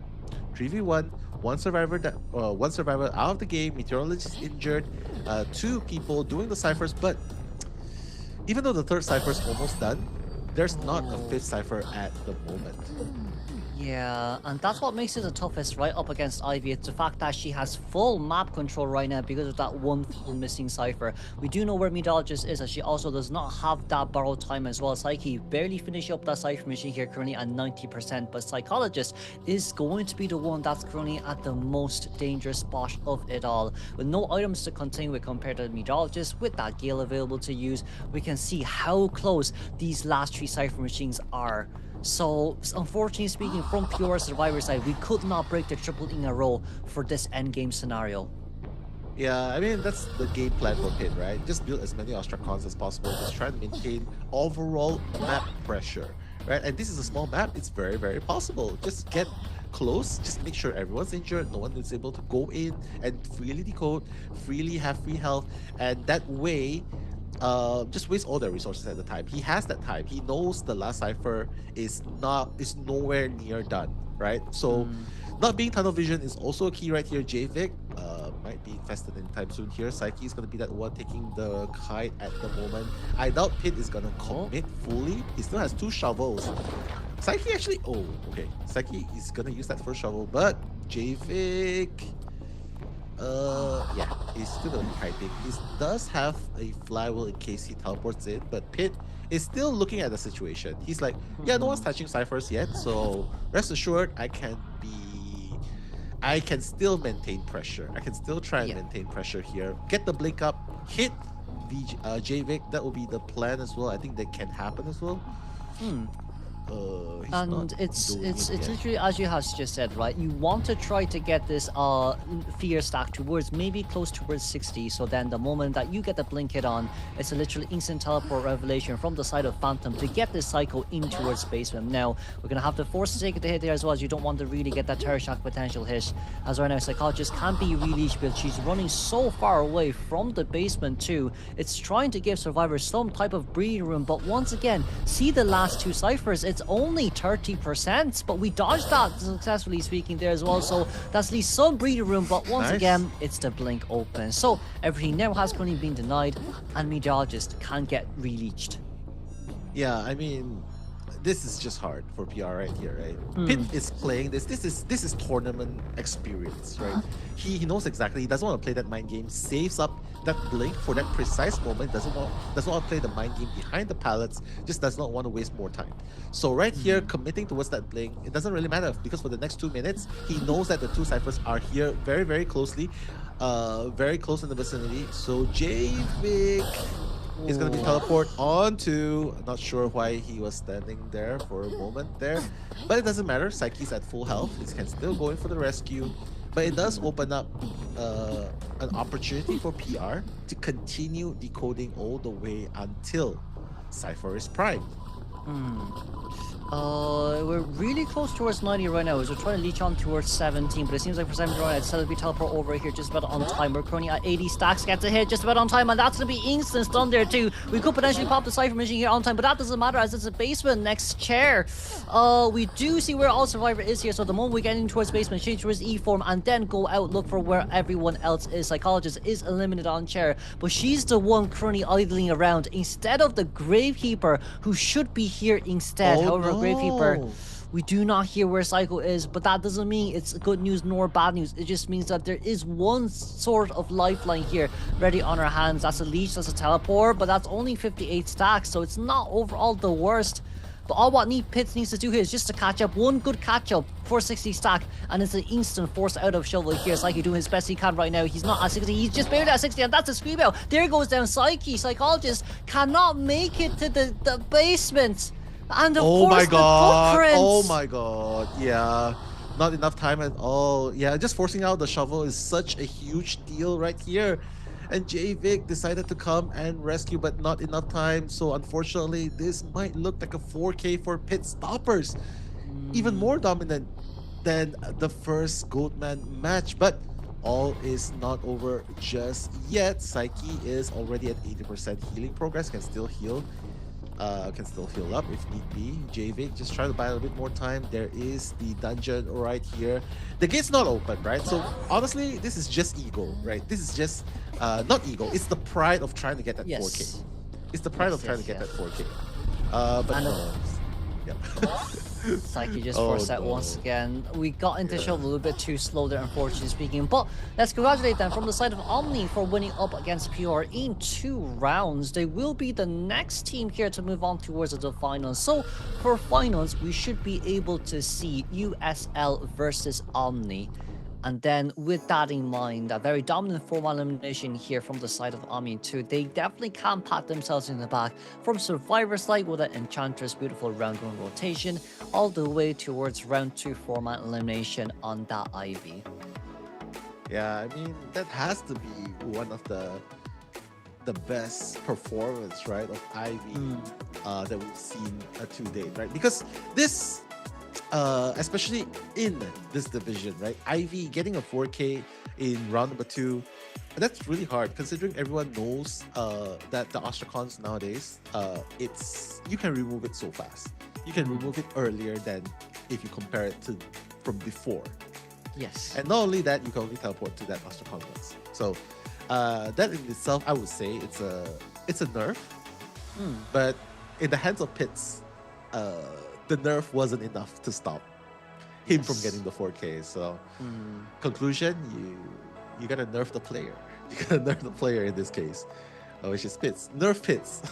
3v1, one survivor out of the game, Meteorologist injured, 2 people doing the ciphers, but even though the third cipher is almost done, there's not a 5th cipher at the moment. Yeah, and that's what makes it the toughest right up against Ivy. It's the fact that she has full map control right now because of that one full missing cipher. We do know where Meteorologist is, and she also does not have that borrow time as well. Psyche barely finishing up that cipher machine here currently at 90%, but Psychologist is going to be the one that's currently at the most dangerous spot of it all. With no items to contend with compared to the Meteorologist, with that Gale available to use, we can see how close these last 3 cipher machines are. So, unfortunately speaking, from pure survivor side, we could not break the triple in a row for this endgame scenario. Yeah, I mean, that's the game plan for Pit, right? Just build as many Ostrakons as possible. Just try to maintain overall map pressure, right? And this is a small map. It's very, very possible. Just get close. Just make sure everyone's injured. No one is able to go in and freely decode, freely have free health. And that way, just waste all their resources at the time. He has that time. He knows the last cipher is nowhere near done, right? So not being tunnel vision is also a key right here. J-Vic might be infested anytime soon here. Psyche is going to be that one taking the kite at the moment. I doubt Pit is going to commit fully. He still has 2 shovels. Psyche actually, okay. Psyche is going to use that first shovel, but J-Vic, yeah, he's still gonna be kiting. He does have a flywheel in case he teleports in, but Pit is still looking at the situation. He's like, yeah, no one's touching ciphers yet, so rest assured, I can still maintain pressure. I can still try and maintain pressure here. Get the blink up, hit JVIC, that will be the plan as well. I think that can happen as well. And it's literally as you have just said, right? You want to try to get this fear stack towards maybe close towards 60. So then the moment that you get the blink hit on, it's a literally instant teleport revelation from the side of Phantom to get this cycle in towards basement. Now we're gonna have to force to take the hit there as well, as you don't want to really get that Terror Shock potential hit. As right now, Psychologist can't be released, but she's running so far away from the basement too. It's trying to give Survivor some type of breathing room, but once again, see the last two ciphers. It's only 30%, but we dodged that successfully speaking there as well, so that's at least some breathing room, but once again, it's the blink open. So everything now has currently been denied, and Meteorologist can't get released. Yeah, I mean, this is just hard for PR right here, right? Pit is playing this. This is tournament experience, right? He knows exactly. He doesn't want to play that mind game. Saves up that blink for that precise moment. Doesn't want to play the mind game behind the pallets. Just does not want to waste more time. So right here, committing towards that blink, it doesn't really matter, because for the next 2 minutes, he knows that the two ciphers are here very, very closely, very close in the vicinity. So JVIC is going to be teleport onto, not sure why he was standing there for a moment there, but it doesn't matter. Psyche's at full health. He can still go in for the rescue, but it does open up an opportunity for PR to continue decoding all the way until Cypher is primed. We're really close towards 90 right now, as we're trying to leech on towards 17, but it seems like for 17 right now, it's going to be teleport over here just about on time. We're currently at 80 stacks, gets a hit just about on time, and that's going to be instant stun there too. We could potentially pop the Cypher Machine here on time, but that doesn't matter as it's a basement next chair. We do see where all Survivor is here, so the moment we get in towards basement, change towards E form, and then go out, look for where everyone else is. Psychologist is eliminated on chair, but she's the one currently idling around instead of the Gravekeeper, who should be here instead. However, Gravekeeper, we do not hear where Psycho is, but that doesn't mean it's good news nor bad news. It just means that there is one sort of lifeline here ready on our hands. That's a leech, that's a teleport, but that's only 58 stacks, so it's not overall the worst. But all what Pits needs to do here is just to catch up. One good catch up for 60 stack, and it's an instant force out of Shovel here. Psyche doing his best he can right now. He's not at 60, he's just barely at 60, and that's a scream out. There goes down Psyche. Psychologist cannot make it to the basement. And of course, the footprints. Oh my god, yeah. Not enough time at all. Yeah, just forcing out the shovel is such a huge deal right here. And JVIC decided to come and rescue, but not enough time. So unfortunately, this might look like a 4K for Pit Stoppers. Even more dominant than the first Goatman match. But all is not over just yet. Psyche is already at 80% healing progress, can still heal. Can still heal up if need be. JVIC just try to buy a little bit more time. There is the dungeon right here. The gate's not open, right? So honestly, this is just ego, right? This is just not ego. It's the pride of trying to get that 4K. It's the pride of trying to get that 4K. But no. Yeah. Psyche just forced that once again. We got into Shovel a little bit too slow there, unfortunately speaking. But let's congratulate them from the side of Omni for winning up against PR in 2 rounds. They will be the next team here to move on towards the finals. So for finals, we should be able to see USL versus Omni. And then with that in mind, a very dominant 4-1 elimination here from the side of Omni too. They definitely can pat themselves in the back from Survivor Slide with an Enchantress beautiful round 1 rotation all the way towards round 2 4-man elimination on that Ivy. Yeah, I mean, that has to be one of the best performance, right, of Ivy that we've seen to date, right? Because this especially in this division, right? Ivy getting a 4K in round number 2, that's really hard considering everyone knows that the Ostracons nowadays, you can remove it so fast. You can remove it earlier than if you compare it to from before. Yes. And not only that, you can only teleport to that Ostracon once. So that in itself, I would say it's a nerf. But in the hands of Pits, the nerf wasn't enough to stop him from getting the 4K. So, conclusion, you gotta nerf the player. You gotta nerf the player in this case, which is Pits. Nerf Pits.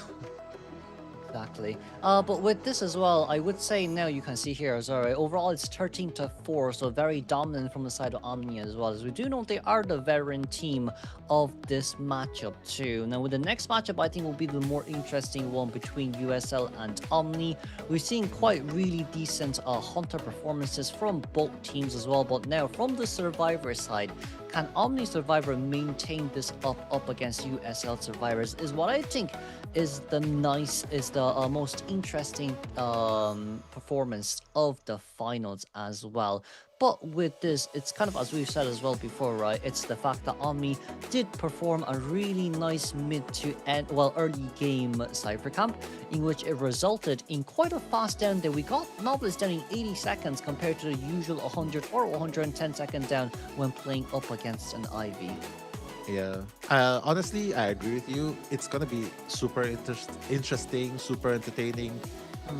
Exactly. But with this as well, I would say now you can see here as well, right? Overall, it's 13-4, so very dominant from the side of Omni as well. As we do know, they are the veteran team of this matchup too. Now, with the next matchup, I think will be the more interesting one between USL and Omni. We're seeing quite really decent Hunter performances from both teams as well. But now, from the Survivor side, can Omni Survivor maintain this up against USL Survivors is what I think is the most interesting performance of the finals as well. But with this, it's kind of, as we've said as well before, right? It's the fact that Omni did perform a really nice early game Cypher Camp, in which it resulted in quite a fast down that we got Novelist down in 80 seconds compared to the usual 100 or 110 second down when playing up against an Ivy. Yeah. Honestly, I agree with you. It's gonna be super interesting, super entertaining.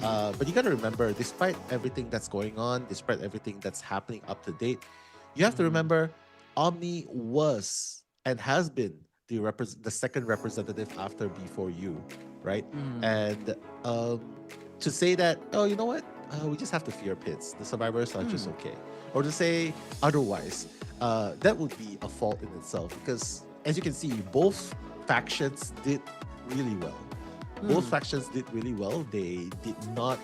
But you gotta remember, despite everything that's going on, despite everything that's happening up to date, you have to remember Omni was and has been the second representative after B4U, right? And to say that, oh, you know what? We just have to fear pits. The survivors are just okay. Or to say otherwise, that would be a fault in itself, because as you can see, both factions did really well. Both factions did really well. They did not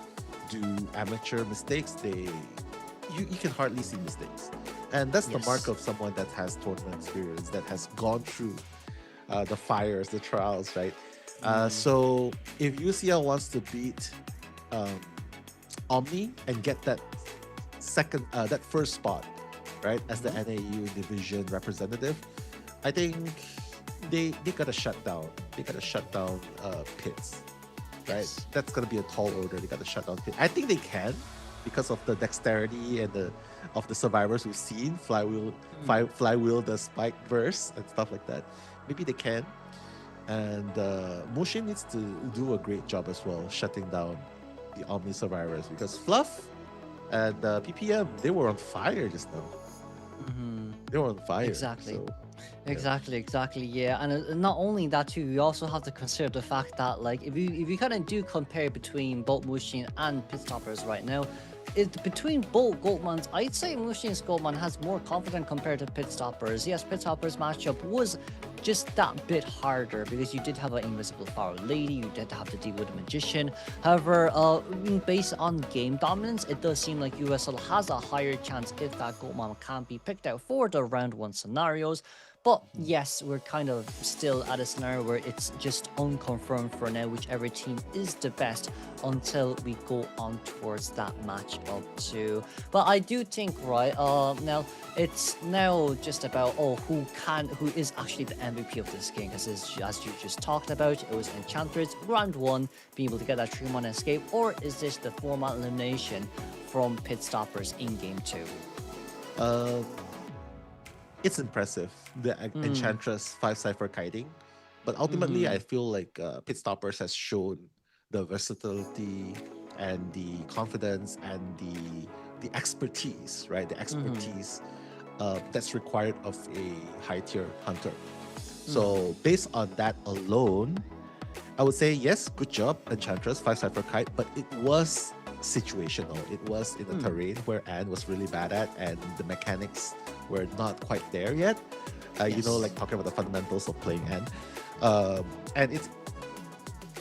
do amateur mistakes. You can hardly see mistakes. And that's the mark of someone that has tournament experience, that has gone through the fires, the trials, right? So if UCL wants to beat Omni and get that first spot, right, as the NAEU division representative, I think they gotta shut down. They gotta shut down pits, right? That's gonna be a tall order. They gotta shut down pits. I think they can, because of the dexterity and of the survivors we've seen, flywheel the spike burst and stuff like that. Maybe they can. And Mushin needs to do a great job as well, shutting down the Omni survivors, because Fluff and PPM, they were on fire just now. They were on fire. Exactly. So, Exactly, yeah. And not only that too, you also have to consider the fact that, like, if you kind of do compare between both Mushin and Pitstoppers right now, between both Goldmans, I'd say Mushin's Goldman has more confidence compared to Pitstoppers. Yes, Pitstoppers matchup was just that bit harder because you did have an Invisible Flower Lady, you did have to deal with a Magician. However, based on game dominance, it does seem like USL has a higher chance if that Goldman can be picked out for the round 1 scenarios. But yes, we're kind of still at a scenario where it's just unconfirmed for now, whichever team is the best until we go on towards that matchup too. But I do think, right, now it's now just about who is actually the MVP of this game, because as you just talked about, it was Enchantress round 1 being able to get that 3-mana escape, or is this the 4-mana elimination from Pitstoppers in game 2? It's impressive, the Enchantress 5 Cypher kiting, but ultimately I feel like Pitstoppers has shown the versatility and the confidence and the expertise, right? The expertise that's required of a high tier hunter. So based on that alone, I would say yes, good job, Enchantress 5 Cypher kite, but it was situational. It was in a terrain where Anne was really bad at, and the mechanics were not quite there yet. You know, like talking about the fundamentals of playing Anne.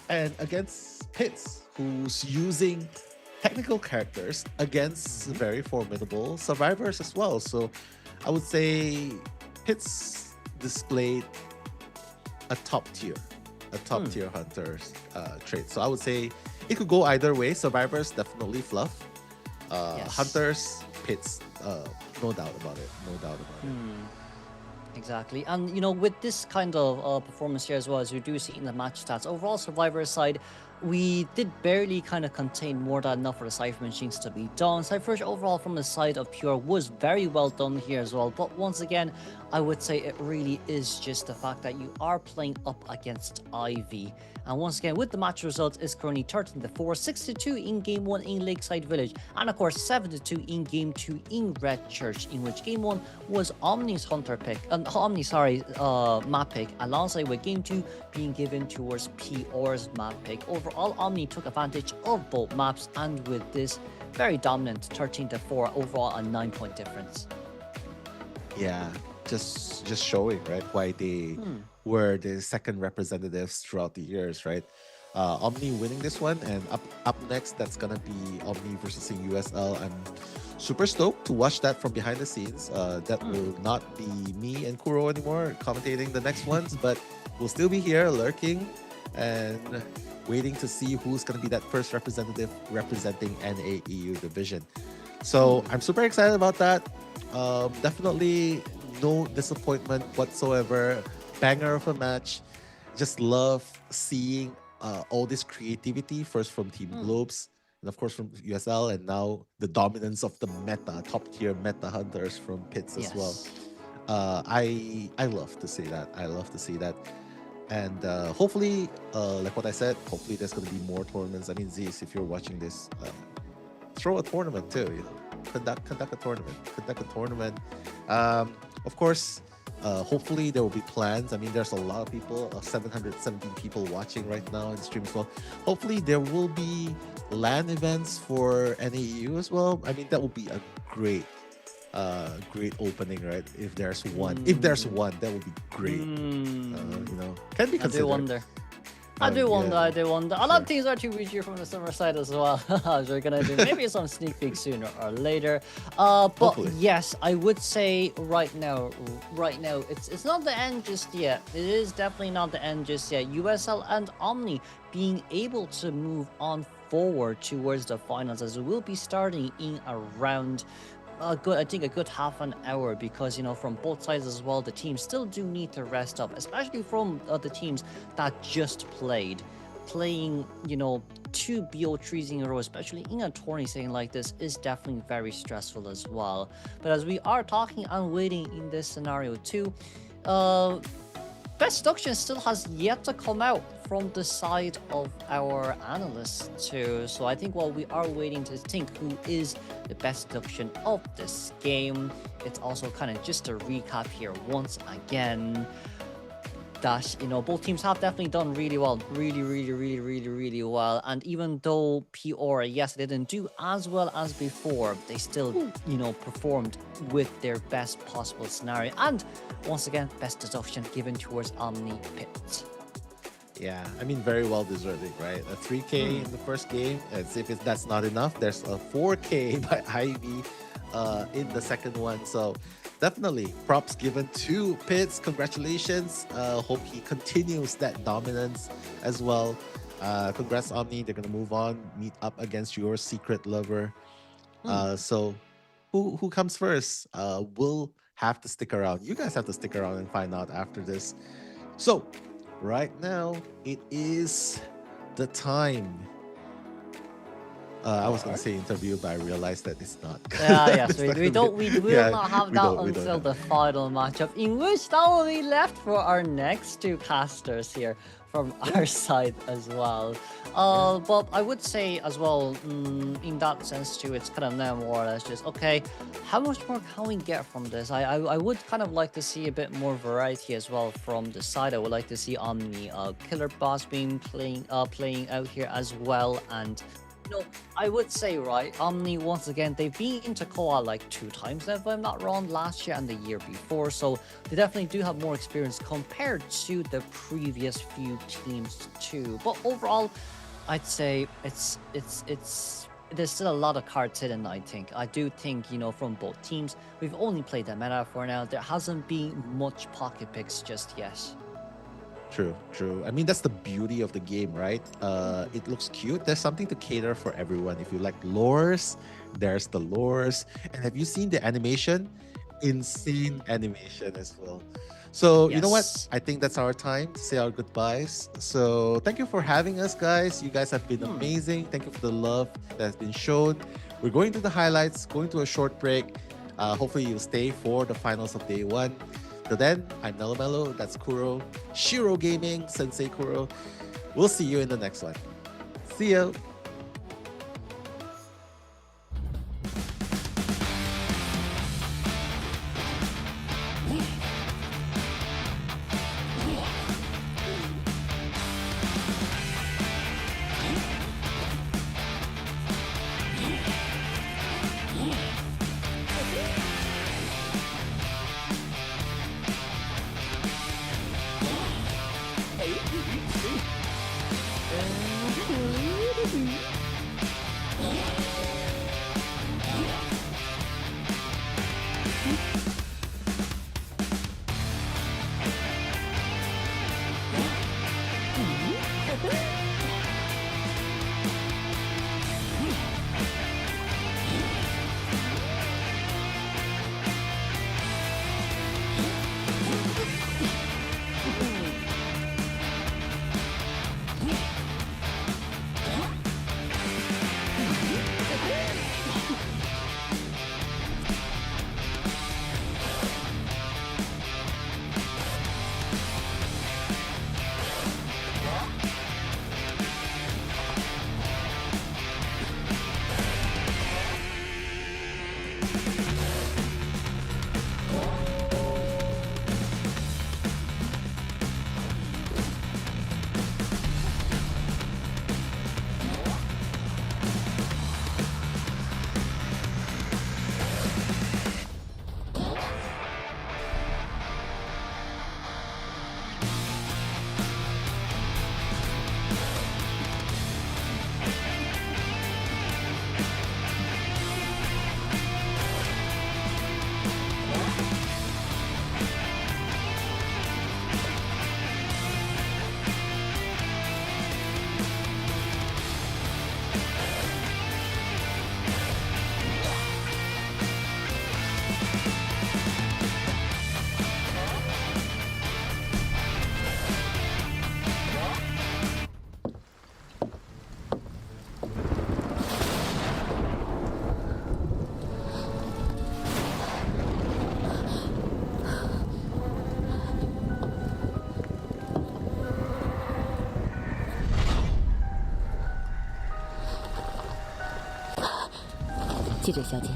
And against Pitts, who's using technical characters against very formidable survivors as well. So I would say Pitts displayed a top tier hunter's trait. So I would say it could go either way. Survivors, definitely Fluff. Hunters, Pitts, no doubt about it. Exactly. And, you know, with this kind of performance here as well, as we do see in the match stats, overall Survivor side, we did barely kind of contain more than enough for the Cypher machines to be done. Cypher overall from the side of Pure was very well done here as well. But once again, I would say it really is just the fact that you are playing up against Ivy. And once again, with the match results, is currently 13-4, 6-2 in Game 1 in Lakeside Village, and of course 7-2 in Game 2 in Red Church, in which Game 1 was Omni's Hunter pick, map pick, alongside with Game 2 being given towards P.O.'s map pick. Overall, Omni took advantage of both maps, and with this very dominant 13-4, overall a 9-point difference. Yeah, just showing, right, why they were the second representatives throughout the years, right? Omni winning this one, and up next, that's gonna be Omni versus USL. I'm super stoked to watch that from behind the scenes. That will not be me and Kuro anymore commentating the next ones, but we'll still be here lurking and waiting to see who's gonna be that first representative representing NAEU division. So I'm super excited about that. Definitely no disappointment whatsoever. Banger of a match. Just love seeing all this creativity, first from Team Globes, and of course from USL, and now the dominance of the meta, top tier meta hunters from Pits as well. I love to see that. I love to see that. And hopefully, like what I said, hopefully there's going to be more tournaments. I mean, Zeus, if you're watching this, throw a tournament too, you know, conduct a tournament. Of course, hopefully there will be plans. I mean, there's a lot of people, 717 people watching right now in the stream as well. Hopefully there will be LAN events for NAEU as well. I mean, that would be a great opening, right? If there's one, that would be great. You know, can be considered. I do wonder. I a lot of teams are to reach you from the summer side as well. So we're gonna do maybe some sneak peeks sooner or later. But hopefully. Yes, I would say right now, it's not the end just yet. It is definitely not the end just yet. USL and Omni being able to move on forward towards the finals, as we'll be starting in around a good half an hour, because you know, from both sides as well, the teams still do need to rest up, especially from the teams that just playing, you know, 2 BO3s in a row, especially in a tourney setting like this, is definitely very stressful as well. But as we are talking and waiting in this scenario too, best deduction still has yet to come out from the side of our analysts too. So I think while we are waiting to think who is the best deduction of this game, it's also kind of just a recap here once again that, you know, both teams have definitely done really well, really well. And even though P.O., yes, they didn't do as well as before, they still, you know, performed with their best possible scenario. And once again, best deduction given towards Omni Pit. Yeah, I mean, very well deserving, right? A 3K in the first game. As if that's not enough, there's a 4K by Ivy in the second one. So definitely props given to Pitts. Congratulations. Hope he continues that dominance as well. Congrats, Omni. They're going to move on, meet up against your secret lover. So who comes first? We'll have to stick around. You guys have to stick around and find out after this. So right now, it is the time. I was going to say interview, but I realized that it's not. Yes, we will not have that until the final matchup, in which that will be left for our next 2 casters here from our side as well. But I would say as well, in that sense too, it's kind of now more or less just, okay, how much more can we get from this? I would kind of like to see a bit more variety as well from the side. I would like to see Omni Killer Boss being playing out here as well. And no, I would say, right, Omni, once again, they've been into COA like 2 times now, if I'm not wrong, last year and the year before, so they definitely do have more experience compared to the previous few teams too. But overall, I'd say there's still a lot of cards hidden, I think. I do think, you know, from both teams, we've only played the meta for now. There hasn't been much pocket picks just yet. True. I mean, that's the beauty of the game, right? It looks cute. There's something to cater for everyone. If you like lores, there's the lores. And have you seen the animation? Insane animation as well. So, You know what? I think that's our time to say our goodbyes. So, thank you for having us, guys. You guys have been amazing. Thank you for the love that has been shown. We're going to the highlights, going to a short break. Hopefully, you'll stay for the finals of day 1. Till then, I'm Mello, that's Kuro, Shiro Gaming, Sensei Kuro. We'll see you in the next one. See ya! 记者小姐，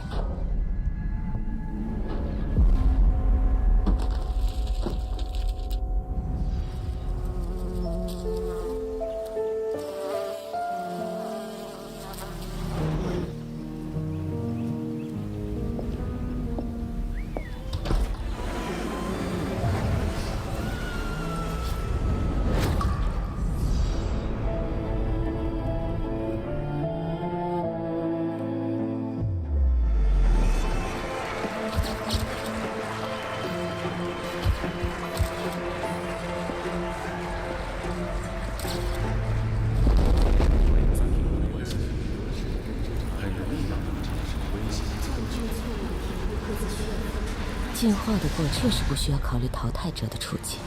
进化的过确实不需要考虑淘汰者的处境。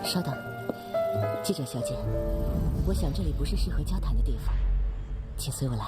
稍等，记者小姐，我想这里不是适合交谈的地方，请随我来。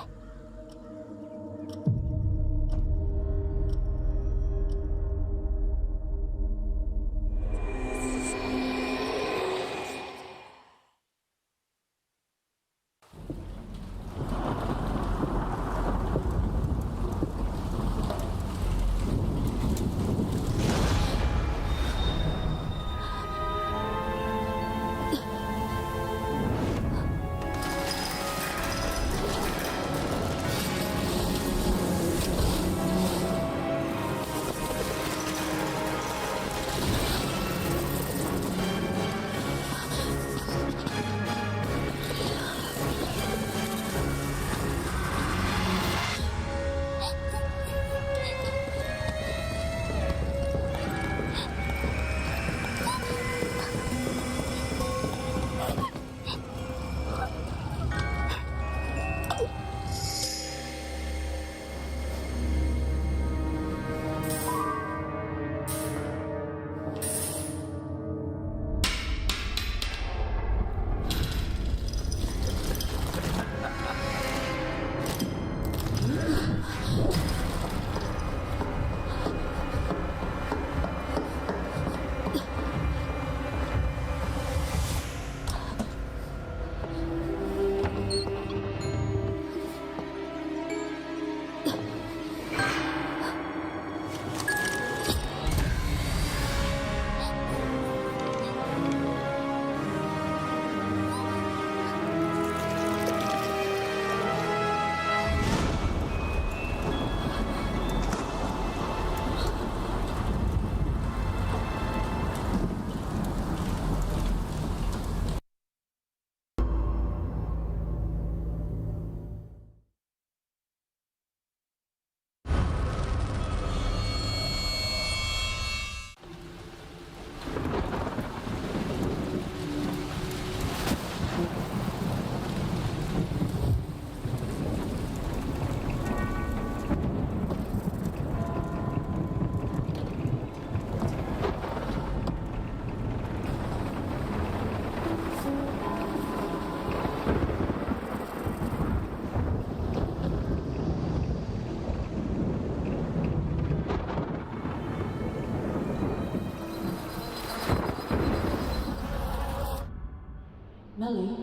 Melly?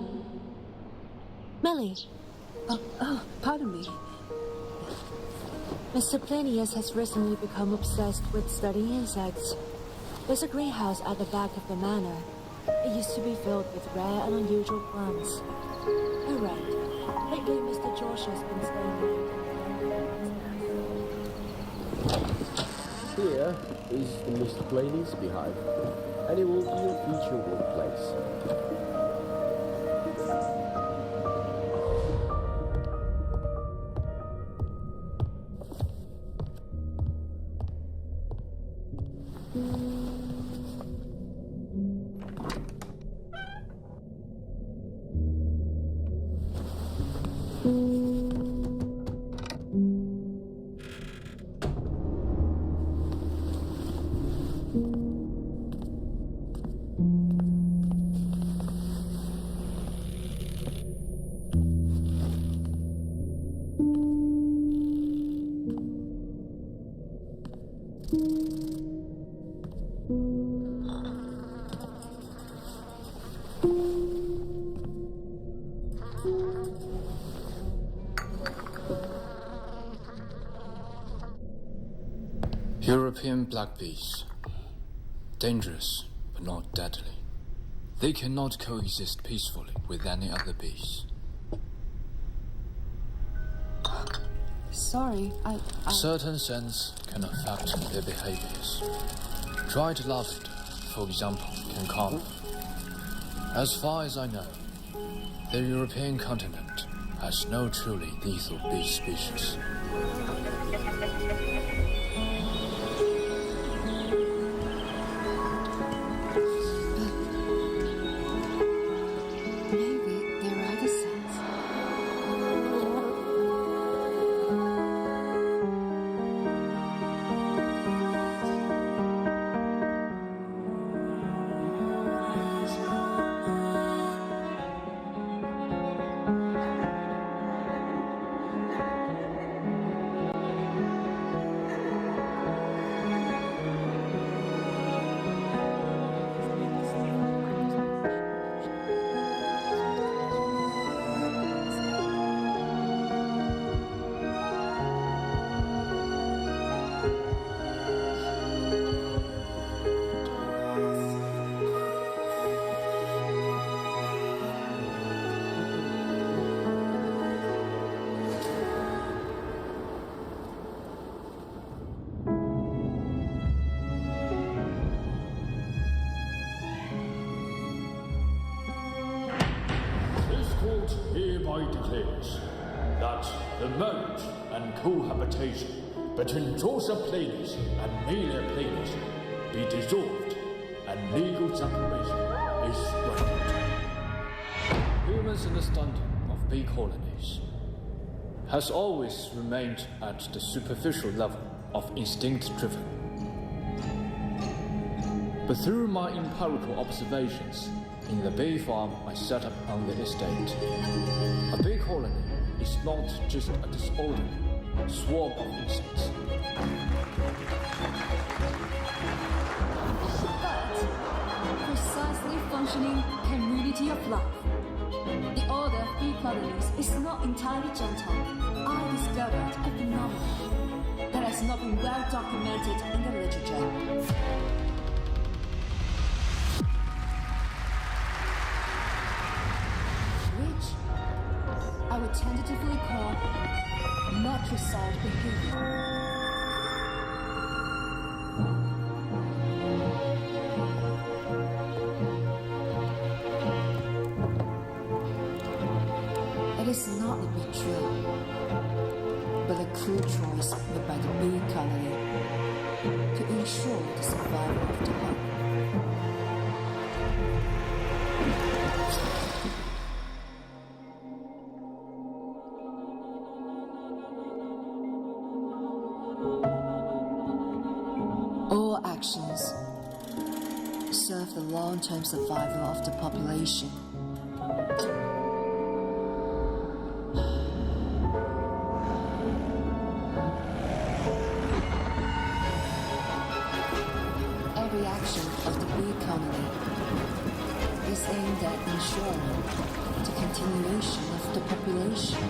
Melly! Oh, pardon me. Mr. Planius has recently become obsessed with studying insects. There's a greenhouse at the back of the manor. It used to be filled with rare and unusual plants. Oh, right. Lately, Mr. George has been staying Here is the Mr. Blaney's beehive, and it will be your future workplace. European black bees. Dangerous, but not deadly. They cannot coexist peacefully with any other bees. Sorry, I... Certain scents can affect their behaviors. Dried lavender, for example, can calm them. As far as I know, the European continent has no truly lethal bee species. Hereby declares that the merge and cohabitation between Drosoplanes and Meleplanes be dissolved and legal separation is granted. Humans' understanding of bee colonies has always remained at the superficial level of instinct-driven. But through my empirical observations in the bee farm I set up on the estate, a bee colony is not just a disorderly swarm of insects. But precisely functioning community of life. The order of bee colonies is not entirely gentle. I discovered a phenomenon that has not been well documented in the literature. I would tentatively call matricide behavior. It is not a betrayal, but a cruel choice made by the bee colony to ensure the survival of the hive. All actions serve the long-term survival of the population. Every action of the bee colony is is aimed at ensuring the continuation of the population.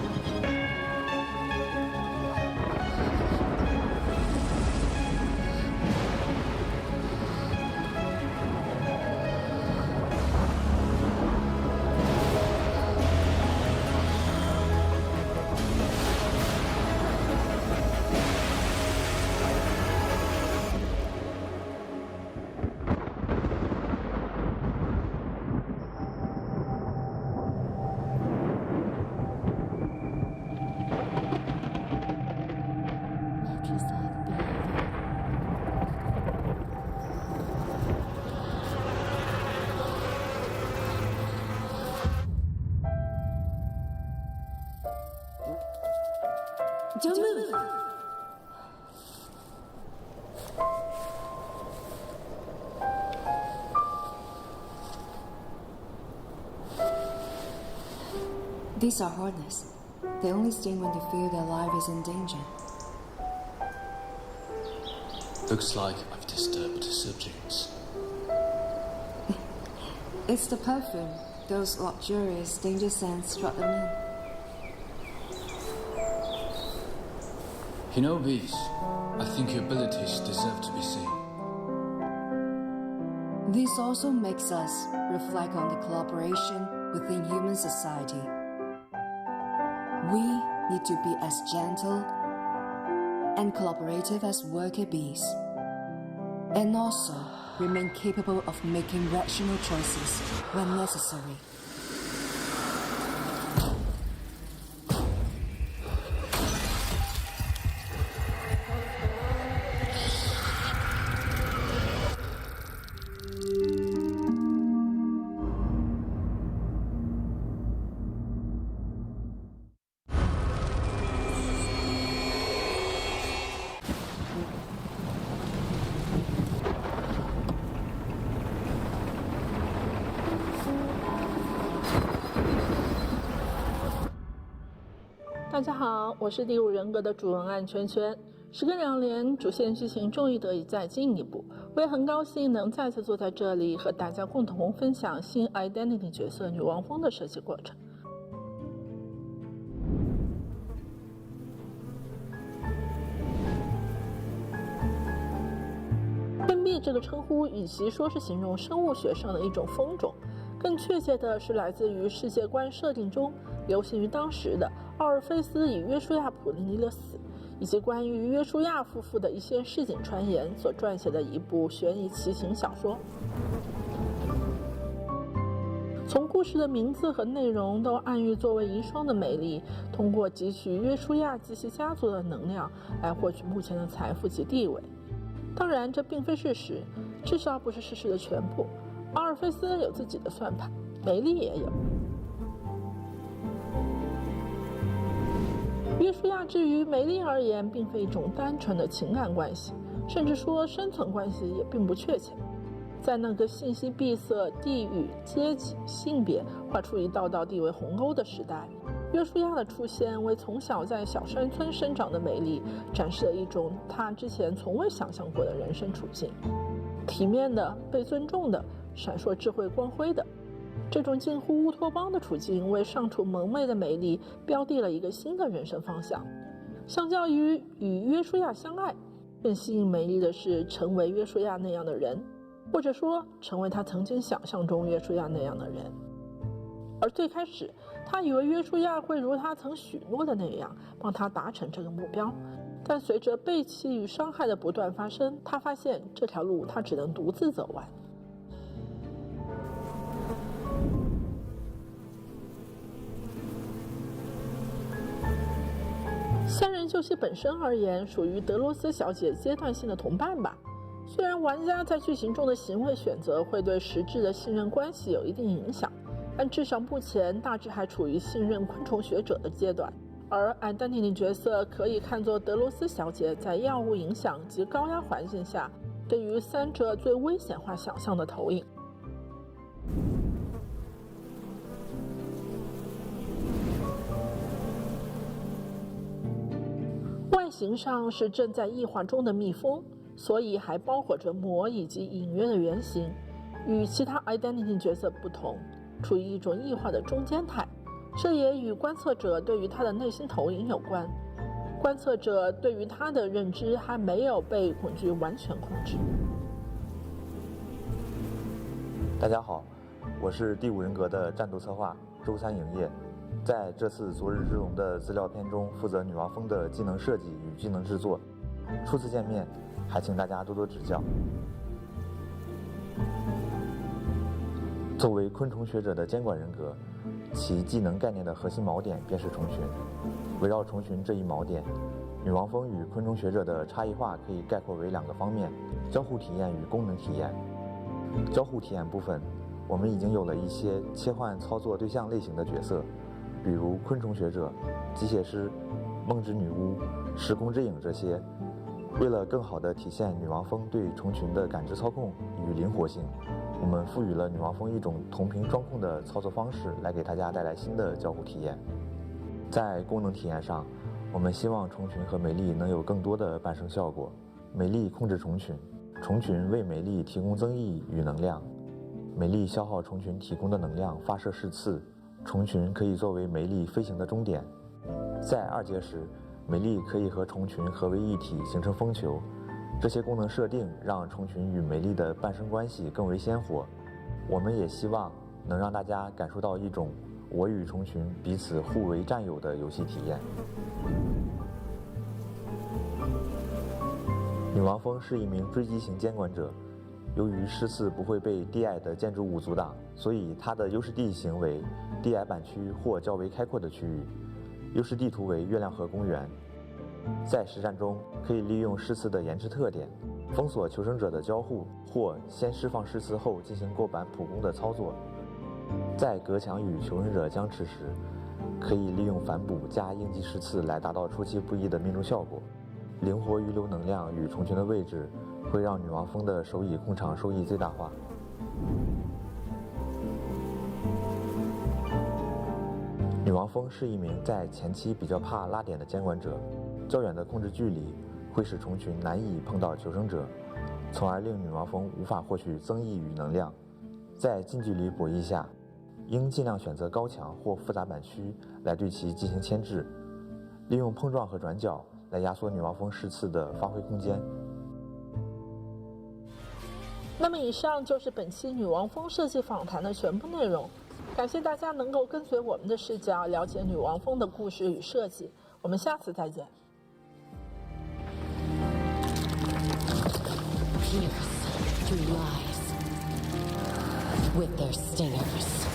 Don't move! These are harmless. They only sting when they feel their life is in danger. Looks like I've disturbed the subjects. It's the perfume. Those luxurious danger scents struck them in. You know, Bees, I think your abilities deserve to be seen. This also makes us reflect on the collaboration within human society. We need to be as gentle and collaborative as worker bees, and also remain capable of making rational choices when necessary.大家好，我是第五人格的主文案圈圈。时隔2年，主线剧情终于得以再进一步，我也很高兴能再次坐在这里和大家共同分享新 Identity 角色女王蜂的设计过程。分币这个称呼，与其说是形容生物学上的一种蜂种，更确切的是来自于世界观设定中流行于当时的奥尔菲斯与约书亚·普林尼的死，以及关于约书亚夫妇的一些市井传言所撰写的一部悬疑奇情小说。从故事的名字和内容都暗喻作为遗孀的美丽，通过汲取约书亚及其家族的能量来获取目前的财富及地位。当然，这并非事实，至少不是事实的全部。奥尔菲斯有自己的算盘，梅丽也有。约书亚至于梅丽而言，并非一种单纯的情感关系，甚至说生存关系也并不确切。在那个信息闭塞、地域、阶级、性别画出一道道地位鸿沟的时代，约书亚的出现为从小在小山村生长的梅丽展示了一种她之前从未想象过的人生处境：体面的、被尊重的、闪烁智慧光辉的。这种近乎乌托邦的处境为尚处萌昧的梅丽标定了一个新的人生方向。相较于与约书亚相爱，更吸引梅丽的是成为约书亚那样的人，或者说成为她曾经想象中约书亚那样的人。而最开始，她以为约书亚会如她曾许诺的那样帮她达成这个目标，但随着背弃与伤害的不断发生，她发现这条路她只能独自走完。三人游戏本身而言，属于德罗斯小姐阶段性的同伴吧。虽然玩家在剧情中的行为选择会对实质的信任关系有一定影响，但至少目前大致还处于信任昆虫学者的阶段。而Identity角色可以看作德罗斯小姐在药物影响及高压环境下对于三者最危险化想象的投影。外形上是正在异化中的蜜蜂，所以还包裹着膜以及隐约的圆形。与其他 identity 角色不同，处于一种异化的中间态。这也与观测者对于他的内心投影有关。观测者对于他的认知还没有被恐惧完全控制。大家好，我是第5人格的战斗策划周3影业，在这次昨日之龙的资料片中负责女王蜂的技能设计与技能制作。初次见面，还请大家多多指教。作为昆虫学者的监管人格，其技能概念的核心锚点便是虫群。围绕虫群这一锚点，女王蜂与昆虫学者的差异化可以概括为2个方面：交互体验与功能体验。交互体验部分，我们已经有了一些切换操作对象类型的角色，比如昆虫学者、机械师、梦之女巫、时空之影这些。为了更好地体现女王蜂对虫群的感知操控与灵活性，我们赋予了女王蜂一种同频双控的操作方式，来给大家带来新的交互体验。在功能体验上，我们希望虫群和美丽能有更多的伴生效果。美丽控制虫群，虫群为美丽提供增益与能量，美丽消耗虫群提供的能量发射矢刺，虫群可以作为美丽飞行的终点。在2阶时，美丽可以和虫群合为一体形成蜂球，这些功能设定让虫群与美丽的伴生关系更为鲜活。我们也希望能让大家感受到一种我与虫群彼此互为战友的游戏体验。女王蜂是一名追击型监管者，由于矢刺不会被低矮的建筑物阻挡，所以它的优势地形为低矮版区或较为开阔的区域。优势地图为月亮河公园。在实战中，可以利用矢刺的延迟特点，封锁求生者的交互，或先释放矢刺后进行过板普攻的操作。在隔墙与求生者僵持时，可以利用反哺加应激矢刺来达到出其不意的命中效果。灵活预留能量与虫群的位置，会让女王蜂的手蚁控场收益最大化。女王蜂是一名在前期比较怕拉点的监管者，较远的控制距离会使虫群难以碰到求生者，从而令女王蜂无法获取增益与能量。在近距离博弈下，应尽量选择高墙或复杂板区来对其进行牵制，利用碰撞和转角来压缩女王蜂矢刺的发挥空间。那么以上就是本期女王蜂设计访谈的全部内容。感谢大家能够跟随我们的视角了解女王蜂的故事与设计，我们下次再见。Pierce through lies with their stingers.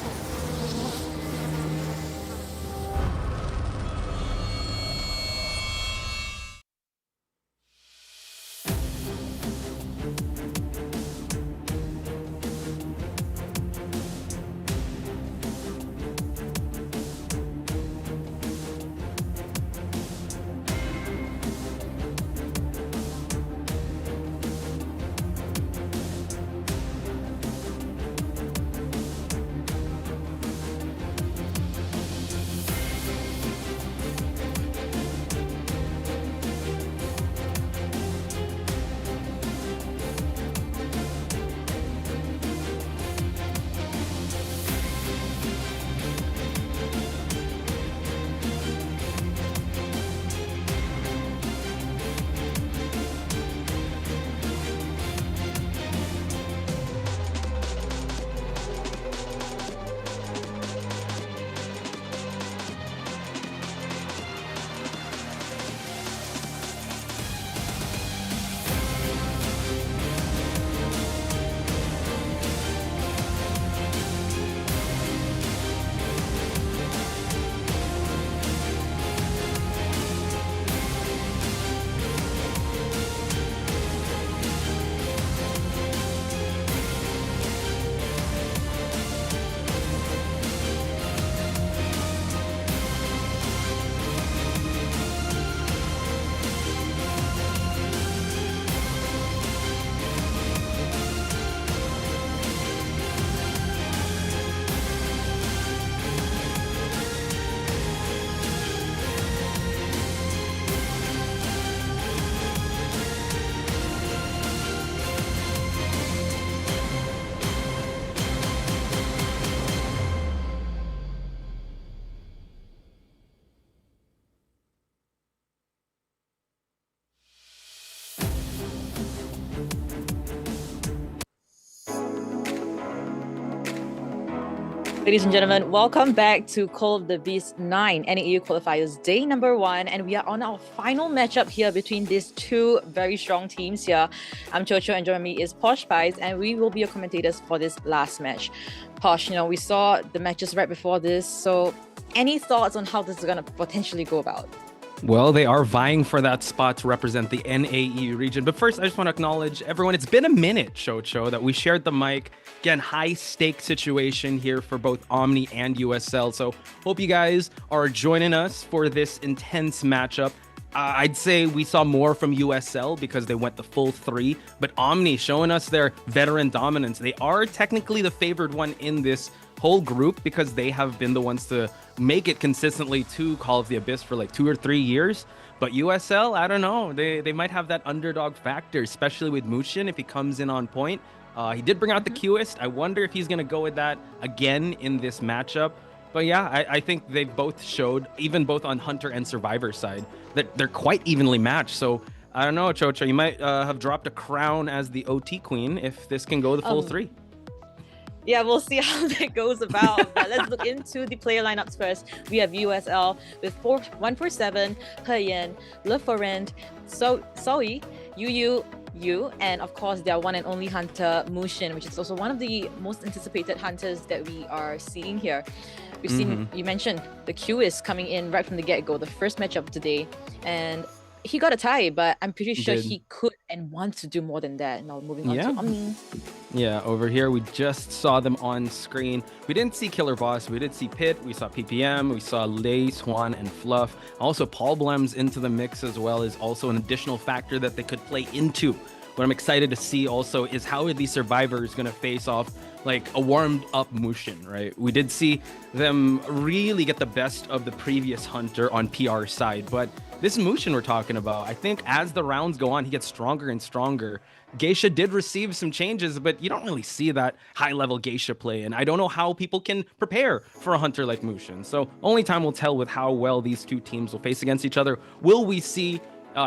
Ladies and gentlemen, welcome back to Call of the Beast 9 NAEU Qualifiers Day number 1, and we are on our final matchup here between these two very strong teams here. I'm Chocho and joining me is Posh Pies, and we will be your commentators for this last match. Posh, we saw the matches right before this, so any thoughts on how this is going to potentially go about? Well, they are vying for that spot to represent the NAEU region. But first, I just want to acknowledge everyone. It's been a minute, Chocho, that we shared the mic. Again, high-stake situation here for both Omni and USL. So hope you guys are joining us for this intense matchup. I'd say we saw more from USL because they went the full 3. But Omni showing us their veteran dominance. They are technically the favored one in this whole group because they have been the ones to make it consistently to Call of the Abyss for like 2 or 3 years. But USL, I don't know. They might have that underdog factor, especially with Mushin if he comes in on point. He did bring out the COAIST. I wonder if he's going to go with that again in this matchup. But yeah, I think they've both showed, even both on Hunter and Survivor side, that they're quite evenly matched. So I don't know, Chocho, you might have dropped a crown as the OT queen if this can go the full 3. Yeah, we'll see how that goes about. But let's look into the player lineups first. We have USL with 147, Heyan, LeForend, Zoe, Yu, and of course their one and only hunter, Mushin, which is also one of the most anticipated hunters that we are seeing here. We've seen, you mentioned, the COAIST coming in right from the get-go, the first matchup today, and he got a tie, but I'm pretty sure he could and wants to do more than that. Now moving on to Omni. Yeah, over here we just saw them on screen. We didn't see Killer Boss, we did see Pit, we saw PPM, we saw Lei, Swan, and Fluff. Also, Paul Blem's into the mix as well is also an additional factor that they could play into. What I'm excited to see also is how are these survivors going to face off like a warmed up Mushin, right? We did see them really get the best of the previous hunter on PR side, but this Mushin we're talking about, I think as the rounds go on, he gets stronger and stronger. Geisha did receive some changes, but you don't really see that high-level Geisha play, and I don't know how people can prepare for a hunter like Mushin. So only time will tell with how well these two teams will face against each other. Will we see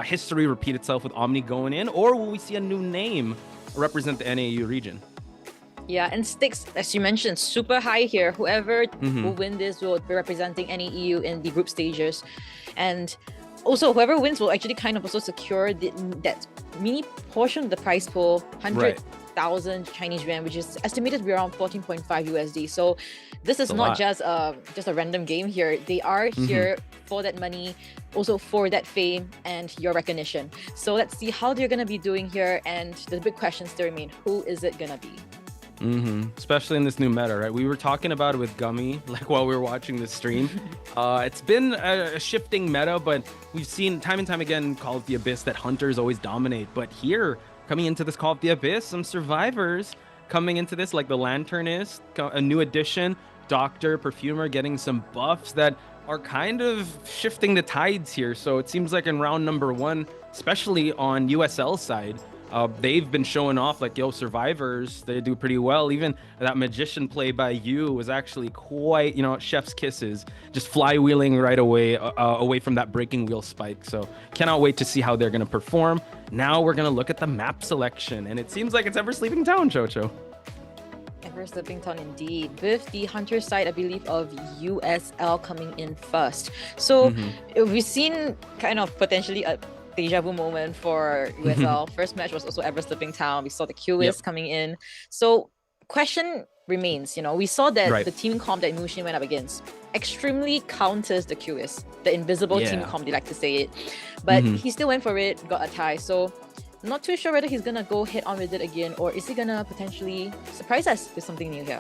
history repeat itself with Omni going in, or will we see a new name represent the NAEU region? Yeah, and stakes, as you mentioned, super high here. Whoever will win this will be representing NAEU in the group stages. And also, whoever wins will actually kind of also secure that mini portion of the prize pool, 100,000 Chinese yuan, which is estimated to be around 14.5 USD. So this is not just a random game here. They are here for that money, also for that fame and your recognition. So let's see how they're going to be doing here. And the big question still remain, who is it going to be? Especially in this new meta, right? We were talking about it with Gummy, like while we were watching the stream. It's been a shifting meta, but we've seen time and time again Call of the Abyss that hunters always dominate. But here, coming into this Call of the Abyss, some survivors coming into this, like the Lanternist, a new addition, Doctor, Perfumer, getting some buffs that are kind of shifting the tides here. So it seems like in round number 1, especially on USL side, they've been showing off like, yo, survivors, they do pretty well. Even that magician play by you was actually quite, chef's kisses, just flywheeling right away from that breaking wheel spike. So cannot wait to see how they're going to perform. Now we're going to look at the map selection, and it seems like it's Ever Sleeping Town, Chocho. Ever Sleeping Town indeed, with the hunter side, I believe, of USL coming in first. So we've seen kind of potentially a deja vu moment for USL. First match was also Ever Sleeping Town. We saw the COAIST coming in. So question remains, we saw that the team comp that Mushin went up against extremely counters the COAIST, the invisible team comp, they like to say it. But he still went for it, got a tie. So not too sure whether he's gonna go hit on with it again, or is he gonna potentially surprise us with something new here?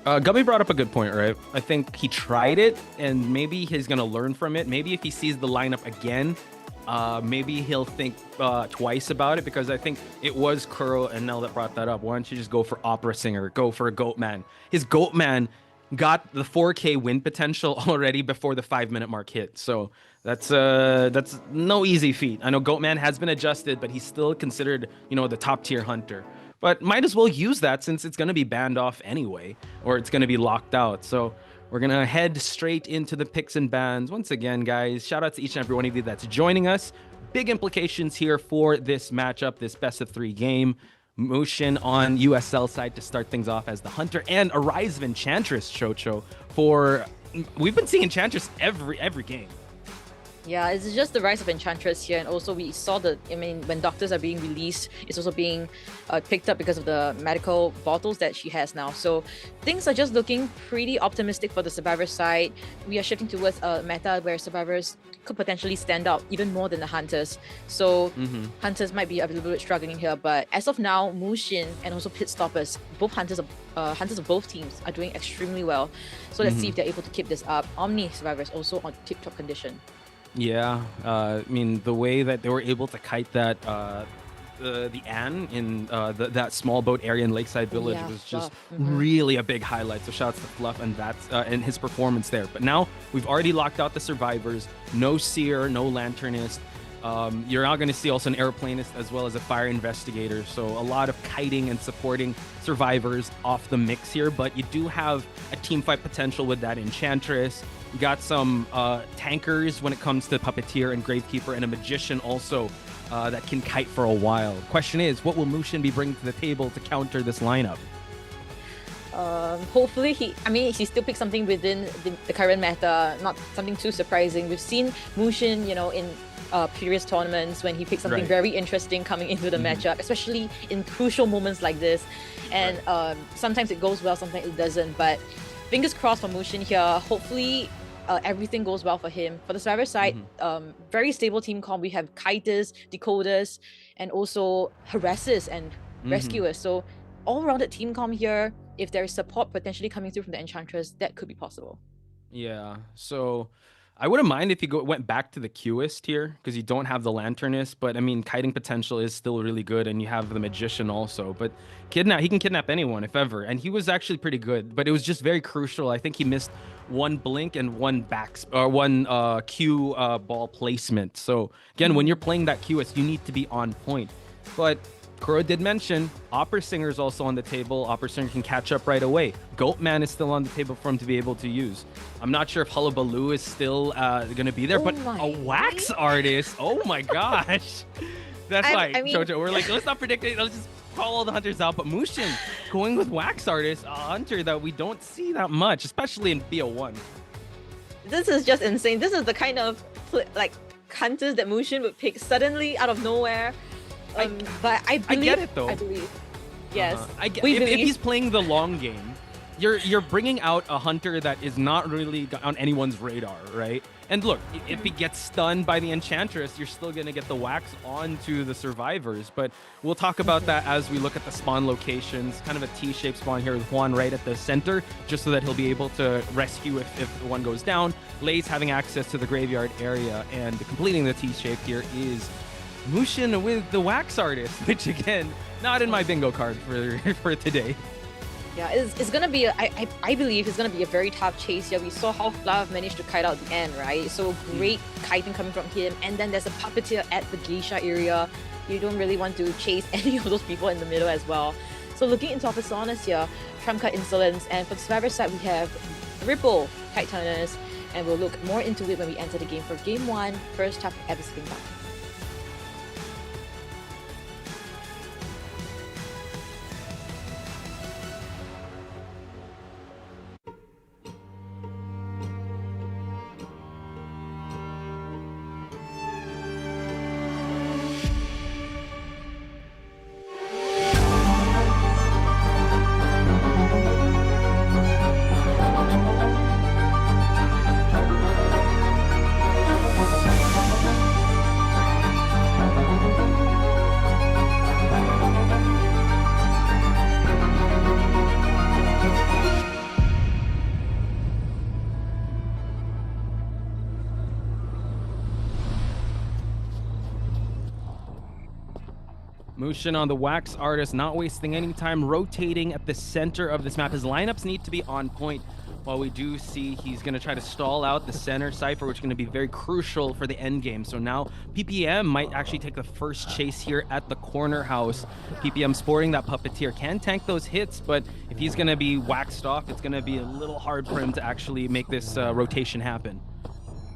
Gubby brought up a good point, right? I think he tried it, and maybe he's gonna learn from it. Maybe if he sees the lineup again, maybe he'll think twice about it, because I think it was Kuro and Nell that brought that up. Why don't you just go for Opera Singer, go for a Goatman? His Goatman got the 4K win potential already before the 5-minute mark hit. So that's no easy feat. I know Goatman has been adjusted, but he's still considered, the top tier hunter. But might as well use that since it's going to be banned off anyway, or it's going to be locked out. So we're going to head straight into the picks and bans. Once again, guys, shout out to each and every one of you that's joining us. Big implications here for this matchup, this best of 3 game. Mushin on USL side to start things off as the Hunter, and a rise of Enchantress, Chocho. We've been seeing Enchantress every game. Yeah, it's just the rise of Enchantress here, and also we saw when doctors are being released, it's also being picked up because of the medical bottles that she has now. So things are just looking pretty optimistic for the Survivor side. We are shifting towards a meta where Survivors could potentially stand out even more than the Hunters. So Hunters might be a little bit struggling here, but as of now, Mushin and also Pit Stoppers, both Hunters of both teams are doing extremely well. So let's see if they're able to keep this up. Omni Survivors also on tip-top condition. Yeah, I mean, the way that they were able to kite that the Anne in that small boat area in Lakeside Village was just really a big highlight. So shouts to Fluff and and his performance there. But now we've already locked out the Survivors. No Seer, no Lanternist. You're now going to see also an Airplanist as well as a Fire Investigator. So a lot of kiting and supporting Survivors off the mix here. But you do have a team fight potential with that Enchantress. You got some tankers when it comes to Puppeteer and Gravekeeper, and a Magician also that can kite for a while. Question is, what will Mushin be bringing to the table to counter this lineup? Hopefully he still picked something within the current meta, not something too surprising. We've seen Mushin, in previous tournaments when he picked something very interesting coming into the matchup, especially in crucial moments like this. And sometimes it goes well, sometimes it doesn't. But fingers crossed for Mushin here. Hopefully everything goes well for him. For the Survivor side, very stable team comp. We have kiters, decoders, and also harassers and rescuers. So all-rounded team comp here. If there is support potentially coming through from the Enchantress, that could be possible. Yeah, so I wouldn't mind if you went back to the Qist here, because you don't have the Lanternist, but I mean, kiting potential is still really good, and you have the Magician also. But he can kidnap anyone, if ever, and he was actually pretty good, but it was just very crucial. I think he missed one blink and one Q ball placement. So again, when you're playing that Qist, you need to be on point. But Kuro did mention Opera Singer is also on the table. Opera Singer can catch up right away. Goatman is still on the table for him to be able to use. I'm not sure if Hullabaloo is still going to be there, but a wax artist. Oh my gosh. That's Jojo. We're like, let's not predict it. Let's just call all the hunters out. But Mushin going with wax artist, a hunter that we don't see that much, especially in BO1. This is just insane. This is the kind of hunters that Mushin would pick suddenly out of nowhere. But I get it though. I believe. Yes. If he's playing the long game, you're bringing out a hunter that is not really on anyone's radar, right? And look, if he gets stunned by the Enchantress, you're still gonna get the wax onto the Survivors. But we'll talk about that as we look at the spawn locations. Kind of a T-shaped spawn here with Juan right at the center, just so that he'll be able to rescue if one goes down. Lay's having access to the graveyard area, and completing the T-shape here is Mushin with the wax artist, which again, not in my bingo card for today. Yeah, it's gonna be I believe it's gonna be a very tough chase here. We saw how Fluff managed to kite out the end, right? So great kiting coming from him, and then there's a puppeteer at the geisha area. You don't really want to chase any of those people in the middle as well. So looking into our personas here, Trump card Insolence, and for the Survivor side we have Ripple Kite Turners, and we'll look more into it when we enter the game for Game 1, first half of Abyss:�̅. Mushin on the wax artist, not wasting any time, rotating at the center of this map. His lineups need to be on point. While we do see he's going to try to stall out the center cipher, which is going to be very crucial for the end game. So now PPM might actually take the first chase here at the corner house. PPM sporting that puppeteer can tank those hits, but if he's going to be waxed off, it's going to be a little hard for him to actually make this rotation happen.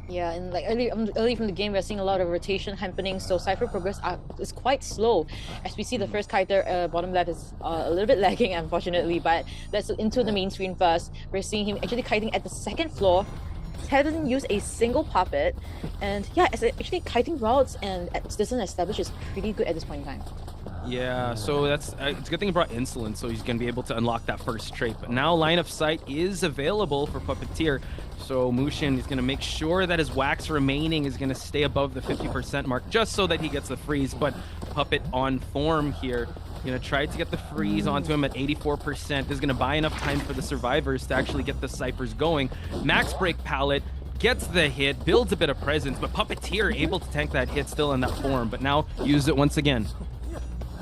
Yeah, and like early from the game, we're seeing a lot of rotation happening, so Cypher progress is quite slow. As we see, the first kiter bottom left is a little bit lagging, unfortunately, but let's look into the main screen first. We're seeing him actually kiting at the second floor. Hasn't used a single puppet, and yeah, actually kiting routes and distance established is pretty good at this point in time. Yeah, so that's it's a good thing he brought Insolence, so he's going to be able to unlock that first trait. But now line of sight is available for Puppeteer, so Mushin is going to make sure that his wax remaining is going to stay above the 50% mark, just so that he gets the freeze. But Puppet on form here, going to try to get the freeze onto him at 84%. This is going to buy enough time for the survivors to actually get the ciphers going. Max Break Pallet gets the hit, builds a bit of presence, but Puppeteer able to tank that hit still in that form, but now use it once again.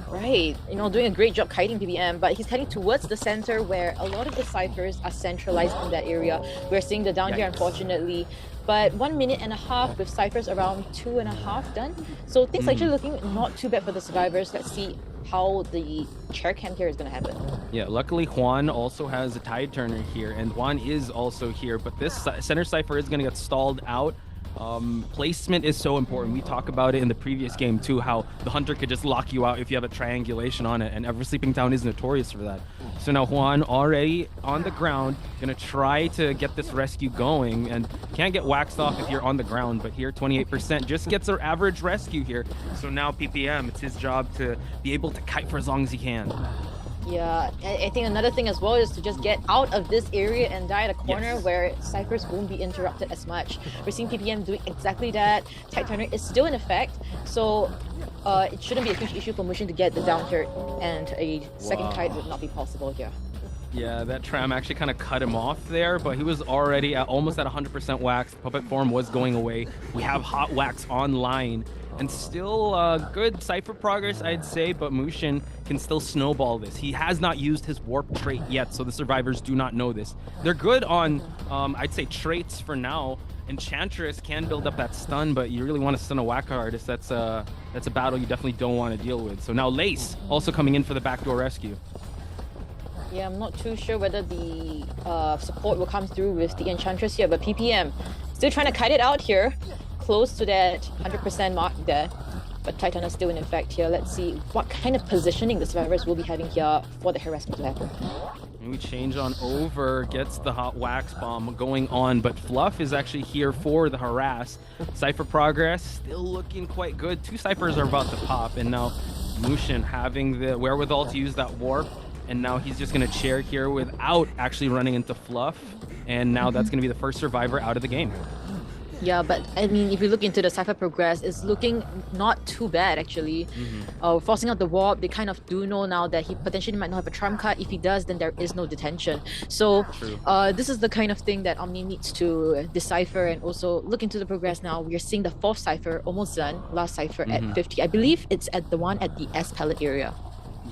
Right, doing a great job kiting PPM, but he's heading towards the center where a lot of the ciphers are centralized in that area. We're seeing the down here, unfortunately, but 1 minute and a half with ciphers around 2.5 done. So things actually looking not too bad for the survivors. Let's see how the chair cam here is going to happen. Yeah, luckily Juan also has a tide turner here, and Juan is also here, but this center cipher is going to get stalled out. Placement is so important. We talk about it in the previous game too, how the hunter could just lock you out if you have a triangulation on it, and Ever Sleeping Town is notorious for that. So now Juan already on the ground, gonna try to get this rescue going, and can't get waxed off if you're on the ground, but here 28% just gets our average rescue here. So now PPM, it's his job to be able to kite for as long as he can. Yeah, I think another thing as well is to just get out of this area and die at a corner where ciphers won't be interrupted as much. We're seeing PPM doing exactly that. Tide turner is still in effect, so it shouldn't be a huge issue for Mushin to get the down tilt, and a second kite would not be possible here. Yeah, that tram actually kind of cut him off there, but he was already almost at 100% wax. Puppet form was going away. We have hot wax online, and still good cipher progress, I'd say, but Mushin can still snowball this. He has not used his warp trait yet, so the survivors do not know this. They're good on, I'd say, traits for now. Enchantress can build up that stun, but you really want to stun a whacker artist. That's a battle you definitely don't want to deal with. So now Lace also coming in for the backdoor rescue. Yeah, I'm not too sure whether the support will come through with the Enchantress here, but PPM still trying to kite it out here, close to that 100% mark there. But Titan is still in effect here. Let's see what kind of positioning the survivors will be having here for the harassment to happen. And we change on over, gets the hot wax bomb going on, but Fluff is actually here for the harass. Cypher progress still looking quite good. 2 ciphers are about to pop, and now Mushin having the wherewithal to use that warp, and now he's just going to chair here without actually running into Fluff, and now that's going to be the first survivor out of the game. Yeah, but I mean, if you look into the cipher progress, it's looking not too bad actually. Forcing out the warp, they kind of do know now that he potentially might not have a trump card. If he does, then there is no detention. So this is the kind of thing that Omni needs to decipher and also look into the progress now. We're seeing the 4th cipher almost done, last cipher at 50. I believe it's at the one at the S palette area.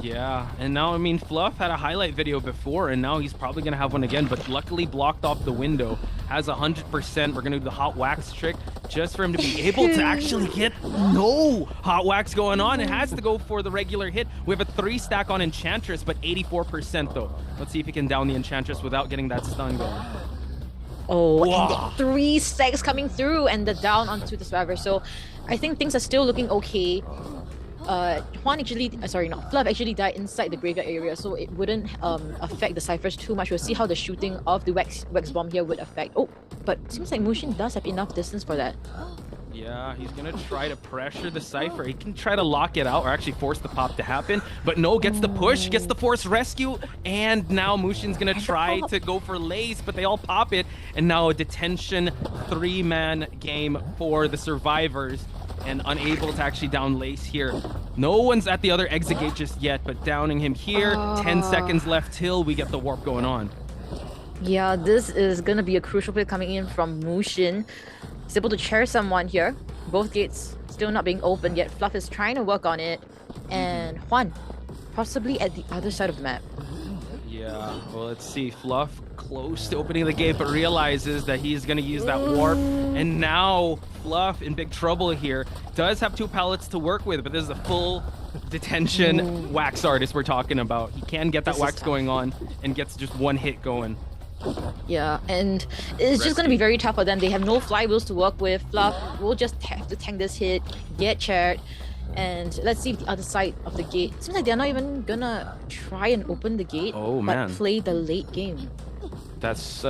Yeah, and now, I mean, Fluff had a highlight video before, and now he's probably going to have one again, but luckily blocked off the window. Has 100%. We're going to do the hot wax trick just for him to be able to actually get no hot wax going on. It has to go for the regular hit. We have a 3 stack on Enchantress, but 84% though. Let's see if he can down the Enchantress without getting that stun going. Oh, wow. And 3 stacks coming through and the down onto the survivor. So I think things are still looking okay. Juan actually, Fluff actually died inside the graveyard area, so it wouldn't affect the ciphers too much. We'll see how the shooting of the wax bomb here would affect. Oh, but it seems like Mushin does have enough distance for that. Yeah, he's gonna try to pressure the cipher. He can try to lock it out or actually force the pop to happen, but no, gets the push, gets the force rescue, and now Mushin's gonna try to go for Lace, but they all pop it, and now a detention 3-man game for the survivors. And unable to actually down Lace here. No one's at the other exit gate just yet, but downing him here. 10 seconds left till we get the warp going on. Yeah, this is gonna be a crucial play coming in from Mushin. He's able to chair someone here. Both gates still not being opened yet. Fluff is trying to work on it. And Juan, possibly at the other side of the map. Yeah, well, let's see. Fluff close to opening the gate, but realizes that he's going to use that warp. And now Fluff in big trouble here. Does have 2 pallets to work with, but this is a full detention wax artist we're talking about. He can get that wax going on and gets just 1 hit going. Yeah, and it's just going to be very tough for them. They have no flywheels to work with. Fluff will just have to tank this hit, get charred, and let's see the other side of the gate. It seems like they're not even gonna try and open the gate, but play the late game. That's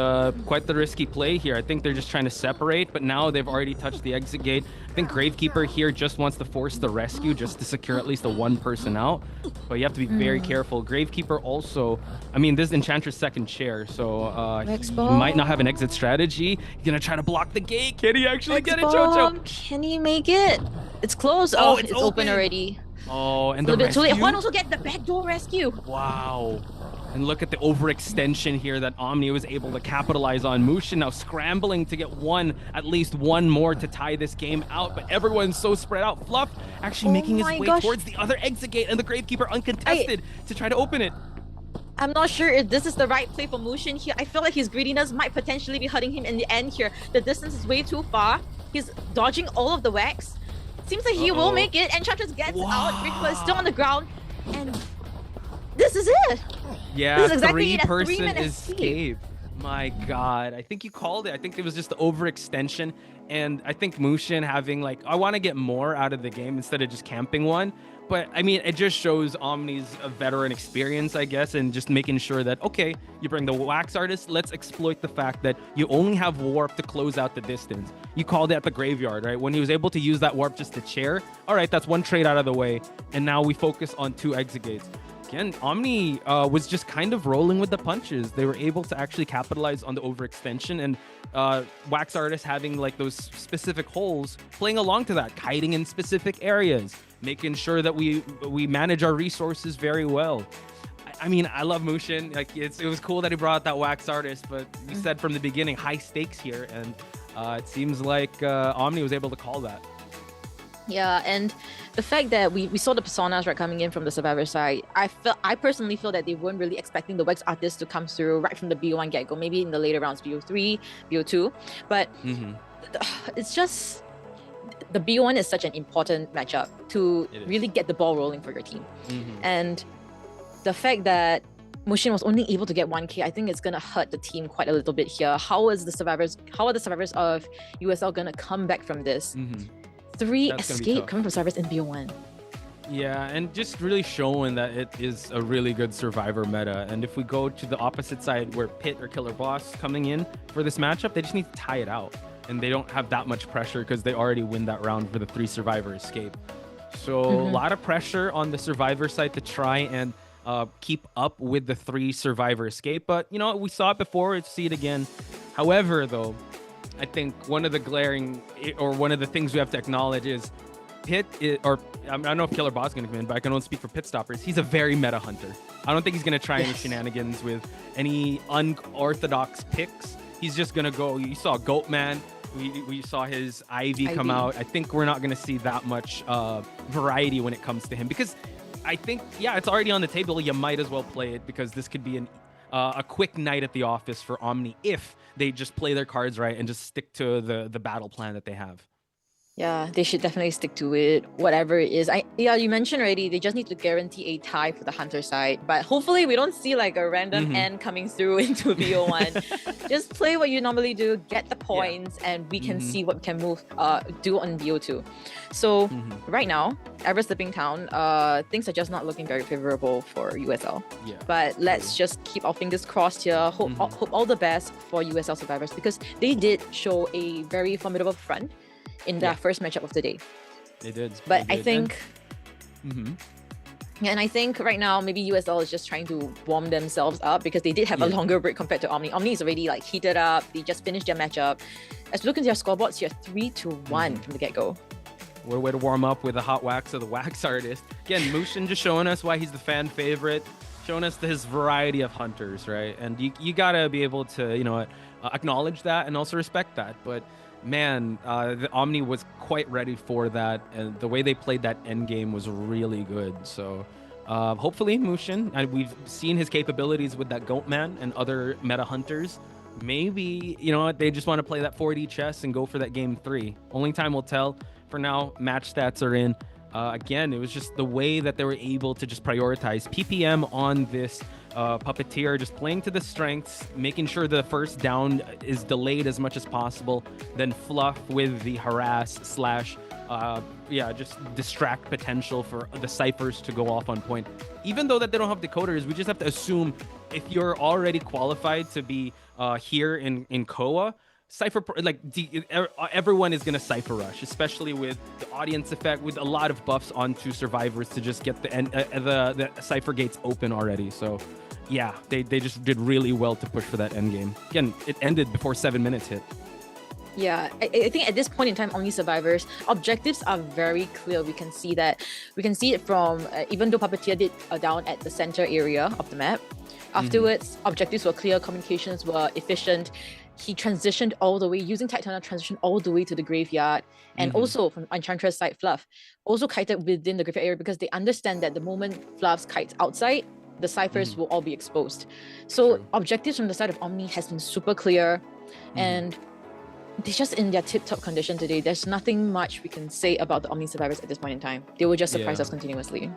quite the risky play here. I think they're just trying to separate, but now they've already touched the exit gate. I think Gravekeeper here just wants to force the rescue just to secure at least the one person out. But you have to be very careful. Gravekeeper also, I mean, this is Enchantress second chair, so he might not have an exit strategy. He's gonna try to block the gate. Can he actually get it, Jojo? Can he make it? It's close. Oh, it's open already. Oh, and a the little bit too late. rescue? Juan also get the backdoor rescue. Wow. And look at the overextension here that Omni was able to capitalize on. Mushin now scrambling to get at least one more to tie this game out, but everyone's so spread out. Fluff actually making his way towards the other exit gate, and the Gravekeeper uncontested to try to open it. I'm not sure if this is the right play for Mushin here. I feel like his greediness might potentially be hurting him in the end here. The distance is way too far. He's dodging all of the wax. Seems like he will make it. Enchantress gets out. Gravekeeper is still on the ground. And this is it. Yeah, this is exactly three-person escape. My God, I think you called it. I think it was just the overextension. And I think Mushin having like, I want to get more out of the game instead of just camping one. But I mean, it just shows Omni's veteran experience, I guess, and just making sure that, okay, you bring the wax artist, let's exploit the fact that you only have warp to close out the distance. You called it at the graveyard, right? When he was able to use that warp just to chair, all right, that's one trade out of the way. And now we focus on 2 exit gates. Again, Omni was just kind of rolling with the punches. They were able to actually capitalize on the overextension, and Wax Artist having like those specific holes, playing along to that, kiting in specific areas, making sure that we manage our resources very well. I mean, I love Mushin. Like it was cool that he brought out that Wax Artist, but we said from the beginning, high stakes here, and it seems like Omni was able to call that. Yeah, and the fact that we saw the personas right coming in from the Survivor side, I personally feel that they weren't really expecting the Wax Artist to come through right from the BO1 get-go, maybe in the later rounds, BO3, BO2, but it's just the BO1 is such an important matchup to really get the ball rolling for your team. And the fact that Mushin was only able to get 1K, I think it's gonna hurt the team quite a little bit here. How are the survivors of USL gonna come back from this? 3 escape coming from survivors in BO1. Yeah, and just really showing that it is a really good survivor meta. And if we go to the opposite side where Pit or Killer Boss coming in for this matchup, they just need to tie it out. And they don't have that much pressure because they already win that round for the 3 survivor escape. So a lot of pressure on the survivor side to try and keep up with the 3 survivor escape. But, you know, we saw it before, let's see it again. However, though, I think one of the one of the things we have to acknowledge is Pit, I don't know if Killer Boss is going to come in, but I can only speak for Pit Stoppers. He's a very meta hunter. I don't think he's going to try any shenanigans with any unorthodox picks. He's just going to go, you saw Goatman, we saw his Ivy come out. I think we're not going to see that much variety when it comes to him because I think, yeah, it's already on the table. You might as well play it because this could be a quick night at the office for Omni if they just play their cards right and just stick to the battle plan that they have. Yeah, they should definitely stick to it, whatever it is. You mentioned already, they just need to guarantee a tie for the Hunter side. But hopefully we don't see like a random end coming through into BO1. Just play what you normally do, get the points, and we can see what we can do on BO2. So right now, AbyssⅨ Town, things are just not looking very favorable for USL. Yeah. But let's just keep our fingers crossed here. Hope all the best for USL survivors because they did show a very formidable front in their first matchup of the day. They did. But I think... And I think right now, maybe USL is just trying to warm themselves up because they did have a longer break compared to Omni. Omni is already like heated up. They just finished their matchup. As we look into their scoreboards here, 3-1 from the get-go. What a way to warm up with a hot wax of the Wax Artist. Again, Mushin just showing us why he's the fan favorite, showing us his variety of hunters, right? And you gotta be able to, you know, acknowledge that and also respect that. But man, the Omni was quite ready for that, and the way they played that end game was really good. So hopefully Mushin, and we've seen his capabilities with that Goatman and other meta hunters. Maybe, you know what, they just want to play that 4D chess and go for that game 3. Only time will tell. For now, match stats are in. Again, it was just the way that they were able to just prioritize PPM on this Puppeteer just playing to the strengths, making sure the first down is delayed as much as possible. Then Fluff with the harass slash, just distract potential for the ciphers to go off on point. Even though that they don't have decoders, we just have to assume if you're already qualified to be here in COA, everyone is gonna cipher rush, especially with the audience effect, with a lot of buffs onto survivors to just get the cipher gates open already. So yeah, they just did really well to push for that end game. Again, it ended before 7 minutes hit. Yeah, I think at this point in time, Omni survivors objectives are very clear. We can see it from even though Puppeteer did down at the center area of the map. Afterwards, objectives were clear, communications were efficient. He transitioned all the way, using Titana, transitioned all the way to the graveyard. And also from Enchantress side, Fluff also kited within the graveyard area because they understand that the moment Fluff's kites outside, the ciphers will all be exposed. So objectives from the side of Omni has been super clear. And they're just in their tip-top condition today. There's nothing much we can say about the Omni survivors at this point in time. They will just surprise us continuously.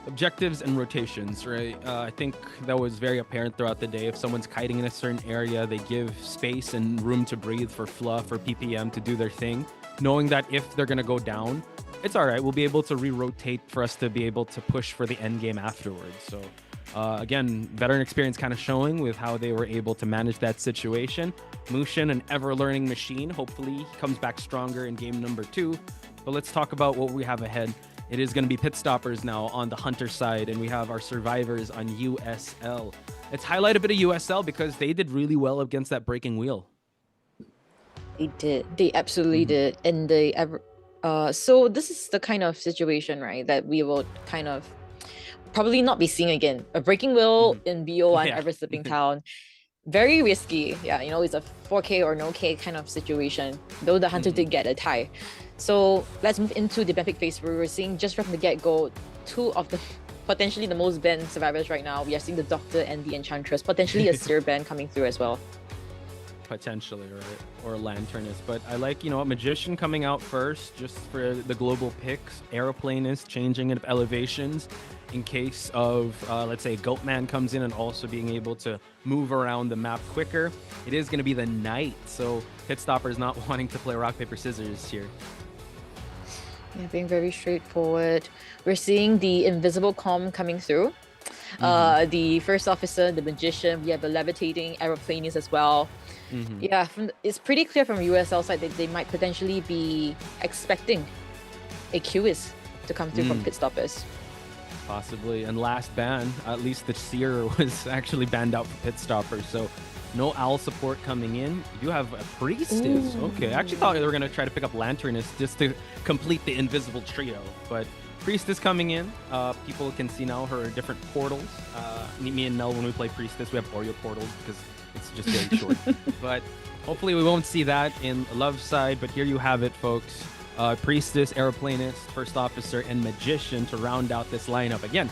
Objectives and rotations, right? I think that was very apparent throughout the day. If someone's kiting in a certain area, they give space and room to breathe for Fluff or PPM to do their thing, knowing that if they're going to go down, it's all right. We'll be able to re-rotate for us to be able to push for the end game afterwards. So again, veteran experience kind of showing with how they were able to manage that situation. Mushin, an ever-learning machine. Hopefully he comes back stronger in game number 2. But let's talk about what we have ahead. It is going to be pit stoppers now on the Hunter side, and we have our survivors on USL. Let's highlight a bit of USL because they did really well against that breaking wheel. They did. They absolutely did. And they so this is the kind of situation, right, that we will kind of probably not be seeing again. A breaking wheel in BO1 Ever Slipping Town. Very risky. Yeah, it's a 4K or no K kind of situation, though the Hunter did get a tie. So let's move into the Beekeeping phase where we're seeing just from the get-go 2 of the potentially the most banned survivors right now. We are seeing the Doctor and the Enchantress, potentially a Seer ban coming through as well. Potentially, right? Or Lanternist. But I like, Magician coming out first just for the global picks. Aeroplanist changing of elevations in case of, let's say, Goatman comes in and also being able to move around the map quicker. It is going to be the night, so Pitstopper's not wanting to play rock, paper, scissors here. Yeah, being very straightforward. We're seeing the invisible comm coming through. The first officer, the magician, we have the levitating aeroplanist as well. Yeah, it's pretty clear from USL side that they might potentially be expecting a QS to come through from Pitstoppers. Possibly. And last ban, at least the Seer was actually banned out for Pitstoppers. So no Owl support coming in. You do have a Priestess. Okay, I actually thought they were going to try to pick up Lanternist just to complete the invisible trio. But Priestess coming in. People can see now her different portals. Me and Nell, when we play Priestess, we have Oreo portals because it's just very short. But hopefully we won't see that in Love side. But here you have it, folks. Priestess, Aeroplanist, First Officer, and Magician to round out this lineup. Again,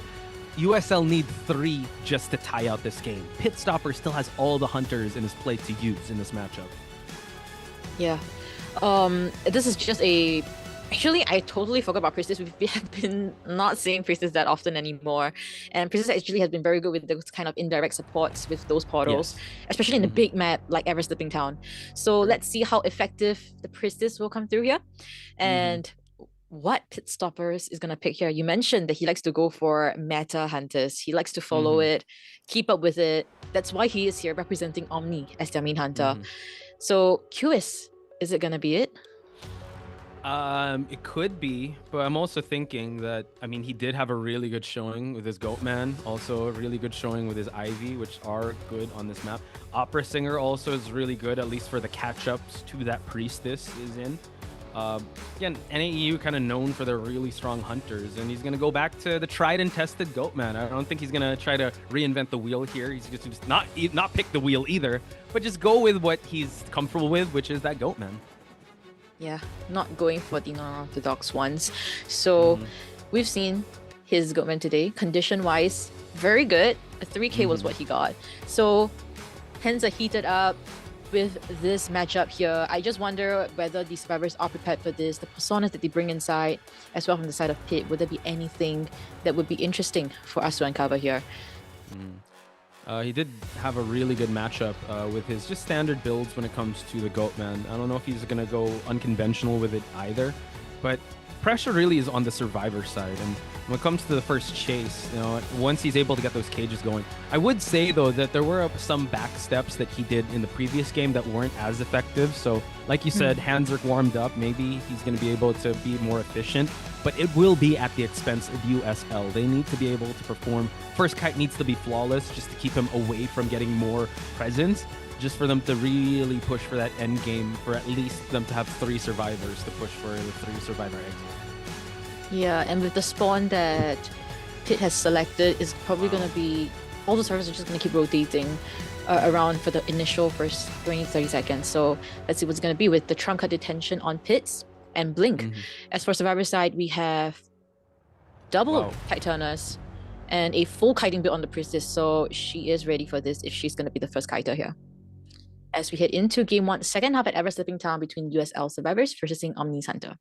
USL need 3 just to tie out this game. Pitstopper still has all the Hunters in his plate to use in this matchup. Yeah. This is just a... Actually, I totally forgot about Priestess. We have been not seeing Priestess that often anymore. And Priestess actually has been very good with those kind of indirect supports with those portals, especially in the big map like Ever Slipping Town. So let's see how effective the Priestess will come through here. And what Pitstoppers is going to pick here. You mentioned that he likes to go for meta hunters. He likes to follow it, keep up with it. That's why he is here representing Omni as their main hunter. So QS, is it going to be it? It could be, but I'm also thinking that, he did have a really good showing with his Goatman, also a really good showing with his Ivy, which are good on this map. Opera Singer also is really good, at least for the catch-ups to that Priestess is in. Again, NAEU kind of known for their really strong hunters, and he's going to go back to the tried and tested Goatman. I don't think he's going to try to reinvent the wheel here. He's just not pick the wheel either, but just go with what he's comfortable with, which is that Goatman. Yeah, not going for the non-orthodox ones. So we've seen his Goatman today. Condition-wise, very good. A 3K was what he got. So hence a heated up with this matchup here. I just wonder whether the survivors are prepared for this. The personas that they bring inside, as well from the side of Pit, would there be anything that would be interesting for us to uncover here? He did have a really good matchup with his just standard builds when it comes to the Goatman. I don't know if he's going to go unconventional with it either, but pressure really is on the survivor side. And when it comes to the first chase, you know, once he's able to get those cages going, I would say though that there were some back steps that he did in the previous game that weren't as effective. So like you said, hands are warmed up. Maybe he's going to be able to be more efficient, but it will be at the expense of USL. They need to be able to perform. First kite needs to be flawless just to keep him away from getting more presence, just for them to really push for that end game, for at least them to have 3 survivors to push for the 3 survivor exit. Yeah, and with the spawn that Pit has selected, is probably going to be, all the survivors are just going to keep rotating around for the initial first 20-30 seconds. So let's see what's going to be with the trump card detention on Pits and Blink. As for survivor side, we have double kite turners and a full kiting build on the Priestess, so she is ready for this if she's going to be the first kiter here. As we head into Game 1, second half at Ever-Slipping Town between USL survivors versus Omni's Hunter.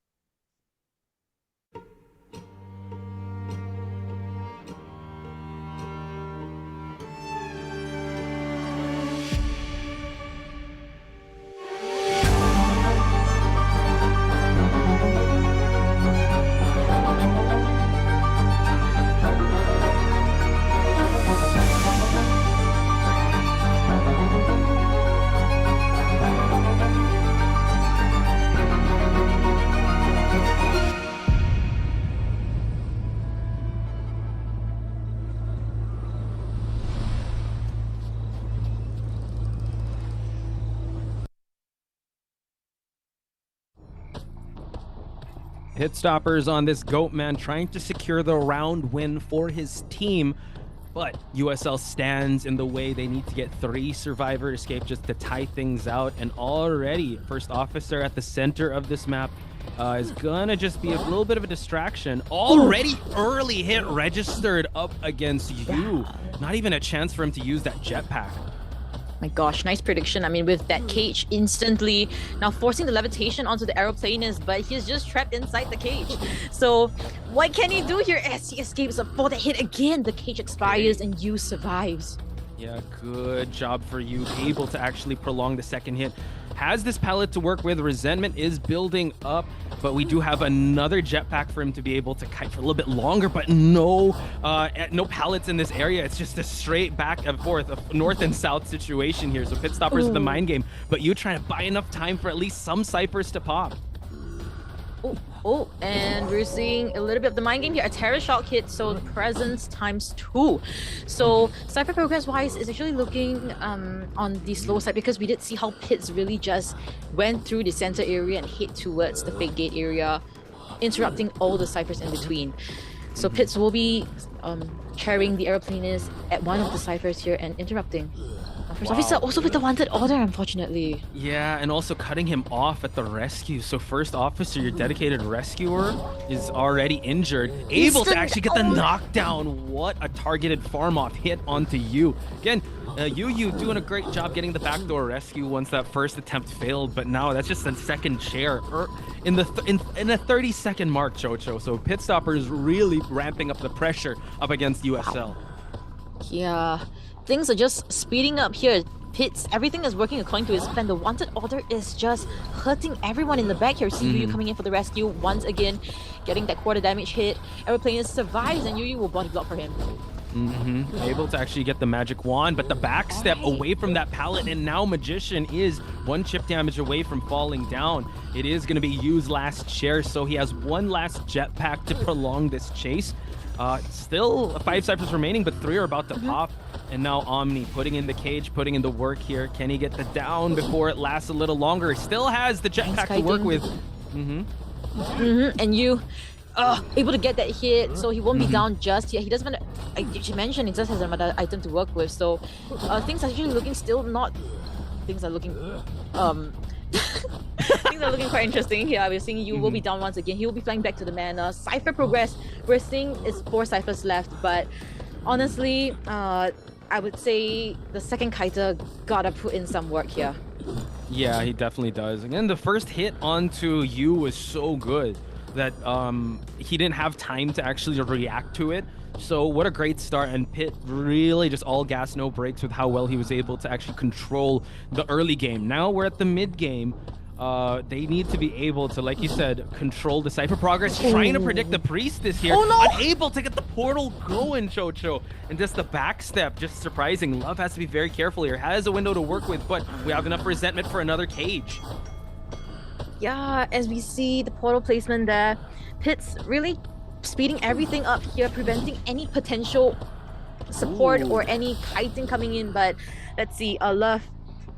Hit stoppers on this Goatman trying to secure the round win for his team, but USL stands in the way. They need to get 3 survivor escape just to tie things out, and already first officer at the center of this map is gonna just be a little bit of a distraction. Already early hit registered up against you. Not even a chance for him to use that jetpack. My gosh, nice prediction. I mean, with that cage instantly now forcing the levitation onto the aeroplanist, but he's just trapped inside the cage. So what can he do here as he escapes for the hit again? The cage expires and Yu survives. Yeah, good job for you. Able to actually prolong the second hit. Has this pallet to work with. Resentment is building up, but we do have another jetpack for him to be able to kite for a little bit longer, but no pallets in this area. It's just a straight back and forth, a north and south situation here. So Pit Stoppers is the mind game, but you trying to buy enough time for at least some ciphers to pop. And we're seeing a little bit of the mind game here. A terror shock hit, so the presence ×2. So cypher progress wise is actually looking on the slow side, because we did see how Pits really just went through the center area and hit towards the fake gate area, interrupting all the ciphers in between. So Pits will be carrying the aeroplanist at one of the ciphers here and interrupting. First officer also with the wanted order, unfortunately. Yeah, and also cutting him off at the rescue. So first officer, your dedicated rescuer, is already injured. Able to actually get the knockdown. What a targeted farm off hit onto you. Again, Yu doing a great job getting the backdoor rescue once that first attempt failed, but now that's just a second chair in the 30-second mark, Chocho. So Pit Stoppers really ramping up the pressure up against USL. Yeah, things are just speeding up here. Pits, everything is working according to his plan. The wanted order is just hurting everyone in the back here. See Yu coming in for the rescue once again, getting that quarter damage hit. Aeroplanist survives and Yu will body block for him. Able to actually get the magic wand, but the backstep away from that pallet, and now Magician is 1 chip damage away from falling down. It is going to be Yu's last chair, so he has 1 last jetpack to prolong this chase. Still 5 ciphers remaining, but 3 are about to pop. And now Omni putting in the cage, putting in the work here. Can he get the down before it lasts a little longer? Still has the jetpack to work with. And Yu able to get that hit, so he won't be down just yet. He doesn't want to, you mentioned, he just has another item to work with, so things are actually looking things are looking things are looking quite interesting here. We're seeing Yu will be down once again. He will be flying back to the mana. Cypher progress, we're seeing it's 4 ciphers left, but honestly, I would say the second kiter gotta put in some work here. Yeah, he definitely does. Again, the first hit onto Yu was so good. that he didn't have time to actually react to it. So what a great start, and Pitt really just all gas, no brakes with how well he was able to actually control the early game. Now we're at the mid game. They need to be able to, like you said, control the Cypher progress, trying to predict the Priestess here. Oh, no! Unable to get the portal going, Chocho. And just the backstep, just surprising. Love has to be very careful here. Has a window to work with, but we have enough resentment for another cage. Yeah, as we see the portal placement there, Pitt's really speeding everything up here, preventing any potential support or any kiting coming in. But let's see, Love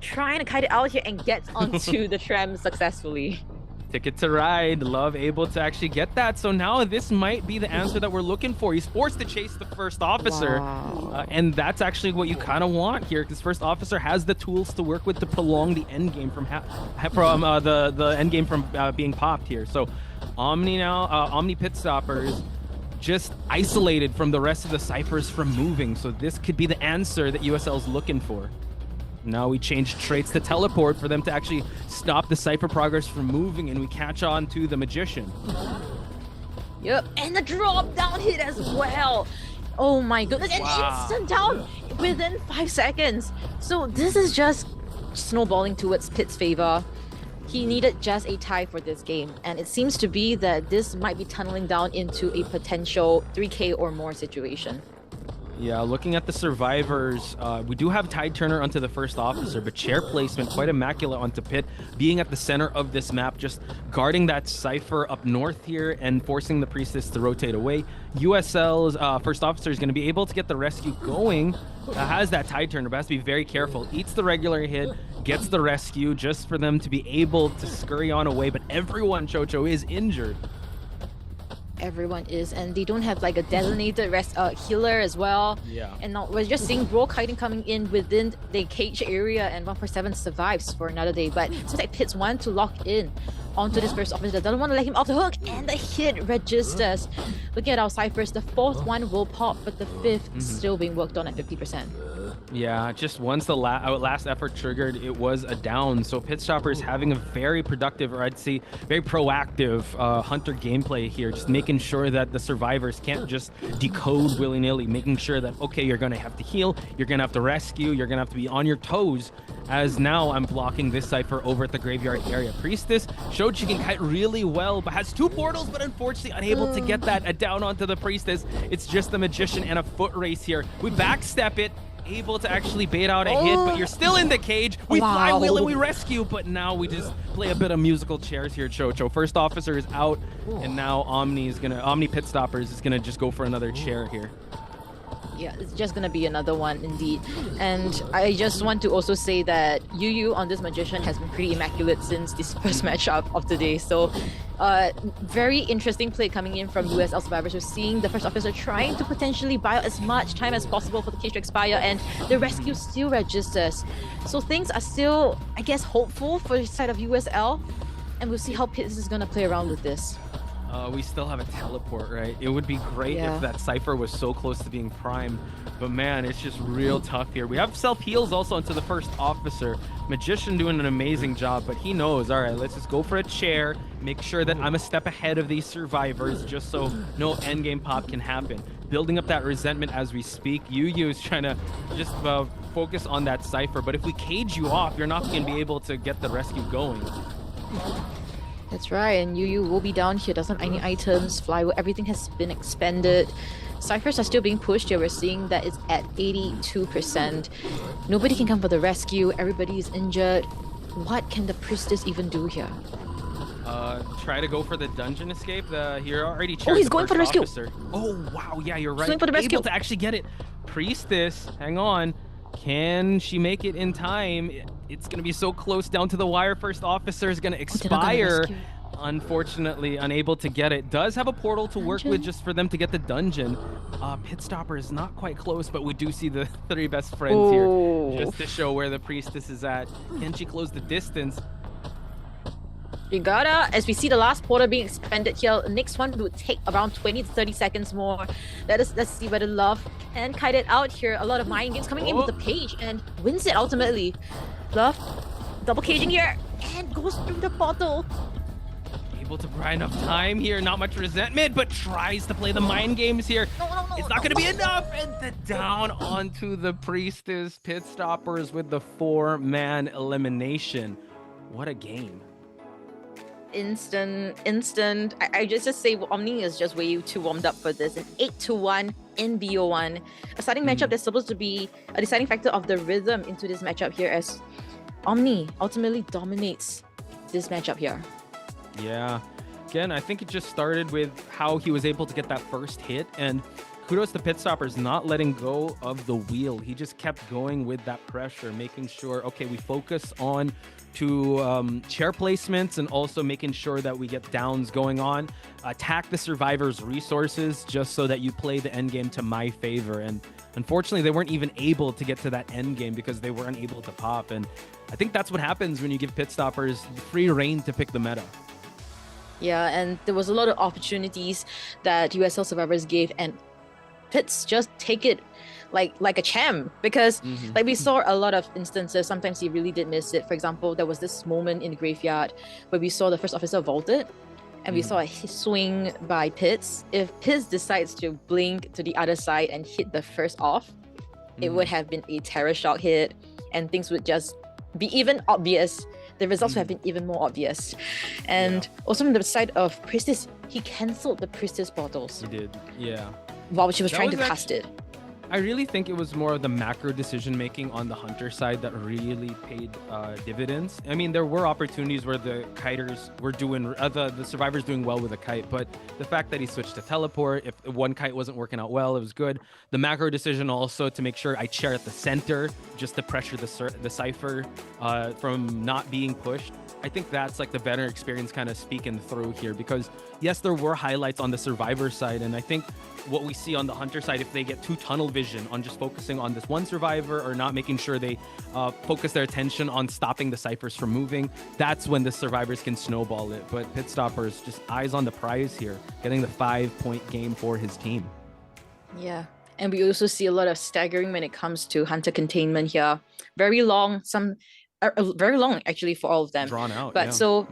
trying to kite it out here and gets onto the tram successfully. Ticket to ride. Love able to actually get that. So now this might be the answer that we're looking for. He's forced to chase the first officer. Wow. And that's actually what you kind of want here, because first officer has the tools to work with to prolong the end game from the end game from being popped here. So Omni now, Omni Pit Stoppers just isolated from the rest of the Cyphers from moving. So this could be the answer that USL's looking for. Now we change traits to teleport for them to actually stop the Cypher progress from moving, and we catch on to the Magician. Yep, and the drop down hit as well. Oh my goodness, an instant down within 5 seconds. So this is just snowballing towards Pitt's favor. He needed just a tie for this game, and it seems to be that this might be tunneling down into a potential 3K or more situation. Yeah, looking at the survivors, we do have Tide Turner onto the first officer, but chair placement quite immaculate onto Pitt, being at the center of this map, just guarding that Cypher up north here and forcing the Priestess to rotate away. USL's first officer is going to be able to get the rescue going. Has that Tide Turner, but has to be very careful. Eats the regular hit, gets the rescue just for them to be able to scurry on away, but everyone, Chocho, is injured. Everyone is, and they don't have like a designated healer as well. Yeah. And now we're just seeing Bro kiting coming in within the cage area, and 147 survives for another day. But it seems like Pitts want to lock in onto this first officer, doesn't want to let him off the hook, and the hit registers. Looking at our Cyphers, the fourth one will pop, but the fifth still being worked on at 50%. Yeah, just once the last effort triggered, it was a down. So Pit Stoppers having a very productive, or I'd say very proactive Hunter gameplay here, just making sure that the survivors can't just decode willy-nilly, making sure that, okay, you're going to have to heal, you're going to have to rescue, you're going to have to be on your toes, as now I'm blocking this Cypher over at the graveyard area. Priestess showed she can kite really well, but has 2 portals, but unfortunately unable to get that down onto the Priestess. It's just the Magician and a foot race here. We backstep it, able to actually bait out a hit, but you're still in the cage. We flywheel and we rescue, but now we just play a bit of musical chairs here, Chocho. First officer is out, and now Omni Pit Stoppers is gonna just go for another chair here. Yeah, it's just gonna be another one indeed. And I just want to also say that Yu on this Magician has been pretty immaculate since this first matchup of today. So very interesting play coming in from USL survivors. We're seeing the first officer trying to potentially buy out as much time as possible for the cage to expire, and the rescue still registers. So things are still, I guess, hopeful for the side of USL, and we'll see how Pitts is gonna play around with this. We still have a teleport, right? It would be great if that Cypher was so close to being primed, but man, it's just real tough here. We have self-heals also into the first officer. Magician doing an amazing job, but he knows, all right, let's just go for a chair, make sure that I'm a step ahead of these survivors just so no endgame pop can happen. Building up that resentment as we speak. Yu is trying to just focus on that Cypher, but if we cage you off, you're not going to be able to get the rescue going. That's right, and Yu will be down here, doesn't have any items, flywheel, everything has been expended. Cyphers are still being pushed here, we're seeing that it's at 82%. Nobody can come for the rescue, everybody is injured. What can the Priestess even do here? Try to go for the dungeon escape. You're already he's going for the rescue. Officer. Oh, wow, yeah, you're right. He's going for the rescue. Able to actually get it. Priestess, hang on. Can she make it in time? It's going to be so close down to the wire. First officer is going to expire. Unfortunately, unable to get it. Does have a portal to work with just for them to get the dungeon. Pit Stopper is not quite close, but we do see the 3 best friends here just to show where the Priestess is at. Can she close the distance? You gotta, as we see the last portal being expended here, the next one will take around 20 to 30 seconds more. Let's see whether Love can kite it out here. A lot of mind games coming in with the page and wins it ultimately. Love double caging here and goes through the portal. able to buy enough time here. Not much resentment, but tries to play the mind games here. It's not going to be enough. And the down onto the Priestess. Pit Stoppers with the 4-man elimination. What a game. Instant. I just say Omni is just way too warmed up for this. An 8-1 in BO1. A starting matchup that's supposed to be a deciding factor of the rhythm into this matchup here, as Omni ultimately dominates this matchup here. Yeah. Again, I think it just started with how he was able to get that first hit, and kudos to Pit Stoppers not letting go of the wheel. He just kept going with that pressure, making sure, okay, we focus on to chair placements and also making sure that we get downs going on. Attack the survivors' resources just so that you play the end game to my favor. And unfortunately, they weren't even able to get to that end game because they weren't able to pop. And I think that's what happens when you give Pit Stoppers free reign to pick the meta. Yeah, and there was a lot of opportunities that USL survivors gave, and Pits just take it like a champ, because like we saw a lot of instances, sometimes he really did miss it. For example, there was this moment in the graveyard where we saw the first officer vaulted, and we saw a swing by Pits. If Pits decides to blink to the other side and hit the first off, it would have been a terror shock hit, and things would just be even obvious. The results would have been even more obvious. And also from the side of Priestess, he cancelled the Priestess portals. He did, yeah. While she was trying to cast it. I really think it was more of the macro decision making on the Hunter side that really paid dividends. I mean, there were opportunities where the kiters were doing, the survivors doing well with a kite, but the fact that he switched to teleport, if one kite wasn't working out well, it was good. The macro decision also to make sure I chair at the center just to pressure the Cypher from not being pushed. I think that's like the better experience kind of speaking through here, because yes, there were highlights on the survivor side, and I think what we see on the Hunter side, if they get too tunnel vision on just focusing on this one survivor or not making sure they focus their attention on stopping the Cyphers from moving, that's when the survivors can snowball it. But Pit Stoppers just eyes on the prize here, getting the 5-point game for his team. Yeah. And we also see a lot of staggering when it comes to Hunter containment here. Very long, very long actually for all of them. Drawn out, but yeah. So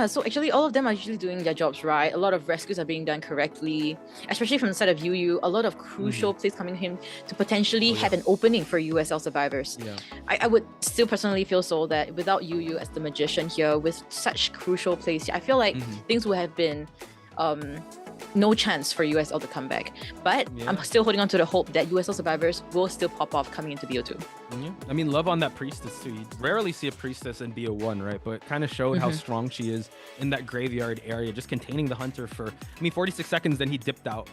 so actually all of them are actually doing their jobs right. A lot of rescues are being done correctly, especially from the side of UU. A lot of crucial plays coming in to potentially have an opening for USL survivors. I would still personally feel so that without UU as the magician here, with such crucial plays, I feel like things would have been no chance for USL to come back. But I'm still holding on to the hope that USL survivors will still pop off coming into BO2. Yeah. I mean, love on that Priestess too. You rarely see a Priestess in BO1, right? But kind of showed how strong she is in that graveyard area, just containing the Hunter for, 46 seconds, then he dipped out.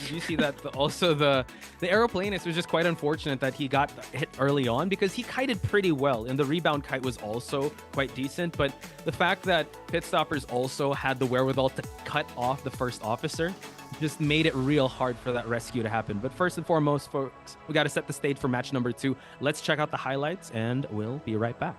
Did you see that? Also, the Aeroplanist was just quite unfortunate that he got hit early on, because he kited pretty well, and the rebound kite was also quite decent. But the fact that Pit Stoppers also had the wherewithal to cut off the first officer just made it real hard for that rescue to happen. But first and foremost, folks, we got to set the stage for match number 2. Let's check out the highlights, and we'll be right back.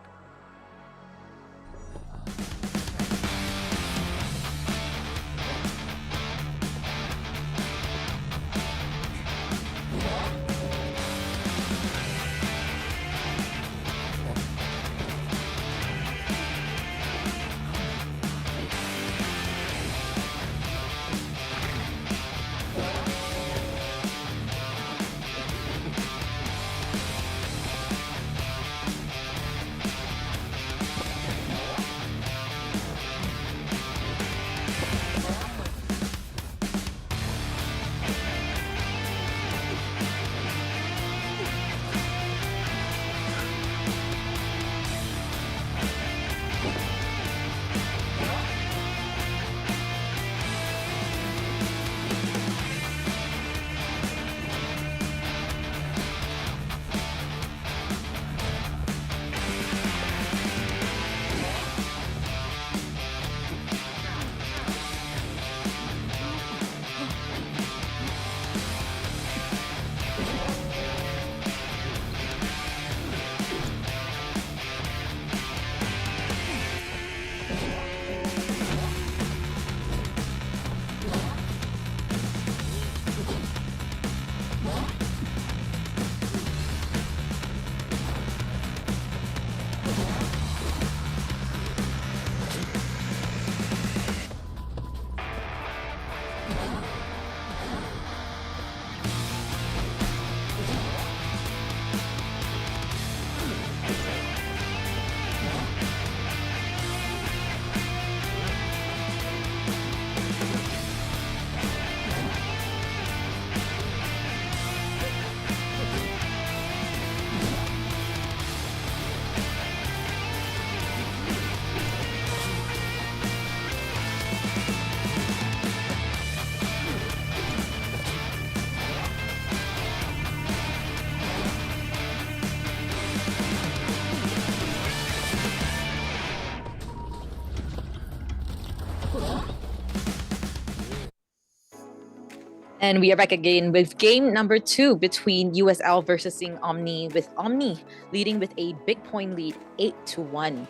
And we are back again with game number 2 between USL versus Omni, with Omni leading with a big point lead, 8-1.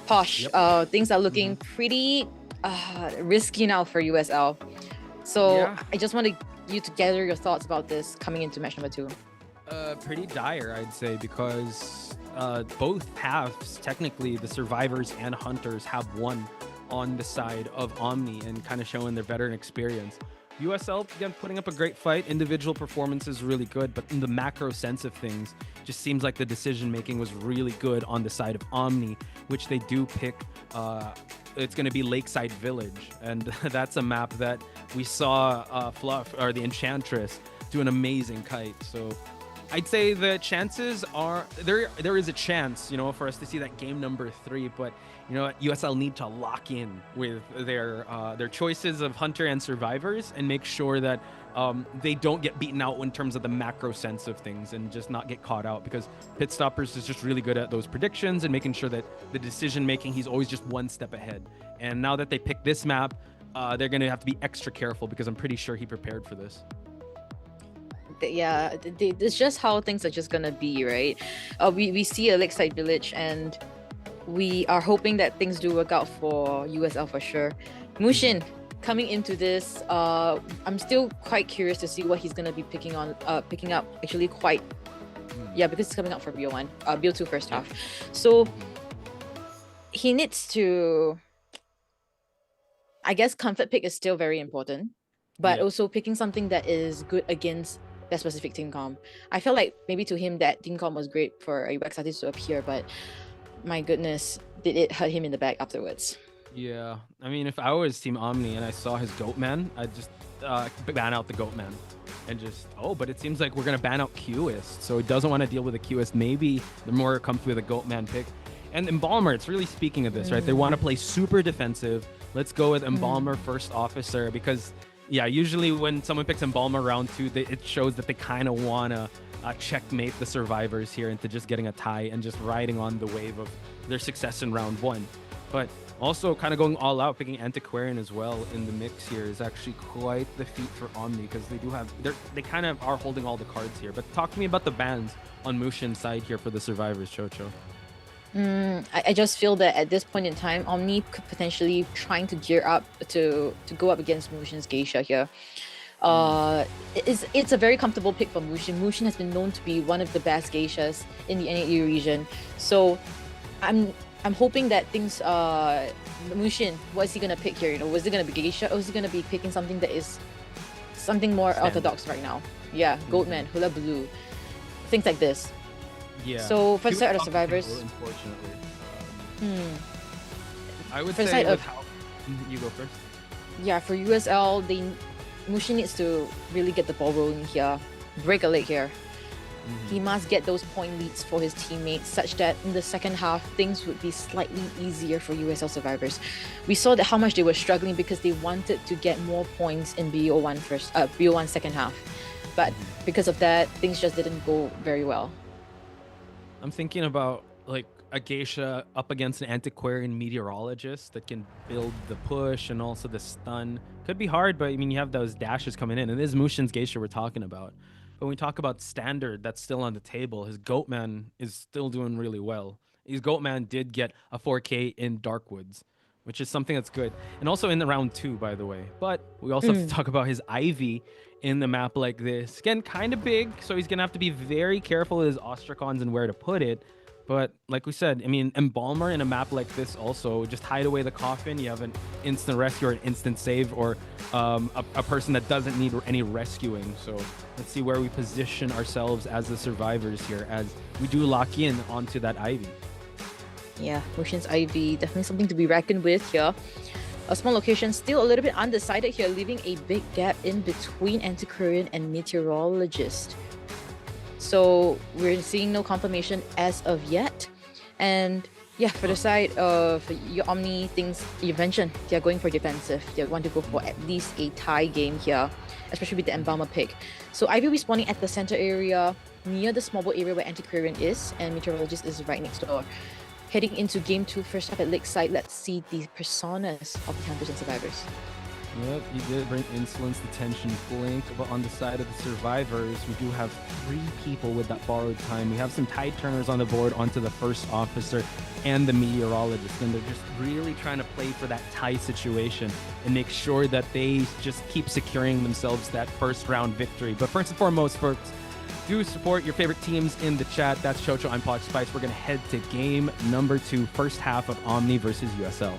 Posh, things are looking pretty risky now for USL. So I just want you to gather your thoughts about this coming into match number 2. Pretty dire, I'd say, because both halves, technically, the survivors and hunters have won on the side of Omni and kind of showing their veteran experience. USL, again, putting up a great fight. Individual performance is really good, but in the macro sense of things, just seems like the decision-making was really good on the side of Omni, which they do pick. It's going to be Lakeside Village, and that's a map that we saw Fluff, or the Enchantress, do an amazing kite. So I'd say the chances are, there is a chance, you know, for us to see that game number 3, but you know, USL need to lock in with their choices of hunter and survivors and make sure that they don't get beaten out in terms of the macro sense of things and just not get caught out, because Pitstoppers is just really good at those predictions and making sure that the decision making, he's always just one step ahead. And now that they pick this map, they're going to have to be extra careful, because I'm pretty sure he prepared for this. Yeah, it's just how things are just gonna be, right? We see a Lakeside Village, and we are hoping that things do work out for USL for sure. Mushin coming into this, I'm still quite curious to see what he's gonna be picking up. Actually, quite, because it's coming out for BO1, BO2 first half. So he needs to, I guess, comfort pick is still very important, but also picking something that is good against that specific team comp. I felt like maybe to him that team comp was great for a UX artist to appear, but my goodness, did it hurt him in the back afterwards. Yeah, I mean, if I was Team Omni and I saw his Goatman, I'd just ban out the Goatman and just, but it seems like we're going to ban out Qist, so he doesn't want to deal with a Qist. Maybe they're more comfy with a Goatman pick. And Embalmer, it's really speaking of this, right? They want to play super defensive. Let's go with Embalmer first officer, because usually when someone picks Embalmer round 2, it shows that they kind of want to checkmate the survivors here into just getting a tie and just riding on the wave of their success in round 1. But also kind of going all out, picking Antiquarian as well in the mix here is actually quite the feat for Omni, because they kind of are holding all the cards here. But talk to me about the bans on Mushin's side here for the survivors, Chocho. I just feel that at this point in time, Omni could potentially trying to gear up to go up against Mushin's Geisha here. It's a very comfortable pick for Mushin. Mushin has been known to be one of the best geishas in the NAEU region. So I'm hoping that things Mushin, what is he gonna pick here? You know, was it gonna be geisha, or is he gonna be picking something that is something more orthodox right now? Yeah, Goatman, Hula Blue, things like this. Yeah. So for the side of the survivors, unfortunately, I would for say side of, you go first. Yeah, for USL, Mushin needs to really get the ball rolling here, break a leg here. He must get those point leads for his teammates, such that in the second half, things would be slightly easier for USL survivors. We saw that how much they were struggling because they wanted to get more points in BO1 second half. But because of that, things just didn't go very well. I'm thinking about like a geisha up against an antiquarian meteorologist that can build the push and also the stun. Could be hard, but I mean, you have those dashes coming in, and this is Mushin's geisha we're talking about. But when we talk about standard, that's still on the table. His Goatman is still doing really well. His Goatman did get a 4K in Darkwoods, which is something that's good. And also in the round 2, by the way. But we also have to talk about his Ivy in the map like this. Again, kind of big, so he's going to have to be very careful with his Ostracons and where to put it. But like we said, I mean, Embalmer in a map like this also, just hide away the coffin. You have an instant rescue or an instant save, or a person that doesn't need any rescuing. So let's see where we position ourselves as the survivors here as we do lock in onto that Ivy. Yeah, Mushin's Ivy, definitely something to be reckoned with here. A small location, still a little bit undecided here, leaving a big gap in between Antiquarian and Meteorologist. So we're seeing no confirmation as of yet. And yeah, for the side of your Omni, things you mentioned, they're going for defensive. They want to go for at least a tie game here, especially with the Embalmer pick. So Ivy will be spawning at the center area, near the small boat area where Antiquarian is, and Meteorologist is right next door. Heading into game 2, first up at Lakeside, let's see the personas of the Hunters and Survivors. Yep, he did bring insolence, the tension, blink, but on the side of the survivors, we do have 3 people with that borrowed time. We have some tide turners on the board onto the first officer and the meteorologist, and they're just really trying to play for that tie situation and make sure that they just keep securing themselves that first round victory. But first and foremost, folks, do support your favorite teams in the chat. That's Chocho, I'm Spice. We're going to head to game number 2, first half of Omni versus USL.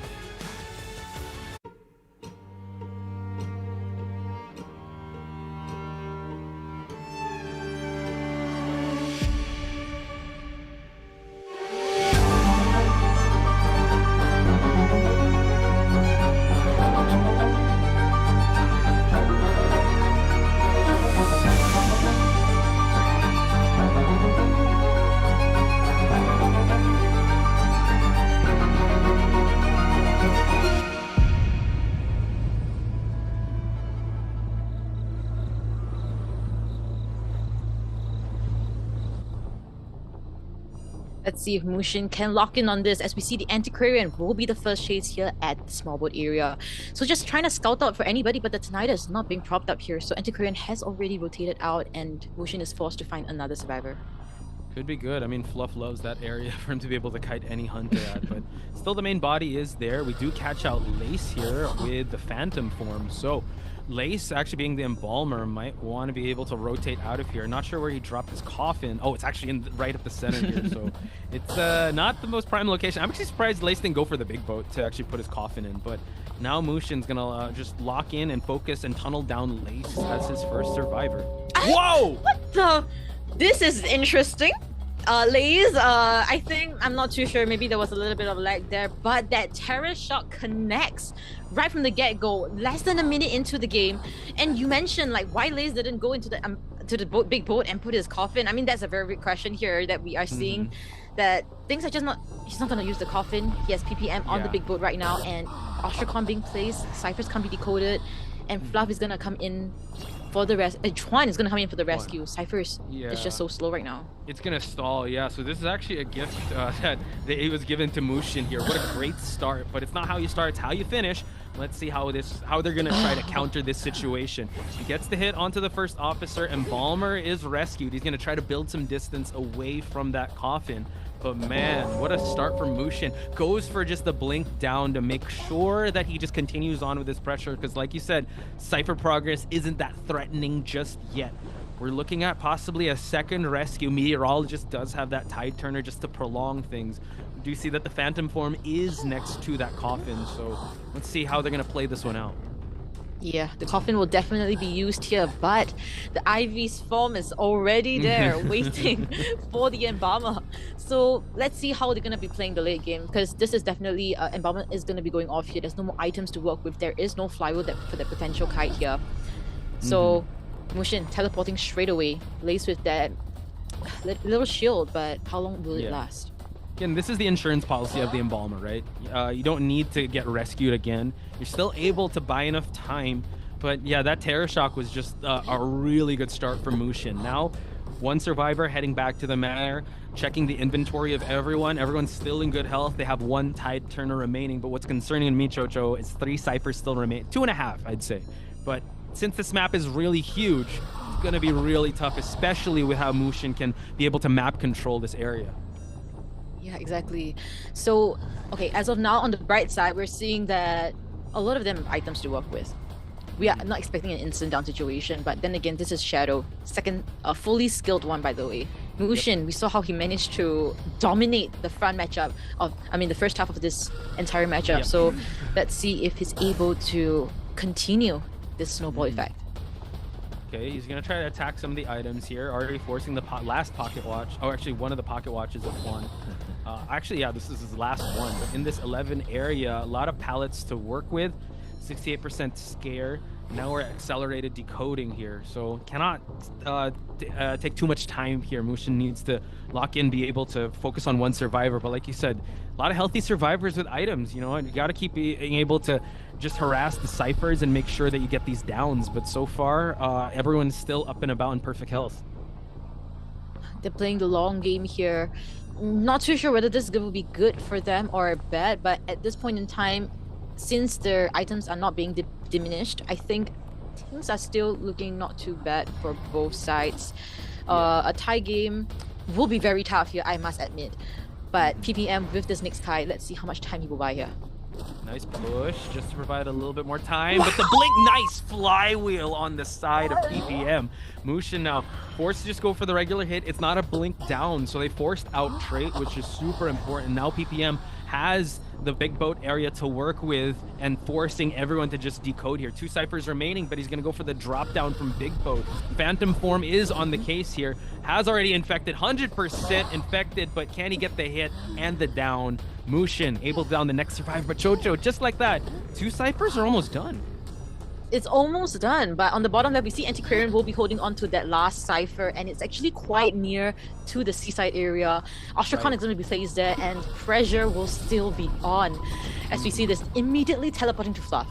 Let's see if Mushin can lock in on this, as we see the Antiquarian will be the first chase here at the small boat area. So just trying to scout out for anybody, but the Tenida is not being propped up here. So Antiquarian has already rotated out and Mushin is forced to find another survivor. Could be good. I mean, Fluff loves that area for him to be able to kite any hunter at, but still the main body is there. We do catch out Lace here with the Phantom form. So Lace, actually being the embalmer, might want to be able to rotate out of here. Not sure where he dropped his coffin. Oh, it's actually right at the center here, so it's not the most prime location. I'm actually surprised Lace didn't go for the big boat to actually put his coffin in, but now Mushin's gonna just lock in and focus and tunnel down Lace as his first survivor. Whoa! What the? This is interesting. Lays, I think, I'm not too sure, maybe there was a little bit of lag there, but that terror shot connects right from the get-go, less than a minute into the game. And you mentioned like why Lays didn't go into the big boat and put his coffin. I mean, that's a very big question here that we are seeing, that things are just not, he's not going to use the coffin. He has PPM on the big boat right now, and Ostracon being placed, ciphers can't be decoded, and Fluff is going to come in for the rest. Chuan is gonna come in for the rescue. Cypher's is just so slow right now. It's gonna stall, yeah. So this is actually a gift that it was given to Mushin here. What a great start, but it's not how you start, it's how you finish. Let's see how they're gonna try to counter this situation. He gets the hit onto the first officer, and Balmer is rescued. He's gonna try to build some distance away from that coffin. But man, what a start from Mushin. Goes for just the blink down to make sure that he just continues on with his pressure, because like you said, Cypher progress isn't that threatening just yet. We're looking at possibly a second rescue. Meteorologist does have that tide turner just to prolong things. We do see that the Phantom form is next to that coffin, so let's see how they're gonna play this one out. Yeah, the coffin will definitely be used here, but the Ivy's form is already there waiting for the Embalmer. So let's see how they're going to be playing the late game, because this is definitely, Embalmer is going to be going off here. There's no more items to work with. There is no flywheel for the potential kite here. So Mushin teleporting straight away, laced with that little shield, but how long will it last? Again, this is the insurance policy of the Embalmer, right? You don't need to get rescued again. You're still able to buy enough time. But yeah, that Terror Shock was just a really good start for Mushin. Now, one survivor heading back to the manor, checking the inventory of everyone. Everyone's still in good health. They have one tide turner remaining. But what's concerning me, Chocho, is 3 ciphers still remain. 2.5, I'd say. But since this map is really huge, it's going to be really tough, especially with how Mushin can be able to map control this area. Yeah, exactly. So, okay, as of now, on the bright side, we're seeing that a lot of them items to work with. We are not expecting an instant down situation, but then again, this is Shadow. Second, a fully skilled one, by the way. Mushin, we saw how he managed to dominate the front matchup the first half of this entire matchup. So let's see if he's able to continue this snowball effect. Okay, he's going to try to attack some of the items here, already forcing the last pocket watch. Oh, actually, one of the pocket watches of one. Actually, yeah, this is his last one. But in this 11 area, a lot of pallets to work with. 68% scare. Now we're at accelerated decoding here, so cannot take too much time here. Mushin needs to lock in, be able to focus on one survivor. But like you said, a lot of healthy survivors with items, you know, and you got to keep being able to just harass the ciphers and make sure that you get these downs. But so far, everyone's still up and about in perfect health. They're playing the long game here. Not too sure whether this will be good for them or bad, but at this point in time, since their items are not being diminished, I think things are still looking not too bad for both sides. A tie game will be very tough here, I must admit. But PPM with this next tie, let's see how much time he will buy here. Nice push, just to provide a little bit more time. But the blink, nice flywheel on the side of PPM. Mushin now forced to just go for the regular hit. It's not a blink down, so they forced out trait, which is super important. Now PPM has the big boat area to work with and forcing everyone to just decode here. 2 ciphers remaining, but he's going to go for the drop down from big boat. Phantom form is on the case here. Has already infected, 100% infected, but can he get the hit and the down? Mushin able to down the next survivor, but Chocho, just like that, 2 ciphers are almost done. It's almost done, but on the bottom left, we see Antiquarian will be holding on to that last cipher, and it's actually quite near to the seaside area. Ostracon is going to be placed there, and pressure will still be on. As we see this immediately teleporting to Fluff.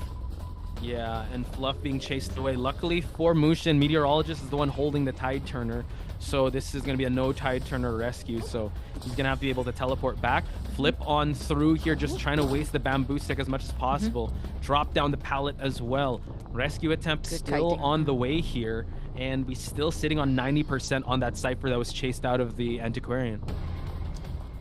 Yeah, and Fluff being chased away. Luckily for Mushin, Meteorologist is the one holding the Tide Turner. So this is going to be a no Tide Turner rescue. So he's going to have to be able to teleport back. Flip on through here, just trying to waste the bamboo stick as much as possible. Drop down the pallet as well. Rescue attempt still on the way here. And we still sitting on 90% on that cipher that was chased out of the Antiquarian.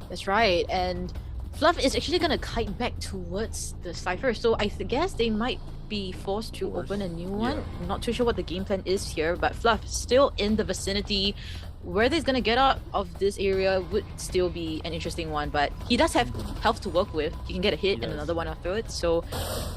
That's right. And Fluff is actually going to kite back towards the cipher. So I guess they might be forced to open a new one. I'm not too sure what the game plan is here, but Fluff still in the vicinity. Whether he's gonna get out of this area would still be an interesting one, but he does have health to work with. He can get a hit and another one afterwards, so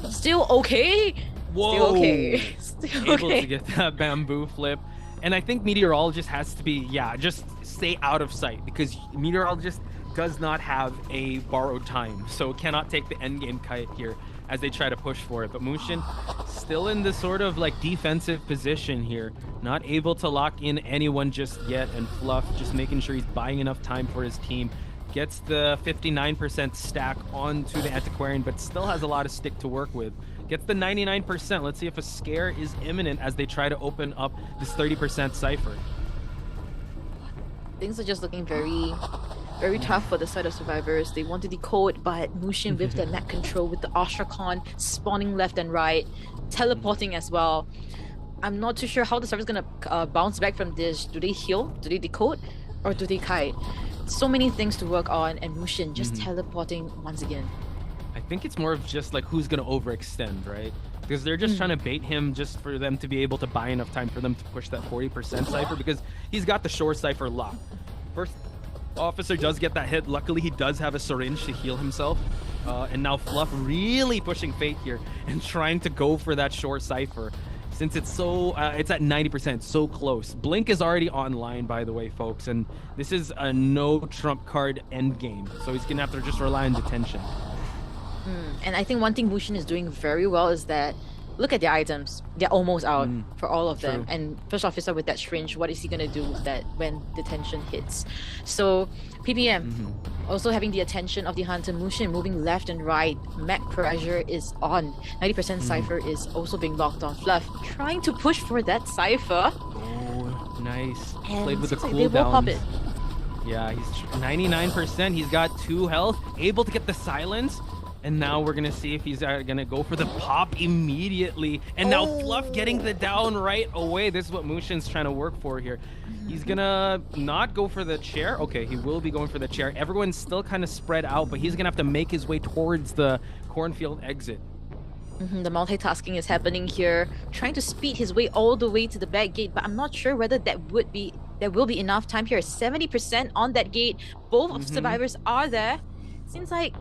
still okay. Whoa! Still okay. Still Able okay. to get that bamboo flip. And I think Meteorologist has to be, just stay out of sight, because Meteorologist does not have a borrowed time, so cannot take the endgame kite here as they try to push for it. But Mushin still in this sort of like defensive position here, not able to lock in anyone just yet, and Fluff just making sure he's buying enough time for his team. Gets the 59% stack onto the Antiquarian, but still has a lot of stick to work with. Gets the 99%. Let's see if a scare is imminent as they try to open up this 30% cipher. Things are just looking very tough for the side of survivors. They want to decode, but Mushin with the net control, with the Ostracon spawning left and right, teleporting as well. I'm not too sure how the server's gonna bounce back from this. Do they heal? Do they decode? Or do they kite? So many things to work on, and Mushin just teleporting once again. I think it's more of just like who's gonna overextend, right? Because they're just trying to bait him just for them to be able to buy enough time for them to push that 40% cipher, because he's got the shore cipher locked. First officer does get that hit. Luckily, he does have a syringe to heal himself. And now Fluff really pushing fate here and trying to go for that short cipher. Since it's so, it's at 90%, so close. Blink is already online, by the way, folks. And this is a no trump card endgame. So he's going to have to just rely on detention. And I think one thing Mushin is doing very well is that look at their items. They're almost out for all of them. And first officer with that syringe, what is he going to do with that when detention hits? So PPM also having the attention of the hunter. Mushin moving left and right. Mech pressure is on. 90% cipher is also being locked on. Fluff trying to push for that cipher. Oh, nice. And played with the like they will pop cooldowns. it. Yeah, he's 99%. He's got 2 health. Able to get the silence. And now we're going to see if he's going to go for the pop immediately. And now Fluff getting the down right away. This is what Mushin's trying to work for here. He's going to not go for the chair. Okay, he will be going for the chair. Everyone's still kind of spread out, but he's going to have to make his way towards the cornfield exit. The multitasking is happening here. Trying to speed his way all the way to the back gate, but I'm not sure whether there will be enough time here. 70% on that gate. Both of survivors are there. Seems like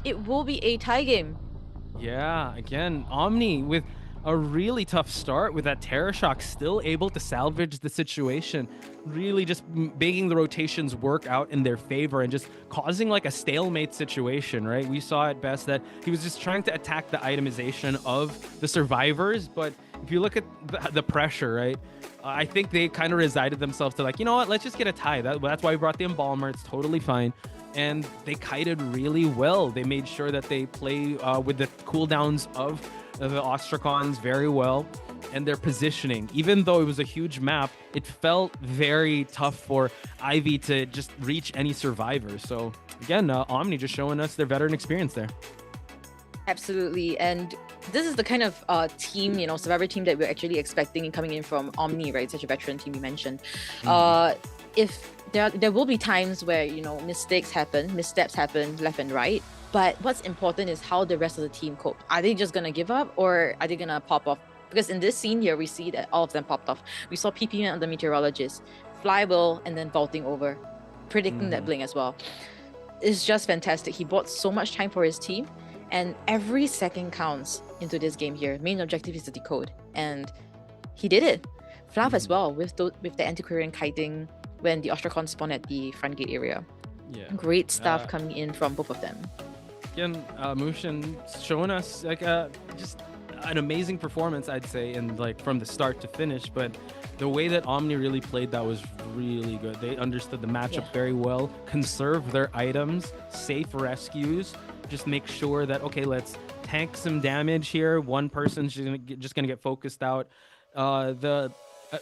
it will be a tie game. Yeah, again, Omni with a really tough start with that Terror Shock, still able to salvage the situation, really just making the rotations work out in their favor and just causing like a stalemate situation, right? We saw at best that he was just trying to attack the itemization of the survivors, but if you look at the pressure, right? I think they kind of resided themselves to like, you know what, let's just get a tie. That's why we brought the Embalmer. It's totally fine. And they kited really well. They made sure that they play with the cooldowns of the Ostracons very well, and their positioning. Even though it was a huge map, it felt very tough for Ivy to just reach any survivor. So again, Omni just showing us their veteran experience there. Absolutely. And this is the kind of team, survivor team that we're actually expecting coming in from Omni, right? Such a veteran team you mentioned. If there will be times where, missteps happen left and right. But what's important is how the rest of the team cope. Are they just going to give up, or are they going to pop off? Because in this scene here, we see that all of them popped off. We saw PP and the meteorologist, Flywheel, and then vaulting over, predicting that blink as well. It's just fantastic. He bought so much time for his team, and every second counts into this game here. Main objective is to decode, and he did it. Flav as well, with the antiquarian kiting when the Ostracon spawned at the front gate area. Yeah. Great stuff coming in from both of them. Again, Mushin showing us just an amazing performance, I'd say, and from the start to finish. But the way that Omni really played that was really good. They understood the matchup very well, conserve their items, safe rescues, just make sure that, okay, let's tank some damage here. One person's just gonna get focused out. The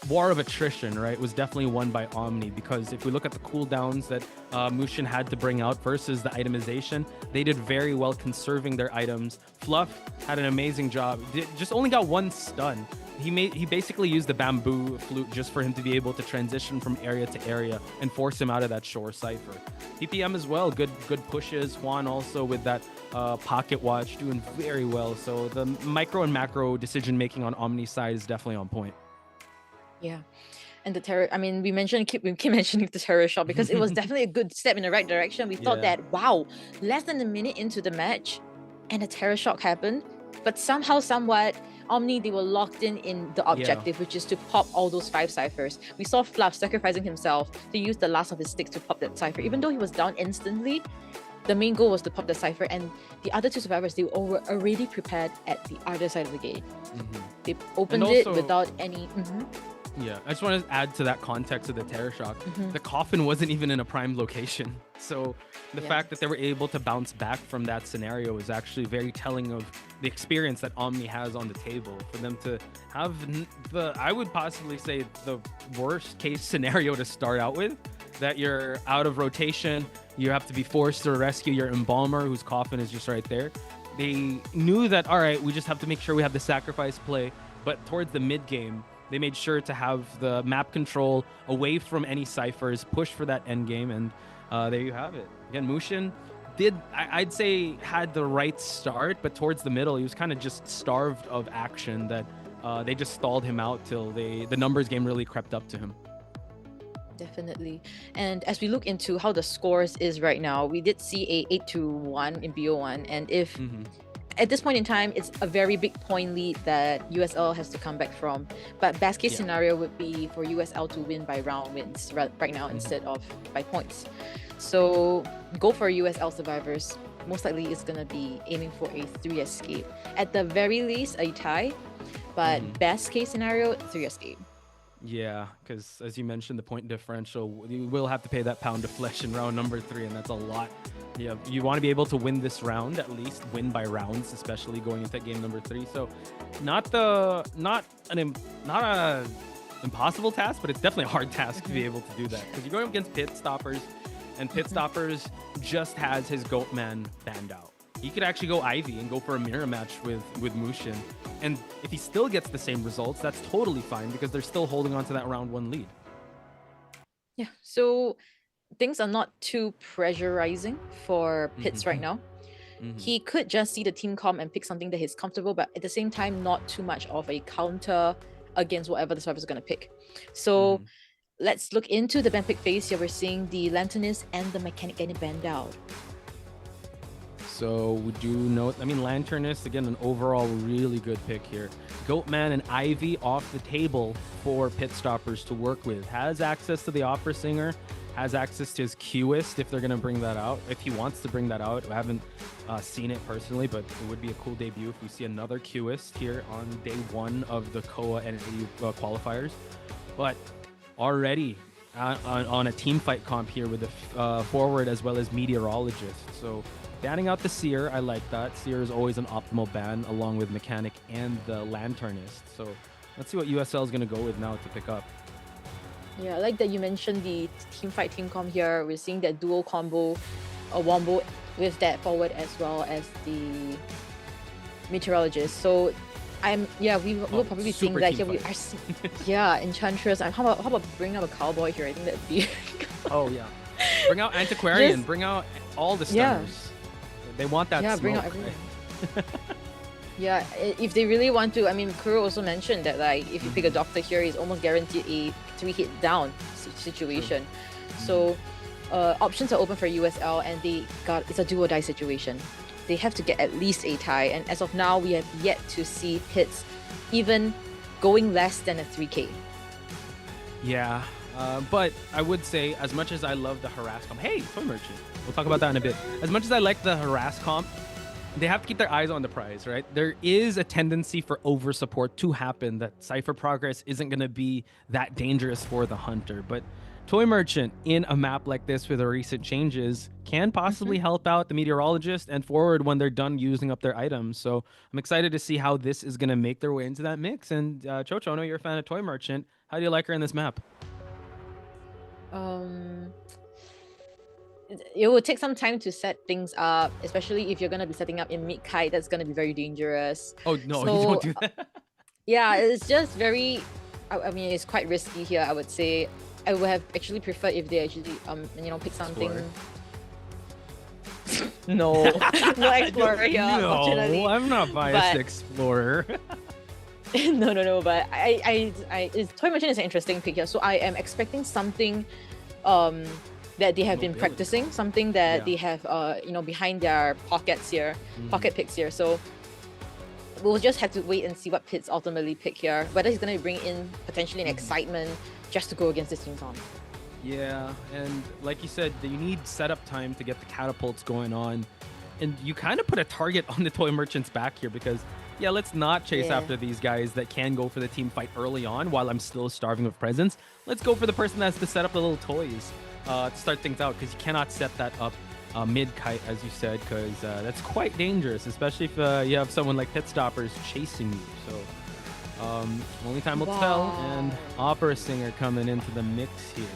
war of attrition, right, was definitely won by Omni, because if we look at the cooldowns that Mushin had to bring out versus the itemization, they did very well conserving their items. Fluff had an amazing job. Just only got one stun. He basically used the bamboo flute just for him to be able to transition from area to area and force him out of that shore cipher. PPM as well, good pushes. Juan also with that pocket watch doing very well. So the micro and macro decision making on Omni's side is definitely on point. Yeah. And the terror, we keep mentioning the terror shot because it was definitely a good step in the right direction. We thought that, wow, less than a minute into the match and a terror shock happened. But somehow, somewhat, Omni, they were locked in the objective, which is to pop all those 5 ciphers. We saw Fluff sacrificing himself to use the last of his sticks to pop that cipher. Even though he was down instantly, the main goal was to pop the cipher, and the other 2 survivors, they were already prepared at the other side of the gate. They opened it without any... Yeah, I just want to add to that context of the terror shock. The coffin wasn't even in a prime location. So the fact that they were able to bounce back from that scenario is actually very telling of the experience that Omni has on the table. For them to have I would possibly say, the worst case scenario to start out with, that you're out of rotation, you have to be forced to rescue your embalmer whose coffin is just right there. They knew that, all right, we just have to make sure we have the sacrifice play. But towards the mid game, they made sure to have the map control away from any ciphers, push for that end game, and there you have it. Again, Mushin I'd say had the right start, but towards the middle, he was kind of just starved of action that they just stalled him out till the numbers game really crept up to him. Definitely. And as we look into how the scores is right now, we did see a 8-1 in BO1, and if at this point in time, it's a very big point lead that USL has to come back from. But best case scenario would be for USL to win by round wins right now instead of by points. So go for USL survivors. Most likely it's going to be aiming for a 3 escape. At the very least, a tie. But best case scenario, 3 escape. Yeah, because as you mentioned, the point differential, you will have to pay that pound of flesh in round number 3, and that's a lot. Yeah, you want to be able to win this round, at least win by rounds, especially going into game number 3. So not an impossible task, but it's definitely a hard task to be able to do that, because you're going up against Pit Stoppers, and Pit Stoppers just has his goat man banned out. He could actually go Ivy and go for a mirror match with Mushin, and if he still gets the same results, that's totally fine, because they're still holding on to that round 1 lead. Yeah, so things are not too pressurizing for Pitts right now. He could just see the team comp and pick something that he's comfortable, but at the same time, not too much of a counter against whatever the survivor is going to pick. So let's look into the ban pick phase here. We're seeing the Lanternist and the Mechanic getting banned out. So we do note, Lanternist, again, an overall really good pick here. Goatman and Ivy off the table for Pit Stoppers to work with. Has access to the Opera Singer, has access to his Qist if they're going to bring that out, if he wants to bring that out. I haven't seen it personally, but it would be a cool debut if we see another Qist here on day 1 of the COA NA-EU qualifiers. But already on a team fight comp here with the forward as well as meteorologist. So banning out the Seer, I like that. Seer is always an optimal ban along with Mechanic and the Lanternist. So let's see what USL is going to go with now to pick up. Yeah, I like that you mentioned the team fight team comp here. We're seeing that dual combo, a wombo with that forward as well as the meteorologist. So we'll probably be seeing that here. Enchantress. How about bring up a cowboy here? I think that'd be. Oh yeah, bring out antiquarian. Bring out all the stunners. They want that. Yeah, smoke, bring out everything. right? Yeah, if they really want to, I mean, Kuro also mentioned that like if you pick a doctor here, he's almost guaranteed a 3-hit down situation. So options are open for USL, and it's a do or die situation. They have to get at least a tie, and as of now, we have yet to see pits even going less than a 3K. Yeah, but I would say, as much as I love the harass comp, hey, Toy Merchant, we'll talk about that in a bit. As much as I like the harass comp, they have to keep their eyes on the prize, right? There is a tendency for over support to happen, that Cypher progress isn't going to be that dangerous for the hunter. But Toy Merchant in a map like this with the recent changes can possibly help out the meteorologist and forward when they're done using up their items. So I'm excited to see how this is going to make their way into that mix. And Chocho, I know you're a fan of Toy Merchant. How do you like her in this map? It will take some time to set things up, especially if you're going to be setting up in mid-kite. That's going to be very dangerous. Oh, no, you don't do that. Yeah, it's just very... I mean, it's quite risky here, I would say. I would have actually preferred if they actually, pick something... No. No Explorer here, unfortunately. No, I'm not biased Explorer. No, but Toy Merchant is an interesting pick here. So I am expecting something... that they have been practicing, something that they have, behind their pockets here, pocket picks here. So we'll just have to wait and see what pits ultimately pick here. Whether he's going to bring in potentially an excitement just to go against this team's on. Yeah, and like you said, you need setup time to get the catapults going on. And you kind of put a target on the Toy Merchant's back here because, let's not chase after these guys that can go for the team fight early on while I'm still starving of presence. Let's go for the person that has to set up the little toys. To start things out, because you cannot set that up mid-kite, as you said, because that's quite dangerous, especially if you have someone like Pit Stoppers chasing you. So only time will tell, and Opera Singer coming into the mix here.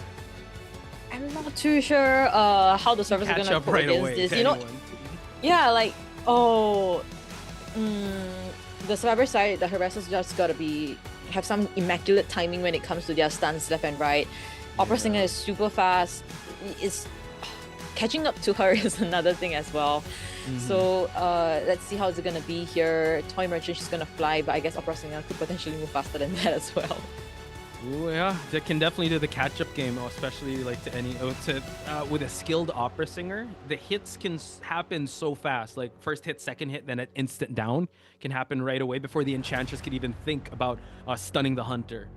I'm not too sure how the servers are going to go against this. The survivor side, the harassers just got to have some immaculate timing when it comes to their stunts left and right. Opera Singer is super fast. Catching up to her is another thing as well. So let's see how it's gonna be here. Toy Merchant, she's gonna fly, but I guess Opera Singer could potentially move faster than that as well. Ooh, yeah, they can definitely do the catch-up game, especially like with a skilled Opera Singer. The hits can happen so fast, like first hit, second hit, then an instant down can happen right away before the Enchantress could even think about stunning the hunter.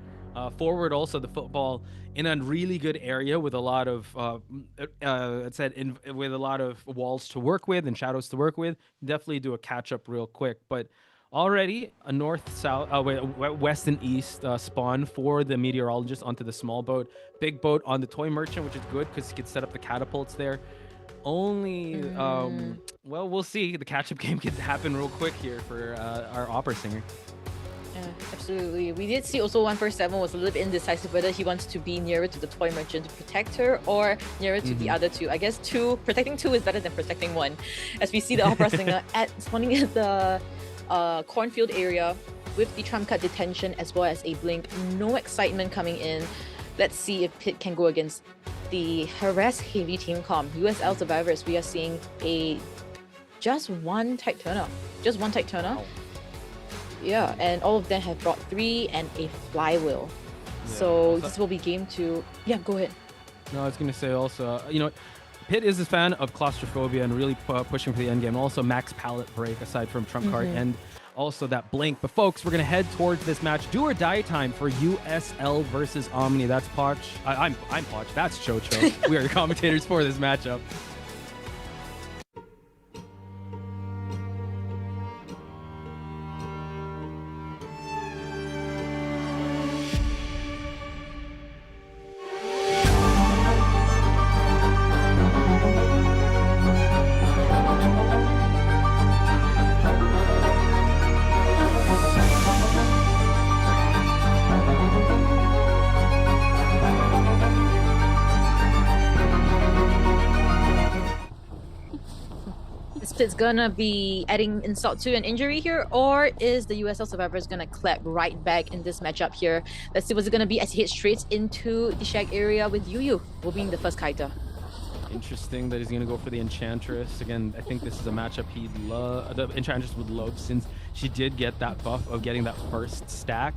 Forward also, the football in a really good area with a lot of with a lot of walls to work with and shadows to work with. Definitely do a catch up real quick, but already a west and east spawn for the meteorologist onto the small boat, big boat on the Toy Merchant, which is good because he can set up the catapults there. Only we'll see. The catch up game can happen real quick here for our Opera Singer. Yeah, absolutely. We did see also 147 was a little bit indecisive whether he wants to be nearer to the Toy Merchant to protect her or nearer to the other two. I guess protecting two is better than protecting one. As we see the Opera Singer spawning at the cornfield area with the trump card detention as well as a blink. No excitement coming in. Let's see if Pit can go against the harass heavy team comp. USL survivors, we are seeing just one tight turner. Wow. Yeah, and all of them have brought 3 and a flywheel. So this will be game 2. Yeah, go ahead. No, I was going to say also, Pit is a fan of claustrophobia and really pushing for the end game. Also, max pallet break aside from trump card and also that blink. But folks, we're going to head towards this match. Do or die time for USL versus Omni. That's Poch. I'm Poch. That's Chocho. We are your commentators for this matchup. it's gonna be adding insult to an injury here, or is the USL Survivors gonna clap right back in this matchup here? Let's see what's it gonna be as he hits straight into the Shag area with Yu will being the first kiter. Interesting that he's going to go for the Enchantress. Again, I think this is a matchup the Enchantress would love, since she did get that buff of getting that first stack.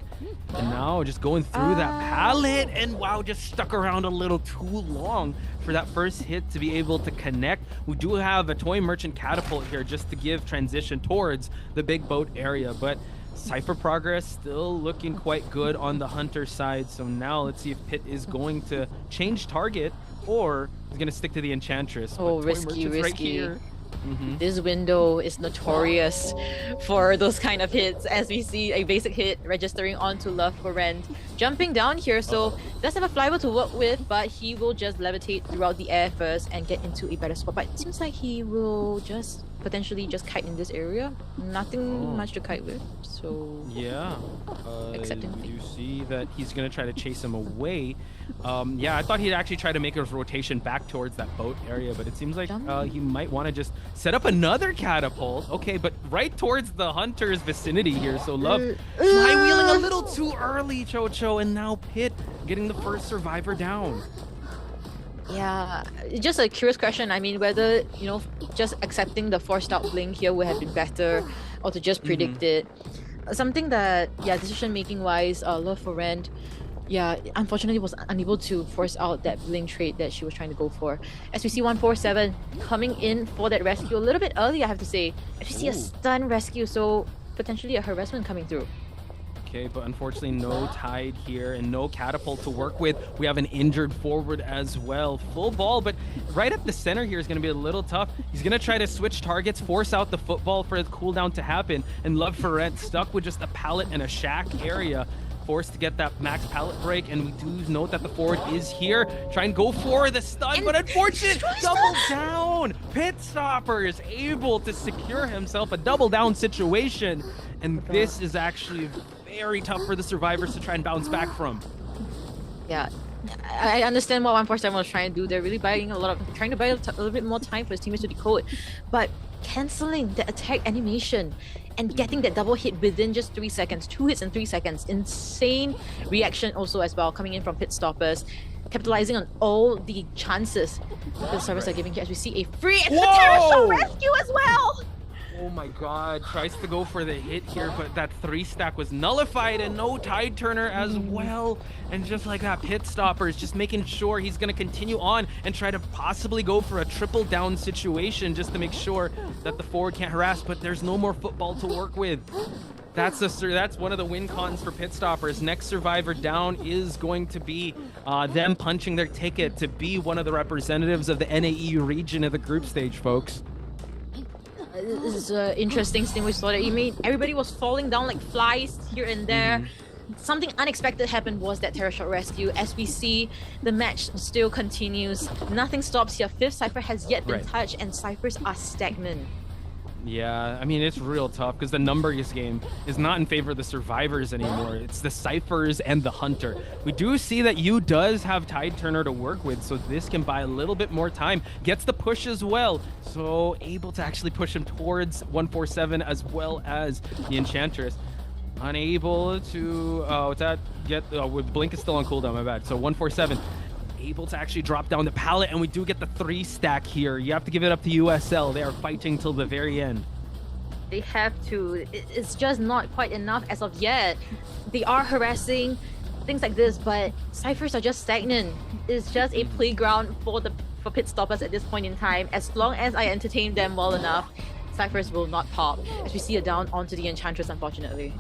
And now just going through that pallet, and wow, just stuck around a little too long for that first hit to be able to connect. We do have a Toy Merchant Catapult here just to give transition towards the big boat area, but Cypher progress still looking quite good on the Hunter side. So now let's see if Pit is going to change target, or he's going to stick to the Enchantress. Oh, risky. Right This window is notorious for those kind of hits, as we see a basic hit registering onto Love for Rent. Jumping down here, so does have a flywheel to work with, but he will just levitate throughout the air first and get into a better spot. But it seems like he will just potentially just kite in this area. Nothing much to kite with, so yeah. accepting. We do see that he's going to try to chase him away. Yeah, I thought he'd actually try to make his rotation back towards that boat area, but it seems like he might want to just set up another catapult. Okay, but right towards the Hunter's vicinity here. So Love flywheeling a little too early, Chocho, and now Pit getting the first survivor down. Yeah, just a curious question. I mean, whether, you know, just accepting the forced out blink here would have been better, or to just predict it. Something that, yeah, decision making wise, Love for Rent, yeah, unfortunately was unable to force out that blink trade that she was trying to go for. As we see 147 coming in for that rescue a little bit early, I have to say. As we see a stun rescue, so potentially a harassment coming through. Okay, but unfortunately no tide here and no catapult to work with. We have an injured forward as well. Full ball, but right up the center here is going to be a little tough. He's going to try to switch targets, force out the football for the cooldown to happen, and Love for Rent stuck with just a pallet and a shack area. Forced to get that max pallet break, and we do note that the forward is here. Try and go for the stun, but unfortunate double down. Pit Stopper is able to secure himself a double down situation, and this is actually very tough for the survivors to try and bounce back from. Yeah, I understand what 147 was trying to do. They're really trying to buy a little bit more time for his teammates to decode, but canceling the attack animation and getting that double hit within just 3 seconds, 2 hits in 3 seconds. Insane reaction also as well, coming in from Pit Stoppers, capitalizing on all the chances the servers are giving here, as we see a free extra rescue as well. Oh my god, tries to go for the hit here, but that 3-stack was nullified, and no Tide Turner as well. And just like that, Pit Stopper is just making sure he's going to continue on and try to possibly go for a triple down situation just to make sure that the forward can't harass, but there's no more football to work with. That's one of the win cons for Pit Stoppers. Next survivor down is going to be them punching their ticket to be one of the representatives of the NAEU region of the group stage, folks. This is an interesting thing we saw that everybody was falling down like flies here and there. Something unexpected happened was that Terror Shot rescue. As we see, the match still continues. Nothing stops here. 5th Cypher has yet been touched, and Cyphers are stagnant. Yeah, I mean, it's real tough because the numbers game is not in favor of the survivors anymore. It's the Cyphers and the Hunter. We do see that Yu does have Tide Turner to work with, so this can buy a little bit more time. Gets the push as well, so able to actually push him towards 147 as well as the Enchantress. Unable to, with Blink is still on cooldown, my bad. So 147. Able to actually drop down the pallet, and we do get the 3-stack here. You have to give it up to USL. They are fighting till the very end. They have to. It's just not quite enough as of yet. They are harassing, things like this, but Cyphers are just stagnant. It's just a playground for Pit Stoppers at this point in time. As long as I entertain them well enough, Cyphers will not pop. As we see it down onto the Enchantress, unfortunately.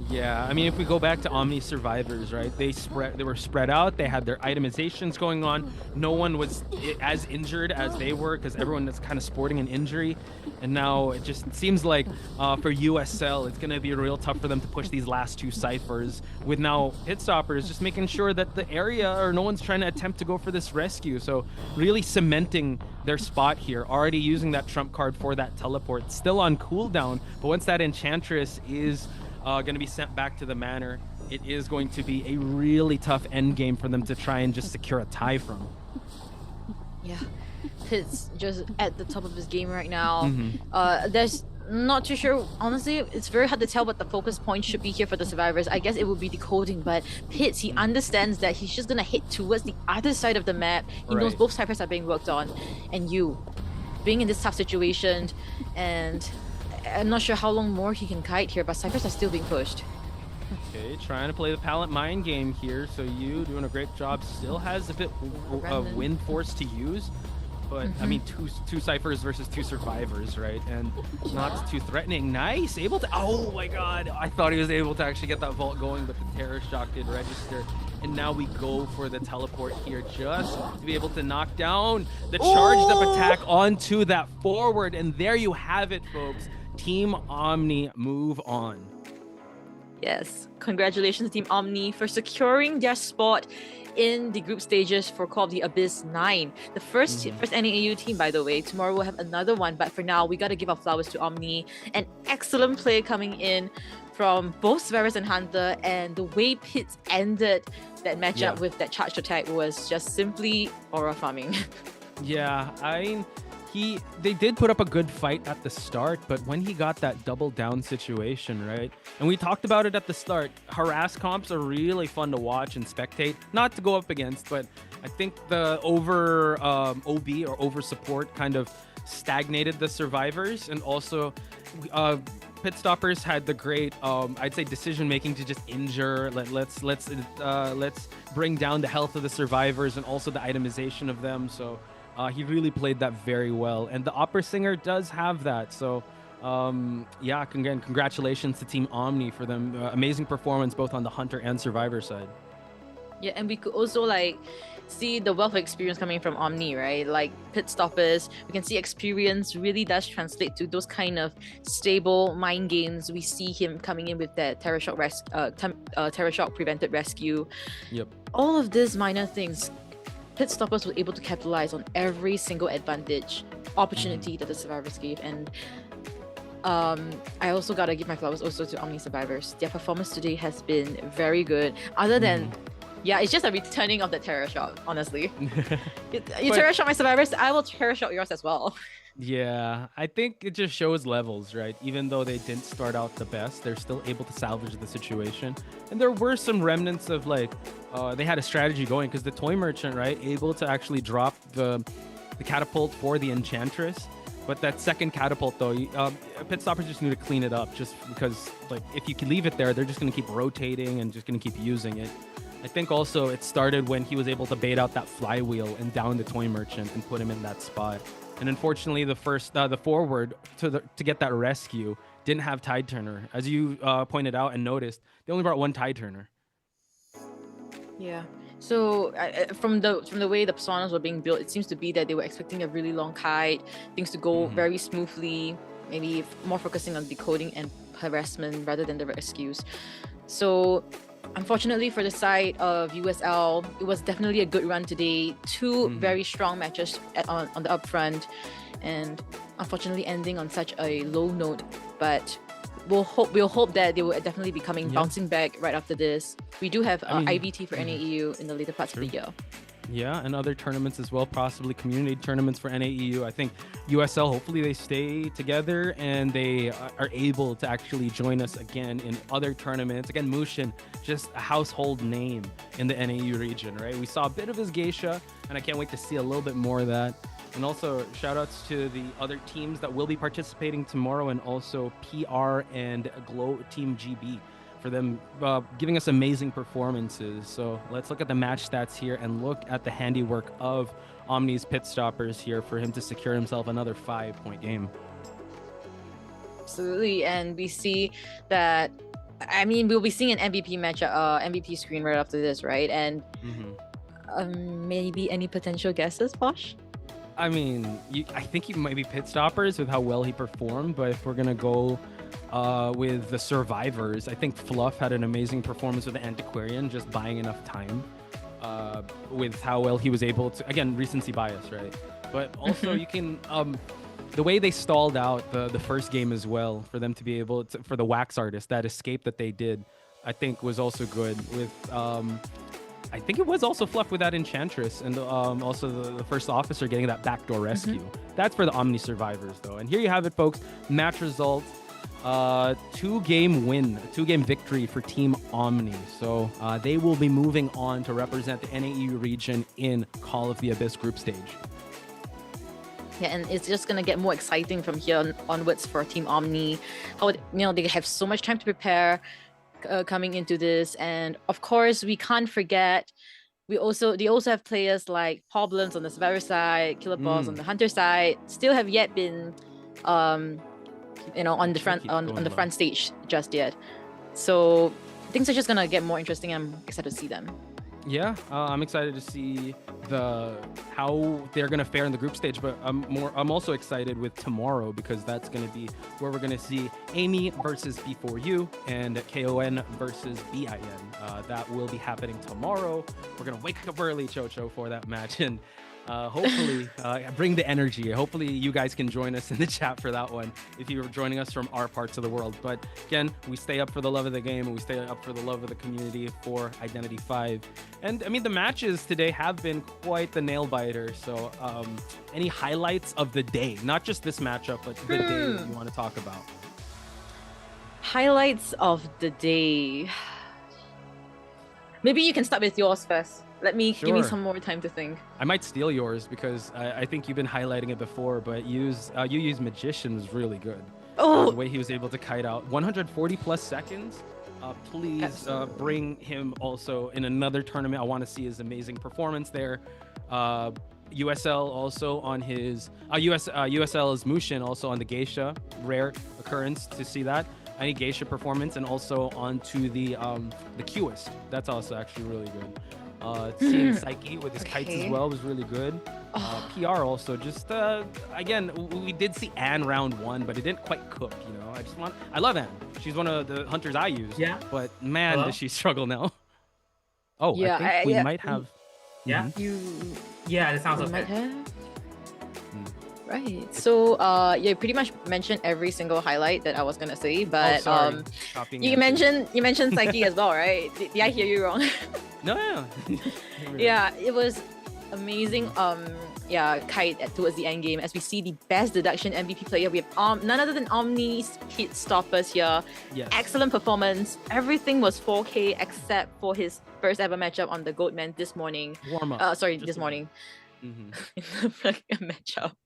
Yeah, I mean, if we go back to Omni survivors, right? They were spread out. They had their itemizations going on. No one was as injured as they were because everyone is kind of sporting an injury. And now it just seems like for USL, it's going to be real tough for them to push these last 2 ciphers. With now Pit Stoppers just making sure that the area or no one's trying to attempt to go for this rescue. So really cementing their spot here. Already using that trump card for that teleport. Still on cooldown, but once that Enchantress is going to be sent back to the manor, it is going to be a really tough end game for them to try and just secure a tie from. Yeah, Pitt's just at the top of his game right now. Mm-hmm. There's not too sure. Honestly, it's very hard to tell what the focus point should be here for the survivors. I guess it would be decoding, but Pitts, he understands that he's just gonna hit towards the other side of the map. He knows both ciphers are being worked on, and you being in this tough situation, and I'm not sure how long more he can kite here, but ciphers are still being pushed. Okay, trying to play the palette mind game here. So you doing a great job. Still has a bit of wind force to use. But I mean, two ciphers versus two survivors, right? And not too threatening. Nice, able to. Oh my God! I thought he was able to actually get that vault going, but the terror shock did register. And now we go for the teleport here, just to be able to knock down the charged up attack onto that forward. And there you have it, folks. Team Omni move on. Yes, congratulations, Team Omni, for securing their spot in the group stages for COA Abyss:IX. The first NAEU team, by the way. Tomorrow we'll have another one, but for now, we got to give our flowers to Omni. An excellent play coming in from both Severus and Hunter, and the way Pitts ended that matchup with that charged attack was just simply aura farming. Yeah, they did put up a good fight at the start, but when he got that double down situation, right? And we talked about it at the start, harass comps are really fun to watch and spectate, not to go up against, but I think the over OB or over support kind of stagnated the survivors, and also Pit Stoppers had the great I'd say decision making to just injure, let's bring down the health of the survivors and also the itemization of them. So he really played that very well, and the opera singer does have that. So yeah, again, congratulations to Team Omni for them. Amazing performance both on the Hunter and Survivor side. Yeah, and we could also like see the wealth of experience coming from Omni, right? Like Pit Stoppers, we can see experience really does translate to those kind of stable mind games. We see him coming in with that Terror Shock prevented rescue. Yep. All of these minor things, Pit Stoppers were able to capitalize on every single advantage, opportunity that the survivors gave. And I also gotta give my flowers also to Omni survivors. Their performance today has been very good. Other than, yeah, it's just a returning of the terror shot, honestly. you terror shot my survivors, I will terror shot yours as well. Yeah, I think it just shows levels, right? Even though they didn't start out the best, they're still able to salvage the situation. And there were some remnants of like, they had a strategy going, because the toy merchant, right, able to actually drop the catapult for the enchantress. But that second catapult, though, Pit Stoppers just need to clean it up, just because, like, if you can leave it there, they're just going to keep rotating and just going to keep using it. I think also it started when he was able to bait out that flywheel and down the toy merchant and put him in that spot. And unfortunately, the forward to get that rescue didn't have Tide Turner. As you pointed out and noticed, they only brought one Tide Turner. Yeah. So from the way the personas were being built, it seems to be that they were expecting a really long kite, things to go very smoothly, maybe more focusing on decoding and harassment rather than the rescues. So unfortunately for the side of USL, it was definitely a good run today. Two very strong matches on the upfront, and unfortunately ending on such a low note. But we'll hope that they will definitely be bouncing back right after this. We do have IBT for NAEU in the later parts of the year. Yeah, and other tournaments as well, possibly community tournaments for NAEU. I think USL, hopefully they stay together and they are able to actually join us again in other tournaments. Again, Mushin, just a household name in the NAEU region, right? We saw a bit of his geisha, and I can't wait to see a little bit more of that. And also, shout-outs to the other teams that will be participating tomorrow, and also PR and Glow Team GB for them giving us amazing performances. So let's look at the match stats here and look at the handiwork of Omni's Pit Stoppers here for him to secure himself another 5-point game. Absolutely, and we see that, I mean, we'll be seeing an MVP match, MVP screen right after this, right? And maybe any potential guesses, Posh? I mean, I think he might be Pit Stoppers with how well he performed, but if we're gonna go with the survivors, I think Fluff had an amazing performance with the Antiquarian, just buying enough time with how well he was able to, again, recency bias, right? But also you can, the way they stalled out the first game as well, for them to be able to, for the Wax Artist, that escape that they did, I think was also good with I think it was also fluff with that Enchantress and also the first officer getting that backdoor rescue. That's for the Omni survivors, though. And here you have it, folks. Match result. 2-game win, 2-game victory for Team Omni. So they will be moving on to represent the NAEU region in Call of the Abyss group stage. Yeah, and it's just gonna get more exciting from here onwards for Team Omni. How they have so much time to prepare coming into this, and of course we can't forget they also have players like Problems on the survivor side, Killer Balls on the hunter side, still have yet been on the front stage just yet. So things are just gonna get more interesting. I'm excited to see them. Yeah, I'm excited to see how they're gonna fare in the group stage, but I'm also excited with tomorrow because that's gonna be where we're gonna see Amy versus B4U and KON versus BIN. That will be happening tomorrow. We're gonna wake up early, Chocho, for that match, and hopefully bring the energy. Hopefully you guys can join us in the chat for that one if you're joining us from our parts of the world. But again, we stay up for the love of the game and we stay up for the love of the community for Identity 5. And I mean, the matches today have been quite the nail biter. So any highlights of the day, not just this matchup, but the day that you want to talk about? Highlights of the day. Maybe you can start with yours first. Give me some more time to think. I might steal yours because I think you've been highlighting it before, but you use Magician was really good. Oh, the way he was able to kite out 140 plus seconds. Please bring him also in another tournament. I want to see his amazing performance there. USL also on his USL is Mushin also on the Geisha, rare occurrence to see that. Any Geisha performance, and also onto the Qist. That's also actually really good. Seeing Psyche with his kites as well was really good. PR also just again, we did see Anne round 1, but it didn't quite cook, I love Anne. She's one of the hunters I use. Yeah. But man, does she struggle now. Oh, yeah, I think we might have. Yeah. Yeah, that sounds okay. Right. So you pretty much mentioned every single highlight that I was gonna say, but you mentioned Psyche as well, right? Did I hear you wrong? No. Yeah, it was amazing. Kite towards the end game as we see the best deduction MVP player. We have none other than Omni's Hit Stoppers here. Yes. Excellent performance. Everything was 4K except for his first ever matchup on the Goatman this morning. Warm up. This morning. Matchup.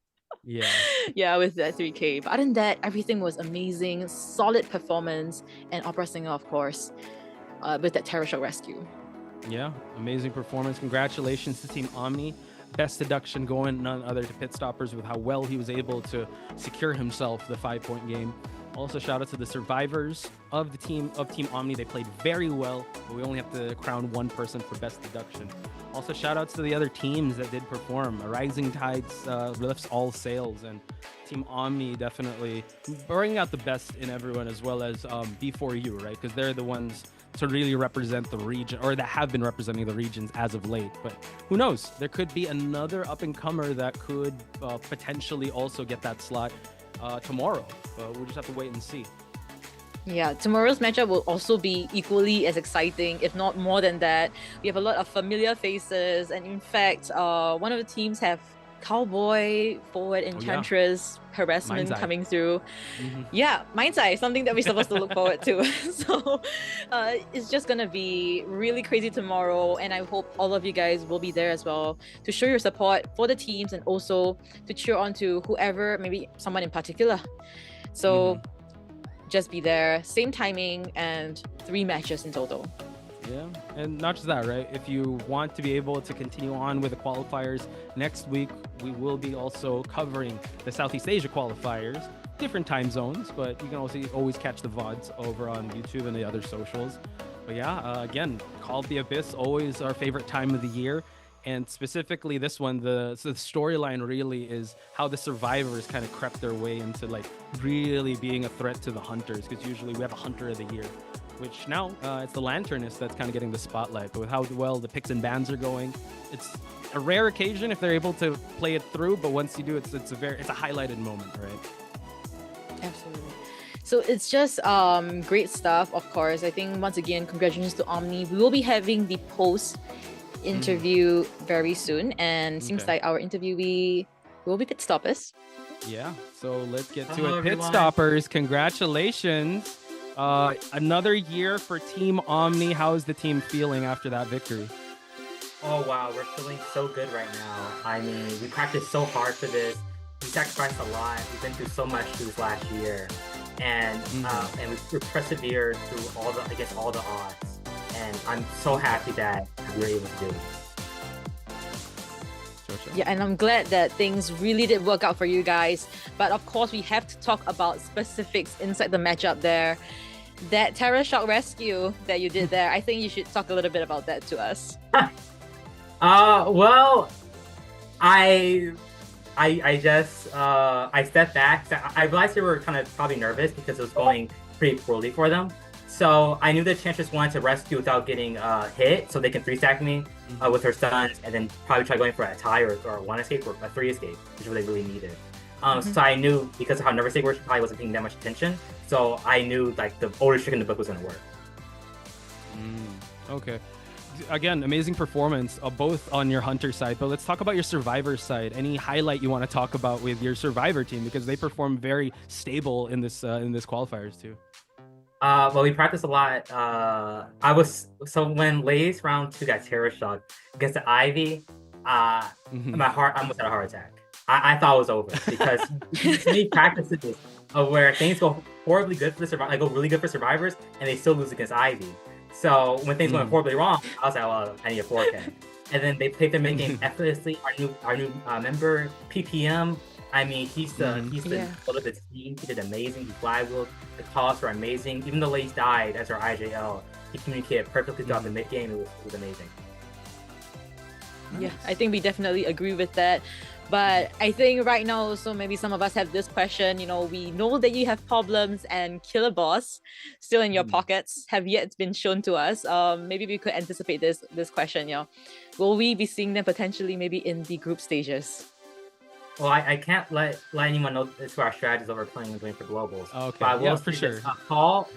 Yeah, with that 3K. But other than that, everything was amazing. Solid performance, and Opera Singer, of course, with that Terror Show rescue. Yeah, amazing performance. Congratulations to Team Omni. Best deduction going, none other to Pit Stoppers with how well he was able to secure himself the 5-point game. Also, shout out to the survivors of Team Omni. They played very well, but we only have to crown one person for best deduction. Also, shout outs to the other teams that did perform. Rising Tides lifts all sails, and Team Omni definitely bringing out the best in everyone, as well as B4U, right? Because they're the ones to really represent the region, or that have been representing the regions as of late. But who knows? There could be another up-and-comer that could potentially also get that slot tomorrow. We'll just have to wait and see. Yeah, tomorrow's matchup will also be equally as exciting, if not more than that. We have a lot of familiar faces, and in fact, one of the teams have Cowboy, Forward, Enchantress, Harassment coming through. Yeah, Mind's Eye, something that we're supposed to look forward to. So it's just gonna be really crazy tomorrow, and I hope all of you guys will be there as well to show your support for the teams and also to cheer on to whoever, maybe someone in particular. So just be there, same timing, and 3 matches in total. Yeah, and not just that, right? If you want to be able to continue on with the qualifiers, next week we will be also covering the Southeast Asia qualifiers, different time zones, but you can also always catch the VODs over on YouTube and the other socials. But yeah, again, Call of the Abyss, always our favorite time of the year. And specifically this one, the storyline really is how the survivors kind of crept their way into like really being a threat to the hunters, because usually we have a hunter of the year, which now it's the Lanternist that's kind of getting the spotlight. But with how well the picks and bans are going, it's a rare occasion if they're able to play it through. But once you do, it's a highlighted moment, right? Absolutely. So it's just great stuff, of course. I think once again, congratulations to Omni. We will be having the post interview very soon, and seems like our interviewee will be Pit Stoppers. Yeah, so let's get to Hello, it. Pit everyone. Stoppers, congratulations. Another year for Team Omni. How is the team feeling after that victory? Oh wow, we're feeling so good right now. I mean, we practiced so hard for this. We sacrificed a lot. We've been through so much through this last year, and we persevered through against all the odds. And I'm so happy that we were able to do it. Yeah, and I'm glad that things really did work out for you guys. But of course, we have to talk about specifics inside the matchup there. That Terror Shock rescue that you did there, I think you should talk a little bit about that to us. Well, I stepped back. I realized they were kind of probably nervous because it was going pretty poorly for them. So I knew the Enchantress wanted to rescue without getting hit, so they can 3-stack me with her stuns, and then probably try going for a tie or a 1 escape or a 3 escape, which is what they really needed. So I knew, because of how nervous they were, she probably wasn't paying that much attention. So I knew like the oldest trick in the book was going to work. Okay. Again, amazing performance, both on your Hunter side, but let's talk about your Survivor side. Any highlight you want to talk about with your Survivor team, because they perform very stable in this qualifiers too. Well, we practiced a lot. When Lay's round 2 got Terror Shock against the Ivy, my heart almost had a heart attack. I thought it was over because many practices where things go horribly good for go really good for survivors, and they still lose against Ivy. So when things went horribly wrong, I was like, well, I need a 4K. And then they played their mid game effortlessly. Our new member, PPM. I mean, he's the build of the team. He did amazing. He flywheeled. The calls were amazing. Even though Lace died as our IJL, he communicated perfectly throughout the mid game. It was amazing. Yeah, I think we definitely agree with that. But I think right now also maybe some of us have this question, we know that you have problems and Killer Boss still in your pockets have yet been shown to us. Maybe we could anticipate this question, will we be seeing them potentially maybe in the group stages? Well, I can't let anyone know it's our strategies that we're planning on doing for globals. Okay, but I will for say sure. This. Paul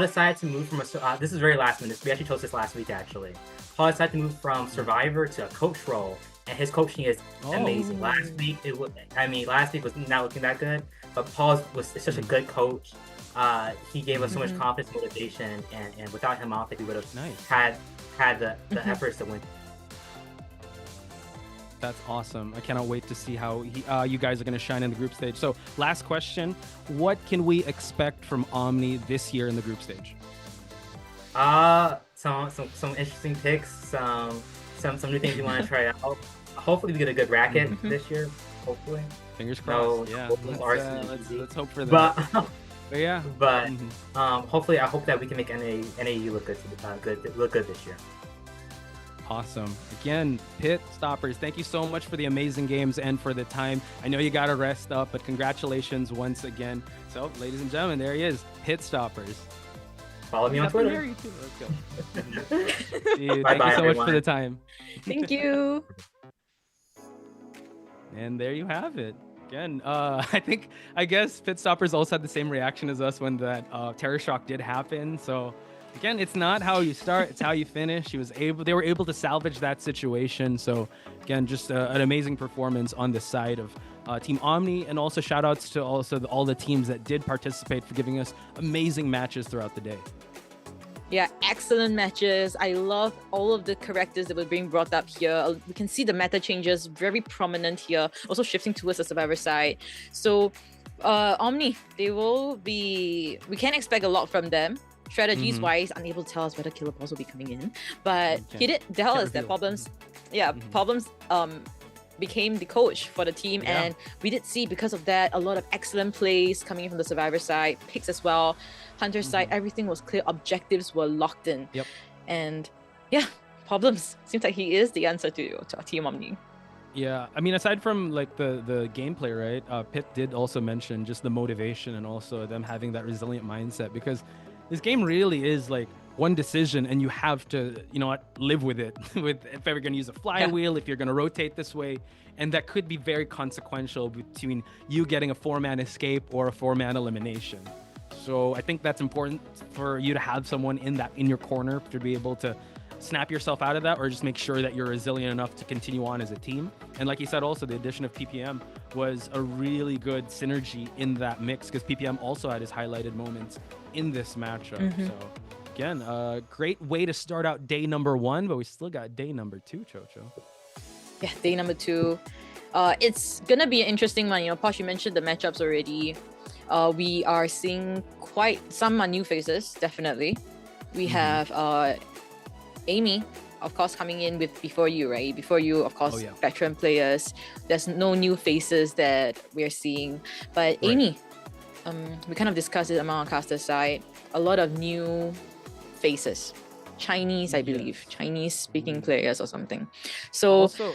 decided to move from this is very last minute. We actually chose this last week, actually. Paul decided to move from Survivor to a coach role, and his coaching is amazing. Last week was not looking that good, but Paul was such a good coach. He gave us so much confidence, motivation, and without him, I don't think we would have had the efforts to win. That's awesome. I cannot wait to see how you guys are going to shine in the group stage. So last question, what can we expect from Omni this year in the group stage? Some interesting picks, some new things you want to try out. Hopefully we get a good racket this year. Hopefully. Fingers crossed. Let's hope for that. But hopefully I hope that we can make NAEU look good this year. Awesome. Again, Pit Stoppers, thank you so much for the amazing games and for the time. I know you got to rest up, but congratulations once again. So, ladies and gentlemen, there he is, Pit Stoppers. Follow me on Twitter. Let's go. Thank you so much for the time. Thank you. And there you have it. Again, I guess Pit Stoppers also had the same reaction as us when that Terror Shock did happen. So, again, it's not how you start, it's how you finish. They were able to salvage that situation. So again, just an amazing performance on the side of Team Omni, and also shout outs to all the teams that did participate for giving us amazing matches throughout the day. Yeah, excellent matches. I love all of the characters that were being brought up here. We can see the meta changes very prominent here, also shifting towards the Survivor side. So Omni, we can expect a lot from them. Strategies wise, unable to tell us whether Killer Boss will be coming in, but he did tell us that problems became the coach for the team, and we did see because of that a lot of excellent plays coming in from the Survivor side, picks as well. Hunter side, everything was clear, objectives were locked in, and problems seems like he is the answer to our Team Omni. Yeah, I mean, aside from like the gameplay, right? Pit did also mention just the motivation and also them having that resilient mindset, because this game really is like one decision and you have to, live with it. If you're going to use a flywheel, if you're going to rotate this way, and that could be very consequential between you getting a 4-man escape or a 4-man elimination. So I think that's important for you to have someone in your corner to be able to snap yourself out of that or just make sure that you're resilient enough to continue on as a team. And like you said, also the addition of PPM was a really good synergy in that mix, because PPM also had his highlighted moments in this matchup. So again, a great way to start out day number 1, but we still got day number 2, Chocho. Yeah, day number 2. It's gonna be an interesting one. You know, Posh, you mentioned the matchups already. We are seeing quite some new faces, definitely. We have Amy, of course, coming in with Before You, right? Before You, of course, veteran players. There's no new faces that we're seeing. But Amy, we kind of discussed it among our caster side. A lot of new faces. Chinese, I believe. Chinese-speaking players or something. So... Also,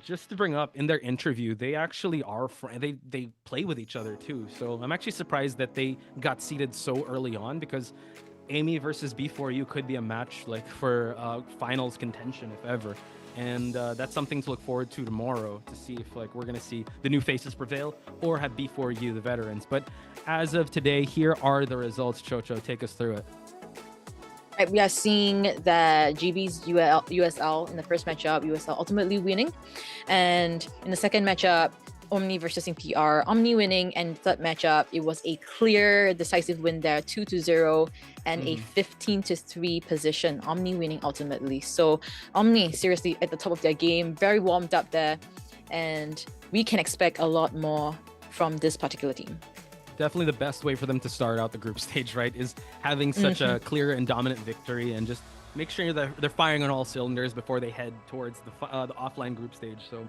just to bring up, in their interview, they actually are they play with each other too. So I'm actually surprised that they got seeded so early on, because Amy versus Before You could be a match like for finals contention, if ever. And that's something to look forward to tomorrow, to see if like we're gonna see the new faces prevail or have Before You the veterans. But as of today, here are the results. Chocho, take us through it. We are seeing that GB's USL in the first matchup, USL ultimately winning. And in the second matchup, Omni versus PR, Omni winning. And third matchup, it was a clear, decisive win there, 2-0 and a 15-3 position. Omni winning ultimately. So Omni seriously at the top of their game, very warmed up there. And we can expect a lot more from this particular team. Definitely the best way for them to start out the group stage, right, is having such a clear and dominant victory, and just make sure that they're firing on all cylinders before they head towards the offline group stage. So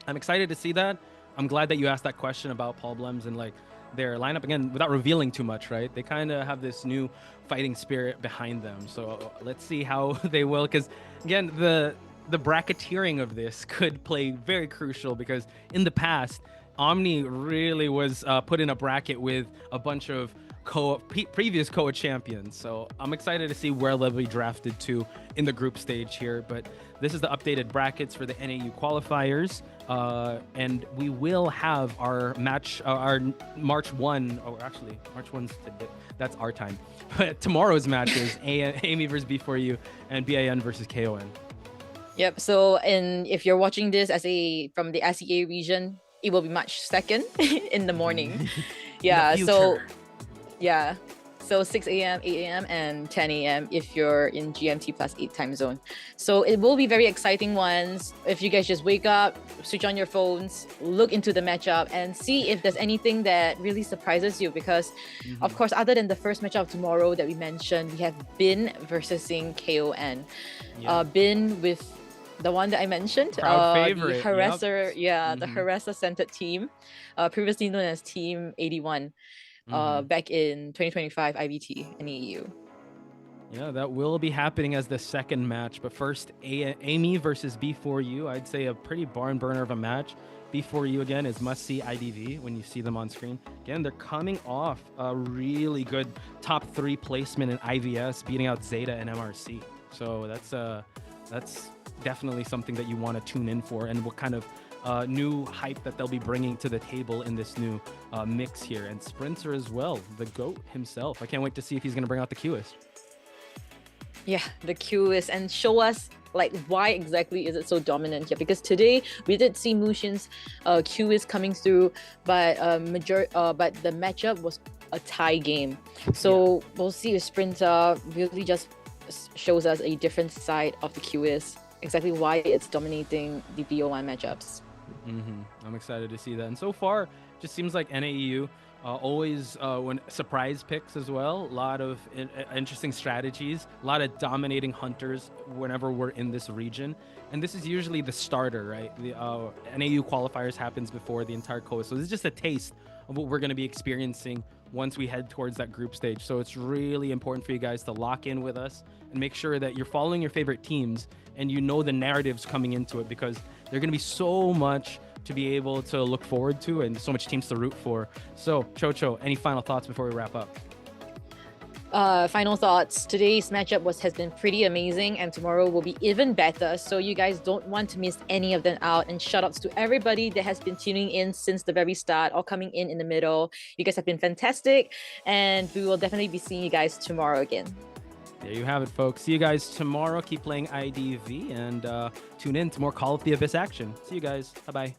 I'm excited to see that. I'm glad that you asked that question about Paul Blems and like their lineup, again, without revealing too much, right? They kind of have this new fighting spirit behind them. So let's see how they will, because again, the bracketeering of this could play very crucial, because in the past, Omni really was put in a bracket with a bunch of previous COA champions. So I'm excited to see where they'll be drafted to in the group stage here. But this is the updated brackets for the NAEU qualifiers. And we will have our match, our March 1, or actually March 1's today. That's our time. But tomorrow's match is Amy versus Before You and BAN versus KON. Yep. So, and if you're watching this from the SEA region, it will be March 2nd in the morning. Yeah. So, yeah. So 6 a.m., 8 a.m., and 10 a.m. if you're in GMT +8 time zone. So it will be very exciting ones. If you guys just wake up, switch on your phones, look into the matchup, and see if there's anything that really surprises you. Because, of course, other than the first matchup tomorrow that we mentioned, we have Bin versus KON. Bin with the one that I mentioned, the harasser, the harasser-centered team, previously known as Team 81, back in 2025 IVT NAEU. Yeah, that will be happening as the second match. But first, Amy versus Before You. I'd say a pretty barn burner of a match. Before You, again, is must-see IDV when you see them on screen. Again, they're coming off a really good top 3 placement in IVS, beating out Zeta and MRC. So that's definitely something that you want to tune in for, and what kind of new hype that they'll be bringing to the table in this new mix here. And Sprinter as well, the GOAT himself. I can't wait to see if he's going to bring out the QS. Yeah, the QS, and show us like why exactly is it so dominant here, because today we did see Mushin's QS coming through, but but the matchup was a tie game. So we'll see if Sprinter really just shows us a different side of the QS, exactly why it's dominating the BO1 matchups. I'm excited to see that. And so far, just seems like NAEU always when surprise picks as well. A lot of interesting strategies, a lot of dominating hunters whenever we're in this region. And this is usually the starter, right? The NAEU qualifiers happens before the entire COA. So this is just a taste of what we're going to be experiencing once we head towards that group stage. So it's really important for you guys to lock in with us and make sure that you're following your favorite teams and you know the narratives coming into it, because there's going to be so much to be able to look forward to and so much teams to root for. So, Chocho, any final thoughts before we wrap up? Final thoughts. Today's matchup has been pretty amazing, and tomorrow will be even better. So you guys don't want to miss any of them out. And shout outs to everybody that has been tuning in since the very start or coming in the middle. You guys have been fantastic, and we will definitely be seeing you guys tomorrow again. There you have it, folks. See you guys tomorrow. Keep playing IDV and tune in to more Call of the Abyss action. See you guys. Bye-bye.